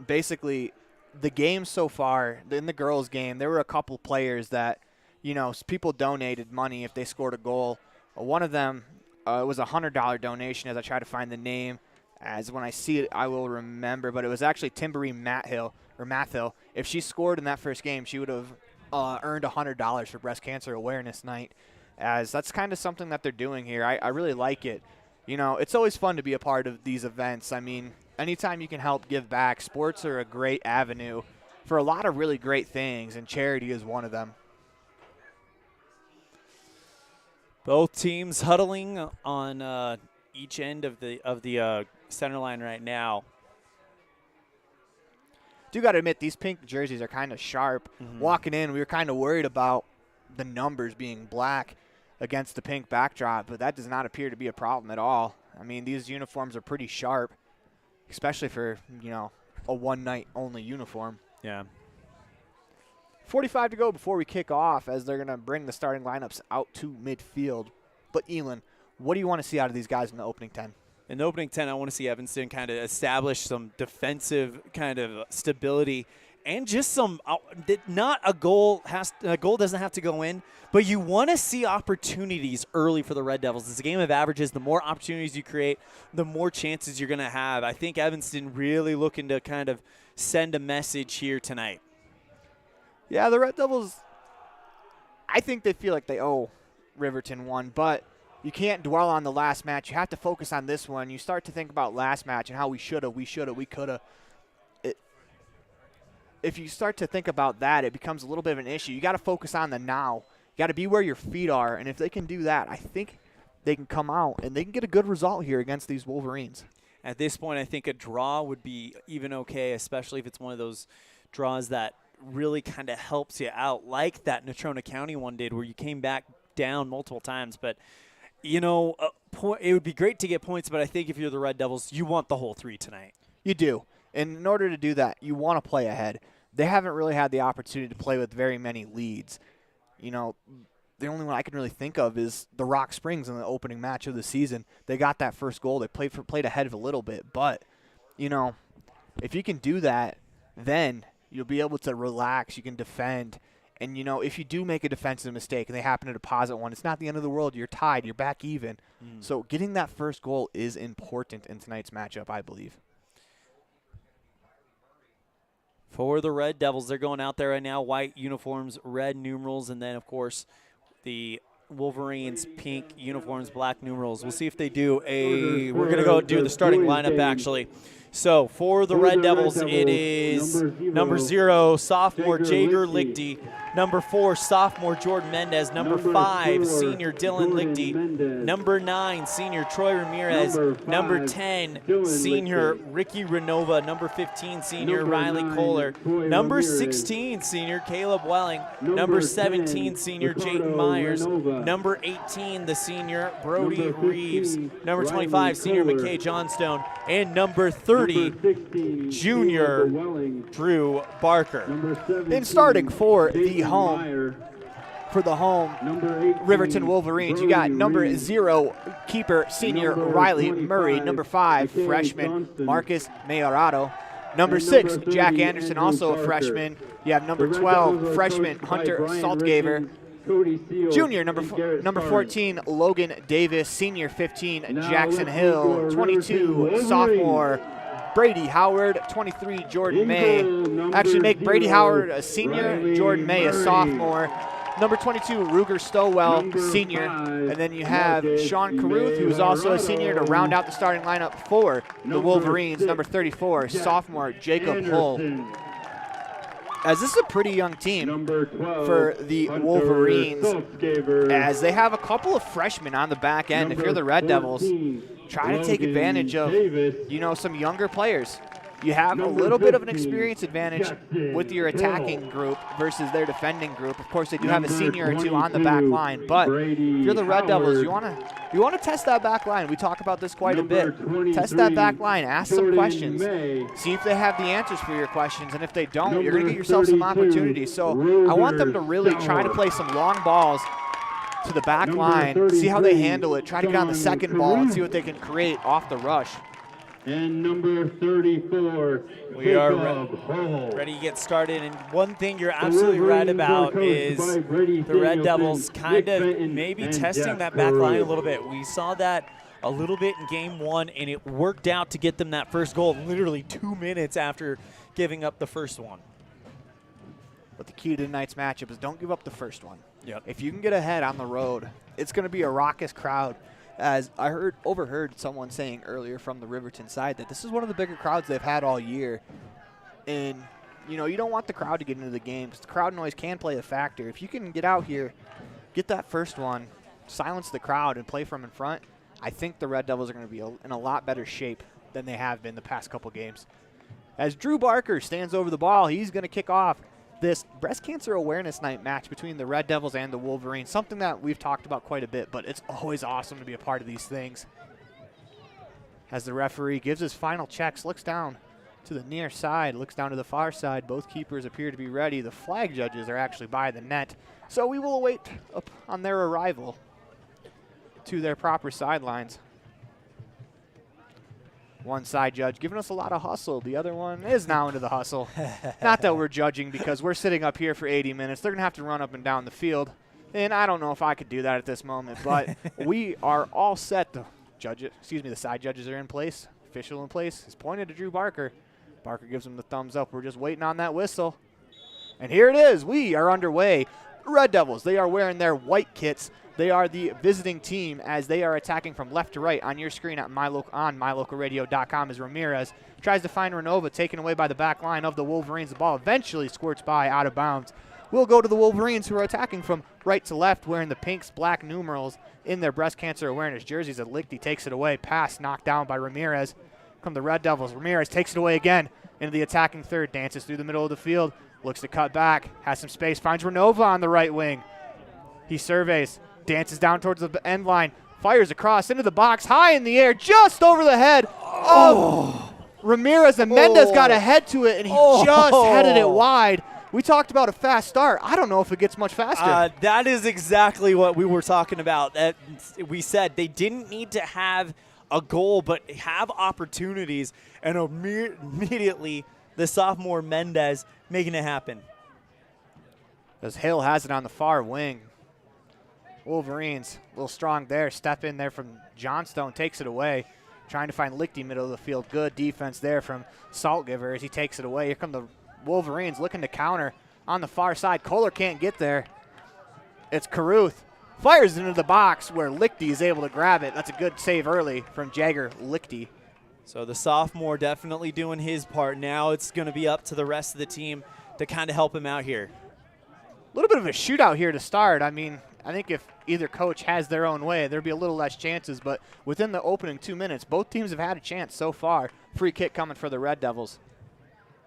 basically the game so far, in the girls' game, there were a couple players that, you know, people donated money if they scored a goal. One of them, it was a $100 donation, as I try to find the name. As when I see it, I will remember. But it was actually Timberine Mathill. If she scored in that first game, she would have earned $100 for Breast Cancer Awareness Night. As that's kind of something that they're doing here. I really like it. You know, it's always fun to be a part of these events. I mean, anytime you can help give back, sports are a great avenue for a lot of really great things, and charity is one of them. Both teams huddling on each end of the center line right now. Do got to admit, these pink jerseys are kind of sharp. Walking in, we were kind of worried about the numbers being black against the pink backdrop, but that does not appear to be a problem at all. I mean, these uniforms are pretty sharp, especially for, you know, a one-night only uniform. Yeah. 45 to go before we kick off, as they're going to bring the starting lineups out to midfield. But, Elan, what do you want to see out of these guys in the opening 10? In the opening 10, I want to see Evanston kind of establish some defensive kind of stability and just some not a goal doesn't have to go in, but you want to see opportunities early for the Red Devils. It's a game of averages. The more opportunities you create, the more chances you're going to have. I think Evanston really looking to kind of send a message here tonight. Yeah, the Red Devils, I think they feel like they owe Riverton one, but you can't dwell on the last match. You have to focus on this one. You start to think about last match and how we coulda. If you start to think about that, it becomes a little bit of an issue. You got to focus on the now. You got to be where your feet are, and if they can do that, I think they can come out and they can get a good result here against these Wolverines. At this point, I think a draw would be even okay, especially if it's one of those draws that really kind of helps you out, like that Natrona County one did, where you came back down multiple times. But, you know, it would be great to get points, but I think if you're the Red Devils, you want the whole 3 tonight. You do. And in order to do that, you want to play ahead. They haven't really had the opportunity to play with very many leads. You know, the only one I can really think of is the Rock Springs in the opening match of the season. They got that first goal. They played ahead of a little bit. But, you know, if you can do that, then you'll be able to relax. You can defend. And, you know, if you do make a defensive mistake and they happen to deposit one, it's not the end of the world. You're tied. You're back even. So getting that first goal is important in tonight's matchup, I believe. For the Red Devils, they're going out there right now, white uniforms, red numerals, and then, of course, the Wolverines, pink uniforms, black numerals. We'll see if they do we're going to go do the starting lineup, actually. So for the Red Devils, it is number 0, sophomore Jager Lichty. Number 4, sophomore Jordan Mendez. Number 5, senior Dylan Lichty. Number 9, senior Troy Ramirez. Number 10, senior Ricky Renova. Number 15, senior Riley Kohler. Number 16, senior Caleb Welling. Number 17, senior Jayden Myers. Number 18, the senior Brody Reeves. Number 25, senior McKay Johnstone. And number 30, junior Drew Barker. And starting for the home Riverton Wolverines, you got number 0 keeper senior Riley Murray, number 5 freshman Marcus Mayorado, number 6 Jack Anderson, also a freshman. You have number 12 freshman Hunter Saltgaver, junior number 14 Logan Davis, senior 15 Jackson Hill, 22 sophomore Brady Howard, 23 Jordan May. Actually make Brady Howard a senior, Jordan May a sophomore. Number 22 Ruger Stowell, senior. And then you have Sean Caruth, who is also a senior, to round out the starting lineup for the Wolverines. Number 34, sophomore Jacob Hull. As this is a pretty young team for the Wolverines, as they have a couple of freshmen on the back end. If you're the Red Devils, try to take advantage of, some younger players. You have a little bit of an experience advantage with your attacking group versus their defending group. Of course, they do have a senior or two on the back line, but if you're the Red Devils, you want to test that back line. We talk about this quite a bit. Test that back line. Ask some questions. See if they have the answers for your questions, and if they don't, you're going to get yourself some opportunities. So I want them to really try to play some long balls to the back line, see how they handle it, try to get on the second ball and see what they can create off the rush. And number 34, we are ready to get started. And one thing you're absolutely right about is the Red Devils kind of maybe testing that back line a little bit. We saw that a little bit in game 1, and it worked out to get them that first goal literally 2 minutes after giving up the first one. But the key to tonight's matchup is don't give up the first one. Yep. If you can get ahead on the road, it's going to be a raucous crowd. As I overheard someone saying earlier from the Riverton side that this is one of the bigger crowds they've had all year. And, you don't want the crowd to get into the game because the crowd noise can play a factor. If you can get out here, get that first one, silence the crowd, and play from in front, I think the Red Devils are going to be in a lot better shape than they have been the past couple games. As Drew Barker stands over the ball, he's going to kick off this Breast Cancer Awareness Night match between the Red Devils and the Wolverines, something that we've talked about quite a bit, but it's always awesome to be a part of these things. As the referee gives his final checks, looks down to the near side, looks down to the far side. Both keepers appear to be ready. The flag judges are actually by the net, so we will await on their arrival to their proper sidelines. One side judge giving us a lot of hustle. The other one is now into the hustle. Not that we're judging because we're sitting up here for 80 minutes. They're going to have to run up and down the field. And I don't know if I could do that at this moment, but we are all set. The side judges are in place. Official in place. He's pointed to Drew Barker. Barker gives him the thumbs up. We're just waiting on that whistle. And here it is. We are underway. Red Devils, they are wearing their white kits. They are the visiting team as they are attacking from left to right on your screen on mylocalradio.com as Ramirez tries to find Renova, taken away by the back line of the Wolverines. The ball eventually squirts by out of bounds. We'll go to the Wolverines, who are attacking from right to left, wearing the pinks, black numerals in their breast cancer awareness jerseys. As Lichty takes it away. Pass knocked down by Ramirez. Come the Red Devils. Ramirez takes it away again into the attacking third. Dances through the middle of the field. Looks to cut back. Has some space. Finds Renova on the right wing. He surveys. Dances down towards the end line. Fires across into the box. High in the air. Just over the head of Ramirez. And Mendez got a head to it, and he just headed it wide. We talked about a fast start. I don't know if it gets much faster. That is exactly what we were talking about. We said they didn't need to have a goal, but have opportunities. And immediately, the sophomore Mendez making it happen. As Hill has it on the far wing. Wolverines, a little strong there. Step in there from Johnstone, takes it away. Trying to find Lichty middle of the field. Good defense there from Saltgiver as he takes it away. Here come the Wolverines looking to counter on the far side. Kohler can't get there. It's Caruth. Fires into the box where Lichty is able to grab it. That's a good save early from Jagger Lichty. So the sophomore definitely doing his part. Now it's going to be up to the rest of the team to kind of help him out here. little bit of a shootout here to start. I mean, I think if either coach has their own way, there'd be a little less chances. But within the opening 2 minutes, both teams have had a chance so far. Free kick coming for the Red Devils.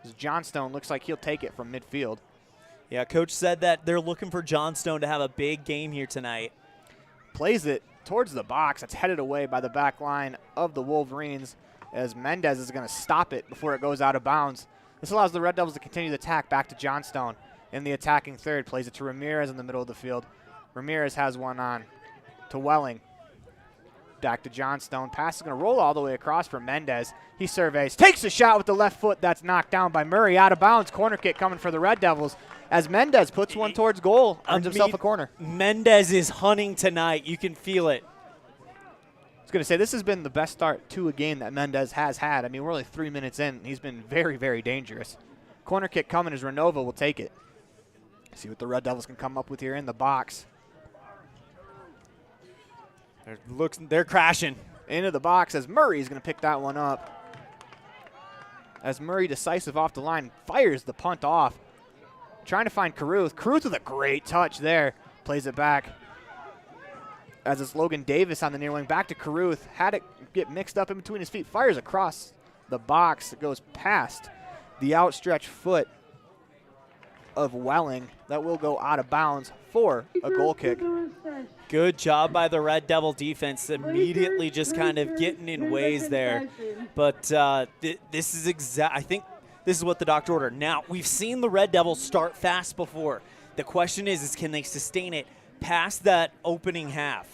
As Johnstone looks like he'll take it from midfield. Yeah, coach said that they're looking for Johnstone to have a big game here tonight. Plays it towards the box. That's headed away by the back line of the Wolverines, as Mendez is going to stop it before it goes out of bounds. This allows the Red Devils to continue the attack back to Johnstone in the attacking third. Plays it to Ramirez in the middle of the field. Ramirez has one on to Welling. Back to Johnstone. Pass is going to roll all the way across for Mendez. He surveys. Takes a shot with the left foot. That's knocked down by Murray. Out of bounds. Corner kick coming for the Red Devils as Mendez puts one towards goal. Earns himself a corner. Mendez is hunting tonight. You can feel it. I was going to say, this has been the best start to a game that Mendez has had. I mean, we're only 3 minutes in. He's been very, very dangerous. Corner kick coming as Renova will take it. See what the Red Devils can come up with here in the box. They're crashing. Into the box as Murray's going to pick that one up. As Murray, decisive off the line, fires the punt off. Trying to find Caruth. Caruth with a great touch there. Plays it back. As it's Logan Davis on the near wing. Back to Caruth. Had it get mixed up in between his feet. Fires across the box. It goes past the outstretched foot of Welling. That will go out of bounds for a goal kick. Good job by the Red Devil defense, immediately just kind of getting in ways there. But this is I think this is what the doctor ordered. Now, we've seen the Red Devils start fast before. The question is can they sustain it past that opening half?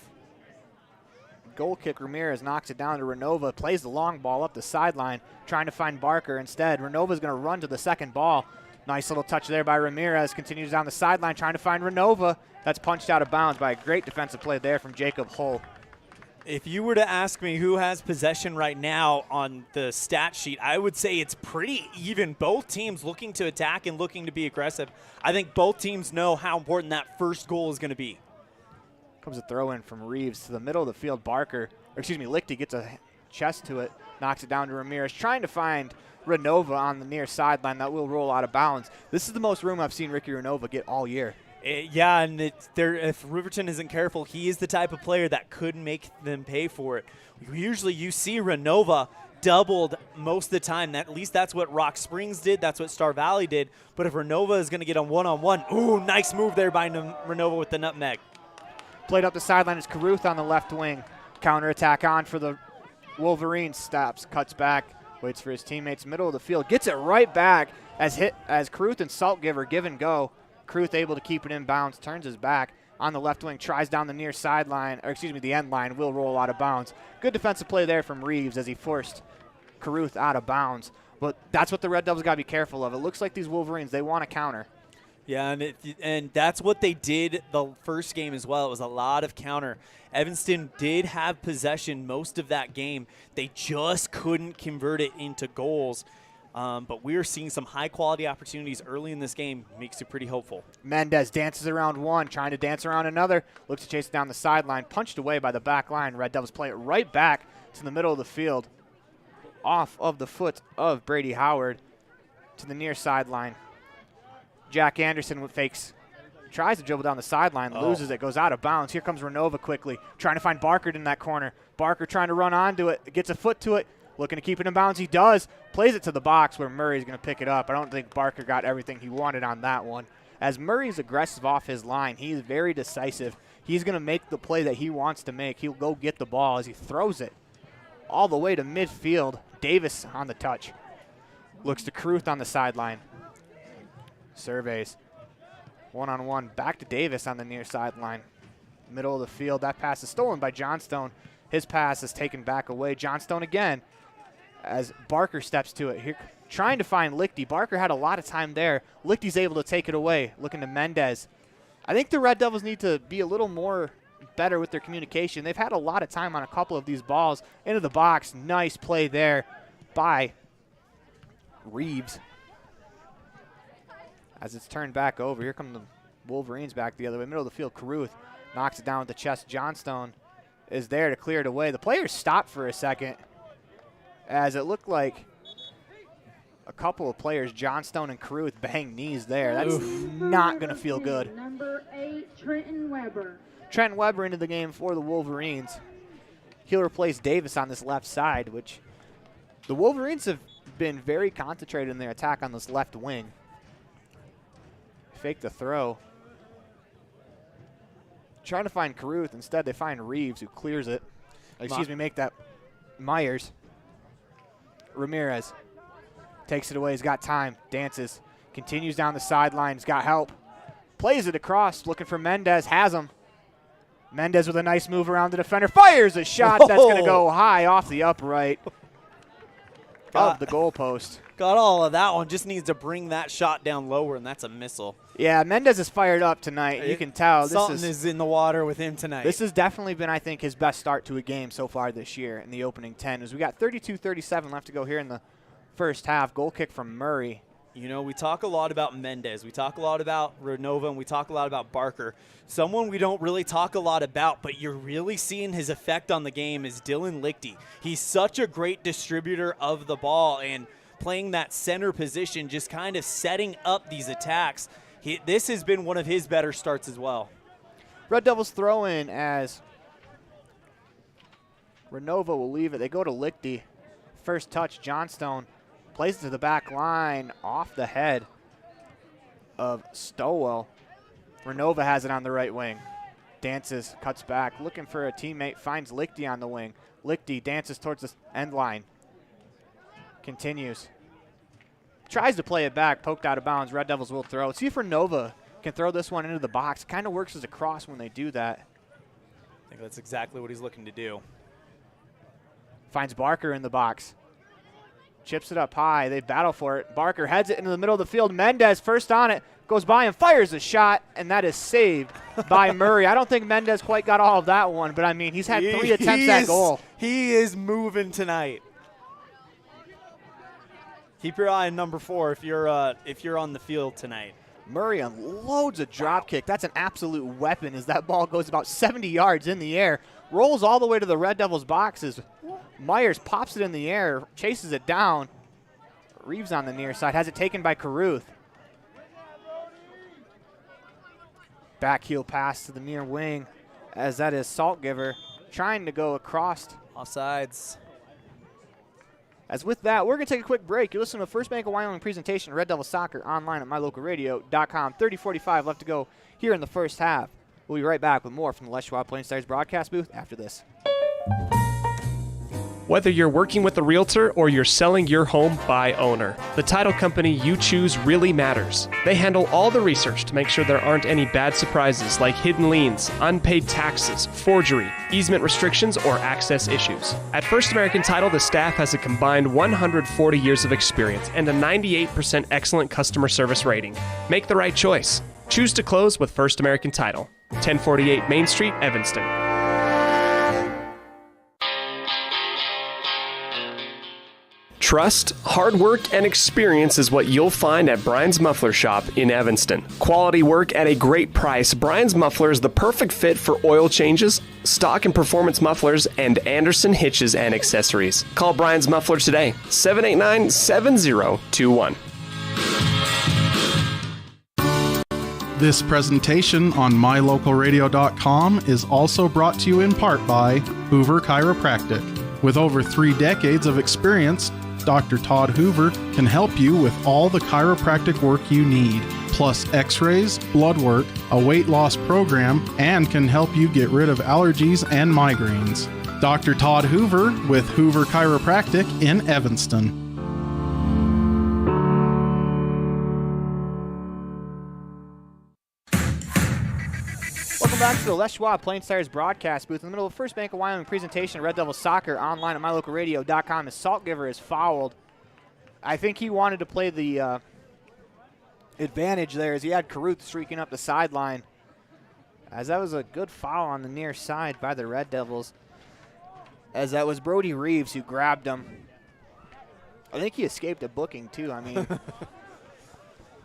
Goal kick, Ramirez knocks it down to Renova, plays the long ball up the sideline, trying to find Barker instead. Renova's going to run to the second ball. Nice little touch there by Ramirez. Continues down the sideline, trying to find Renova. That's punched out of bounds by a great defensive play there from Jacob Hull. If you were to ask me who has possession right now on the stat sheet, I would say it's pretty even. Both teams looking to attack and looking to be aggressive. I think both teams know how important that first goal is going to be. Comes a throw in from Reeves to the middle of the field. Lichty gets a chest to it, knocks it down to Ramirez, trying to find Renova on the near sideline. That will roll out of bounds. This is the most room I've seen Ricky Renova get all year. Yeah, and if Riverton isn't careful, he is the type of player that could make them pay for it. Usually you see Renova doubled most of the time. At least that's what Rock Springs did. That's what Star Valley did. But if Renova is going to get a one-on-one, ooh, nice move there by Renova with the nutmeg. Played up the sideline is Caruth on the left wing. Counterattack on for the Wolverines. Stops, cuts back, waits for his teammates. Middle of the field, gets it right back as Caruth and Saltgiver give and go. Caruth able to keep it in bounds, turns his back on the left wing, tries down the near sideline, the end line, will roll out of bounds. Good defensive play there from Reeves as he forced Caruth out of bounds. But that's what the Red Devils got to be careful of. It looks like these Wolverines, they want to counter. Yeah, and that's what they did the first game as well. It was a lot of counter. Evanston did have possession most of that game. They just couldn't convert it into goals. But we're seeing some high-quality opportunities early in this game. Makes it pretty hopeful. Mendez dances around one, trying to dance around another. Looks to chase it down the sideline. Punched away by the back line. Red Devils play it right back to the middle of the field. Off of the foot of Brady Howard to the near sideline. Jack Anderson tries to dribble down the sideline, loses it, goes out of bounds. Here comes Renova quickly, trying to find Barker in that corner. Barker trying to run onto it, gets a foot to it, looking to keep it in bounds. He does, plays it to the box where Murray's going to pick it up. I don't think Barker got everything he wanted on that one. As Murray's aggressive off his line, he's very decisive. He's going to make the play that he wants to make. He'll go get the ball as he throws it all the way to midfield. Davis on the touch. Looks to Caruth on the sideline. Surveys. One-on-one. Back to Davis on the near sideline. Middle of the field. That pass is stolen by Johnstone. His pass is taken back away. Johnstone again as Barker steps to it. Here, trying to find Lichty. Barker had a lot of time there. Lichty's able to take it away. Looking to Mendez. I think the Red Devils need to be a little more better with their communication. They've had a lot of time on a couple of these balls. Into the box. Nice play there by Reeves. As it's turned back over, here come the Wolverines back the other way. Middle of the field, Caruth knocks it down with the chest. Johnstone is there to clear it away. The players stopped for a second as it looked like a couple of players, Johnstone and Caruth, banged knees there. That's not going to feel good. Number 8, Trenton Weber. Trenton Weber into the game for the Wolverines. He'll replace Davis on this left side, which the Wolverines have been very concentrated in their attack on this left wing. Fake the throw. Trying to find Caruth. Instead, they find Reeves, who clears it. Make that Myers. Ramirez takes it away. He's got time. Dances. Continues down the sideline. He's got help. Plays it across. Looking for Mendez. Has him. Mendez with a nice move around the defender. Fires a shot that's going to go high off the upright of the goalpost. Got all of that one. Just needs to bring that shot down lower, and that's a missile. Yeah, Mendez is fired up tonight. You can tell. Something is in the water with him tonight. This has definitely been, I think, his best start to a game so far this year in the opening 10. As we got 32-37 left to go here in the first half. Goal kick from Murray. You know, we talk a lot about Mendez. We talk a lot about Renova, and we talk a lot about Barker. Someone we don't really talk a lot about, but you're really seeing his effect on the game is Dylan Lichty. He's such a great distributor of the ball and playing that center position, just kind of setting up these attacks. This has been one of his better starts as well. Red Devils throw in as Renova will leave it. They go to Lichty. First touch, Johnstone plays it to the back line off the head of Stowell. Renova has it on the right wing. Dances, cuts back, looking for a teammate, finds Lichty on the wing. Lichty dances towards the end line. Continues. Tries to play it back, poked out of bounds. Red Devils will throw. See if Renova can throw this one into the box. Kind of works as a cross when they do that. I think that's exactly what he's looking to do. Finds Barker in the box. Chips it up high. They battle for it. Barker heads it into the middle of the field. Mendez first on it. Goes by and fires a shot, and that is saved by Murray. I don't think Mendez quite got all of that one, but, I mean, he's had 3 attempts at goal. He is moving tonight. Keep your eye on number 4 if you're on the field tonight. Murray unloads a drop kick. That's an absolute weapon as that ball goes about 70 yards in the air. Rolls all the way to the Red Devils boxes. Myers pops it in the air, chases it down. Reeves on the near side, has it taken by Caruth. Back heel pass to the near wing as that is Saltgiver trying to go across. Offsides. As with that, we're going to take a quick break. You're listening to First Bank of Wyoming presentation of Red Devil Soccer online at mylocalradio.com. 30:45 left to go here in the first half. We'll be right back with more from the Les Schwab Plain Stars broadcast booth after this. Whether you're working with a realtor or you're selling your home by owner, the title company you choose really matters. They handle all the research to make sure there aren't any bad surprises like hidden liens, unpaid taxes, forgery, easement restrictions, or access issues. At First American Title, the staff has a combined 140 years of experience and a 98% excellent customer service rating. Make the right choice. Choose to close with First American Title. 1048 Main Street, Evanston. Trust, hard work, and experience is what you'll find at Brian's Muffler Shop in Evanston. Quality work at a great price. Brian's Muffler is the perfect fit for oil changes, stock and performance mufflers, and Anderson hitches and accessories. Call Brian's Muffler today, 789-7021. This presentation on mylocalradio.com is also brought to you in part by Hoover Chiropractic. With over 3 decades of experience, Dr. Todd Hoover can help you with all the chiropractic work you need, plus x-rays, blood work, a weight loss program, and can help you get rid of allergies and migraines. Dr. Todd Hoover with Hoover Chiropractic in Evanston. Welcome back to the Les Schwab Plain Stars broadcast booth in the middle of First Bank of Wyoming presentation of Red Devil Soccer online at mylocalradio.com as Saltgiver is fouled. I think he wanted to play the advantage there as he had Caruth streaking up the sideline. As that was a good foul on the near side by the Red Devils. As that was Brody Reeves who grabbed him. I think he escaped a booking too. I mean,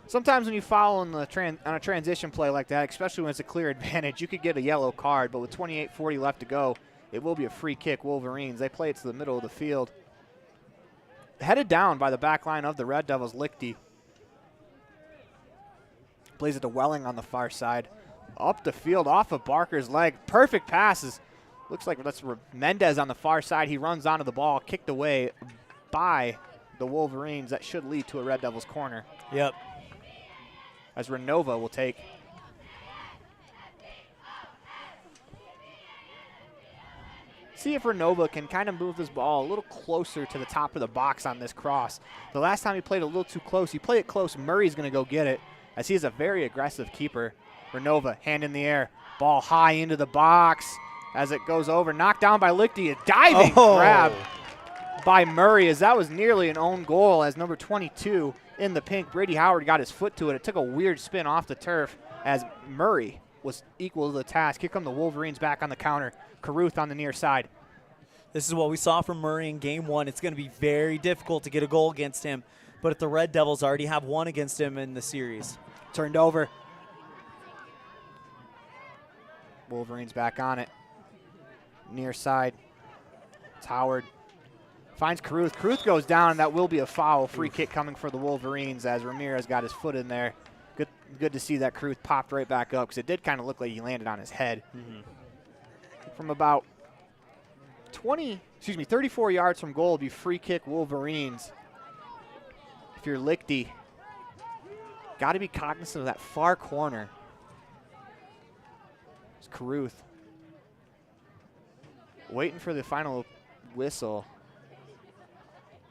sometimes when you foul on a transition play like that, especially when it's a clear advantage, you could get a yellow card. But with 28:40 left to go, it will be a free kick. Wolverines, they play it to the middle of the field. Headed down by the back line of the Red Devils, Lichty. Plays it to Welling on the far side. Up the field off of Barker's leg. Perfect passes. Looks like that's Mendez on the far side. He runs onto the ball, kicked away by the Wolverines. That should lead to a Red Devils corner. Yep. As Renova will take. See if Renova can kind of move this ball a little closer to the top of the box on this cross. The last time he played a little too close. He played it close. Murray's going to go get it as he is a very aggressive keeper. Renova, hand in the air. Ball high into the box as it goes over. Knocked down by Lichty. A diving grab by Murray as that was nearly an own goal as number 22 in the pink, Brady Howard, got his foot to it. It took a weird spin off the turf as Murray was equal to the task. Here come the Wolverines back on the counter. Caruth on the near side. This is what we saw from Murray in game one. It's going to be very difficult to get a goal against him, but if the Red Devils already have one against him in the series. Turned over. Wolverines back on it. Near side. It's Howard. Finds Caruth. Caruth goes down, and that will be a foul. Free kick coming for the Wolverines as Ramirez got his foot in there. Good to see that Caruth popped right back up because it did kind of look like he landed on his head. From about 34 yards from goal, it'll be free kick Wolverines. If you're Lichty, got to be cognizant of that far corner. It's Caruth. Waiting for the final whistle.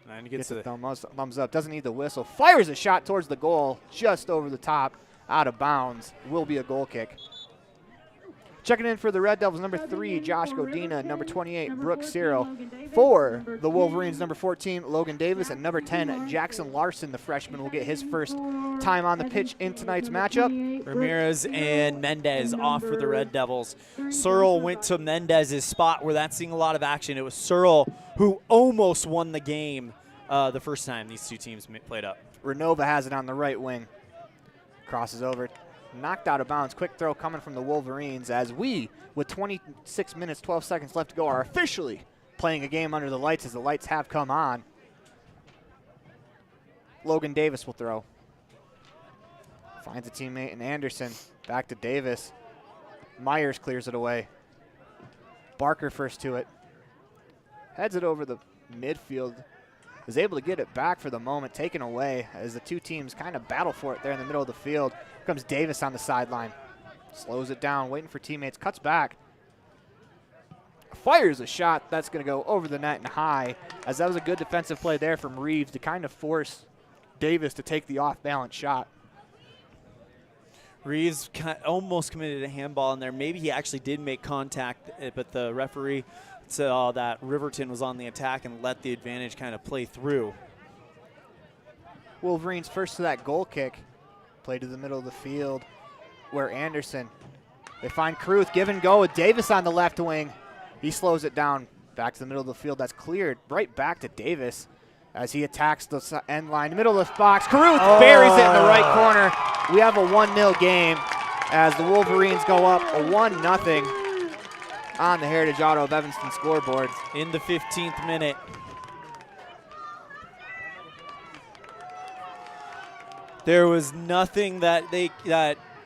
And he gets the thumbs up. Doesn't need the whistle. Fires a shot towards the goal, just over the top, out of bounds. Will be a goal kick. Checking in for the Red Devils, number 3, Josh Godina. Number 28, Brooke Cyril. For the Wolverines, number 14, Logan Davis. And number 10, Jackson Larson, the freshman, will get his first time on the pitch in tonight's matchup. Ramirez and Mendez off for the Red Devils. Searle went to Mendez's spot where that's seeing a lot of action. It was Searle who almost won the game the first time these two teams played up. Renova has it on the right wing. Crosses over. Knocked out of bounds. Quick throw coming from the Wolverines as we, with 26 minutes, 12 seconds left to go, are officially playing a game under the lights as the lights have come on. Logan Davis will throw. Finds a teammate in Anderson. Back to Davis. Myers clears it away. Barker first to it. Heads it over the midfield. Is able to get it back for the moment, taken away as the two teams kind of battle for it there in the middle of the field. Here comes Davis on the sideline. Slows it down, waiting for teammates, cuts back. Fires a shot that's going to go over the net and high, as that was a good defensive play there from Reeves to kind of force Davis to take the off-balance shot. Reeves almost committed a handball in there. Maybe he actually did make contact, but the referee saw that Riverton was on the attack and let the advantage kind of play through. Wolverines first to that goal kick. Play to the middle of the field where Anderson, they find Caruth, give and go with Davis on the left wing. He slows it down. Back to the middle of the field. That's cleared right back to Davis as he attacks the end line. Middle of the box. Caruth buries it in the right corner. We have a 1-0 game as the Wolverines go up a 1-0 on the Heritage Auto of Evanston scoreboard. In the 15th minute. There was nothing that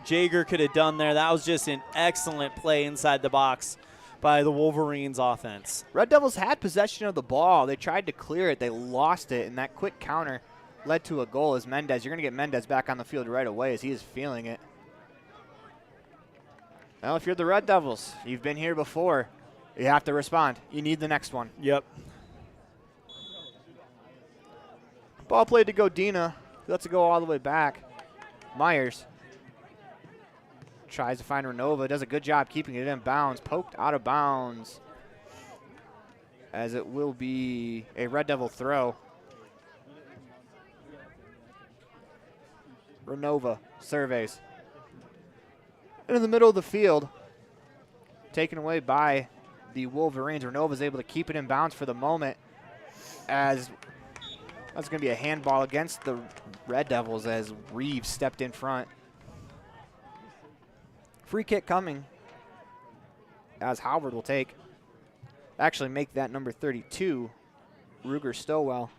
Jaeger could have done there. That was just an excellent play inside the box by the Wolverines offense. Red Devils had possession of the ball. They tried to clear it. They lost it, and that quick counter led to a goal as Mendez. You're going to get Mendez back on the field right away as he is feeling it. Well, if you're the Red Devils, you've been here before. You have to respond. You need the next one. Yep. Ball played to Godina. Lets it go all the way back. Myers tries to find Renova. Does a good job keeping it in bounds. Poked out of bounds as it will be a Red Devil throw. Renova surveys. In the middle of the field, taken away by the Wolverines. Renova's able to keep it in bounds for the moment as that's going to be a handball against the Red Devils as Reeves stepped in front. Free kick coming as Howard will actually make that number 32, Ruger Stowell.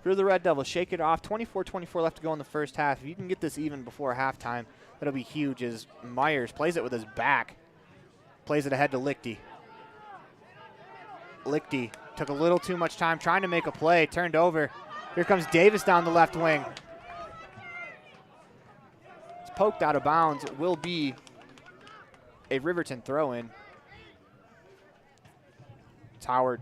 for the Red Devils. Shake it off. 24-24 left to go in the first half. If you can get this even before halftime, that'll be huge as Myers plays it with his back. Plays it ahead to Lichty. Lichty took a little too much time trying to make a play. Turned over. Here comes Davis down the left wing. It's poked out of bounds. It will be a Riverton throw-in. It's Howard.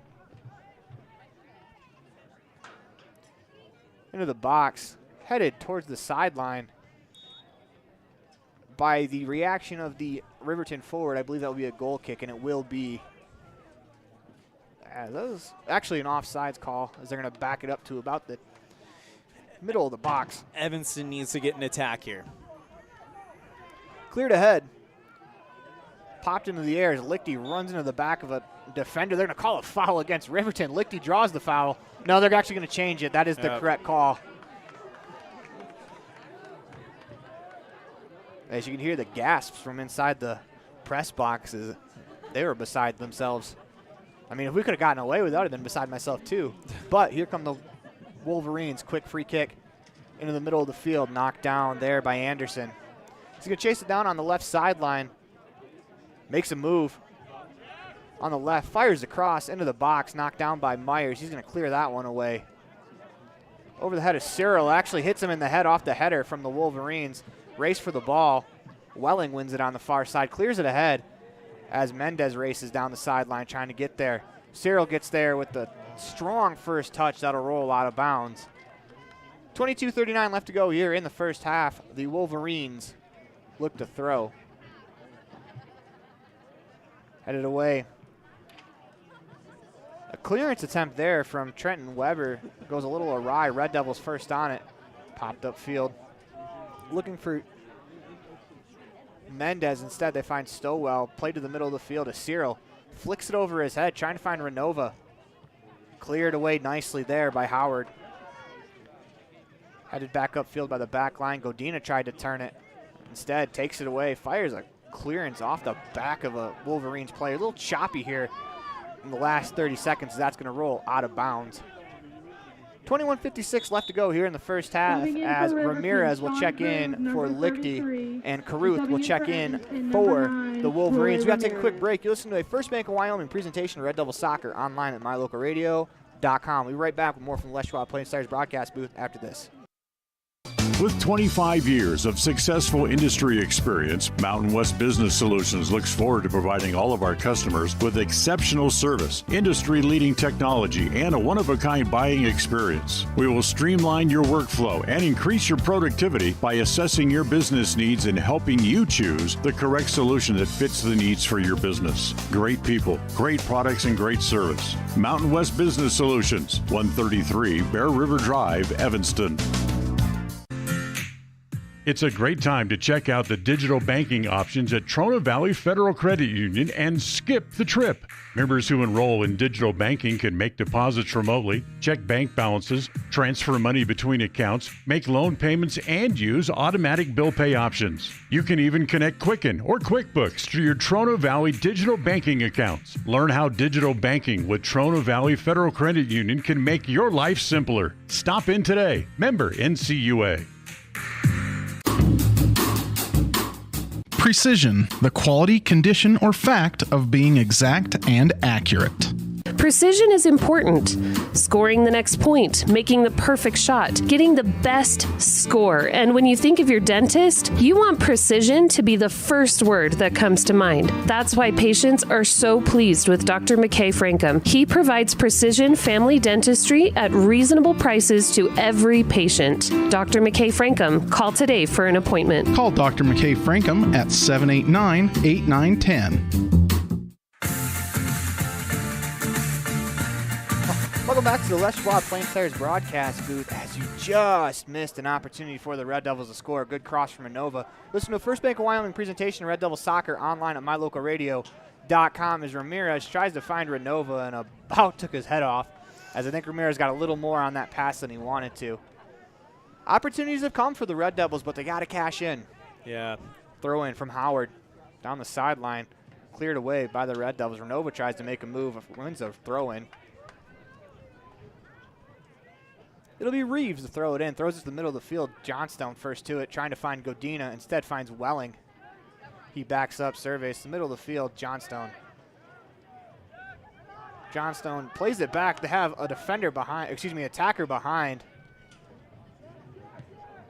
Into the box, headed towards the sideline. By the reaction of the Riverton forward, I believe that will be a goal kick, and it will be that was actually an offsides call, as they're going to back it up to about the middle of the box. Evanston needs to get an attack here. Cleared ahead. Popped into the air as Lichty runs into the back of a defender. They're going to call a foul against Riverton. Lichty draws the foul. No, they're actually going to change it. That is the correct call. As you can hear the gasps from inside the press boxes, they were beside themselves. I mean, if we could have gotten away with it, I would have been beside myself too. But here come the Wolverines. Quick free kick into the middle of the field. Knocked down there by Anderson. He's going to chase it down on the left sideline. Makes a move on the left. Fires across into the box. Knocked down by Myers. He's going to clear that one away. Over the head of Cyril. Actually hits him in the head off the header from the Wolverines. Race for the ball. Welling wins it on the far side. Clears it ahead as Mendez races down the sideline trying to get there. Cyril gets there with the strong first touch. That'll roll out of bounds. 22:39 left to go here in the first half. The Wolverines look to throw. Headed away. A clearance attempt there from Trenton Weber. Goes a little awry. Red Devils first on it. Popped up field. Looking for Mendez. Instead, they find Stowell. Played to the middle of the field to Cyril. Flicks it over his head, trying to find Renova. Cleared away nicely there by Howard. Headed back upfield by the back line. Godina tried to turn it. Instead, takes it away. Fires a clearance off the back of a Wolverines player. A little choppy here in the last 30 seconds. That's going to roll out of bounds. 21:56 left to go here in the first half as Ramirez will check in for Lichty and Caruth will check in for the Wolverines. We got to take a quick break. You listen to a First Bank of Wyoming presentation of Red Devil Soccer online at mylocalradio.com. We'll be right back with more from the Les Schwab Plain Stars broadcast booth after this. With 25 years of successful industry experience, Mountain West Business Solutions looks forward to providing all of our customers with exceptional service, industry-leading technology, and a one-of-a-kind buying experience. We will streamline your workflow and increase your productivity by assessing your business needs and helping you choose the correct solution that fits the needs for your business. Great people, great products, and great service. Mountain West Business Solutions, 133 Bear River Drive, Evanston. It's a great time to check out the digital banking options at Trona Valley Federal Credit Union and skip the trip. Members who enroll in digital banking can make deposits remotely, check bank balances, transfer money between accounts, make loan payments, and use automatic bill pay options. You can even connect Quicken or QuickBooks to your Trona Valley digital banking accounts. Learn how digital banking with Trona Valley Federal Credit Union can make your life simpler. Stop in today. Member NCUA. Precision, the quality, condition, or fact of being exact and accurate. Precision is important. Scoring the next point, making the perfect shot, getting the best score. And when you think of your dentist, you want precision to be the first word that comes to mind. That's why patients are so pleased with Dr. McKay Frankum. He provides precision family dentistry at reasonable prices to every patient. Dr. McKay Frankum, call today for an appointment. Call Dr. McKay Frankum at 789-8910. Welcome back to the Les Schwab Plain Stars broadcast booth as you just missed an opportunity for the Red Devils to score. A good cross from Renova. Listen to a First Bank of Wyoming presentation of Red Devil Soccer online at mylocalradio.com as Ramirez tries to find Renova and about took his head off, as I think Ramirez got a little more on that pass than he wanted to. Opportunities have come for the Red Devils, but they got to cash in. Yeah. Throw in from Howard down the sideline. Cleared away by the Red Devils. Renova tries to make a move. Wins a throw in. It'll be Reeves to throw it in. Throws it to the middle of the field. Johnstone first to it, trying to find Godina. Instead finds Welling. He backs up, surveys to the middle of the field. Johnstone. Johnstone plays it back to have a defender behind, attacker behind.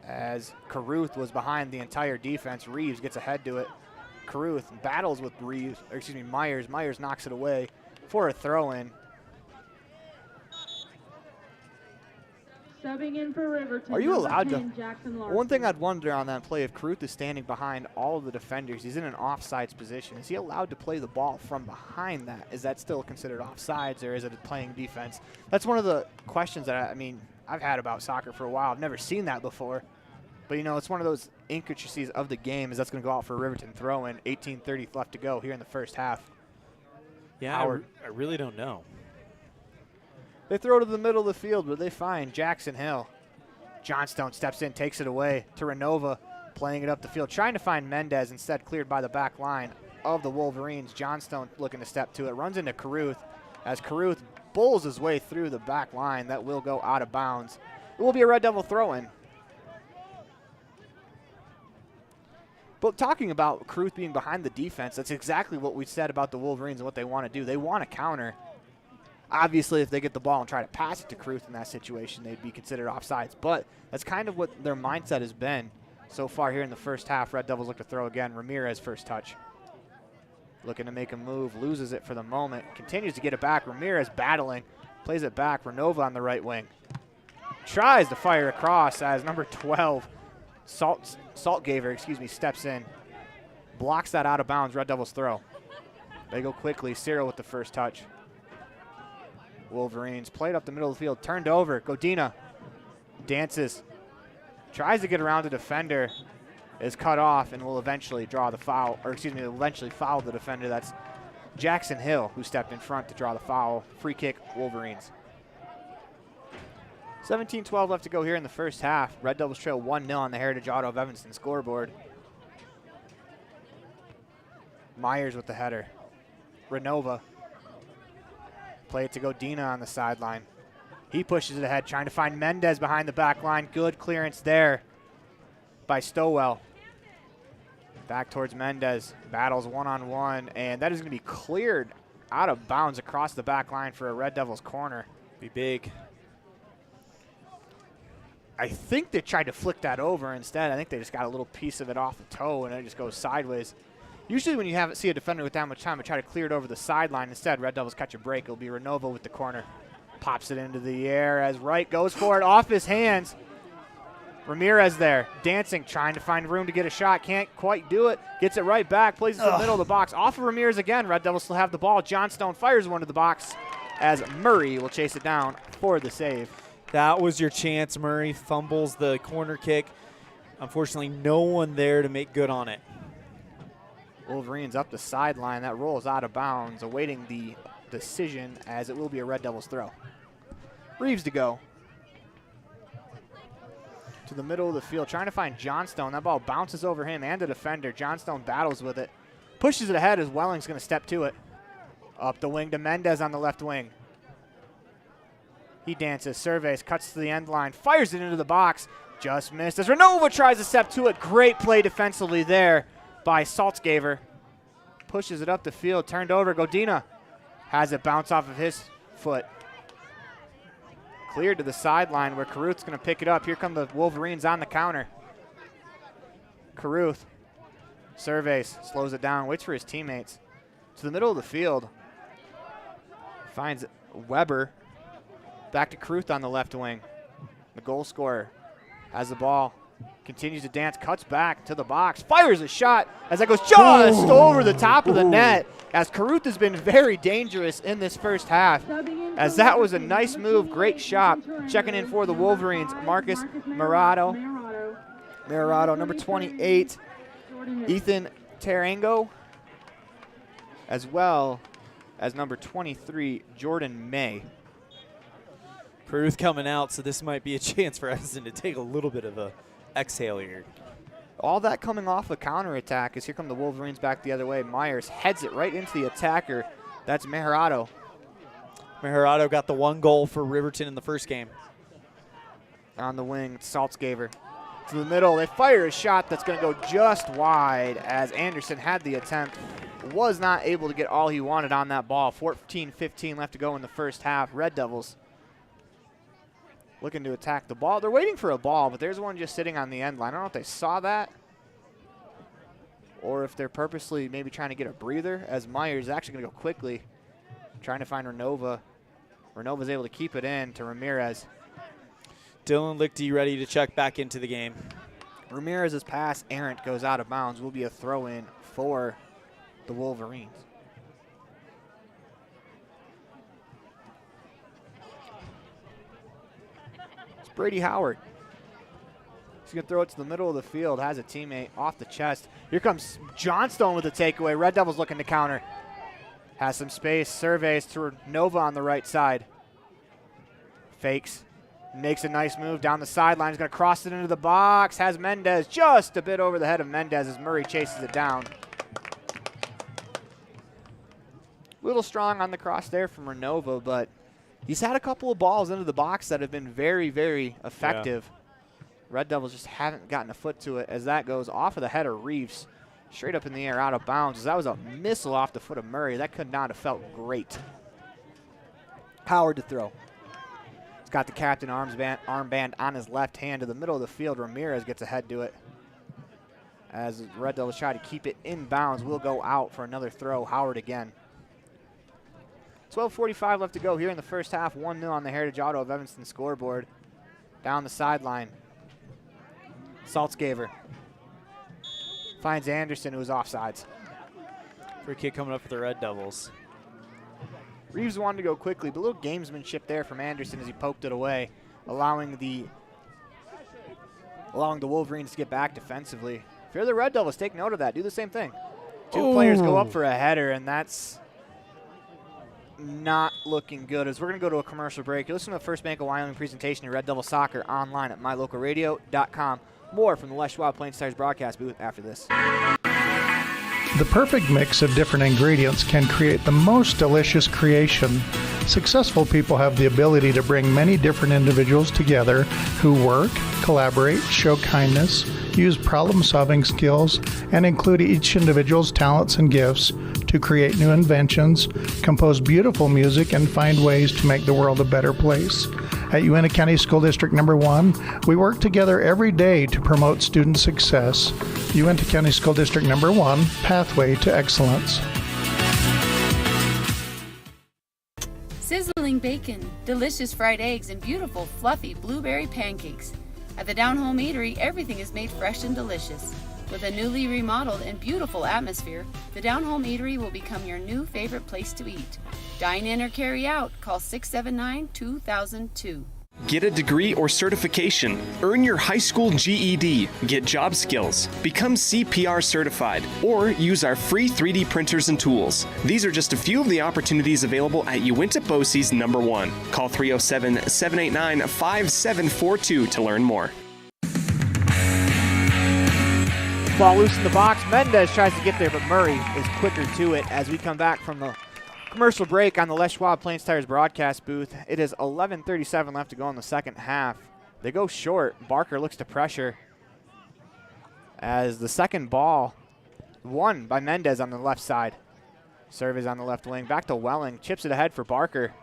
As Caruth was behind the entire defense. Reeves gets ahead to it. Caruth battles with Myers. Myers knocks it away for a throw-in. Subbing in for Riverton. Are you allowed to? Jackson Larson. One thing I'd wonder on that play, if Caruth is standing behind all of the defenders, he's in an offsides position. Is he allowed to play the ball from behind that? Is that still considered offsides, or is it playing defense? That's one of the questions that I've had about soccer for a while. I've never seen that before. But, it's one of those intricacies of the game, is that's going to go out for a Riverton throw-in. 18:30 left to go here in the first half. Yeah, I really don't know. They throw to the middle of the field, where they find Jackson Hill. Johnstone steps in, takes it away to Renova, playing it up the field, trying to find Mendez, instead cleared by the back line of the Wolverines. Johnstone looking to step to it, runs into Caruth, as Caruth bulls his way through the back line. That will go out of bounds. It will be a Red Devil throw-in. But talking about Caruth being behind the defense, that's exactly what we said about the Wolverines and what they want to do. They want to counter. Obviously, if they get the ball and try to pass it to Caruth in that situation, they'd be considered offsides. But that's kind of what their mindset has been so far here in the first half. Red Devils look to throw again. Ramirez first touch. Looking to make a move, loses it for the moment. Continues to get it back. Ramirez battling, plays it back. Renova on the right wing. Tries to fire across as number 12, Saltgaver, steps in. Blocks that out of bounds. Red Devils throw. They go quickly. Cyril with the first touch. Wolverines played up the middle of the field, turned over. Godina dances, tries to get around the defender, is cut off, and will eventually draw the foul, eventually foul the defender. That's Jackson Hill, who stepped in front to draw the foul. Free kick, Wolverines. 17-12 left to go here in the first half. Red Devils trail 1-0 on the Heritage Auto of Evanston scoreboard. Myers with the header. Renova. Play it to Godina on the sideline. He pushes it ahead, trying to find Mendez behind the back line. Good clearance there by Stowell. Back towards Mendez. Battles one-on-one, and that is going to be cleared out of bounds across the back line for a Red Devils corner. Be big. I think they tried to flick that over instead. I think they just got a little piece of it off the toe, and it just goes sideways. Usually when you see a defender with that much time, I try to clear it over the sideline. Instead, Red Devils catch a break. It'll be Renova with the corner. Pops it into the air as Wright goes for it off his hands. Ramirez there, dancing, trying to find room to get a shot. Can't quite do it. Gets it right back, plays it in the middle of the box. Off of Ramirez again. Red Devils still have the ball. Johnstone fires one to the box as Murray will chase it down for the save. That was your chance. Murray fumbles the corner kick. Unfortunately, no one there to make good on it. Wolverines up the sideline. That rolls out of bounds, awaiting the decision as it will be a Red Devils throw. Reeves to go. To the middle of the field, trying to find Johnstone. That ball bounces over him and the defender. Johnstone battles with it. Pushes it ahead as Welling's going to step to it. Up the wing to Mendez on the left wing. He dances, surveys, cuts to the end line, fires it into the box. Just missed as Renova tries to step to it. Great play defensively there by Saltzgaver. Pushes it up the field, turned over. Godina has it bounce off of his foot. Cleared to the sideline where Caruth's going to pick it up. Here come the Wolverines on the counter. Caruth surveys, slows it down, waits for his teammates. To the middle of the field. Finds Weber. Back to Caruth on the left wing. The goal scorer has the ball. Continues to dance, cuts back to the box, fires a shot as that goes just over the top of the net, as Caruth has been very dangerous in this first half, as that was a nice move, great shot. Checking in for the Wolverines, Marcus Marado, number 28, Ethan Tarango, as well as number 23, Jordan May. Caruth coming out, so this might be a chance for Evanston to take a little bit of a exhale here. All that coming off a counterattack as here come the Wolverines back the other way. Myers heads it right into the attacker. That's Mejerado. Mejerado got the one goal for Riverton in the first game. on the wing. Saltzgaver to the middle. They fire a shot that's going to go just wide as Anderson had the attempt. Was not able to get all he wanted on that ball. 14-15 left to go in the first half. Red Devils looking to attack the ball. They're waiting for a ball, but there's one just sitting on the end line. I don't know if they saw that or if they're purposely maybe trying to get a breather, as Myers is actually going to go quickly, trying to find Renova. Renova's able to keep it in to Ramirez. Dylan Lichty ready to check back into the game. Ramirez's pass errant goes out of bounds. Will be a throw-in for the Wolverines. It's Brady Howard. He's going to throw it to the middle of the field. Has a teammate off the chest. Here comes Johnstone with a takeaway. Red Devils looking to counter. Has some space. Surveys to Nova on the right side. Fakes. Makes a nice move down the sideline. He's going to cross it into the box. Has Mendez just a bit over the head of Mendez as Murray chases it down. Little strong on the cross there from Renova, but he's had a couple of balls into the box that have been very, very effective. Yeah. Red Devils just haven't gotten a foot to it as that goes off of the head of Reeves. Straight up in the air, out of bounds. As that was a missile off the foot of Murray. That could not have felt great. Howard to throw. He's got the captain armband on his left hand to the middle of the field. Ramirez gets ahead to it. As Red Devils try to keep it in bounds, will go out for another throw. Howard again. 12:45 left to go here in the first half. 1-0 on the Heritage Auto of Evanston scoreboard. Down the sideline. Saltzgaver finds Anderson, who was offsides. Free kick coming up for the Red Devils. Reeves wanted to go quickly, but a little gamesmanship there from Anderson as he poked it away, allowing the Wolverines to get back defensively. If you're the Red Devils, take note of that. Do the same thing. Two players go up for a header, and that's not looking good. As we're going to go to a commercial break, you listen to the First Bank of Wyoming presentation of Red Devil Soccer online at mylocalradio.com. More from the Les Schwab Plain Stars broadcast booth after this. The perfect mix of different ingredients can create the most delicious creation. Successful people have the ability to bring many different individuals together who work, collaborate, show kindness, use problem-solving skills, and include each individual's talents and gifts to create new inventions, compose beautiful music, and find ways to make the world a better place. At Uintah County School District Number 1, we work together every day to promote student success. Uintah County School District Number 1, Pathway to Excellence. Sizzling bacon, delicious fried eggs, and beautiful fluffy blueberry pancakes. At the Down Home Eatery, everything is made fresh and delicious. With a newly remodeled and beautiful atmosphere, the Down Home Eatery will become your new favorite place to eat. Dine in or carry out. Call 679-2002. Get a degree or certification. Earn your high school GED. Get job skills. Become CPR certified. Or use our free 3D printers and tools. These are just a few of the opportunities available at Uintah BOCES Number 1. Call 307-789-5742 to learn more. Ball loose in the box. Mendez tries to get there, but Murray is quicker to it as we come back from the commercial break on the Les Schwab Plains Tires broadcast booth. It is 11:37 left to go in the second half. They go short. Barker looks to pressure as the second ball won by Mendez on the left side. Serve is on the left wing. Back to Welling. Chips it ahead for Barker.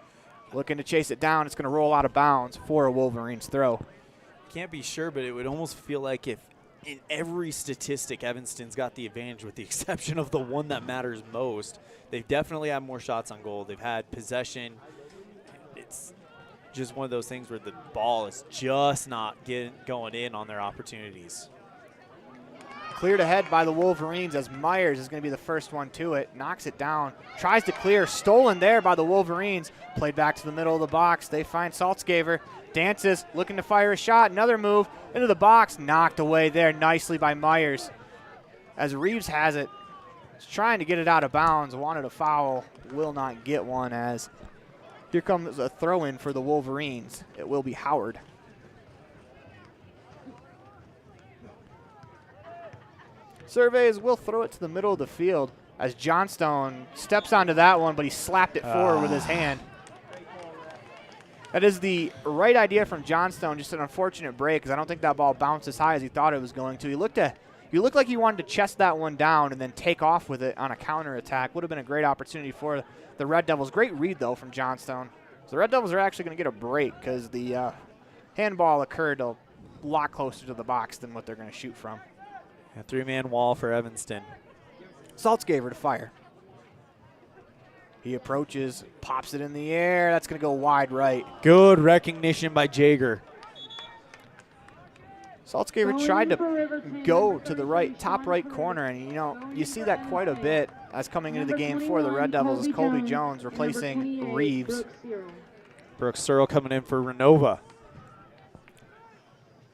Looking to chase it down. It's going to roll out of bounds for a Wolverines throw. Can't be sure, but it would almost feel like if in every statistic Evanston's got the advantage with the exception of the one that matters most. They've definitely had more shots on goal. They've had possession. It's just one of those things where the ball is just not going in on their opportunities. Cleared ahead by the Wolverines as Myers is going to be the first one to it. Knocks it down. Tries to clear. Stolen there by the Wolverines. Played back to the middle of the box. They find Saltzgaver. Dances, looking to fire a shot. Another move into the box. Knocked away there nicely by Myers. As Reeves has it. He's trying to get it out of bounds. Wanted a foul. Will not get one as here comes a throw-in for the Wolverines. It will be Howard. Surveys will throw it to the middle of the field as Johnstone steps onto that one, but he slapped it forward with his hand. That is the right idea from Johnstone. Just an unfortunate break because I don't think that ball bounced as high as he thought it was going to. He looked like he wanted to chest that one down and then take off with it on a counter attack. Would have been a great opportunity for the Red Devils. Great read, though, from Johnstone. So the Red Devils are actually going to get a break because the handball occurred a lot closer to the box than what they're going to shoot from. A 3-man wall for Evanston. Saltzgaver to fire. He approaches, pops it in the air. That's going to go wide right. Good recognition by Jager. Saltzgaver tried to go to the right, top right corner, and you see that quite a bit as coming into the game for the Red Devils is Colby Jones replacing Reeves. Brooks Searle coming in for Renova.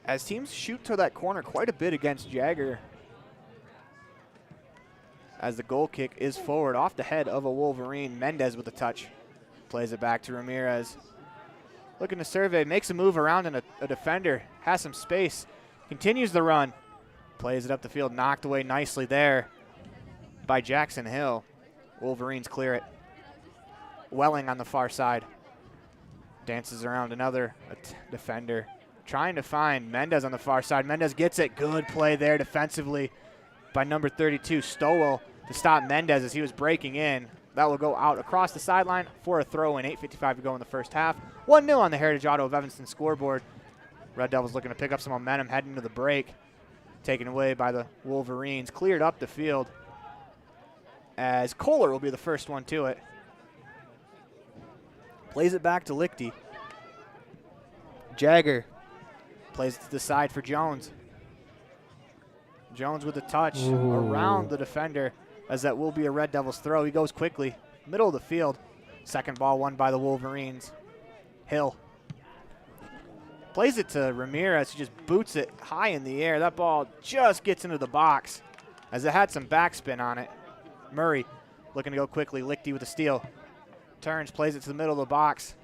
As teams shoot to that corner quite a bit against Jagger. As the goal kick is forward off the head of a Wolverine. Mendez with a touch. Plays it back to Ramirez. Looking to survey, makes a move around and a defender. Has some space. Continues the run. Plays it up the field, knocked away nicely there by Jackson Hill. Wolverines clear it. Welling on the far side. Dances around another defender. Trying to find Mendez on the far side. Mendez gets it. Good play there defensively by number 32, Stowell, to stop Mendez as he was breaking in. That will go out across the sideline for a throw in. 8:55 to go in the first half. 1-0 on the Heritage Auto of Evanston scoreboard. Red Devils looking to pick up some momentum heading into the break. Taken away by the Wolverines. Cleared up the field as Kohler will be the first one to it. Plays it back to Lichty. Jagger plays it to the side for Jones. Jones with a touch around the defender as that will be a Red Devils throw. He goes quickly, middle of the field. Second ball won by the Wolverines. Hill plays it to Ramirez. He just boots it high in the air. That ball just gets into the box as it had some backspin on it. Murray looking to go quickly. Lichty with a steal. Turns, plays it to the middle of the box.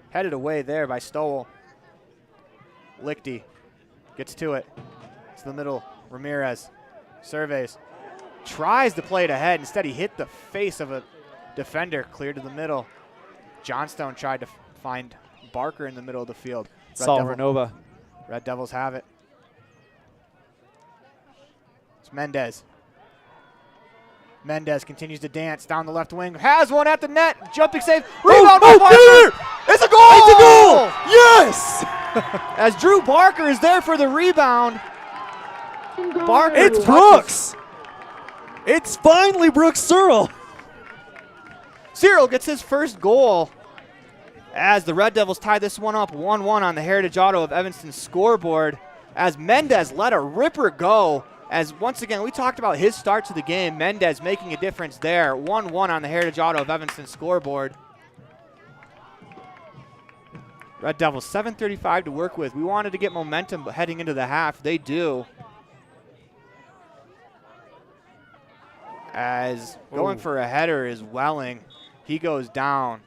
Headed away there by Stowell. Lichty gets to it. To the middle. Ramirez surveys. Tries to play it ahead. Instead, he hit the face of a defender. Clear to the middle. Johnstone tried to find Barker in the middle of the field. Saul Renova. Red Devils have it. It's Mendez. Mendez continues to dance down the left wing. Has one at the net. Jumping save. Rebound by Barker. It's a goal! It's a goal! Yes! As Drew Barker is there for the rebound. Barker. It's Brooks. It's finally Brooks Searle. Cyril gets his first goal as the Red Devils tie this one up 1-1 on the Heritage Auto of Evanston scoreboard as Mendez let a ripper go. As once again, we talked about his start to the game. Mendez making a difference there. 1-1 on the Heritage Auto of Evanston scoreboard. Red Devils, 7:35 to work with. We wanted to get momentum heading into the half. They do. As going for a header is Welling. He goes down.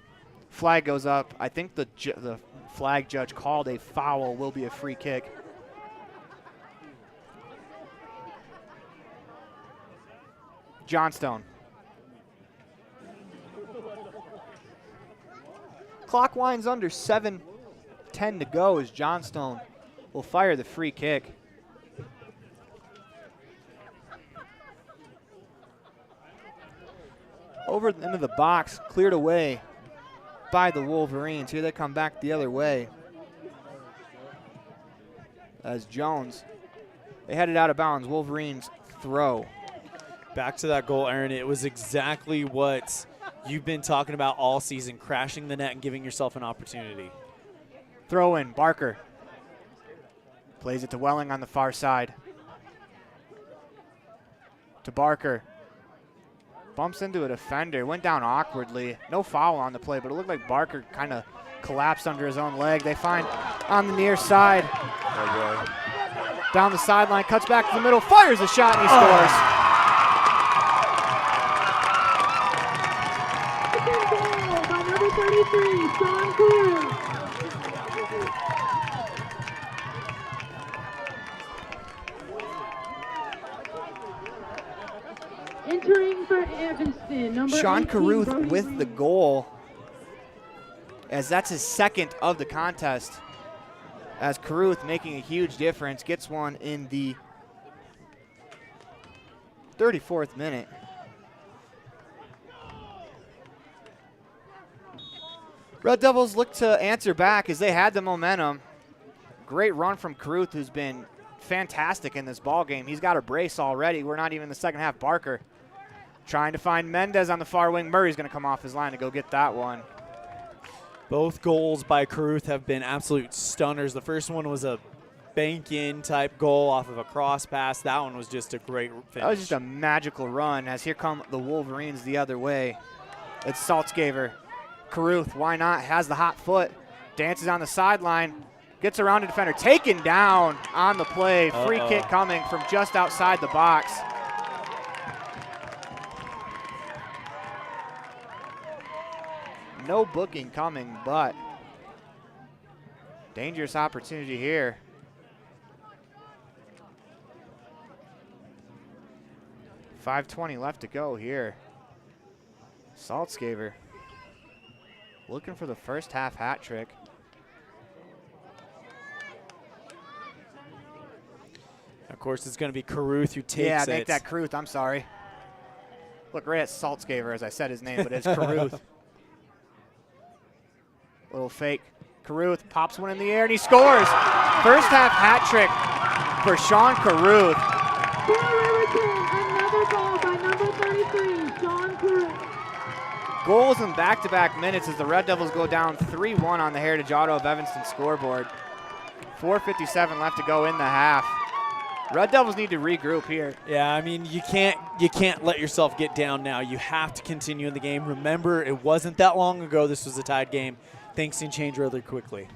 Flag goes up. I think the flag judge called a foul. Will be a free kick. Johnstone. Clock winds under 7:10 to go as Johnstone will fire the free kick. Over into the box, cleared away by the Wolverines. Here they come back the other way. As Jones, they headed out of bounds. Wolverines throw. Back to that goal, Aaron. It was exactly what you've been talking about all season, crashing the net and giving yourself an opportunity. Throw in, Barker. Plays it to Welling on the far side. To Barker. Bumps into a defender, went down awkwardly. No foul on the play, but it looked like Barker kind of collapsed under his own leg. They find on the near side. Oh boy. Down the sideline, cuts back to the middle, fires a shot, and he scores. Entering for Evanston, number Sean 18, Caruth with the goal. as that's his second of the contest. As Caruth making a huge difference, gets one in the 34th minute. Red Devils look to answer back as they had the momentum. Great run from Caruth, who's been fantastic in this ball game. He's got a brace already. We're not even in the second half. Barker trying to find Mendez on the far wing. Murray's going to come off his line to go get that one. Both goals by Caruth have been absolute stunners. The first one was a bank-in type goal off of a cross pass. That one was just a great finish. That was just a magical run as here come the Wolverines the other way. It's Saltzgaver. Caruth, why not, has the hot foot. Dances on the sideline. Gets around a defender. Taken down on the play. Free kick coming from just outside the box. No booking coming, but dangerous opportunity here. .520 left to go here. Saltzgaver looking for the first half hat trick. Of course, it's going to be Caruth who takes it. Yeah, make that Caruth. I'm sorry. Look right at Saltzgaver as I said his name, but it's Caruth. Little fake. Caruth pops one in the air and he scores. First half hat trick for Sean Caruth. Another goal by number 33, Sean Caruth. Goals in back-to-back minutes as the Red Devils go down 3-1 on the Heritage Auto of Evanston scoreboard. 4:57 left to go in the half. Red Devils need to regroup here. Yeah, I mean, you can't let yourself get down now. You have to continue in the game. Remember, it wasn't that long ago this was a tied game. Things can change really quickly.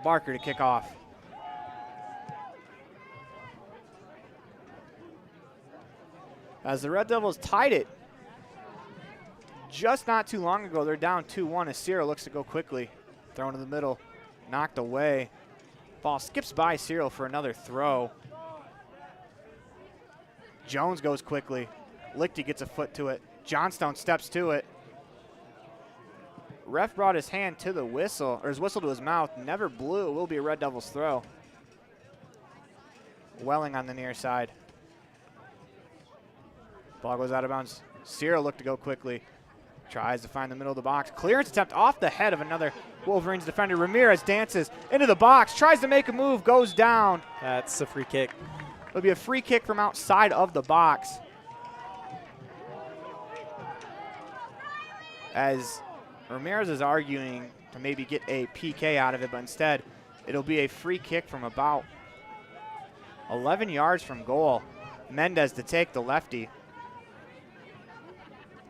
Barker to kick off. As the Red Devils tied it just not too long ago, they're down 2-1 as Cyril looks to go quickly. Thrown in the middle, knocked away. Ball skips by Cyril for another throw. Jones goes quickly. Lichty gets a foot to it. Johnstone steps to it. Ref brought his hand to the whistle, or his whistle to his mouth, never blew. It will be a Red Devils throw. Welling on the near side. Ball goes out of bounds. Cyril looked to go quickly. Tries to find the middle of the box. Clearance attempt off the head of another Wolverines defender. Ramirez dances into the box, tries to make a move, goes down. That's a free kick. It'll be a free kick from outside of the box. As Ramirez is arguing to maybe get a PK out of it, but instead it'll be a free kick from about 11 yards from goal. Mendez to take the lefty.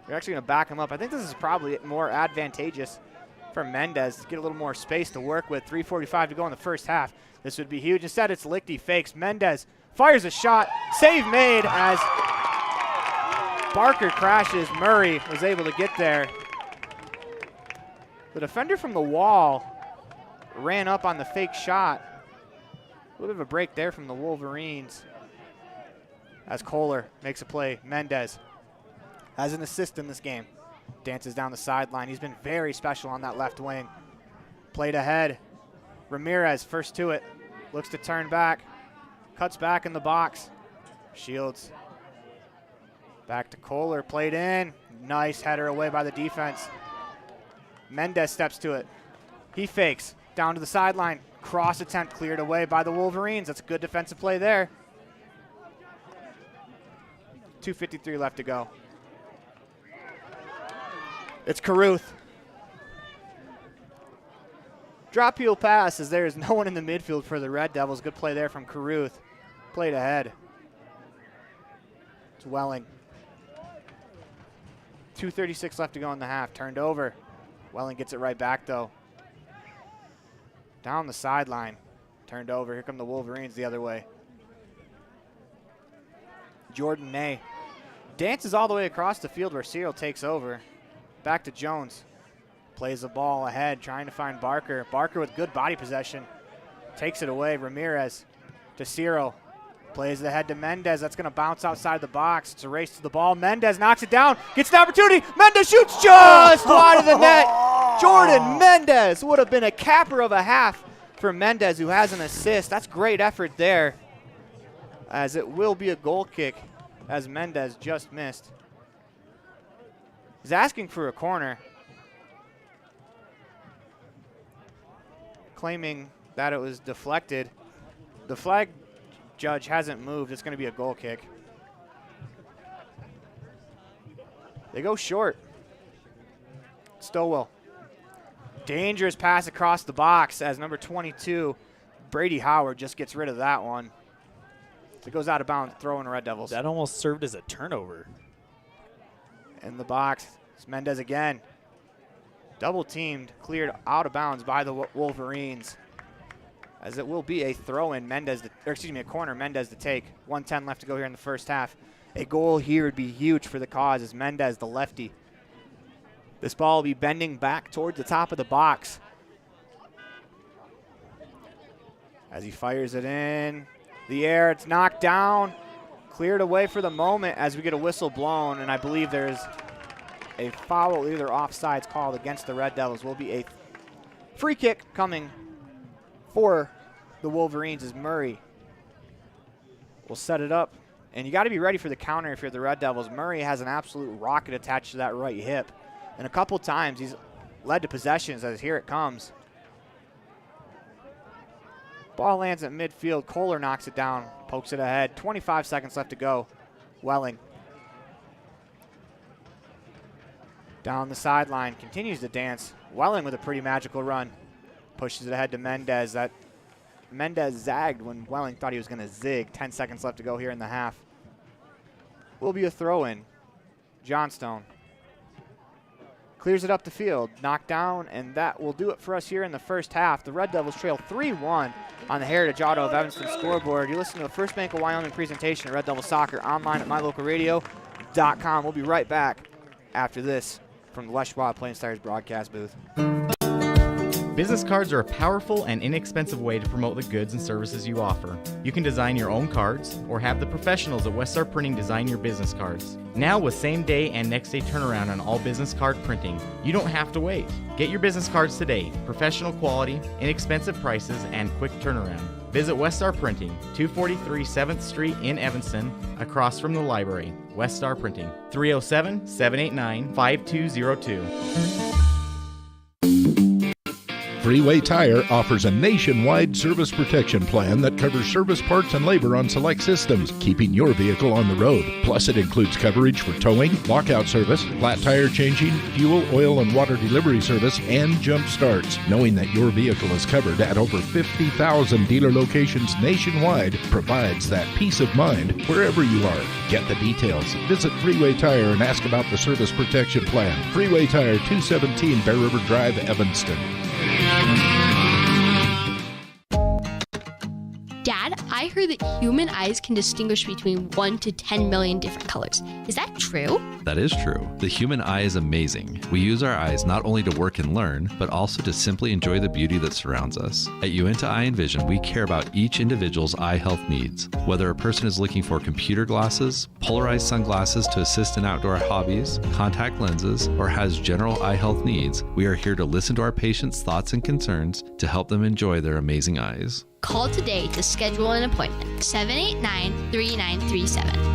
They're actually going to back him up. I think this is probably more advantageous for Mendez to get a little more space to work with. 3:45 to go in the first half. This would be huge. Instead, it's Lichty fakes. Mendez fires a shot. Save made as Barker crashes. Murray was able to get there. The defender from the wall ran up on the fake shot. A little bit of a break there from the Wolverines as Kohler makes a play. Mendez has an assist in this game. Dances down the sideline. He's been very special on that left wing. Played ahead. Ramirez first to it. Looks to turn back. Cuts back in the box. Shields. Back to Kohler. Played in. Nice header away by the defense. Mendez steps to it. He fakes. Down to the sideline. Cross attempt cleared away by the Wolverines. That's a good defensive play there. 2:53 left to go. It's Caruth. Drop heel pass as there is no one in the midfield for the Red Devils. Good play there from Caruth. Played ahead. It's Welling. 2:36 left to go in the half. Turned over. Welling gets it right back though. Down the sideline. Turned over. Here come the Wolverines the other way. Jordan Ney dances all the way across the field where Cyril takes over. Back to Jones. Plays the ball ahead, trying to find Barker. Barker with good body possession. Takes it away. Ramirez to Cyril. Plays the head to Mendez. That's going to bounce outside the box. It's a race to the ball. Mendez knocks it down. Gets the opportunity. Mendez shoots just wide of the net. Jordan Mendez would have been a capper of a half for Mendez, who has an assist. That's great effort there, as it will be a goal kick, as Mendez just missed. He's asking for a corner, claiming that it was deflected. The flag judge hasn't moved. It's going to be a goal kick. They go short. Stowell. Dangerous pass across the box as number 22, Brady Howard, just gets rid of that one. So it goes out of bounds, throwing Red Devils. That almost served as a turnover. In the box, it's Mendez again. Double teamed, cleared out of bounds by the Wolverines. As it will be a throw-in, a corner, Mendez to take. 1:10 left to go here in the first half. A goal here would be huge for the cause as Mendez, the lefty. This ball will be bending back towards the top of the box. As he fires it in the air, it's knocked down, cleared away for the moment as we get a whistle blown, and I believe there's a foul, either offsides called against the Red Devils. Will be a free kick coming for the Wolverines as Murray will set it up. And you got to be ready for the counter if you're the Red Devils. Murray has an absolute rocket attached to that right hip. And a couple times he's led to possessions as here it comes. Ball lands at midfield. Kohler knocks it down, pokes it ahead. 25 seconds left to go. Welling. Down the sideline, continues to dance. Welling with a pretty magical run. Pushes it ahead to Mendez. That Mendez zagged when Welling thought he was going to zig. 10 seconds left to go here in the half. Will be a throw-in. Johnstone clears it up the field, knocked down, and that will do it for us here in the first half. The Red Devils trail 3-1 on the Heritage Auto of Evanston scoreboard. You listen to a First Bank of Wyoming presentation of Red Devil Soccer online at mylocalradio.com. We'll be right back after this from the Les Schwab Plains Tires broadcast booth. Business cards are a powerful and inexpensive way to promote the goods and services you offer. You can design your own cards or have the professionals at Westar Printing design your business cards. Now with same day and next day turnaround on all business card printing, you don't have to wait. Get your business cards today. Professional quality, inexpensive prices, and quick turnaround. Visit Westar Printing, 243 7th Street in Evanston, across from the library. Westar Printing, 307-789-5202. Freeway Tire offers a nationwide service protection plan that covers service parts and labor on select systems, keeping your vehicle on the road. Plus, it includes coverage for towing, lockout service, flat tire changing, fuel, oil, and water delivery service, and jump starts. Knowing that your vehicle is covered at over 50,000 dealer locations nationwide provides that peace of mind wherever you are. Get the details. Visit Freeway Tire and ask about the service protection plan. Freeway Tire, 217 Bear River Drive, Evanston. Dad, I heard that human eyes can distinguish between 1 to 10 million different colors. Is that true? That is true. The human eye is amazing. We use our eyes not only to work and learn, but also to simply enjoy the beauty that surrounds us. At Uinta Eye and Vision, we care about each individual's eye health needs. Whether a person is looking for computer glasses, polarized sunglasses to assist in outdoor hobbies, contact lenses, or has general eye health needs, we are here to listen to our patients' thoughts and concerns to help them enjoy their amazing eyes. Call today to schedule an appointment. 789-3937.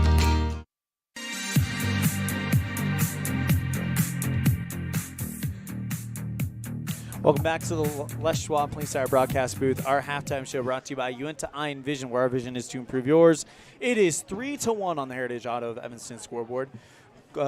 Welcome back to the Les Schwab Plains Tire broadcast booth. Our halftime show brought to you by Uinta Eye and Vision, where our vision is to improve yours. It is 3-1 on the Heritage Auto of Evanston scoreboard.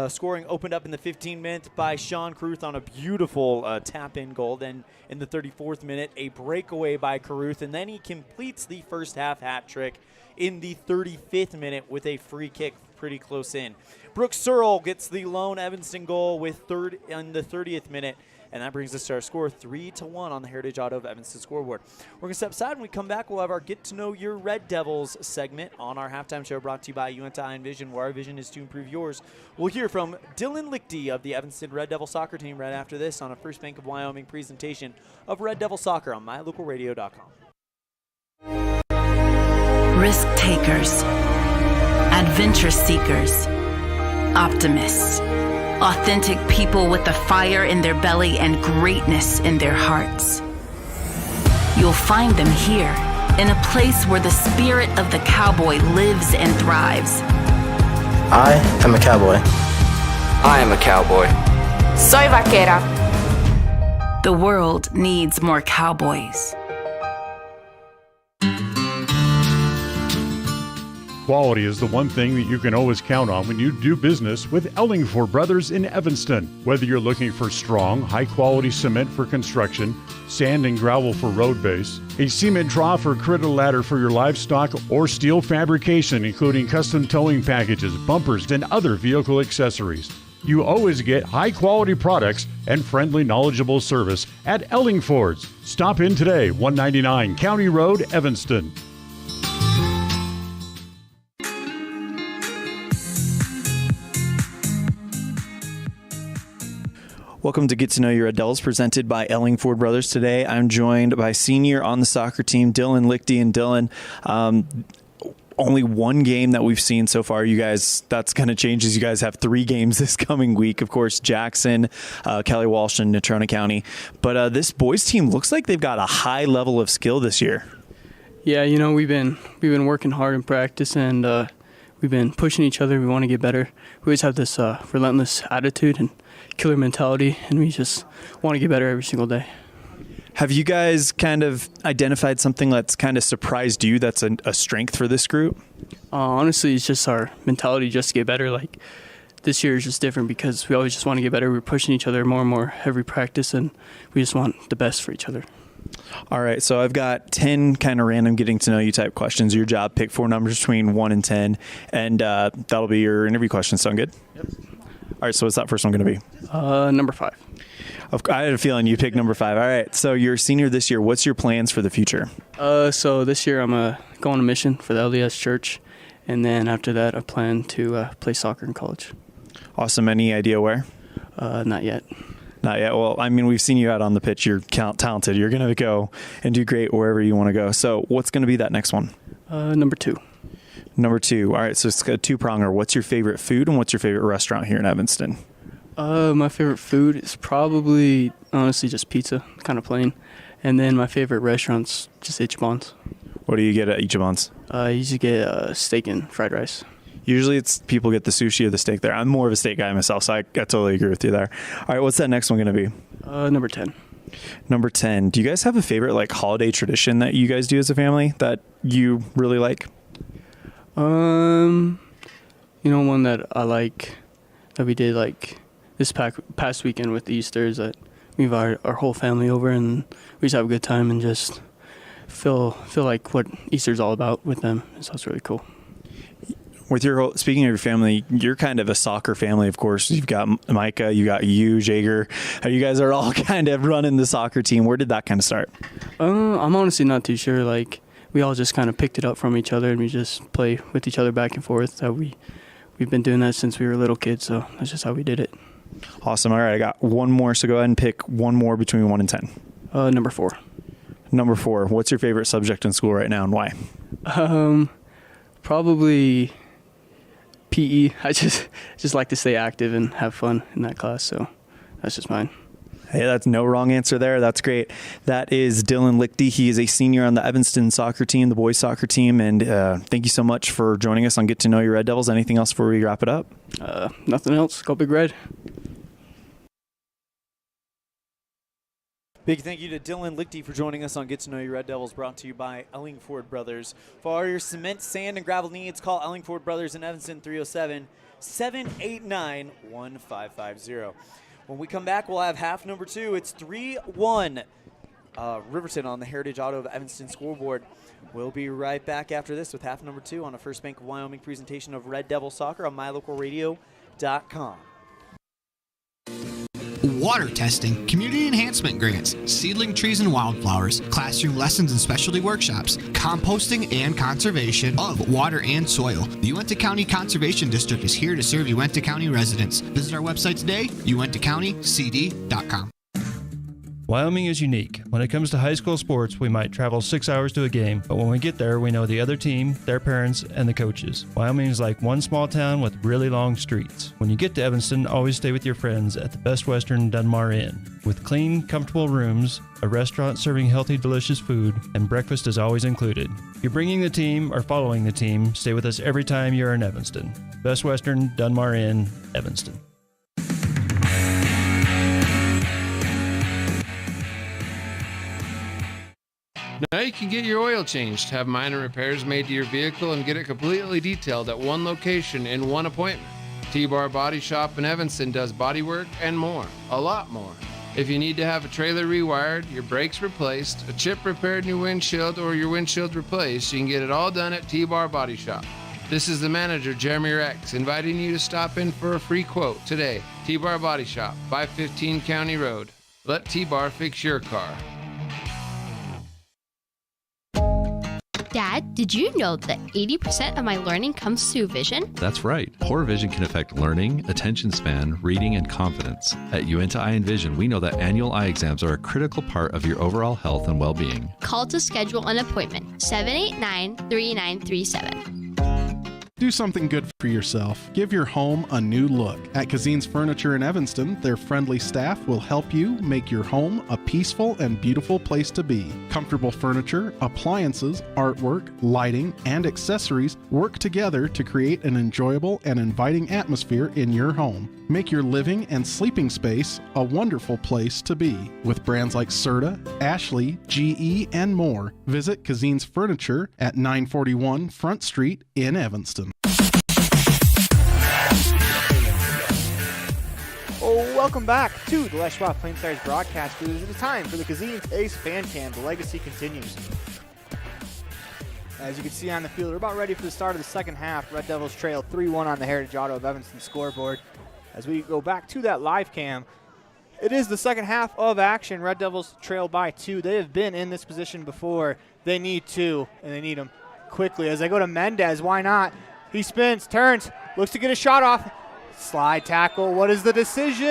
Scoring opened up in the 15th minute by Sean Carruth on a beautiful tap-in goal. Then in the 34th minute, a breakaway by Carruth. And then he completes the first half hat trick in the 35th minute with a free kick pretty close in. Brooks Searle gets the lone Evanston goal with in the 30th minute. And that brings us to our score, 3-1 on the Heritage Auto of Evanston scoreboard. We're going to step aside. When we come back, we'll have our Get to Know Your Red Devils segment on our halftime show brought to you by Uinta Eye and Vision, where our vision is to improve yours. We'll hear from Dylan Lichty of the Evanston Red Devil soccer team right after this on a First Bank of Wyoming presentation of Red Devil Soccer on mylocalradio.com. Risk takers, adventure seekers, optimists. Authentic people with the fire in their belly and greatness in their hearts. You'll find them here, in a place where the spirit of the cowboy lives and thrives. I am a cowboy. I am a cowboy. Soy vaquera. The world needs more cowboys. Quality is the one thing that you can always count on when you do business with Ellingford Brothers in Evanston. Whether you're looking for strong, high-quality cement for construction, sand and gravel for road base, a cement trough or critter ladder for your livestock, or steel fabrication, including custom towing packages, bumpers, and other vehicle accessories, you always get high-quality products and friendly, knowledgeable service at Ellingford's. Stop in today, 199 County Road, Evanston. Welcome to Get to Know Your Red Devils, presented by Ellingford Brothers. Today, I'm joined by senior on the soccer team, Dylan Lichty. And Dylan, only one game that we've seen so far. You guys, that's going to change as you guys have 3 games this coming week. Of course, Jackson, Kelly Walsh, and Natrona County. But this boys team looks like they've got a high level of skill this year. Yeah, we've been working hard in practice, and we've been pushing each other. We want to get better. We always have this relentless attitude and killer mentality, and we just want to get better every single day. Have you guys kind of identified something that's kind of surprised you that's a strength for this group? Honestly, it's just our mentality just to get better. Like, this year is just different because we always just want to get better. We're pushing each other more and more every practice, and we just want the best for each other. All right, so I've got 10 kind of random getting to know you type questions. Your job, pick 4 numbers between 1 and 10, and that'll be your interview questions. Sound good? Yep. All right, so what's that first one going to be? Number 5. I had a feeling you picked number 5. All right, so you're a senior this year. What's your plans for the future? So this year I'm going on a mission for the LDS Church, and then after that I plan to play soccer in college. Awesome. Any idea where? Not yet. Not yet. Well, I mean, we've seen you out on the pitch. You're talented. You're going to go and do great wherever you want to go. So what's going to be that next one? Number 2. Number 2. All right, so it's a 2-pronger. What's your favorite food and what's your favorite restaurant here in Evanston? My favorite food is probably, honestly, just pizza, kind of plain. And then my favorite restaurant's just Ichiban's. What do you get at Ichiban's? I usually get steak and fried rice. Usually it's people get the sushi or the steak there. I'm more of a steak guy myself, so I totally agree with you there. All right, what's that next one going to be? Number 10. Number 10. Do you guys have a favorite holiday tradition that you guys do as a family that you really like? One that I like that we did this past weekend with Easter is that we have our whole family over and we just have a good time and just feel like what Easter's all about with them. So it's really cool. Speaking of your family, you're kind of a soccer family, of course. You've got Micah, you got you, Jager. You guys are all kind of running the soccer team. Where did that kind of start? I'm honestly not too sure. We all just kind of picked it up from each other and we just play with each other back and forth. We've been doing that since we were little kids, so that's just how we did it. Awesome. All right, I got one more, so go ahead and pick one more between 1 and 10. Number 4. Number 4. What's your favorite subject in school right now and why? Probably PE. I just like to stay active and have fun in that class, so that's just mine. Hey, that's no wrong answer there. That's great. That is Dylan Lichty. He is a senior on the Evanston soccer team, the boys soccer team, and thank you so much for joining us on Get to Know Your Red Devils. Anything else before we wrap it up? Nothing else. Go Big Red. Big thank you to Dylan Lichty for joining us on Get to Know Your Red Devils, brought to you by Ellingford Brothers. For all your cement, sand, and gravel needs, call Ellingford Brothers in Evanston, 307-789-1550. When we come back, we'll have half number 2. It's 3-1 Riverton on the Heritage Auto of Evanston scoreboard. We'll be right back after this with half number 2 on a First Bank of Wyoming presentation of Red Devil Soccer on mylocalradio.com. Water testing, community enhancement grants, seedling trees and wildflowers, classroom lessons and specialty workshops, composting and conservation of water and soil. The Uintah County Conservation District is here to serve Uintah County residents. Visit our website today, uintacountycd.com. Wyoming is unique. When it comes to high school sports, we might travel 6 hours to a game, but when we get there, we know the other team, their parents, and the coaches. Wyoming is like one small town with really long streets. When you get to Evanston, always stay with your friends at the Best Western Dunmar Inn. With clean, comfortable rooms, a restaurant serving healthy, delicious food, and breakfast is always included. If you're bringing the team or following the team, stay with us every time you're in Evanston. Best Western Dunmar Inn, Evanston. Now you can get your oil changed, have minor repairs made to your vehicle, and get it completely detailed at one location in one appointment. T-Bar Body Shop in Evanston does body work and more, a lot more. If you need to have a trailer rewired, your brakes replaced, a chip repaired in your windshield, or your windshield replaced, you can get it all done at T-Bar Body Shop. This is the manager, Jeremy Rex, inviting you to stop in for a free quote today. T-Bar Body Shop, 515 County Road. Let T-Bar fix your car. Dad, did you know that 80% of my learning comes through vision? That's right. Poor vision can affect learning, attention span, reading, and confidence. At Uinta Eye and Vision, we know that annual eye exams are a critical part of your overall health and well-being. Call to schedule an appointment, 789-3937. Do something good for yourself. Give your home a new look. At Kazine's Furniture in Evanston, their friendly staff will help you make your home a peaceful and beautiful place to be. Comfortable furniture, appliances, artwork, lighting, and accessories work together to create an enjoyable and inviting atmosphere in your home. Make your living and sleeping space a wonderful place to be. With brands like Serta, Ashley, GE, and more, visit Kazine's Furniture at 941 Front Street in Evanston. Welcome back to the Les Schwab Plain Stars broadcast booth. It is time for the Kazine's Ace Fan Cam. The legacy continues. As you can see on the field, we're about ready for the start of the second half. Red Devils trail 3-1 on the Heritage Auto of Evanston scoreboard. As we go back to that live cam, it is the second half of action. Red Devils trail by 2. They have been in this position before. They need 2, and they need them quickly. As they go to Mendez, why not? He spins, turns, looks to get a shot off. Slide tackle. What is the decision?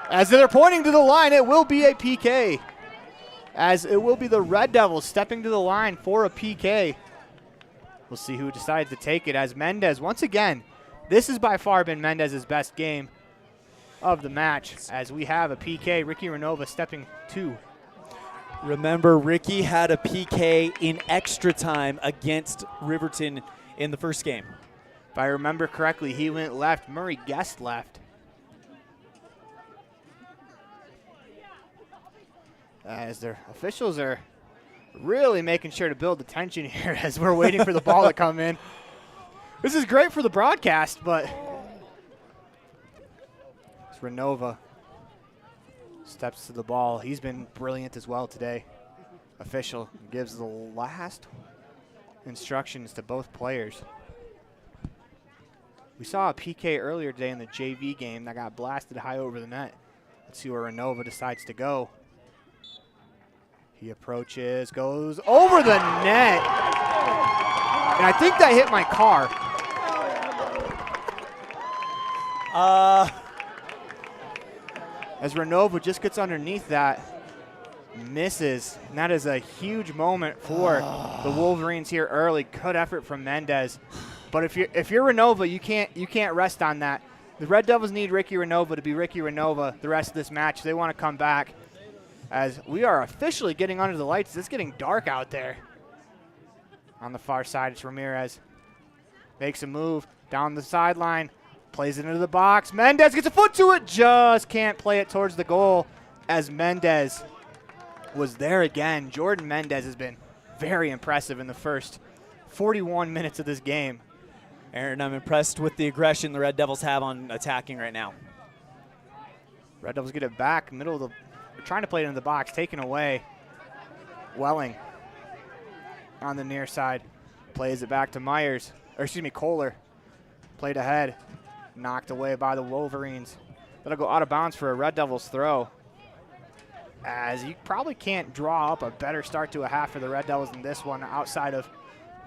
As they're pointing to the line, it will be a PK. As it will be the Red Devils stepping to the line for a PK. We'll see who decides to take it. As Mendez, once again, this has by far been Mendez's best game of the match. As we have a PK, Ricky Renova stepping to. Remember, Ricky had a PK in extra time against Riverton in the first game. If I remember correctly, he went left. Murray Guest left. As their officials are really making sure to build the tension here as we're waiting for the ball to come in. This is great for the broadcast, but it's Renova steps to the ball. He's been brilliant as well today. Official gives the last instructions to both players. We saw a PK earlier today in the JV game that got blasted high over the net. Let's see where Renova decides to go. He approaches, goes over the net. And I think that hit my car. As Renova just gets underneath that, misses. And that is a huge moment for the Wolverines here early. Good effort from Mendez. But if you're Renova, you can't rest on that. The Red Devils need Ricky Renova to be Ricky Renova the rest of this match. They want to come back. As we are officially getting under the lights. It's getting dark out there. On the far side, it's Ramirez. Makes a move down the sideline. Plays it into the box. Mendez gets a foot to it. Just can't play it towards the goal as Mendez was there again. Jordan Mendez has been very impressive in the first 41 minutes of this game. Aaron, I'm impressed with the aggression the Red Devils have on attacking right now. Red Devils get it back, middle of the, trying to play it in the box, taken away. Welling on the near side, plays it back to Myers, or excuse me, Kohler. Played ahead, knocked away by the Wolverines. That'll go out of bounds for a Red Devils throw. As you probably can't draw up a better start to a half for the Red Devils than this one outside of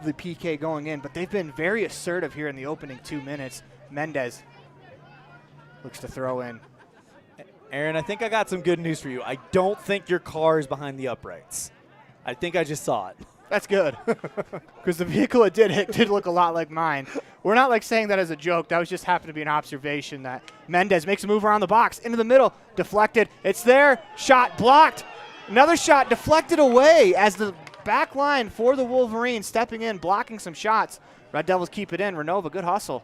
the PK going in, but they've been very assertive here in the opening 2 minutes. Mendez looks to throw in. Aaron, I think I got some good news for you. I don't think your car is behind the uprights. I think I just saw it. That's good, because the vehicle it did hit did look a lot like mine. We're not like saying that as a joke. That was just happened to be an observation that Mendez makes a move around the box, into the middle, deflected. It's there, shot blocked. Another shot deflected away as the back line for the Wolverines stepping in, blocking some shots. Red Devils keep it in. Renova, good hustle.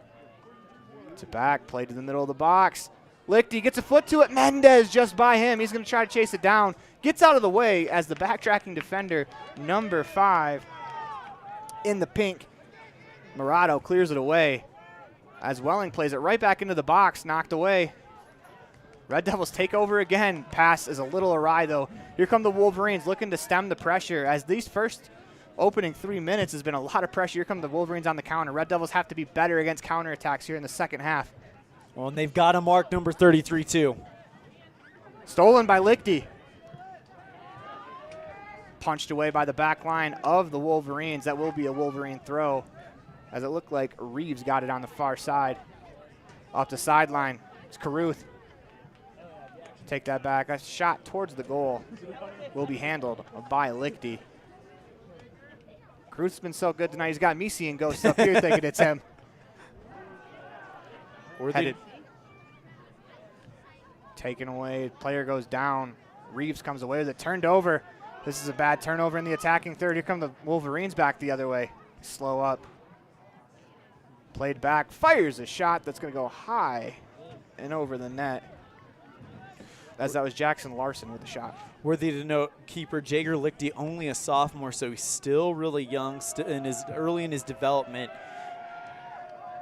Gets it back, played to the middle of the box. Lichty gets a foot to it. Mendez just by him. He's going to try to chase it down. Gets out of the way as the backtracking defender, number 5, in the pink. Murado clears it away as Welling plays it right back into the box, knocked away. Red Devils take over again. Pass is a little awry, though. Here come the Wolverines looking to stem the pressure as these first opening 3 minutes has been a lot of pressure. Here come the Wolverines on the counter. Red Devils have to be better against counterattacks here in the second half. Well, and they've got to mark number 33, too. Stolen by Lichty. Punched away by the back line of the Wolverines. That will be a Wolverine throw, as it looked like Reeves got it on the far side. Off the sideline, it's Caruth. Take that back. A shot towards the goal will be handled by Lichty. Caruth's been so good tonight. He's got me seeing ghosts up here thinking it's him. Headed. Taken away. Player goes down. Reeves comes away with it. Turned over. This is a bad turnover in the attacking third. Here come the Wolverines back the other way. Slow up. Played back. Fires a shot that's going to go high and over the net. As that was Jackson Larson with the shot. Worthy to note, keeper Jager Lichty, only a sophomore, so he's still really young, early in his development.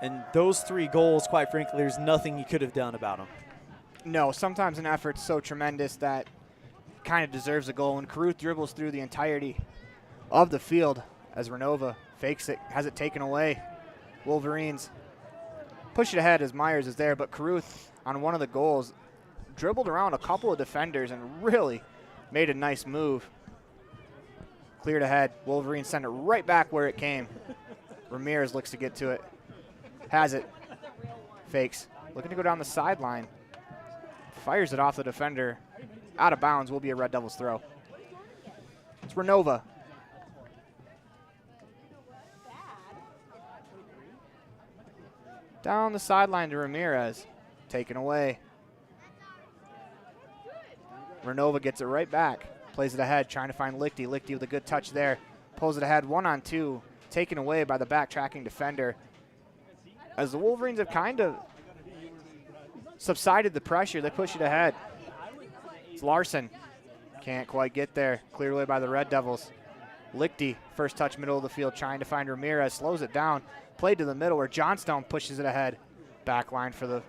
And those 3 goals, quite frankly, there's nothing you could have done about them. No, sometimes an effort's so tremendous that kind of deserves a goal. And Caruth dribbles through the entirety of the field as Renova fakes it, has it taken away. Wolverines push it ahead as Myers is there, but Caruth on one of the goals dribbled around a couple of defenders and really made a nice move. Cleared ahead. Wolverines send it right back where it came. Ramirez looks to get to it. Has it. Fakes. Looking to go down the sideline. Fires it off the defender. Out of bounds. Will be a Red Devils throw. It's Renova. Down the sideline to Ramirez. Taken away. Renova gets it right back. Plays it ahead, trying to find Lichty. Lichty with a good touch there. Pulls it ahead, 1-on-2. Taken away by the backtracking defender. As the Wolverines have kind of subsided the pressure, they push it ahead. It's Larson. Can't quite get there. Cleared away by the Red Devils. Lichty, first touch middle of the field, trying to find Ramirez. Slows it down. Played to the middle where Johnstone pushes it ahead. Back line for the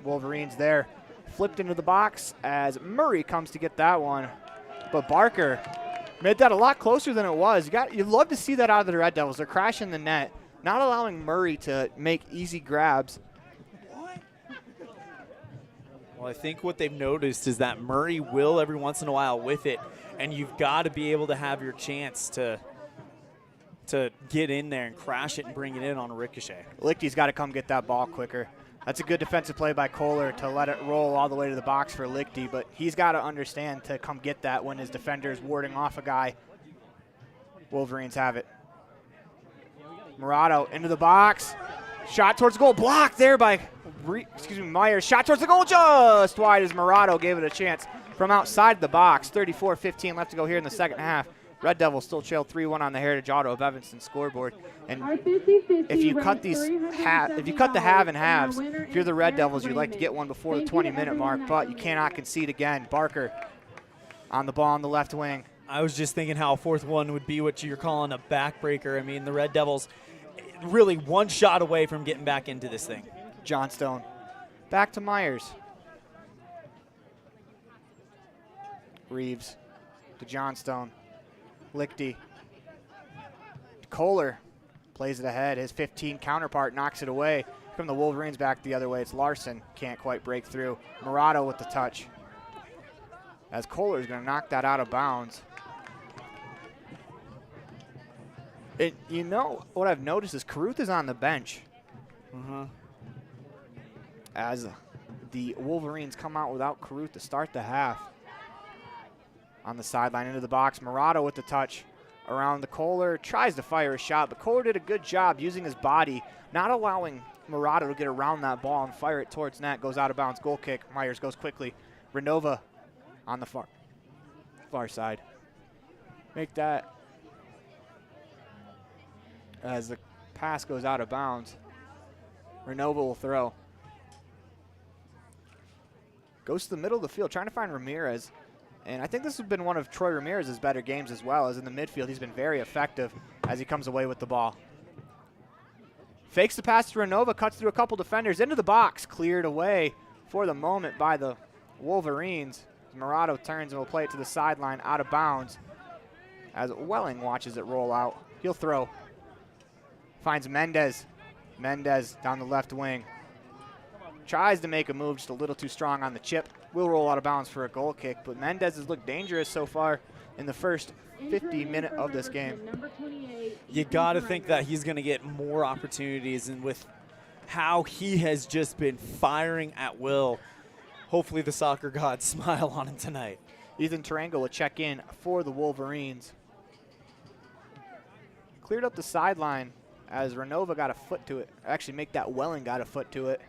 Wolverines there. Flipped into the box as Murray comes to get that one. But Barker made that a lot closer than it was. You'd love to see that out of the Red Devils. They're crashing the net, not allowing Murray to make easy grabs. Well, I think what they've noticed is that Murray will every once in a while whiff it, and you've got to be able to have your chance to get in there and crash it and bring it in on a ricochet. Lichty's got to come get that ball quicker. That's a good defensive play by Kohler to let it roll all the way to the box for Lichty, but he's got to understand to come get that when his defender is warding off a guy. Wolverines have it. Murado into the box. Shot towards the goal. Blocked there by Myers. Shot towards the goal just wide as Murado gave it a chance from outside the box. 34-15 left to go here in the second half. Red Devils still trail 3-1 on the Heritage Auto of Evanston scoreboard. And if you cut the half and halves, if you're the Red Devils, you'd like to get one before the 20-minute mark, but you cannot concede again. Barker on the ball on the left wing. I was just thinking how a fourth one would be what you're calling a backbreaker. I mean, the Red Devils really one shot away from getting back into this thing. Johnstone back to Myers. Reeves to Johnstone. Lichty. Kohler plays it ahead. His 15 counterpart knocks it away. From the Wolverines back the other way, it's Larson. Can't quite break through. Murado with the touch. As Kohler is going to knock that out of bounds. You know what I've noticed is Caruth is on the bench. As the Wolverines come out without Caruth to start the half. On the sideline into the box, Murata with the touch around the Kohler, tries to fire a shot, but Kohler did a good job using his body, not allowing Murata to get around that ball and fire it towards net. Goes out of bounds, goal kick. Myers goes quickly. Renova on the far side. Make that as the pass goes out of bounds. Renova will throw. Goes to the middle of the field, trying to find Ramirez. And I think this has been one of Troy Ramirez's better games as well, as in the midfield. He's been very effective as he comes away with the ball. Fakes the pass to Renova, cuts through a couple defenders, into the box, cleared away for the moment by the Wolverines. Murata turns and will play it to the sideline, out of bounds, as Welling watches it roll out. He'll throw. Finds Mendez. Mendez down the left wing. Tries to make a move, just a little too strong on the chip. Will roll out of bounds for a goal kick, but Mendez has looked dangerous so far in the first 50 minutes of this game. You got to think that he's going to get more opportunities, and with how he has just been firing at will, hopefully the soccer gods smile on him tonight. Ethan Tarango will check in for the Wolverines. Cleared up the sideline as Renova got a foot to it. Actually, make that Welling got a foot to it.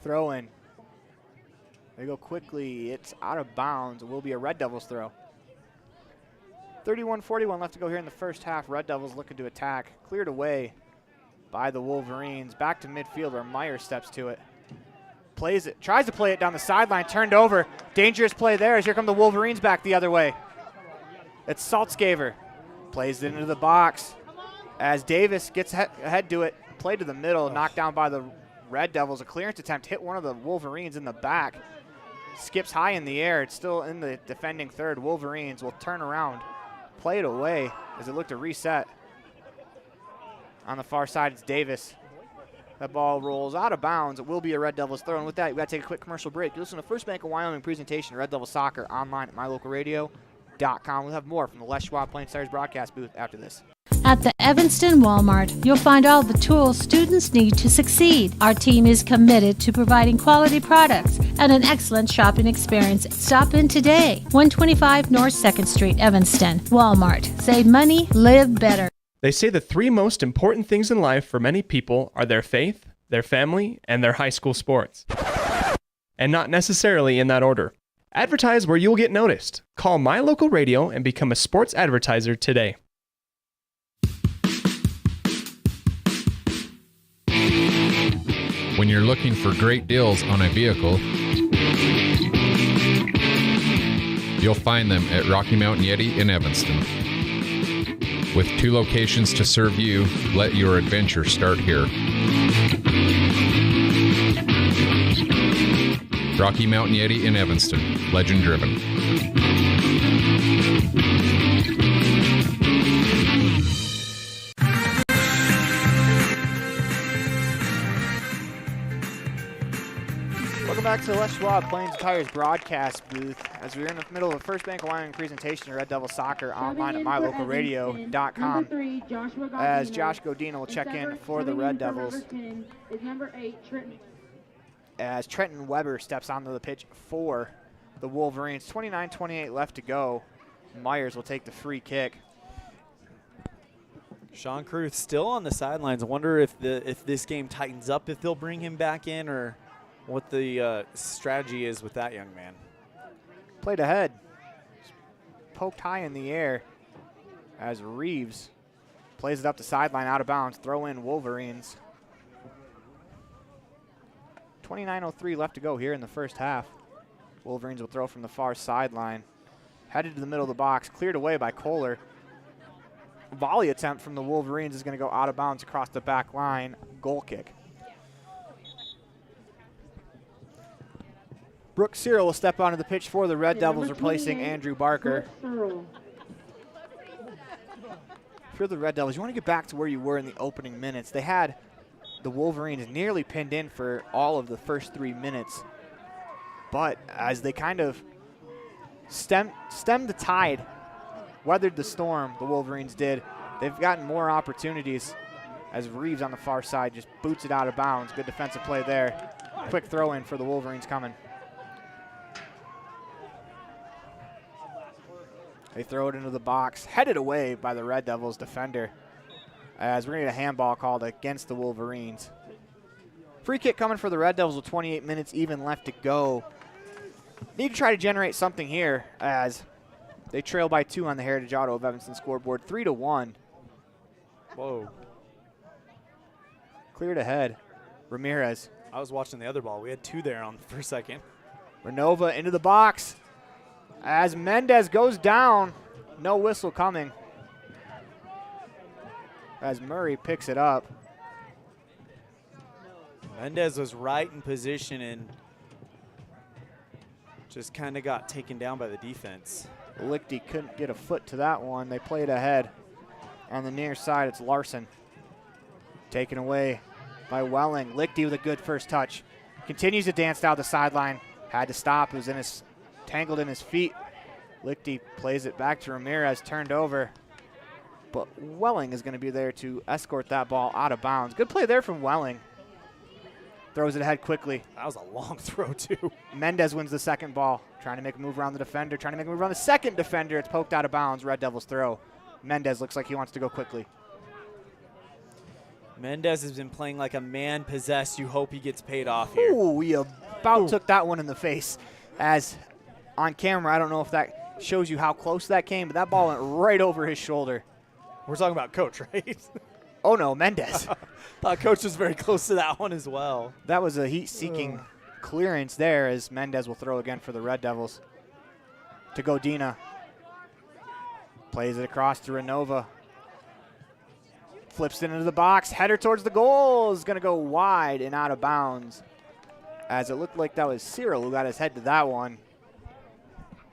Throw in. They go quickly. It's out of bounds. It will be a Red Devils throw. 31-41 left to go here in the first half. Red Devils looking to attack. Cleared away by the Wolverines. Back to midfield where Meyer steps to it. Plays it. Tries to play it down the sideline. Turned over. Dangerous play there as here come the Wolverines back the other way. It's Saltzgaver. Plays it into the box as Davis gets ahead to it. Played to the middle. Knocked down by the Red Devils. A clearance attempt hit one of the Wolverines in the back. Skips high in the air. It's still in the defending third. Wolverines will turn around. Play it away as it looked to reset. On the far side, it's Davis. That ball rolls out of bounds. It will be a Red Devils throw. And with that, we've got to take a quick commercial break. You listen to First Bank of Wyoming presentation of Red Devil Soccer online at mylocalradio.com. We'll have more from the Les Schwab Plain Stars broadcast booth after this. At the Evanston Walmart, you'll find all the tools students need to succeed. Our team is committed to providing quality products and an excellent shopping experience. Stop in today. 125 North 2nd Street, Evanston. Walmart. Save money, live better. They say the three most important things in life for many people are their faith, their family, and their high school sports. And not necessarily in that order. Advertise where you'll get noticed. Call My Local Radio and become a sports advertiser today. When you're looking for great deals on a vehicle, you'll find them at Rocky Mountain Yeti in Evanston. With 2 locations to serve you, let your adventure start here. Rocky Mountain Yeti in Evanston, legend driven. Welcome back to the Les Schwab Plains Tires broadcast booth as we're in the middle of the First Bank of Wyoming presentation of Red Devil Soccer online at mylocalradio.com. As Josh Godina will check in for the Red Devils. As Trenton Weber steps onto the pitch for the Wolverines. 29-28 left to go. Myers will take the free kick. Sean Caruth still on the sidelines. I wonder if this game tightens up, if they'll bring him back in, or what the strategy is with that young man. Played ahead. Poked high in the air as Reeves plays it up the sideline, out of bounds. Throw in Wolverines. 29:03 left to go here in the first half. Wolverines will throw from the far sideline. Headed to the middle of the box, cleared away by Kohler. Volley attempt from the Wolverines is going to go out of bounds across the back line. Goal kick. Brooke Cyril will step onto the pitch for the Red Devils, replacing Andrew Barker. For the Red Devils, you want to get back to where you were in the opening minutes. They had the Wolverines nearly pinned in for all of the first 3 minutes. But as they kind of stemmed the tide, weathered the storm, the Wolverines did, they've gotten more opportunities as Reeves on the far side just boots it out of bounds. Good defensive play there. Quick throw in for the Wolverines coming. They throw it into the box, headed away by the Red Devils defender, as we're going to get a handball called against the Wolverines. Free kick coming for the Red Devils with 28 minutes even left to go. Need to try to generate something here as they trail by 2 on the Heritage Auto of Evanston scoreboard, 3-1. Whoa. Cleared ahead. Ramirez. I was watching the other ball. We had 2 there on the first second. Renova into the box as Mendez goes down. No whistle coming as Murray picks it up. Mendez was right in position and just kind of got taken down by the defense. Lichty couldn't get a foot to that one. They played ahead. On the near side, it's Larson. Taken away by Welling. Lichty with a good first touch. Continues to dance down the sideline. Had to stop. It was tangled in his feet. Lichty plays it back to Ramirez, turned over. But Welling is going to be there to escort that ball out of bounds. Good play there from Welling. Throws it ahead quickly. That was a long throw, too. Mendez wins the second ball. Trying to make a move around the defender. Trying to make a move around the second defender. It's poked out of bounds. Red Devils throw. Mendez looks like he wants to go quickly. Mendez has been playing like a man possessed. You hope he gets paid off here. Ooh, he about took that one in the face. As on camera, I don't know if that shows you how close that came, but that ball went right over his shoulder. We're talking about Coach, right? Oh, no, Mendez. Thought Coach was very close to that one as well. That was a heat-seeking clearance there as Mendez will throw again for the Red Devils. To Godina. Plays it across to Renova. Flips it into the box. Header towards the goal is going to go wide and out of bounds. As it looked like that was Cyril who got his head to that one.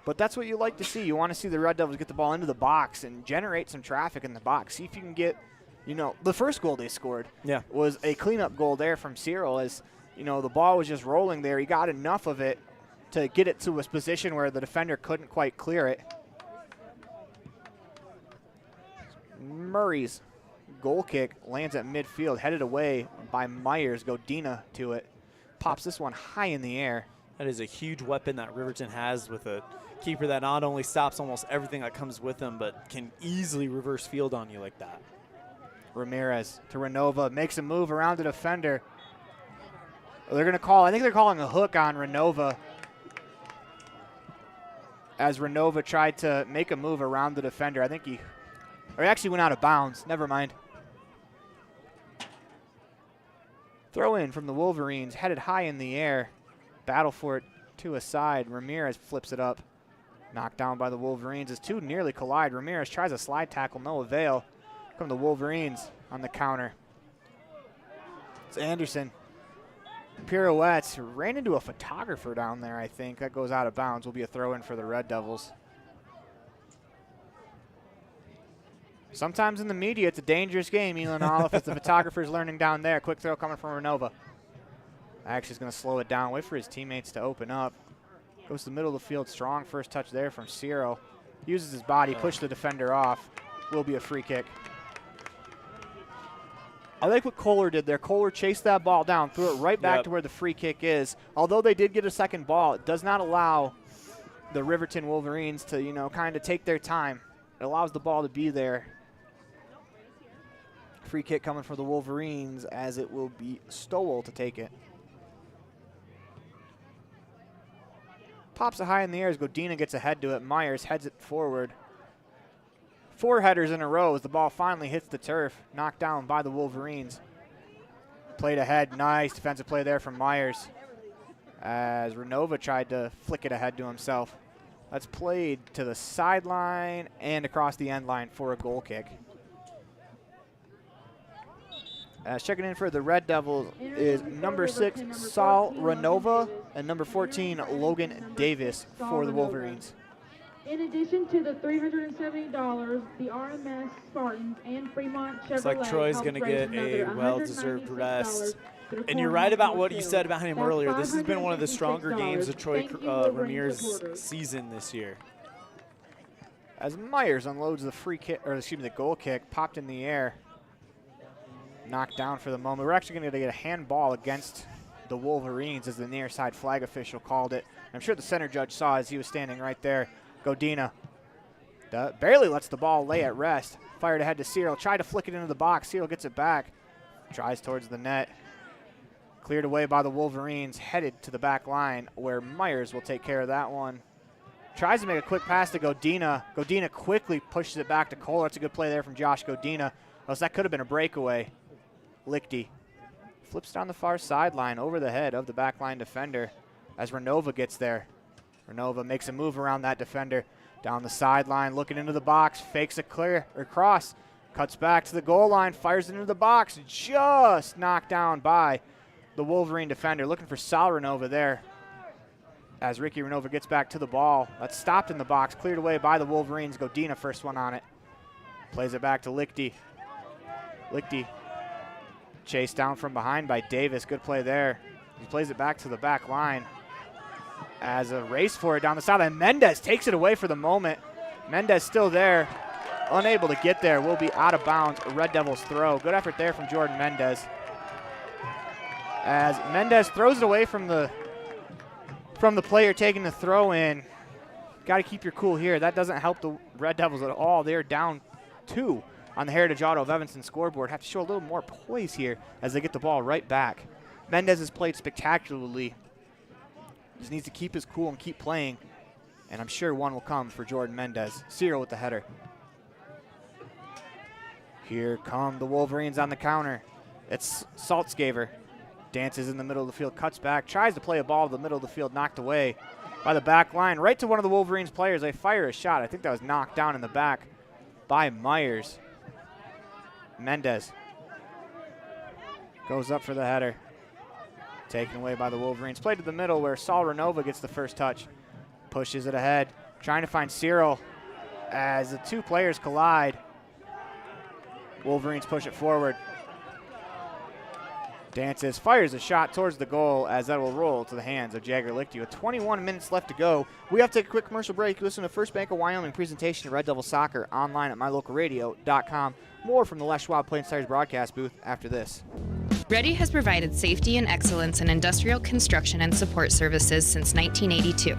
But that's what you like to see. You want to see the Red Devils get the ball into the box and generate some traffic in the box. See if you can get, the first goal they scored was a cleanup goal there from Cyril as, the ball was just rolling there. He got enough of it to get it to a position where the defender couldn't quite clear it. Murray's goal kick lands at midfield, headed away by Myers. Godina to it. Pops this one high in the air. That is a huge weapon that Riverton has with a keeper that not only stops almost everything that comes with him, but can easily reverse field on you like that. Ramirez to Renova, makes a move around the defender. They're going to call, I think they're calling a hook on Renova. As Renova tried to make a move around the defender. I think he actually went out of bounds. Never mind. Throw in from the Wolverines, headed high in the air. Battle for it to a side. Ramirez flips it up. Knocked down by the Wolverines as 2 nearly collide. Ramirez tries a slide tackle, no avail. Come the Wolverines on the counter. It's Anderson. Pirouettes. Ran into a photographer down there, I think. That goes out of bounds. Will be a throw in for the Red Devils. Sometimes in the media, it's a dangerous game. Elan Olliff, as the photographer's learning down there. Quick throw coming from Renova. Actually is going to slow it down. Wait for his teammates to open up. Goes to the middle of the field. Strong first touch there from Ciro. Uses his body, push the defender off. Will be a free kick. I like what Kohler did there. Kohler chased that ball down, threw it right back to where the free kick is. Although they did get a second ball, it does not allow the Riverton Wolverines to, kind of take their time. It allows the ball to be there. Free kick coming for the Wolverines as it will be Stowell to take it. Pops it high in the air as Godina gets ahead to it. Myers heads it forward. 4 headers in a row as the ball finally hits the turf. Knocked down by the Wolverines. Played ahead. Nice defensive play there from Myers as Renova tried to flick it ahead to himself. That's played to the sideline and across the end line for a goal kick. Checking in for the Red Devils is number 6, Saul Renova, and number 14, Logan Davis for the Wolverines. In addition to the $370, the RMS Spartans and Fremont Chevrolet. Looks like Troy's going to get a well-deserved rest. And you're right about what you said about him earlier. This has been one of the stronger games of Troy Ramirez's season this year. As Myers unloads the free kick, or excuse me, the goal kick, popped in the air. knocked down for the moment. We're actually going to get a handball against the Wolverines, as the near side flag official called it. I'm sure the center judge saw as he was standing right there. Godina barely lets the ball lay at rest. Fired ahead to Cyril. Tried to flick it into the box. Cyril gets it back. Tries towards the net. Cleared away by the Wolverines. Headed to the back line where Myers will take care of that one. Tries to make a quick pass to Godina. Godina quickly pushes it back to Kohler. That's a good play there from Josh Godina. Else that could have been a breakaway. Lichty flips down the far sideline over the head of the backline defender as Renova gets there. Renova makes a move around that defender. Down the sideline, looking into the box, fakes a clear or cross, cuts back to the goal line, fires it into the box, just knocked down by the Wolverine defender. Looking for Sal Renova there as Ricky Renova gets back to the ball. That's stopped in the box, cleared away by the Wolverines. Godina first one on it. Plays it back to Lichty. Lichty chased down from behind by Davis. Good play there. He plays it back to the back line as a race for it down the sideline. Mendez takes it away for the moment. Mendez still there, unable to get there. Will be out of bounds. A Red Devils throw. Good effort there from Jordan Mendez. As Mendez throws it away from the player taking the throw in. Got to keep your cool here. That doesn't help the Red Devils at all. They're down 2 on the Heritage Auto of Evanston scoreboard. Have to show a little more poise here as they get the ball right back. Mendez has played spectacularly. Just needs to keep his cool and keep playing. And I'm sure one will come for Jordan Mendez. Cyril with the header. Here come the Wolverines on the counter. It's Saltzgaver. Dances in the middle of the field, cuts back, tries to play a ball to the middle of the field, knocked away by the back line, right to one of the Wolverines players. They fire a shot. I think that was knocked down in the back by Myers. Mendez goes up for the header. Taken away by the Wolverines. Played to the middle where Sal Renova gets the first touch. Pushes it ahead. Trying to find Cyril as the two players collide. Wolverines push it forward. Dances, fires a shot towards the goal as that will roll to the hands of Jagger Lichty. With 21 minutes left to go, we have to take a quick commercial break. Listen to First Bank of Wyoming presentation of Red Devil Soccer online at mylocalradio.com. More from the Les Schwab Plains Tires broadcast booth after this. Ready has provided safety and excellence in industrial construction and support services since 1982.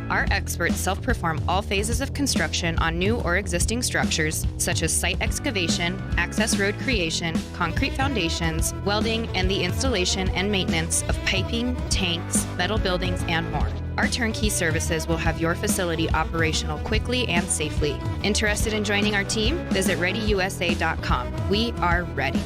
Our experts self-perform all phases of construction on new or existing structures, such as site excavation, access road creation, concrete foundations, welding, and the installation and maintenance of piping, tanks, metal buildings, and more. Our turnkey services will have your facility operational quickly and safely. Interested in joining our team? Visit ReadyUSA.com. We are ready.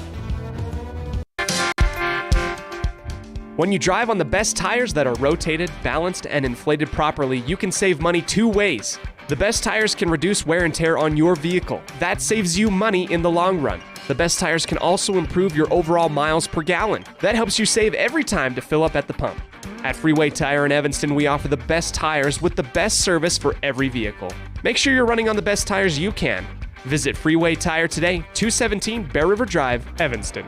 When you drive on the best tires that are rotated, balanced, and inflated properly, you can save money 2 ways. The best tires can reduce wear and tear on your vehicle. That saves you money in the long run. The best tires can also improve your overall miles per gallon. That helps you save every time to fill up at the pump. At Freeway Tire in Evanston, we offer the best tires with the best service for every vehicle. Make sure you're running on the best tires you can. Visit Freeway Tire today, 217 Bear River Drive, Evanston.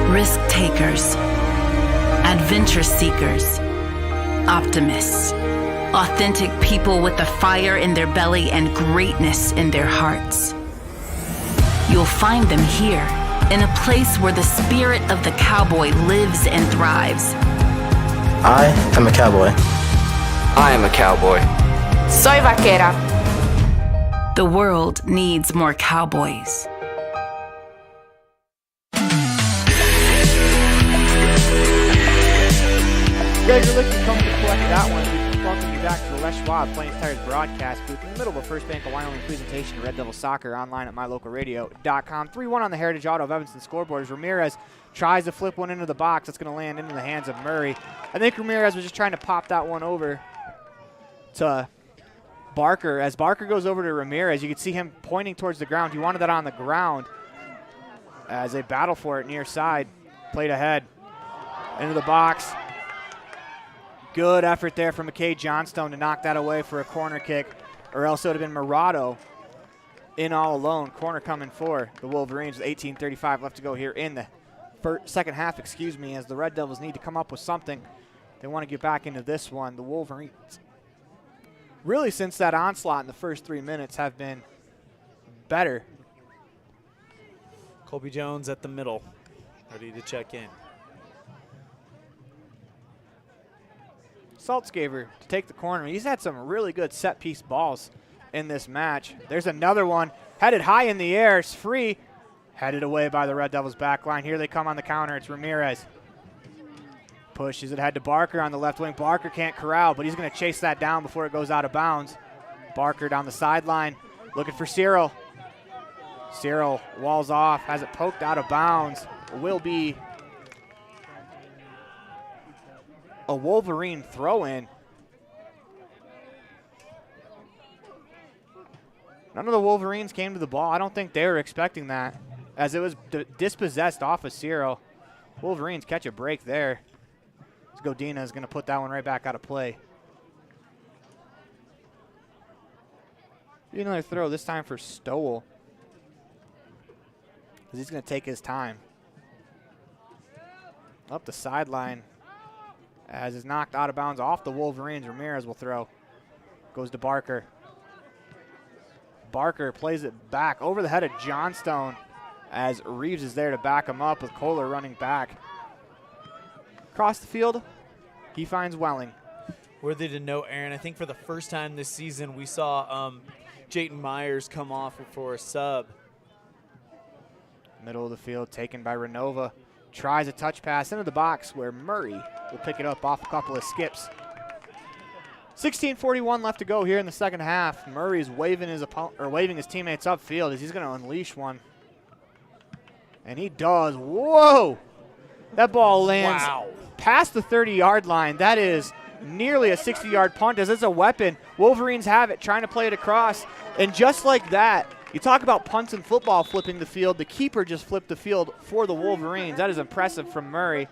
Risk takers, adventure seekers, optimists, authentic people with the fire in their belly and greatness in their hearts. You'll find them here, in a place where the spirit of the cowboy lives and thrives. I am a cowboy. I am a cowboy. Soy vaquera. The world needs more cowboys. Gregor Lichty coming to collect that one. We welcome you back to the Les Schwab Plains Tires broadcast booth in the middle of a First Bank of Wyoming presentation of Red Devil Soccer online at mylocalradio.com. 3-1 on the Heritage Auto of Evanston scoreboard as Ramirez tries to flip one into the box. That's going to land into the hands of Murray. I think Ramirez was just trying to pop that one over to Barker. As Barker goes over to Ramirez, you can see him pointing towards the ground. He wanted that on the ground as they battle for it near side. Played ahead into the box. Good effort there from McKay Johnstone to knock that away for a corner kick, or else it would have been Murado in all alone. Corner coming for the Wolverines with 18:35 left to go here in the second half, as the Red Devils need to come up with something. They want to get back into this one. The Wolverines, really since that onslaught in the first 3 minutes, have been better Colby Jones at the middle, ready to check in. Saltzgaver to take the corner. He's had some really good set-piece balls in this match. There's another one headed high in the air. It's free. Headed away by the Red Devils back line. Here they come on the counter. It's Ramirez. Pushes it ahead to Barker on the left wing. Barker can't corral, but he's going to chase that down before it goes out of bounds. Barker down the sideline looking for Cyril. Cyril walls off, has it poked out of bounds. Will be a Wolverine throw-in. None of the Wolverines came to the ball. I don't think they were expecting that, as it was dispossessed off of Cyril. Wolverines catch a break there. Godina is going to put that one right back out of play. Another throw, this time for Stowell, because he's going to take his time. Up the sideline, as is knocked out of bounds off the Wolverines. Ramirez will throw. Goes to Barker. Barker plays it back over the head of Johnstone, as Reeves is there to back him up with Kohler running back. Across the field, he finds Welling. Worthy to note, Aaron, I think for the first time this season we saw Jayton Myers come off for a sub. Middle of the field taken by Renova. Tries a touch pass into the box where Murray will pick it up off a couple of skips. 16:41 left to go here in the second half. Murray's waving his teammates upfield as he's going to unleash one. And he does. Whoa! That ball lands past the 30-yard line. That is nearly a 60-yard punt, as it's a weapon. Wolverines have it, trying to play it across. And just like that, you talk about punts in football flipping the field. The keeper just flipped the field for the Wolverines. That is impressive from Murray.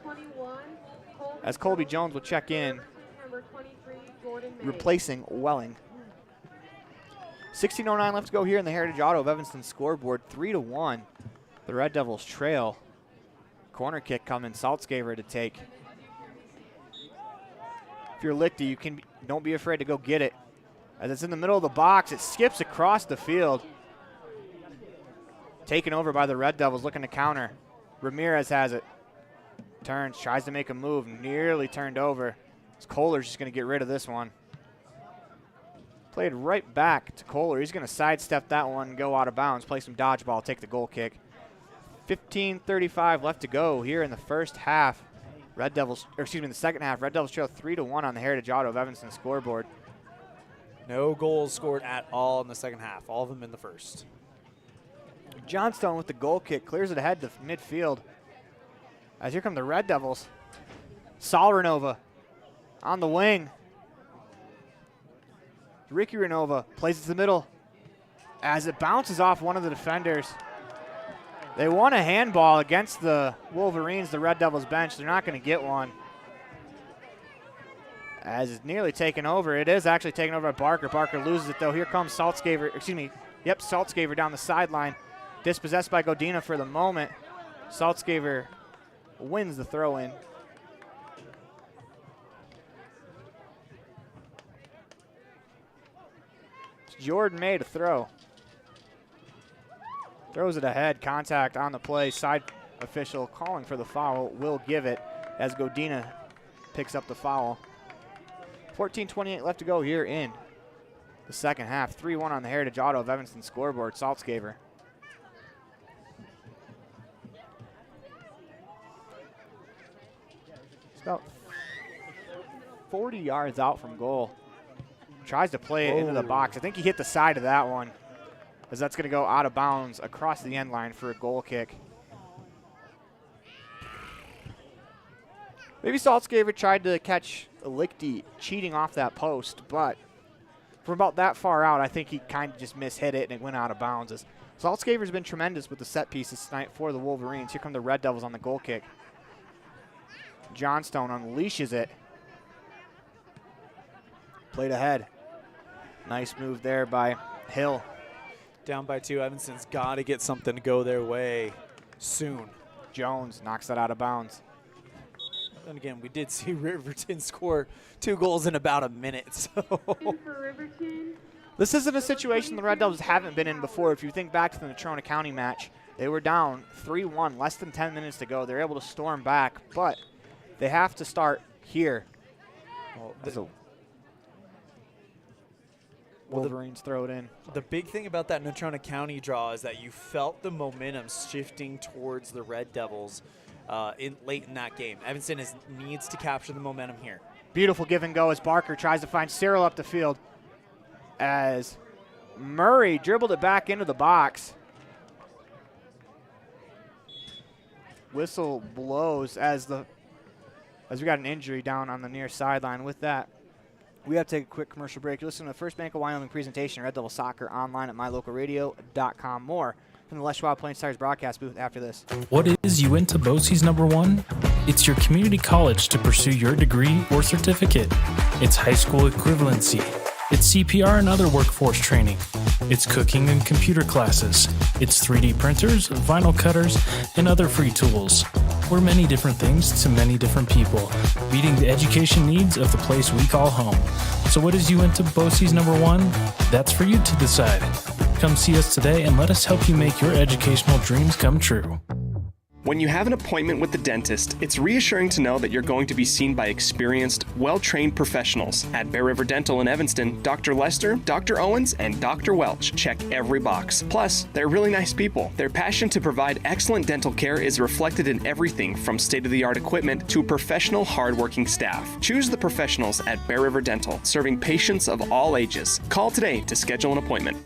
As Colby Jones will check in, replacing Welling. 16:09 left to go here in the Heritage Auto of Evanston scoreboard. 3-1. The Red Devils trail. Corner kick coming, Saltzgaver to take. If you're Lichty, don't be afraid to go get it. As it's in the middle of the box, it skips across the field. Taken over by the Red Devils, looking to counter. Ramirez has it. Turns, tries to make a move, nearly turned over. Kohler's just going to get rid of this one. Played right back to Kohler. He's going to sidestep that one and go out of bounds, play some dodgeball, take the goal kick. 15:35 left to go here in the first half. In the second half, Red Devils trail 3-1 on the Heritage Auto of Evanston scoreboard. No goals scored at all in the second half, all of them in the first. Johnstone with the goal kick, clears it ahead to midfield. As here come the Red Devils. Saul Renova on the wing. Ricky Renova plays it to the middle as it bounces off one of the defenders. They want a handball against the Wolverines, the Red Devils bench. They're not going to get one. As it's nearly taken over. It is actually taken over by Barker. Barker loses it, though. Here comes Saltzgaver down the sideline. Dispossessed by Godina for the moment. Saltzgaver wins the throw-in. Jordan May to throw. Throws it ahead, contact on the play. Side official calling for the foul will give it as Godina picks up the foul. 14:28 left to go here in the second half. 3-1 on the Heritage Auto of Evanston scoreboard. Saltzgaver. It's about 40 yards out from goal. Tries to play it into the box. I think he hit the side of that one, as that's going to go out of bounds across the end line for a goal kick. Maybe Saltzgaver tried to catch Lichty cheating off that post, but from about that far out, I think he kind of just mishit it and it went out of bounds. As Saltzgaver's been tremendous with the set pieces tonight for the Wolverines. Here come the Red Devils on the goal kick. Johnstone unleashes it. Played ahead. Nice move there by Hill. Down by 2, Evanston's got to get something to go their way soon. Jones knocks that out of bounds. And again, we did see Riverton score 2 goals in about a minute. So this isn't a situation the Red Devils haven't been in before. If you think back to the Natrona County match, They were down 3-1, less than 10 minutes to go. They're able to storm back, but they have to start here. Wolverines throw it in. The big thing about that Natrona County draw is that you felt the momentum shifting towards the Red Devils late in that game. Evanston needs to capture the momentum here. Beautiful give and go as Barker tries to find Cyril up the field as Murray dribbled it back into the box. Whistle blows as we got an injury down on the near sideline. With that, we have to take a quick commercial break. You're listening to the First Bank of Wyoming presentation, Red Devil Soccer, online at mylocalradio.com. More from the Les Schwab Plains Stars broadcast booth after this. What is Uinta BOCES #1? It's your community college to pursue your degree or certificate. It's high school equivalency. It's CPR and other workforce training. It's cooking and computer classes. It's 3D printers, vinyl cutters, and other free tools. We're many different things to many different people, meeting the education needs of the place we call home. So what is Uinta BOCES #1? That's for you to decide. Come see us today and let us help you make your educational dreams come true. When you have an appointment with the dentist, it's reassuring to know that you're going to be seen by experienced, well-trained professionals. At Bear River Dental in Evanston, Dr. Lester, Dr. Owens, and Dr. Welch check every box. Plus, they're really nice people. Their passion to provide excellent dental care is reflected in everything from state-of-the-art equipment to professional, hard-working staff. Choose the professionals at Bear River Dental, serving patients of all ages. Call today to schedule an appointment.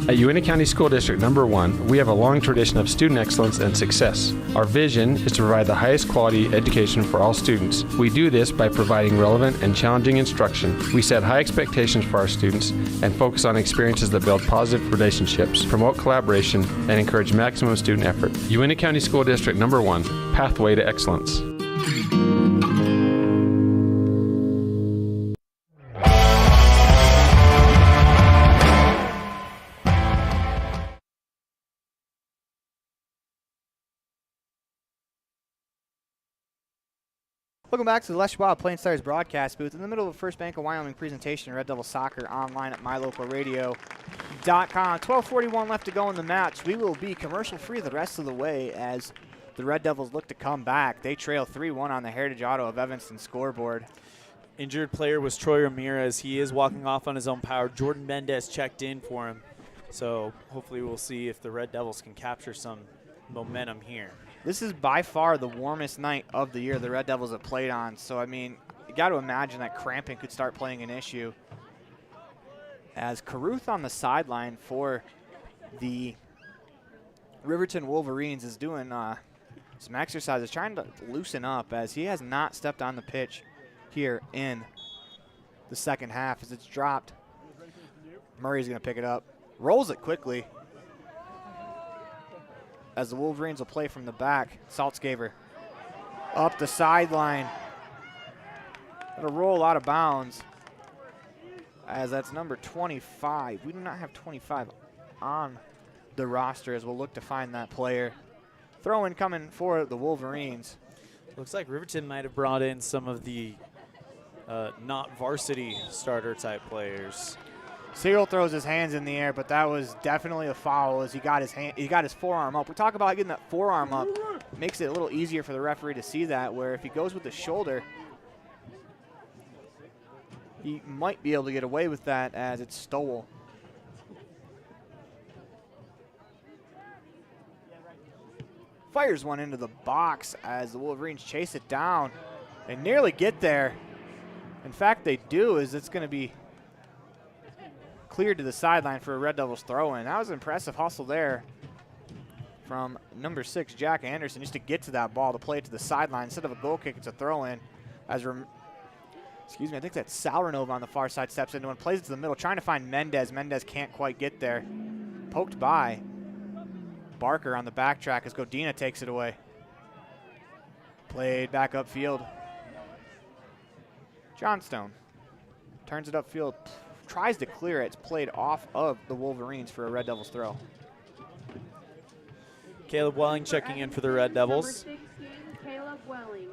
At Uinta County School District #1, we have a long tradition of student excellence and success. Our vision is to provide the highest quality education for all students. We do this by providing relevant and challenging instruction. We set high expectations for our students and focus on experiences that build positive relationships, promote collaboration, and encourage maximum student effort. Uinta County School District #1, Pathway to Excellence. Welcome back to the Les Schwab Plains Stars broadcast booth in the middle of the First Bank of Wyoming presentation, Red Devil Soccer, online at mylocalradio.com. 12:41 left to go in the match. We will be commercial-free the rest of the way as the Red Devils look to come back. They trail 3-1 on the Heritage Auto of Evanston scoreboard. Injured player was Troy Ramirez. He is walking off on his own power. Jordan Mendez checked in for him. So hopefully we'll see if the Red Devils can capture some momentum here. This is by far the warmest night of the year the Red Devils have played on. So, I mean, you got to imagine that cramping could start playing an issue. As Caruth on the sideline for the Riverton Wolverines is doing some exercises, trying to loosen up as he has not stepped on the pitch here in the second half as it's dropped. Murray's going to pick it up, rolls it quickly, as the Wolverines will play from the back. Saltzgaver up the sideline. It'll roll out of bounds as that's number 25. We do not have 25 on the roster as we'll look to find that player. Throw-in coming for the Wolverines. Looks like Riverton might have brought in some of the not varsity starter type players. Cyril throws his hands in the air, but that was definitely a foul as he got his forearm up. We talk about getting that forearm up. Makes it a little easier for the referee to see that, where if he goes with the shoulder, he might be able to get away with that as it's Stowell. Fires one into the box as the Wolverines chase it down. They nearly get there. In fact, they do, as it's going to be cleared to the sideline for a Red Devils throw-in. That was an impressive hustle there from number 6, Jack Anderson, just to get to that ball, to play it to the sideline. Instead of a goal kick, it's a throw-in. I think that's Sauronova on the far side steps into and plays it to the middle, trying to find Mendez. Mendez can't quite get there. Poked by Barker on the backtrack as Godina takes it away. Played back upfield. Johnstone turns it upfield, tries to clear it. It's played off of the Wolverines for a Red Devils throw. Caleb Welling checking in for the Red Devils.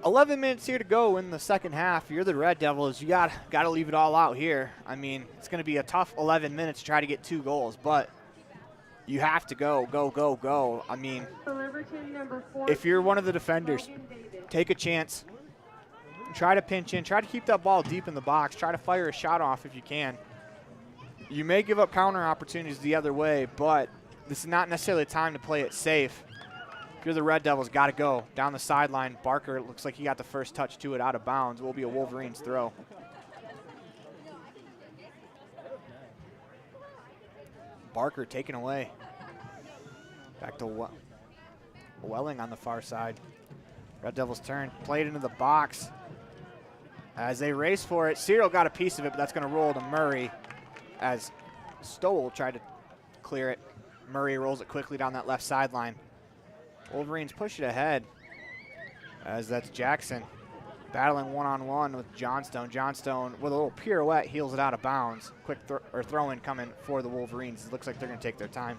11 minutes here to go in the second half. You're the Red Devils. You got to leave it all out here. I mean, it's going to be a tough 11 minutes to try to get 2 goals, but You have to go, go, go, go. I mean, if you're one of the defenders, take a chance. Try to pinch in. Try to keep that ball deep in the box. Try to fire a shot off if you can. You may give up counter opportunities the other way, but this is not necessarily time to play it safe. If you're the Red Devils, got to go. Down the sideline, Barker looks like he got the first touch to it out of bounds. It will be a Wolverines throw. Barker taken away. Back to Welling on the far side. Red Devils turn, played into the box. As they race for it, Cyril got a piece of it, but that's going to roll to Murray as Stowell tried to clear it. Murray rolls it quickly down that left sideline. Wolverines push it ahead as that's Jackson battling one-on-one with Johnstone. Johnstone with a little pirouette heels it out of bounds. Quick throw-in coming for the Wolverines. It looks like they're going to take their time,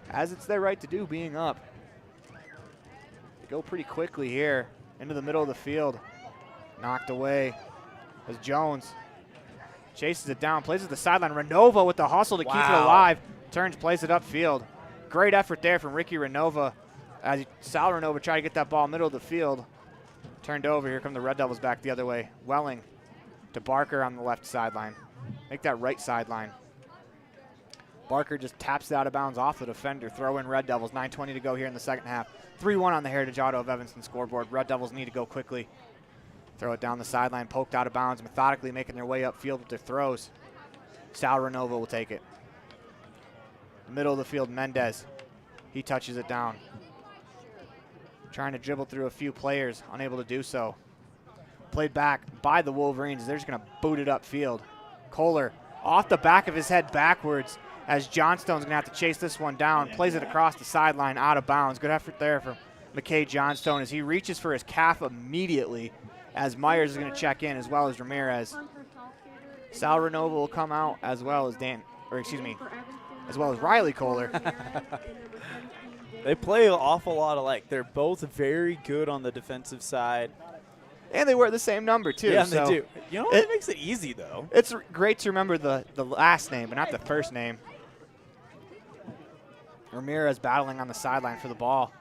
as it's their right to do, being up. They go pretty quickly here into the middle of the field. Knocked away as Jones chases it down, plays it to the sideline. Renova with the hustle to keep it alive. Turns, plays it upfield. Great effort there from Ricky Renova as Sal Renova tried to get that ball middle of the field. Turned over. Here come the Red Devils back the other way. Welling to Barker on the left sideline. Make that right sideline. Barker just taps it out of bounds off the defender. Throw in Red Devils. 9:20 to go here in the second half. 3-1 on the Heritage Auto of Evanston scoreboard. Red Devils need to go quickly. Throw it down the sideline, poked out of bounds, methodically making their way upfield with their throws. Sal Renova will take it. Middle of the field, Mendez. He touches it down. Trying to dribble through a few players, unable to do so. Played back by the Wolverines. They're just going to boot it upfield. Kohler off the back of his head backwards as Johnstone's going to have to chase this one down. Plays it across the sideline, out of bounds. Good effort there from McKay Johnstone as he reaches for his calf immediately, as Myers is going to check in, as well as Ramirez. Sal Renova will come out, as well as as well as Riley Kohler. They play an awful lot alike. They're both very good on the defensive side. And they wear the same number, too. Yeah, so they do. You know, it makes it easy, though. It's great to remember the last name, but not the first name. Ramirez battling on the sideline for the ball.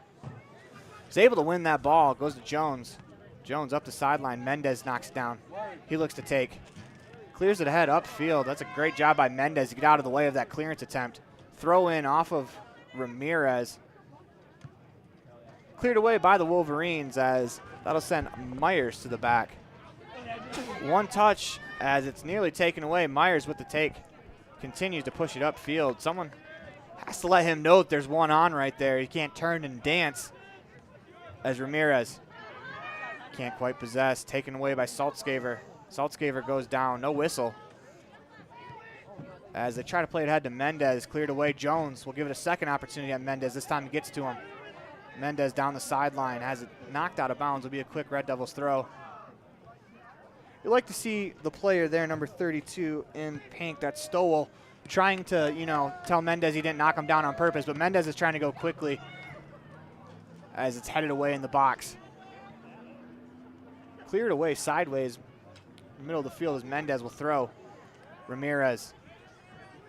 He's able to win that ball. Goes to Jones. Jones up the sideline. Mendez knocks it down. He looks to take. Clears it ahead upfield. That's a great job by Mendez to get out of the way of that clearance attempt. Throw in off of Ramirez. Cleared away by the Wolverines as that'll send Myers to the back. One touch as it's nearly taken away. Myers with the take. Continues to push it upfield. Someone has to let him know that there's one on right there. He can't turn and dance as Ramirez can't quite possess. Taken away by Saltzgaver. Saltzgaver goes down. No whistle. As they try to play it ahead to Mendez. Cleared away. Jones will give it a second opportunity on Mendez. This time he gets to him. Mendez down the sideline. Has it knocked out of bounds. Will be a quick Red Devils throw. You like to see the player there, number 32 in pink, that's Stowell, trying to, tell Mendez he didn't knock him down on purpose, but Mendez is trying to go quickly as it's headed away in the box. Cleared away sideways, middle of the field as Mendez will throw. Ramirez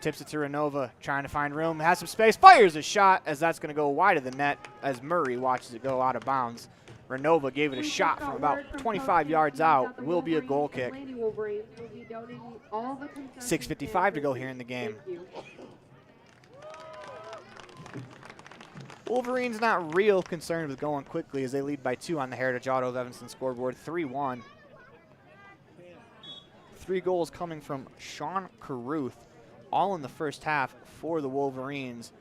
tips it to Renova, trying to find room, has some space, fires a shot as that's going to go wide of the net as Murray watches it go out of bounds. Renova gave it a shot from about 25 yards out. Will be a goal kick. 6:55 to go here in the game. Wolverines not real concerned with going quickly as they lead by 2 on the Heritage Auto of Evanston scoreboard, 3-1. 3 goals coming from Sean Carruth, all in the first half for the Wolverines.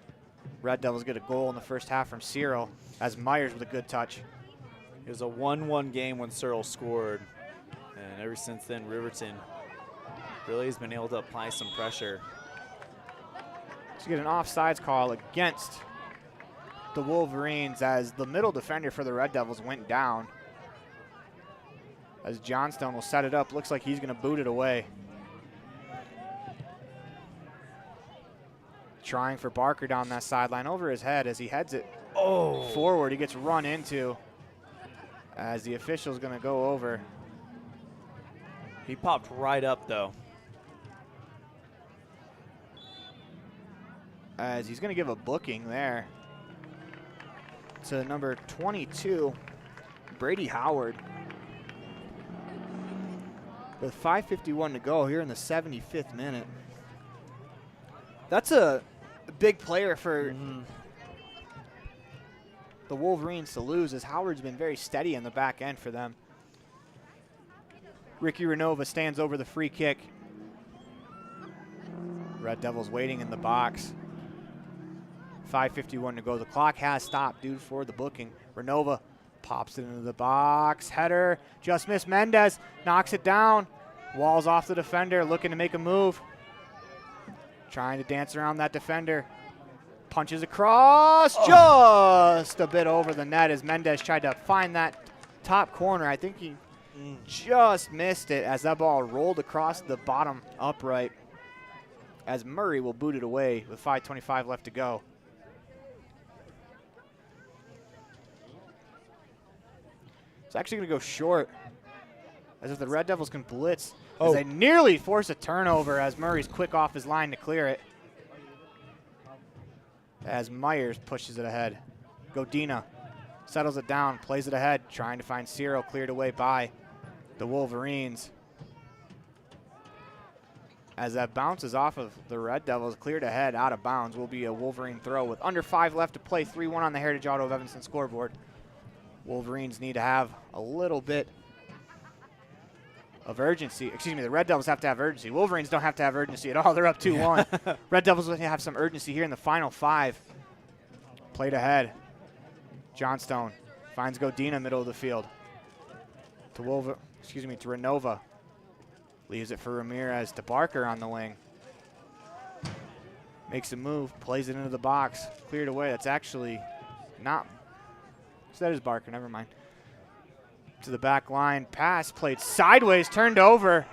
Red Devils get a goal in the first half from Cyril as Myers with a good touch. It was a 1-1 game when Cyril scored, and ever since then, Riverton really has been able to apply some pressure. To get an offsides call against the Wolverines as the middle defender for the Red Devils went down. As Johnstone will set it up, looks like he's going to boot it away. Trying for Barker down that sideline over his head as he heads it forward. He gets run into as the official's going to go over. He popped right up, though. as he's going to give a booking there to number 22, Brady Howard. With 5:51 to go here in the 75th minute. That's a big player for the Wolverines to lose, as Howard's been very steady in the back end for them. Ricky Renova stands over the free kick. Red Devils waiting in the box. 5:51 to go. The clock has stopped due for the booking. Renova pops it into the box. Header just missed. Mendez knocks it down. Walls off the defender, looking to make a move. Trying to dance around that defender. Punches across, just a bit over the net as Mendez tried to find that top corner. I think he just missed it as that ball rolled across the bottom upright, as Murray will boot it away with 5:25 left to go. It's actually going to go short, as if the Red Devils can blitz. As they nearly force a turnover as Murray's quick off his line to clear it. As Myers pushes it ahead. Godina settles it down, plays it ahead, trying to find Ciro, cleared away by the Wolverines. As that bounces off of the Red Devils, cleared ahead, out of bounds, will be a Wolverine throw with under 5 left to play. 3-1 on the Heritage Auto of Evanston scoreboard. Wolverines need to have a little bit of urgency. Excuse me, the Red Devils have to have urgency. Wolverines don't have to have urgency at all. They're up 2-1. Yeah. Red Devils will have some urgency here in the final 5. Played ahead. Johnstone finds Godina middle of the field. To Renova. Leaves it for Ramirez to Barker on the wing. Makes a move, plays it into the box. Cleared away. That's actually not. So that is Barker, never mind. To the back line, pass played sideways, turned over.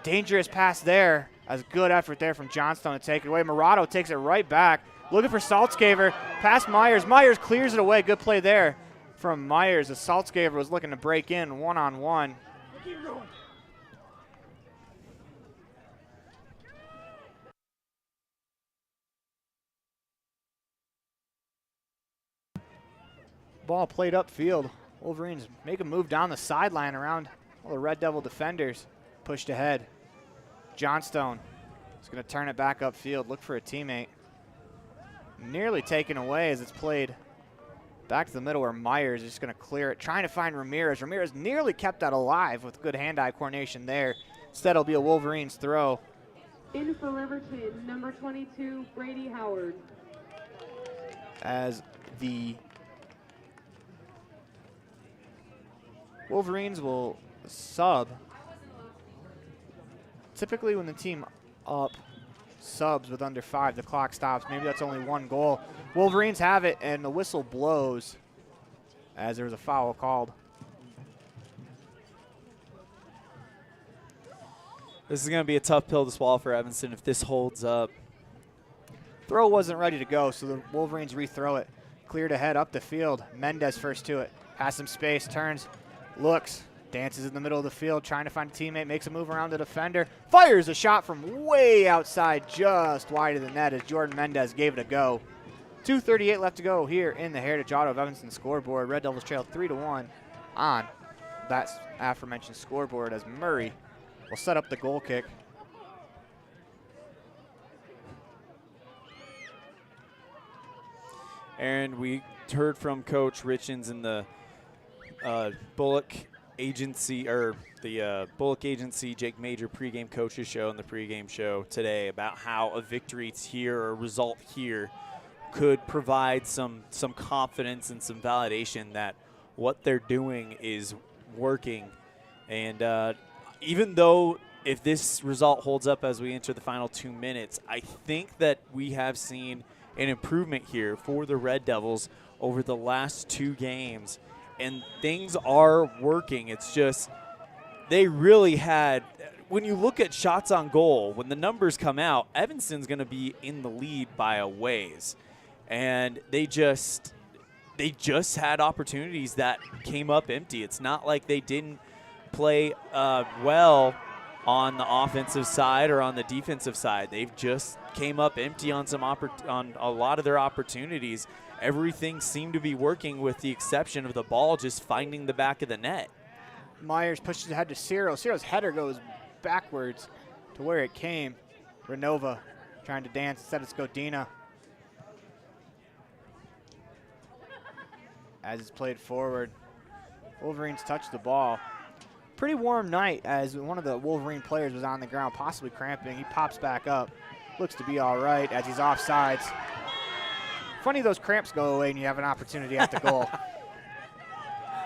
Dangerous pass there. As good effort there from Johnstone to take it away. Murado takes it right back. Looking for Saltzgaver. Past Myers. Myers clears it away. Good play there from Myers as Saltzgaver was looking to break in one-on-one. Ball played upfield. Wolverines make a move down the sideline around all the Red Devil defenders. Pushed ahead. Johnstone is going to turn it back upfield. Look for a teammate. Nearly taken away as it's played back to the middle where Myers is just going to clear it. Trying to find Ramirez. Ramirez nearly kept that alive with good hand-eye coordination there. Instead, it'll be a Wolverines throw. In for Riverton, number 22, Brady Howard. As the Wolverines will sub. Typically when the team up subs with under 5, the clock stops. Maybe that's only 1 goal. Wolverines have it, and the whistle blows as there's a foul called. This is going to be a tough pill to swallow for Evanston if this holds up. Throw wasn't ready to go, so the Wolverines rethrow it. Cleared ahead up the field. Mendez first to it. Has some space, turns. Looks, dances in the middle of the field, trying to find a teammate, makes a move around the defender, fires a shot from way outside, just wide of the net as Jordan Mendez gave it a go. 2:38 left to go here in the Heritage Auto of Evanston scoreboard. Red Devils trail 3-1 on that aforementioned scoreboard as Murray will set up the goal kick. And we heard from Coach Richens in the Bullock Agency, Jake Major pregame coaches show and the pregame show today about how a victory here or a result here could provide some confidence and some validation that what they're doing is working. And even though if this result holds up as we enter the final 2 minutes, I think that we have seen an improvement here for the Red Devils over the last 2 games. And things are working. It's just they really had – when you look at shots on goal, when the numbers come out, Evanston's going to be in the lead by a ways. And they just had opportunities that came up empty. It's not like they didn't play well on the offensive side or on the defensive side. They've just came up empty on on a lot of their opportunities. Everything seemed to be working with the exception of the ball just finding the back of the net. Myers pushes ahead to Cyril. Cyril's header goes backwards to where it came. Renova trying to dance. Instead, it's Godina. As it's played forward, Wolverines touch the ball. Pretty warm night as one of the Wolverine players was on the ground, possibly cramping. He pops back up. Looks to be all right as he's offsides. Funny those cramps go away and you have an opportunity at the goal.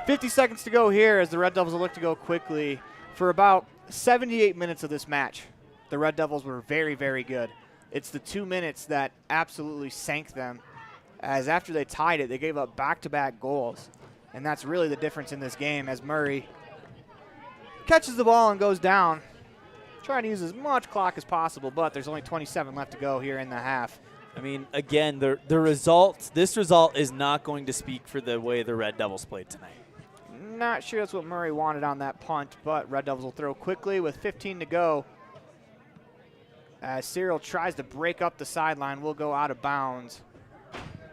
50 seconds to go here as the Red Devils will look to go quickly. For about 78 minutes of this match, the Red Devils were very, very good. It's the 2 minutes that absolutely sank them, as after they tied it, they gave up back-to-back goals. And that's really the difference in this game as Murray catches the ball and goes down. Trying to use as much clock as possible, but there's only 27 left to go here in the half. I mean, again, the result, this result is not going to speak for the way the Red Devils played tonight. Not sure that's what Murray wanted on that punt, but Red Devils will throw quickly with 15 to go. As Cyril tries to break up the sideline, will go out of bounds.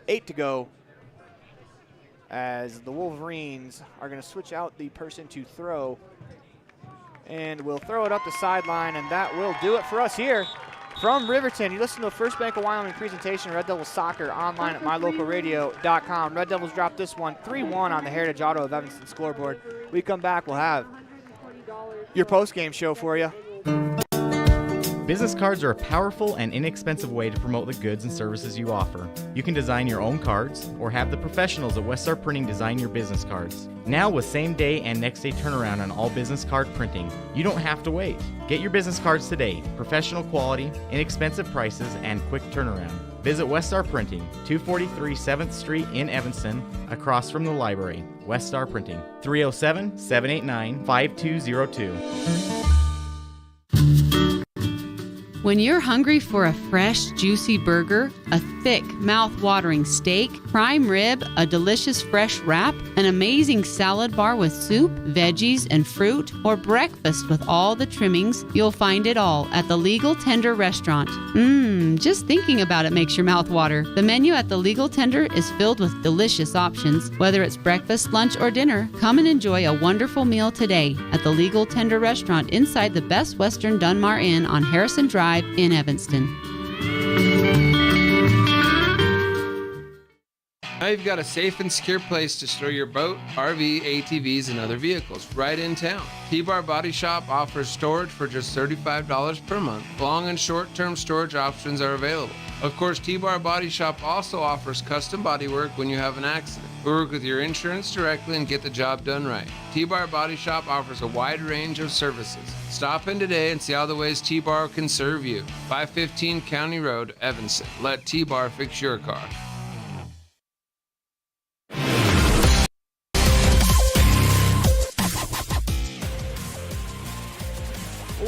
8 to go. As the Wolverines are going to switch out the person to throw. And we'll throw it up the sideline, and that will do it for us here from Riverton. You listen to the First Bank of Wyoming presentation, Red Devils Soccer, online at mylocalradio.com. Red Devils drop this one 3-1 on the Heritage Auto of Evanston scoreboard. We come back, we'll have your post-game show for you. Business cards are a powerful and inexpensive way to promote the goods and services you offer. You can design your own cards or have the professionals at Weststar Printing design your business cards. Now with same-day and next-day turnaround on all business card printing, you don't have to wait. Get your business cards today. Professional quality, inexpensive prices, and quick turnaround. Visit Weststar Printing, 243 7th Street in Evanston, across from the library. Weststar Printing, 307-789-5202. When you're hungry for a fresh, juicy burger, a thick, mouth-watering steak, prime rib, a delicious fresh wrap, an amazing salad bar with soup, veggies, and fruit, or breakfast with all the trimmings, you'll find it all at the Legal Tender Restaurant. Just thinking about it makes your mouth water. The menu at the Legal Tender is filled with delicious options. Whether it's breakfast, lunch, or dinner, come and enjoy a wonderful meal today at the Legal Tender Restaurant inside the Best Western Dunmar Inn on Harrison Drive in Evanston. Now you've got a safe and secure place to store your boat, RV, ATVs, and other vehicles right in town. T-Bar Body Shop offers storage for just $35 per month. Long and short-term storage options are available. Of course, T-Bar Body Shop also offers custom bodywork when you have an accident. We work with your insurance directly and get the job done right. T-Bar Body Shop offers a wide range of services. Stop in today and see all the ways T-Bar can serve you. 515 County Road, Evanston. Let T-Bar fix your car.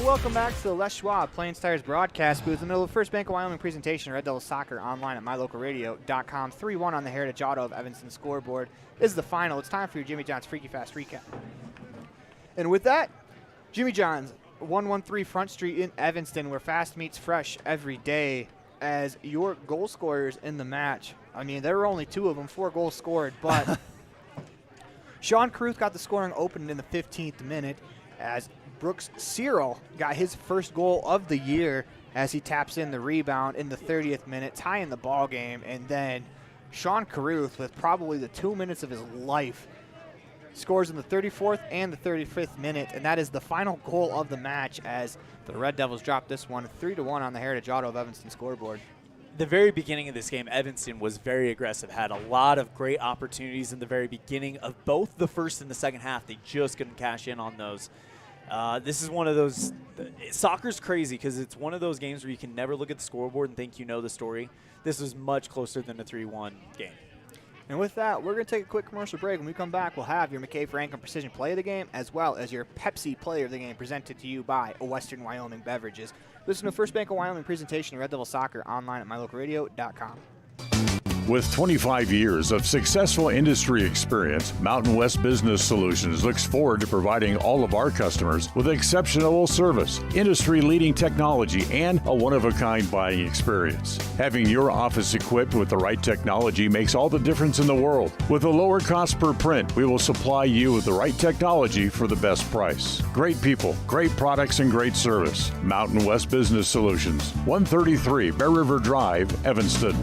Welcome back to the Les Schwab Plains Tires broadcast booth in the middle of the First Bank of Wyoming presentation. Red Devils Soccer online at mylocalradio.com. 3-1 on the Heritage Auto of Evanston scoreboard. This is the final. It's time for your Jimmy John's Freaky Fast recap. And with that, Jimmy John's, 113 Front Street in Evanston, where fast meets fresh every day. As your goal scorers in the match, I mean, there were only 2 of them, 4 goals scored, but Sean Caruth got the scoring opened in the 15th minute as Brooks Cyril got his first goal of the year as he taps in the rebound in the 30th minute, tying the ball game. And then Sean Caruth, with probably the 2 minutes of his life, scores in the 34th and the 35th minute, and that is the final goal of the match as the Red Devils drop this one 3-1 on the Heritage Auto of Evanston scoreboard. The very beginning of this game, Evanston was very aggressive, had a lot of great opportunities in the very beginning of both the first and the second half. They just couldn't cash in on those. This is one of those – soccer's crazy because it's one of those games where you can never look at the scoreboard and think you know the story. This was much closer than a 3-1 game. And with that, we're going to take a quick commercial break. When we come back, we'll have your McKay Franklin Precision Play of the Game as well as your Pepsi Player of the Game presented to you by Western Wyoming Beverages. Listen to First Bank of Wyoming presentation of Red Devil Soccer online at mylocalradio.com. With 25 years of successful industry experience, Mountain West Business Solutions looks forward to providing all of our customers with exceptional service, industry-leading technology, and a one-of-a-kind buying experience. Having your office equipped with the right technology makes all the difference in the world. With a lower cost per print, we will supply you with the right technology for the best price. Great people, great products, and great service. Mountain West Business Solutions, 133 Bear River Drive, Evanston.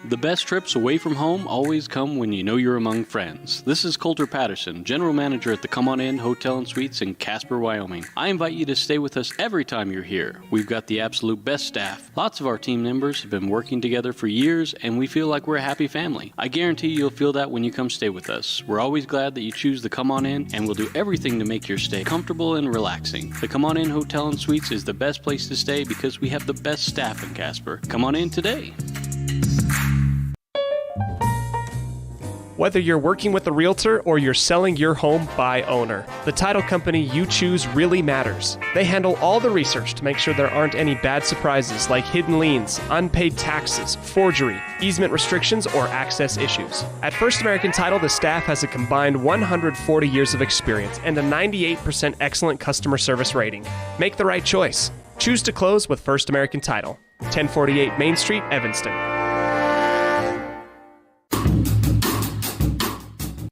The best trips away from home always come when you know you're among friends. This is Coulter Patterson, General Manager at the Come On In Hotel and Suites in Casper, Wyoming. I invite you to stay with us every time you're here. We've got the absolute best staff. Lots of our team members have been working together for years, and we feel like we're a happy family. I guarantee you'll feel that when you come stay with us. We're always glad that you choose the Come On In, and we'll do everything to make your stay comfortable and relaxing. The Come On In Hotel and Suites is the best place to stay because we have the best staff in Casper. Come on in today. Whether you're working with a realtor or you're selling your home by owner, the title company you choose really matters. They handle all the research to make sure there aren't any bad surprises like hidden liens, unpaid taxes, forgery, easement restrictions, or access issues. At First American Title, the staff has a combined 140 years of experience and a 98% excellent customer service rating. Make the right choice. Choose to close with First American Title. 1048 Main Street, Evanston.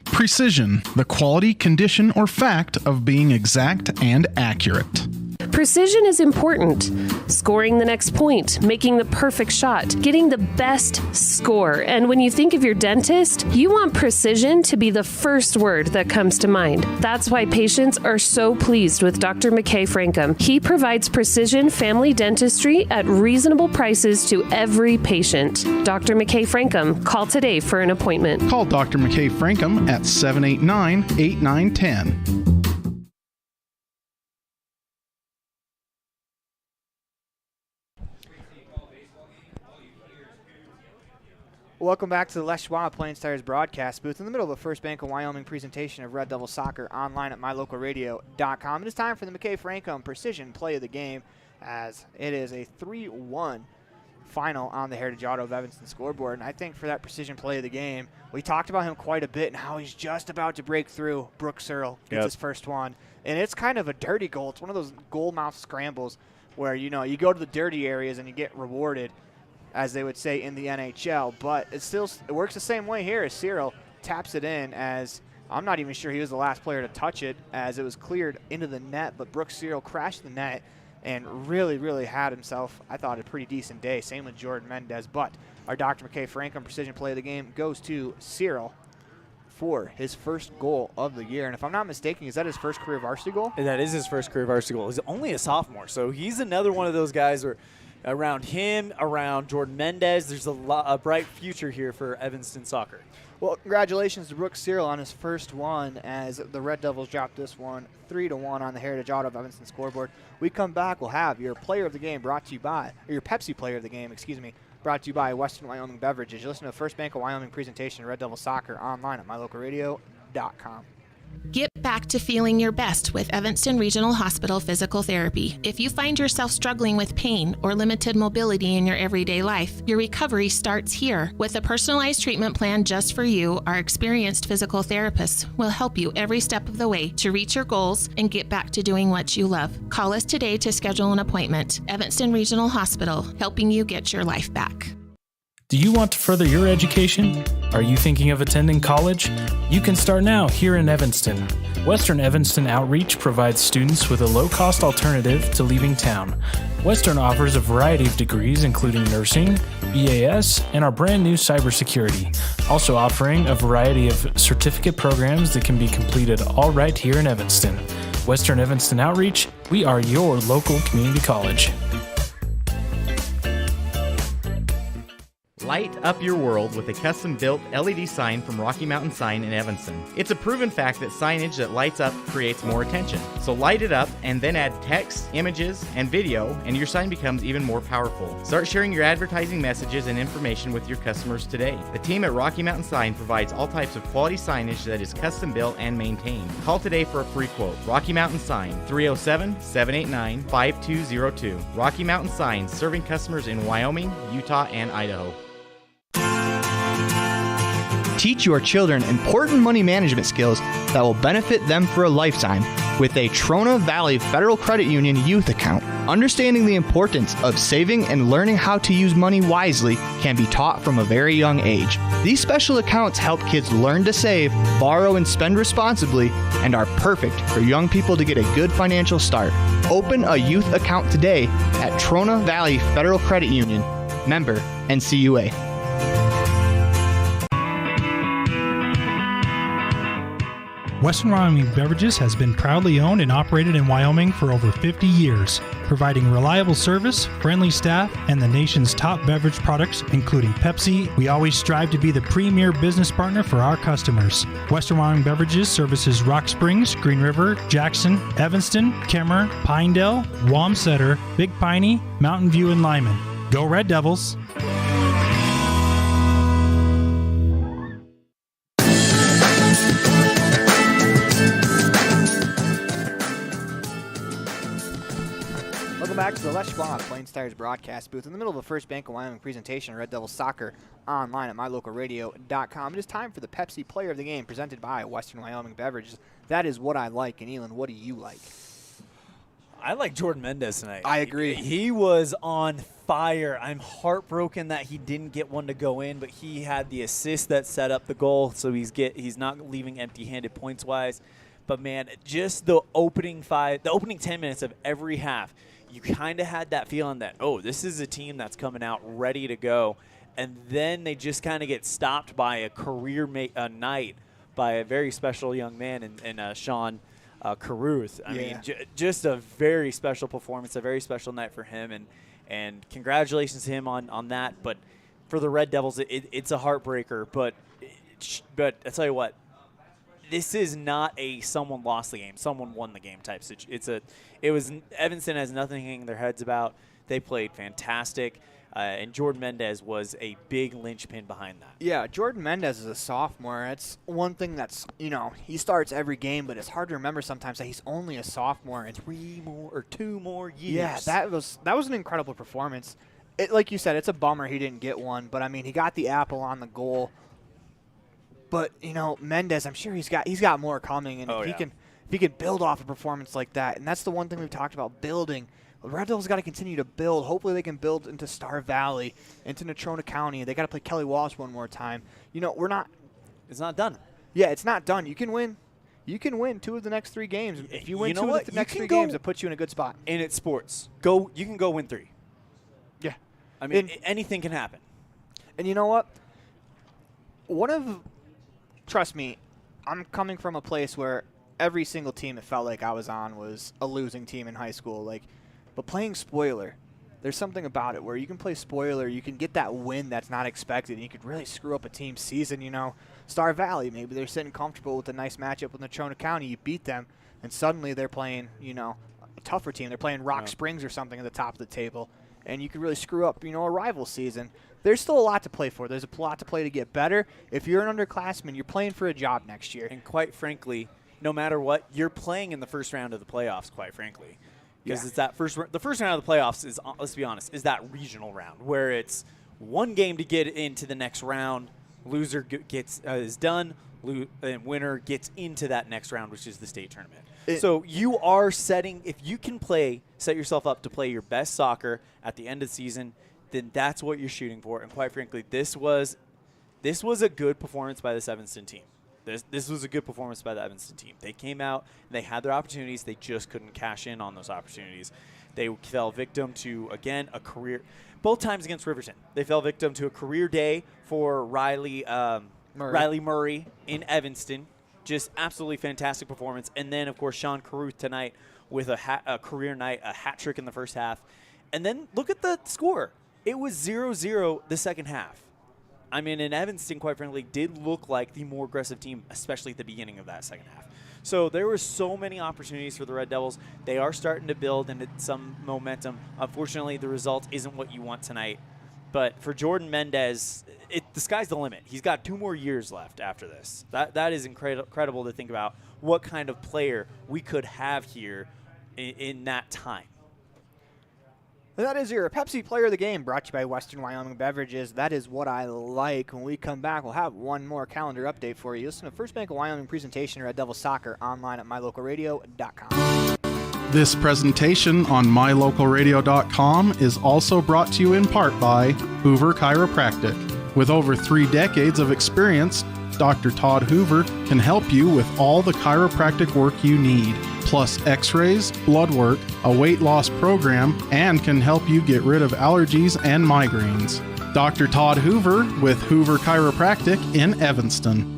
Precision, the quality, condition, or fact of being exact and accurate. Precision is important. Scoring the next point, making the perfect shot, getting the best score. And when you think of your dentist, you want precision to be the first word that comes to mind. That's why patients are so pleased with Dr. McKay Frankum. He provides precision family dentistry at reasonable prices to every patient. Dr. McKay Frankum, call today for an appointment. Call Dr. McKay Frankum at 789-8910. Welcome back to the Les Schwab Plains Tires broadcast booth in the middle of the First Bank of Wyoming presentation of Red Devil Soccer online at mylocalradio.com. It is time for the McKay Frankum Precision Play of the Game as it is a 3-1 final on the Heritage Auto of Evanston scoreboard. And I think for that precision play of the game, we talked about him quite a bit and how he's just about to break through. Brooks Searle gets his first one. And it's kind of a dirty goal. It's one of those goal mouth scrambles where, you know, you go to the dirty areas and you get rewarded, as they would say in the NHL, but it works the same way here as Cyril taps it in, as I'm not even sure he was the last player to touch it as it was cleared into the net, but Brooks Cyril crashed the net and really, really had himself, I thought, a pretty decent day. Same with Jordan Mendez, but our Dr. McKay Frankum Precision Play of the Game goes to Cyril for his first goal of the year. And if I'm not mistaken, is that his first career varsity goal? That is his first career varsity goal. He's only a sophomore, so he's another one of those guys where around him, around Jordan Mendez, there's a bright future here for Evanston soccer. Well, congratulations to Brooks Cyril on his first one as the Red Devils dropped this one 3-1 on the Heritage Auto of Evanston scoreboard. We come back, we'll have your player of the game brought to you by, or your Pepsi player of the game, brought to you by Western Wyoming Beverages. You listen to the First Bank of Wyoming presentation of Red Devil Soccer online at mylocalradio.com. Get back to feeling your best with Evanston Regional Hospital Physical Therapy. If you find yourself struggling with pain or limited mobility in your everyday life, your recovery starts here. With a personalized treatment plan just for you, our experienced physical therapists will help you every step of the way to reach your goals and get back to doing what you love. Call us today to schedule an appointment. Evanston Regional Hospital, helping you get your life back. Do you want to further your education? Are you thinking of attending college? You can start now here in Evanston. Western Evanston Outreach provides students with a low-cost alternative to leaving town. Western offers a variety of degrees including nursing, BAS, and our brand new cybersecurity. Also offering a variety of certificate programs that can be completed all right here in Evanston. Western Evanston Outreach, we are your local community college. Light up your world with a custom-built LED sign from Rocky Mountain Sign in Evanston. It's a proven fact that signage that lights up creates more attention. So light it up and then add text, images, and video, and your sign becomes even more powerful. Start sharing your advertising messages and information with your customers today. The team at Rocky Mountain Sign provides all types of quality signage that is custom-built and maintained. Call today for a free quote. Rocky Mountain Sign, 307-789-5202. Rocky Mountain Sign, serving customers in Wyoming, Utah, and Idaho. Teach your children important money management skills that will benefit them for a lifetime with a Trona Valley Federal Credit Union youth account. Understanding the importance of saving and learning how to use money wisely can be taught from a very young age. These special accounts help kids learn to save, borrow, and spend responsibly, and are perfect for young people to get a good financial start. Open a youth account today at Trona Valley Federal Credit Union. Member NCUA. Western Wyoming Beverages has been proudly owned and operated in Wyoming for over 50 years, providing reliable service, friendly staff, and the nation's top beverage products, including Pepsi. We always strive to be the premier business partner for our customers. Western Wyoming Beverages services Rock Springs, Green River, Jackson, Evanston, Kemmer, Pinedale, Wamsutter, Big Piney, Mountain View, and Lyman. Go Red Devils! Back to the Les Schwab Plains Stars broadcast booth in the middle of the First Bank of Wyoming presentation of Red Devils Soccer online at mylocalradio.com. It is time for the Pepsi Player of the Game presented by Western Wyoming Beverages. That is what I like. And Elan, what do you like? I like Jordan Mendez tonight. I agree. He was on fire. I'm heartbroken that he didn't get one to go in, but he had the assist that set up the goal, so he's not leaving empty-handed points-wise. But, man, just the opening 10 minutes of every half, you kind of had that feeling that, oh, this is a team that's coming out ready to go. And then they just kind of get stopped by a career night by a very special young man in Sean Carruth. I mean, just a very special performance, a very special night for him. And congratulations to him on that. But for the Red Devils, it's a heartbreaker. But I tell you what, this is not a someone lost the game, someone won the game type situation. Evanston has nothing hanging their heads about. They played fantastic, and Jordan Mendez was a big linchpin behind that. Yeah, Jordan Mendez is a sophomore. It's one thing that's, he starts every game, but it's hard to remember sometimes that he's only a sophomore. And 2 more years. Yeah, that was an incredible performance. Like you said, it's a bummer he didn't get one, but I mean, he got the apple on the goal. But Mendez, I'm sure he's got more coming, and if he can build off a performance like that, and that's the one thing we've talked about, building. The Red Devils got to continue to build. Hopefully, they can build into Star Valley, into Natrona County. They got to play Kelly Walsh one more time. It's not done. Yeah, it's not done. You can win. You can win 2 of the next 3 games. If you win 2 of the next 3 games, it puts you in a good spot. And it's sports. You can go win 3. Yeah, I mean, anything can happen. And you know what? Trust me, I'm coming from a place where every single team it felt like I was on was a losing team in high school. But playing spoiler, there's something about it where you can play spoiler, you can get that win that's not expected, and you could really screw up a team's season. Star Valley, maybe they're sitting comfortable with a nice matchup with Natrona County. You beat them, and suddenly they're playing, a tougher team. They're playing Rock Springs or something at the top of the table, and you could really screw up, a rival season. There's still a lot to play for. There's a lot to play to get better. If you're an underclassman, you're playing for a job next year. And quite frankly, no matter what, you're playing in the first round of the playoffs, quite frankly. Because it's that the first round of the playoffs is, let's be honest, is that regional round where it's one game to get into the next round. Loser is done. And winner gets into that next round, which is the state tournament. So you are if you can set yourself up to play your best soccer at the end of the season, then that's what you're shooting for. And quite frankly, this was a good performance by this Evanston team. This was a good performance by the Evanston team. They came out, and they had their opportunities. They just couldn't cash in on those opportunities. They fell victim to, again, a career – both times against Riverton. They fell victim to a career day for Riley Murray in Evanston. Just absolutely fantastic performance. And then, of course, Sean Carruth tonight with a career night, a hat trick in the first half. And then look at the score. It was 0-0 the second half. I mean, and Evanston, quite frankly, did look like the more aggressive team, especially at the beginning of that second half. So there were so many opportunities for the Red Devils. They are starting to build into some momentum. Unfortunately, the result isn't what you want tonight. But for Jordan Mendez, the sky's the limit. He's got 2 more years left after this. That is incredible to think about what kind of player we could have here in that time. That is your Pepsi Player of the Game, brought to you by Western Wyoming Beverages. That is what I like. When we come back, we'll have one more calendar update for you. Listen to First Bank of Wyoming presentation, Red Devil Soccer, online at mylocalradio.com. This presentation on mylocalradio.com is also brought to you in part by Hoover Chiropractic. With over 3 decades of experience, Dr. Todd Hoover can help you with all the chiropractic work you need, plus x-rays, blood work, a weight loss program, and can help you get rid of allergies and migraines. Dr. Todd Hoover with Hoover Chiropractic in Evanston.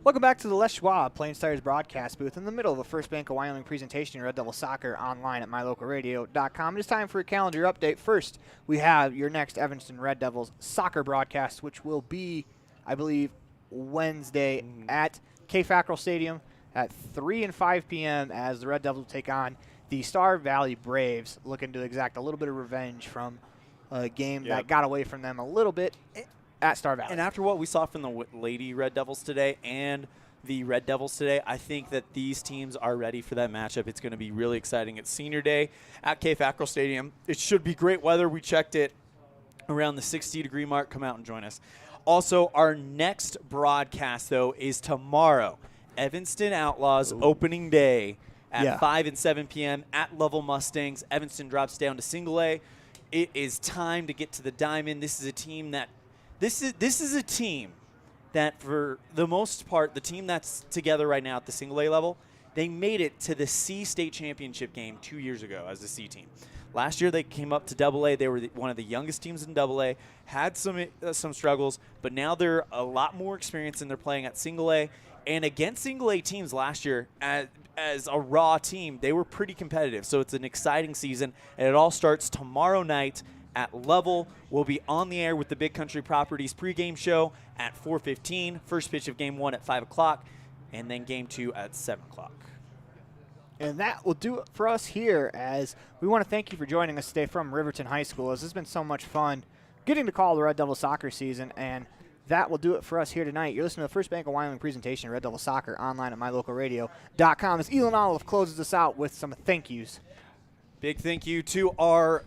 Welcome back to the Les Schwab Plains Tires broadcast booth in the middle of the First Bank of Wyoming presentation, Red Devil Soccer, online at mylocalradio.com. It's time for a calendar update. First, we have your next Evanston Red Devils soccer broadcast, which will be, I believe, Wednesday at K-Fackrell Stadium at 3 and 5 p.m. as the Red Devils take on the Star Valley Braves, looking to exact a little bit of revenge from a game that got away from them a little bit at Star Valley. And after what we saw from the Lady Red Devils today and the Red Devils today, I think that these teams are ready for that matchup. It's going to be really exciting. It's senior day at K-Fackrell Stadium. It should be great weather. We checked it around the 60-degree mark. Come out and join us. Also, our next broadcast, though, is tomorrow. Evanston Outlaws opening day at 5 and 7 p.m. at Lovell Mustangs. Evanston drops down to single A. It is time to get to the diamond. This is a team that This is a team that, for the most part, the team that's together right now at the single A level, they made it to the C state championship game 2 years ago as a C team. Last year they came up to Double A. They were one of the youngest teams in Double A, had some struggles, but now they're a lot more experienced and they're playing at single A. And against single A teams last year, as a raw team, they were pretty competitive. So it's an exciting season, and it all starts tomorrow night at Lovell. We'll be on the air with the Big Country Properties pregame show at 4:15. First pitch of Game 1 at 5 o'clock, and then Game 2 at 7 o'clock. And that will do it for us here, as we want to thank you for joining us today from Riverton High School, as this has been so much fun getting to call the Red Devil soccer season, and that will do it for us here tonight. You're listening to the First Bank of Wyoming presentation, Red Devil Soccer, online at mylocalradio.com, as Elan Olliff closes us out with some thank yous. Big thank you to our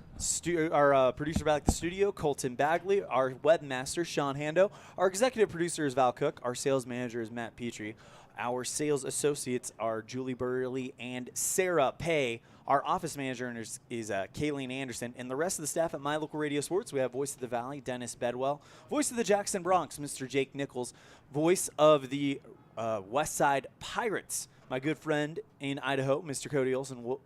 producer back at the studio, Colton Bagley, our webmaster, Sean Hando. Our executive producer is Val Cook. Our sales manager is Matt Petrie. Our sales associates are Julie Burley and Sarah Pay. Our office manager is Kayleen Anderson. And the rest of the staff at My Local Radio Sports, we have Voice of the Valley, Dennis Bedwell. Voice of the Jackson Bronx, Mr. Jake Nichols. Voice of the West Side Pirates, my good friend in Idaho, Mr. Cody Olson.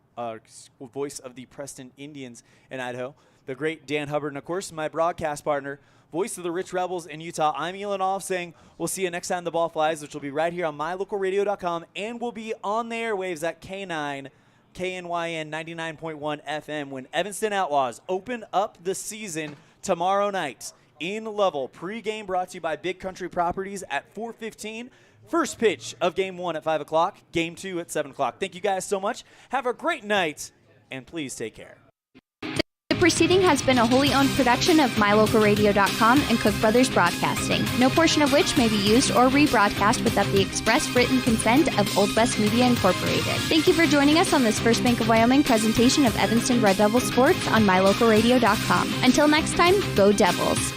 Voice of the Preston Indians in Idaho, the great Dan Hubbard, and of course my broadcast partner, voice of the Rich Rebels in Utah. I'm Elan Olliff saying we'll see you next time the ball flies, which will be right here on mylocalradio.com, and we'll be on the airwaves at KNYN 99.1 FM when Evanston Outlaws open up the season tomorrow night in Lovell. Pre-game brought to you by Big Country Properties at 4:15. First pitch of Game 1 at 5 o'clock, Game 2 at 7 o'clock. Thank you guys so much. Have a great night, and please take care. The proceeding has been a wholly owned production of mylocalradio.com and Cook Brothers Broadcasting, no portion of which may be used or rebroadcast without the express written consent of Old West Media Incorporated. Thank you for joining us on this First Bank of Wyoming presentation of Evanston Red Devil Sports on mylocalradio.com. Until next time, go Devils.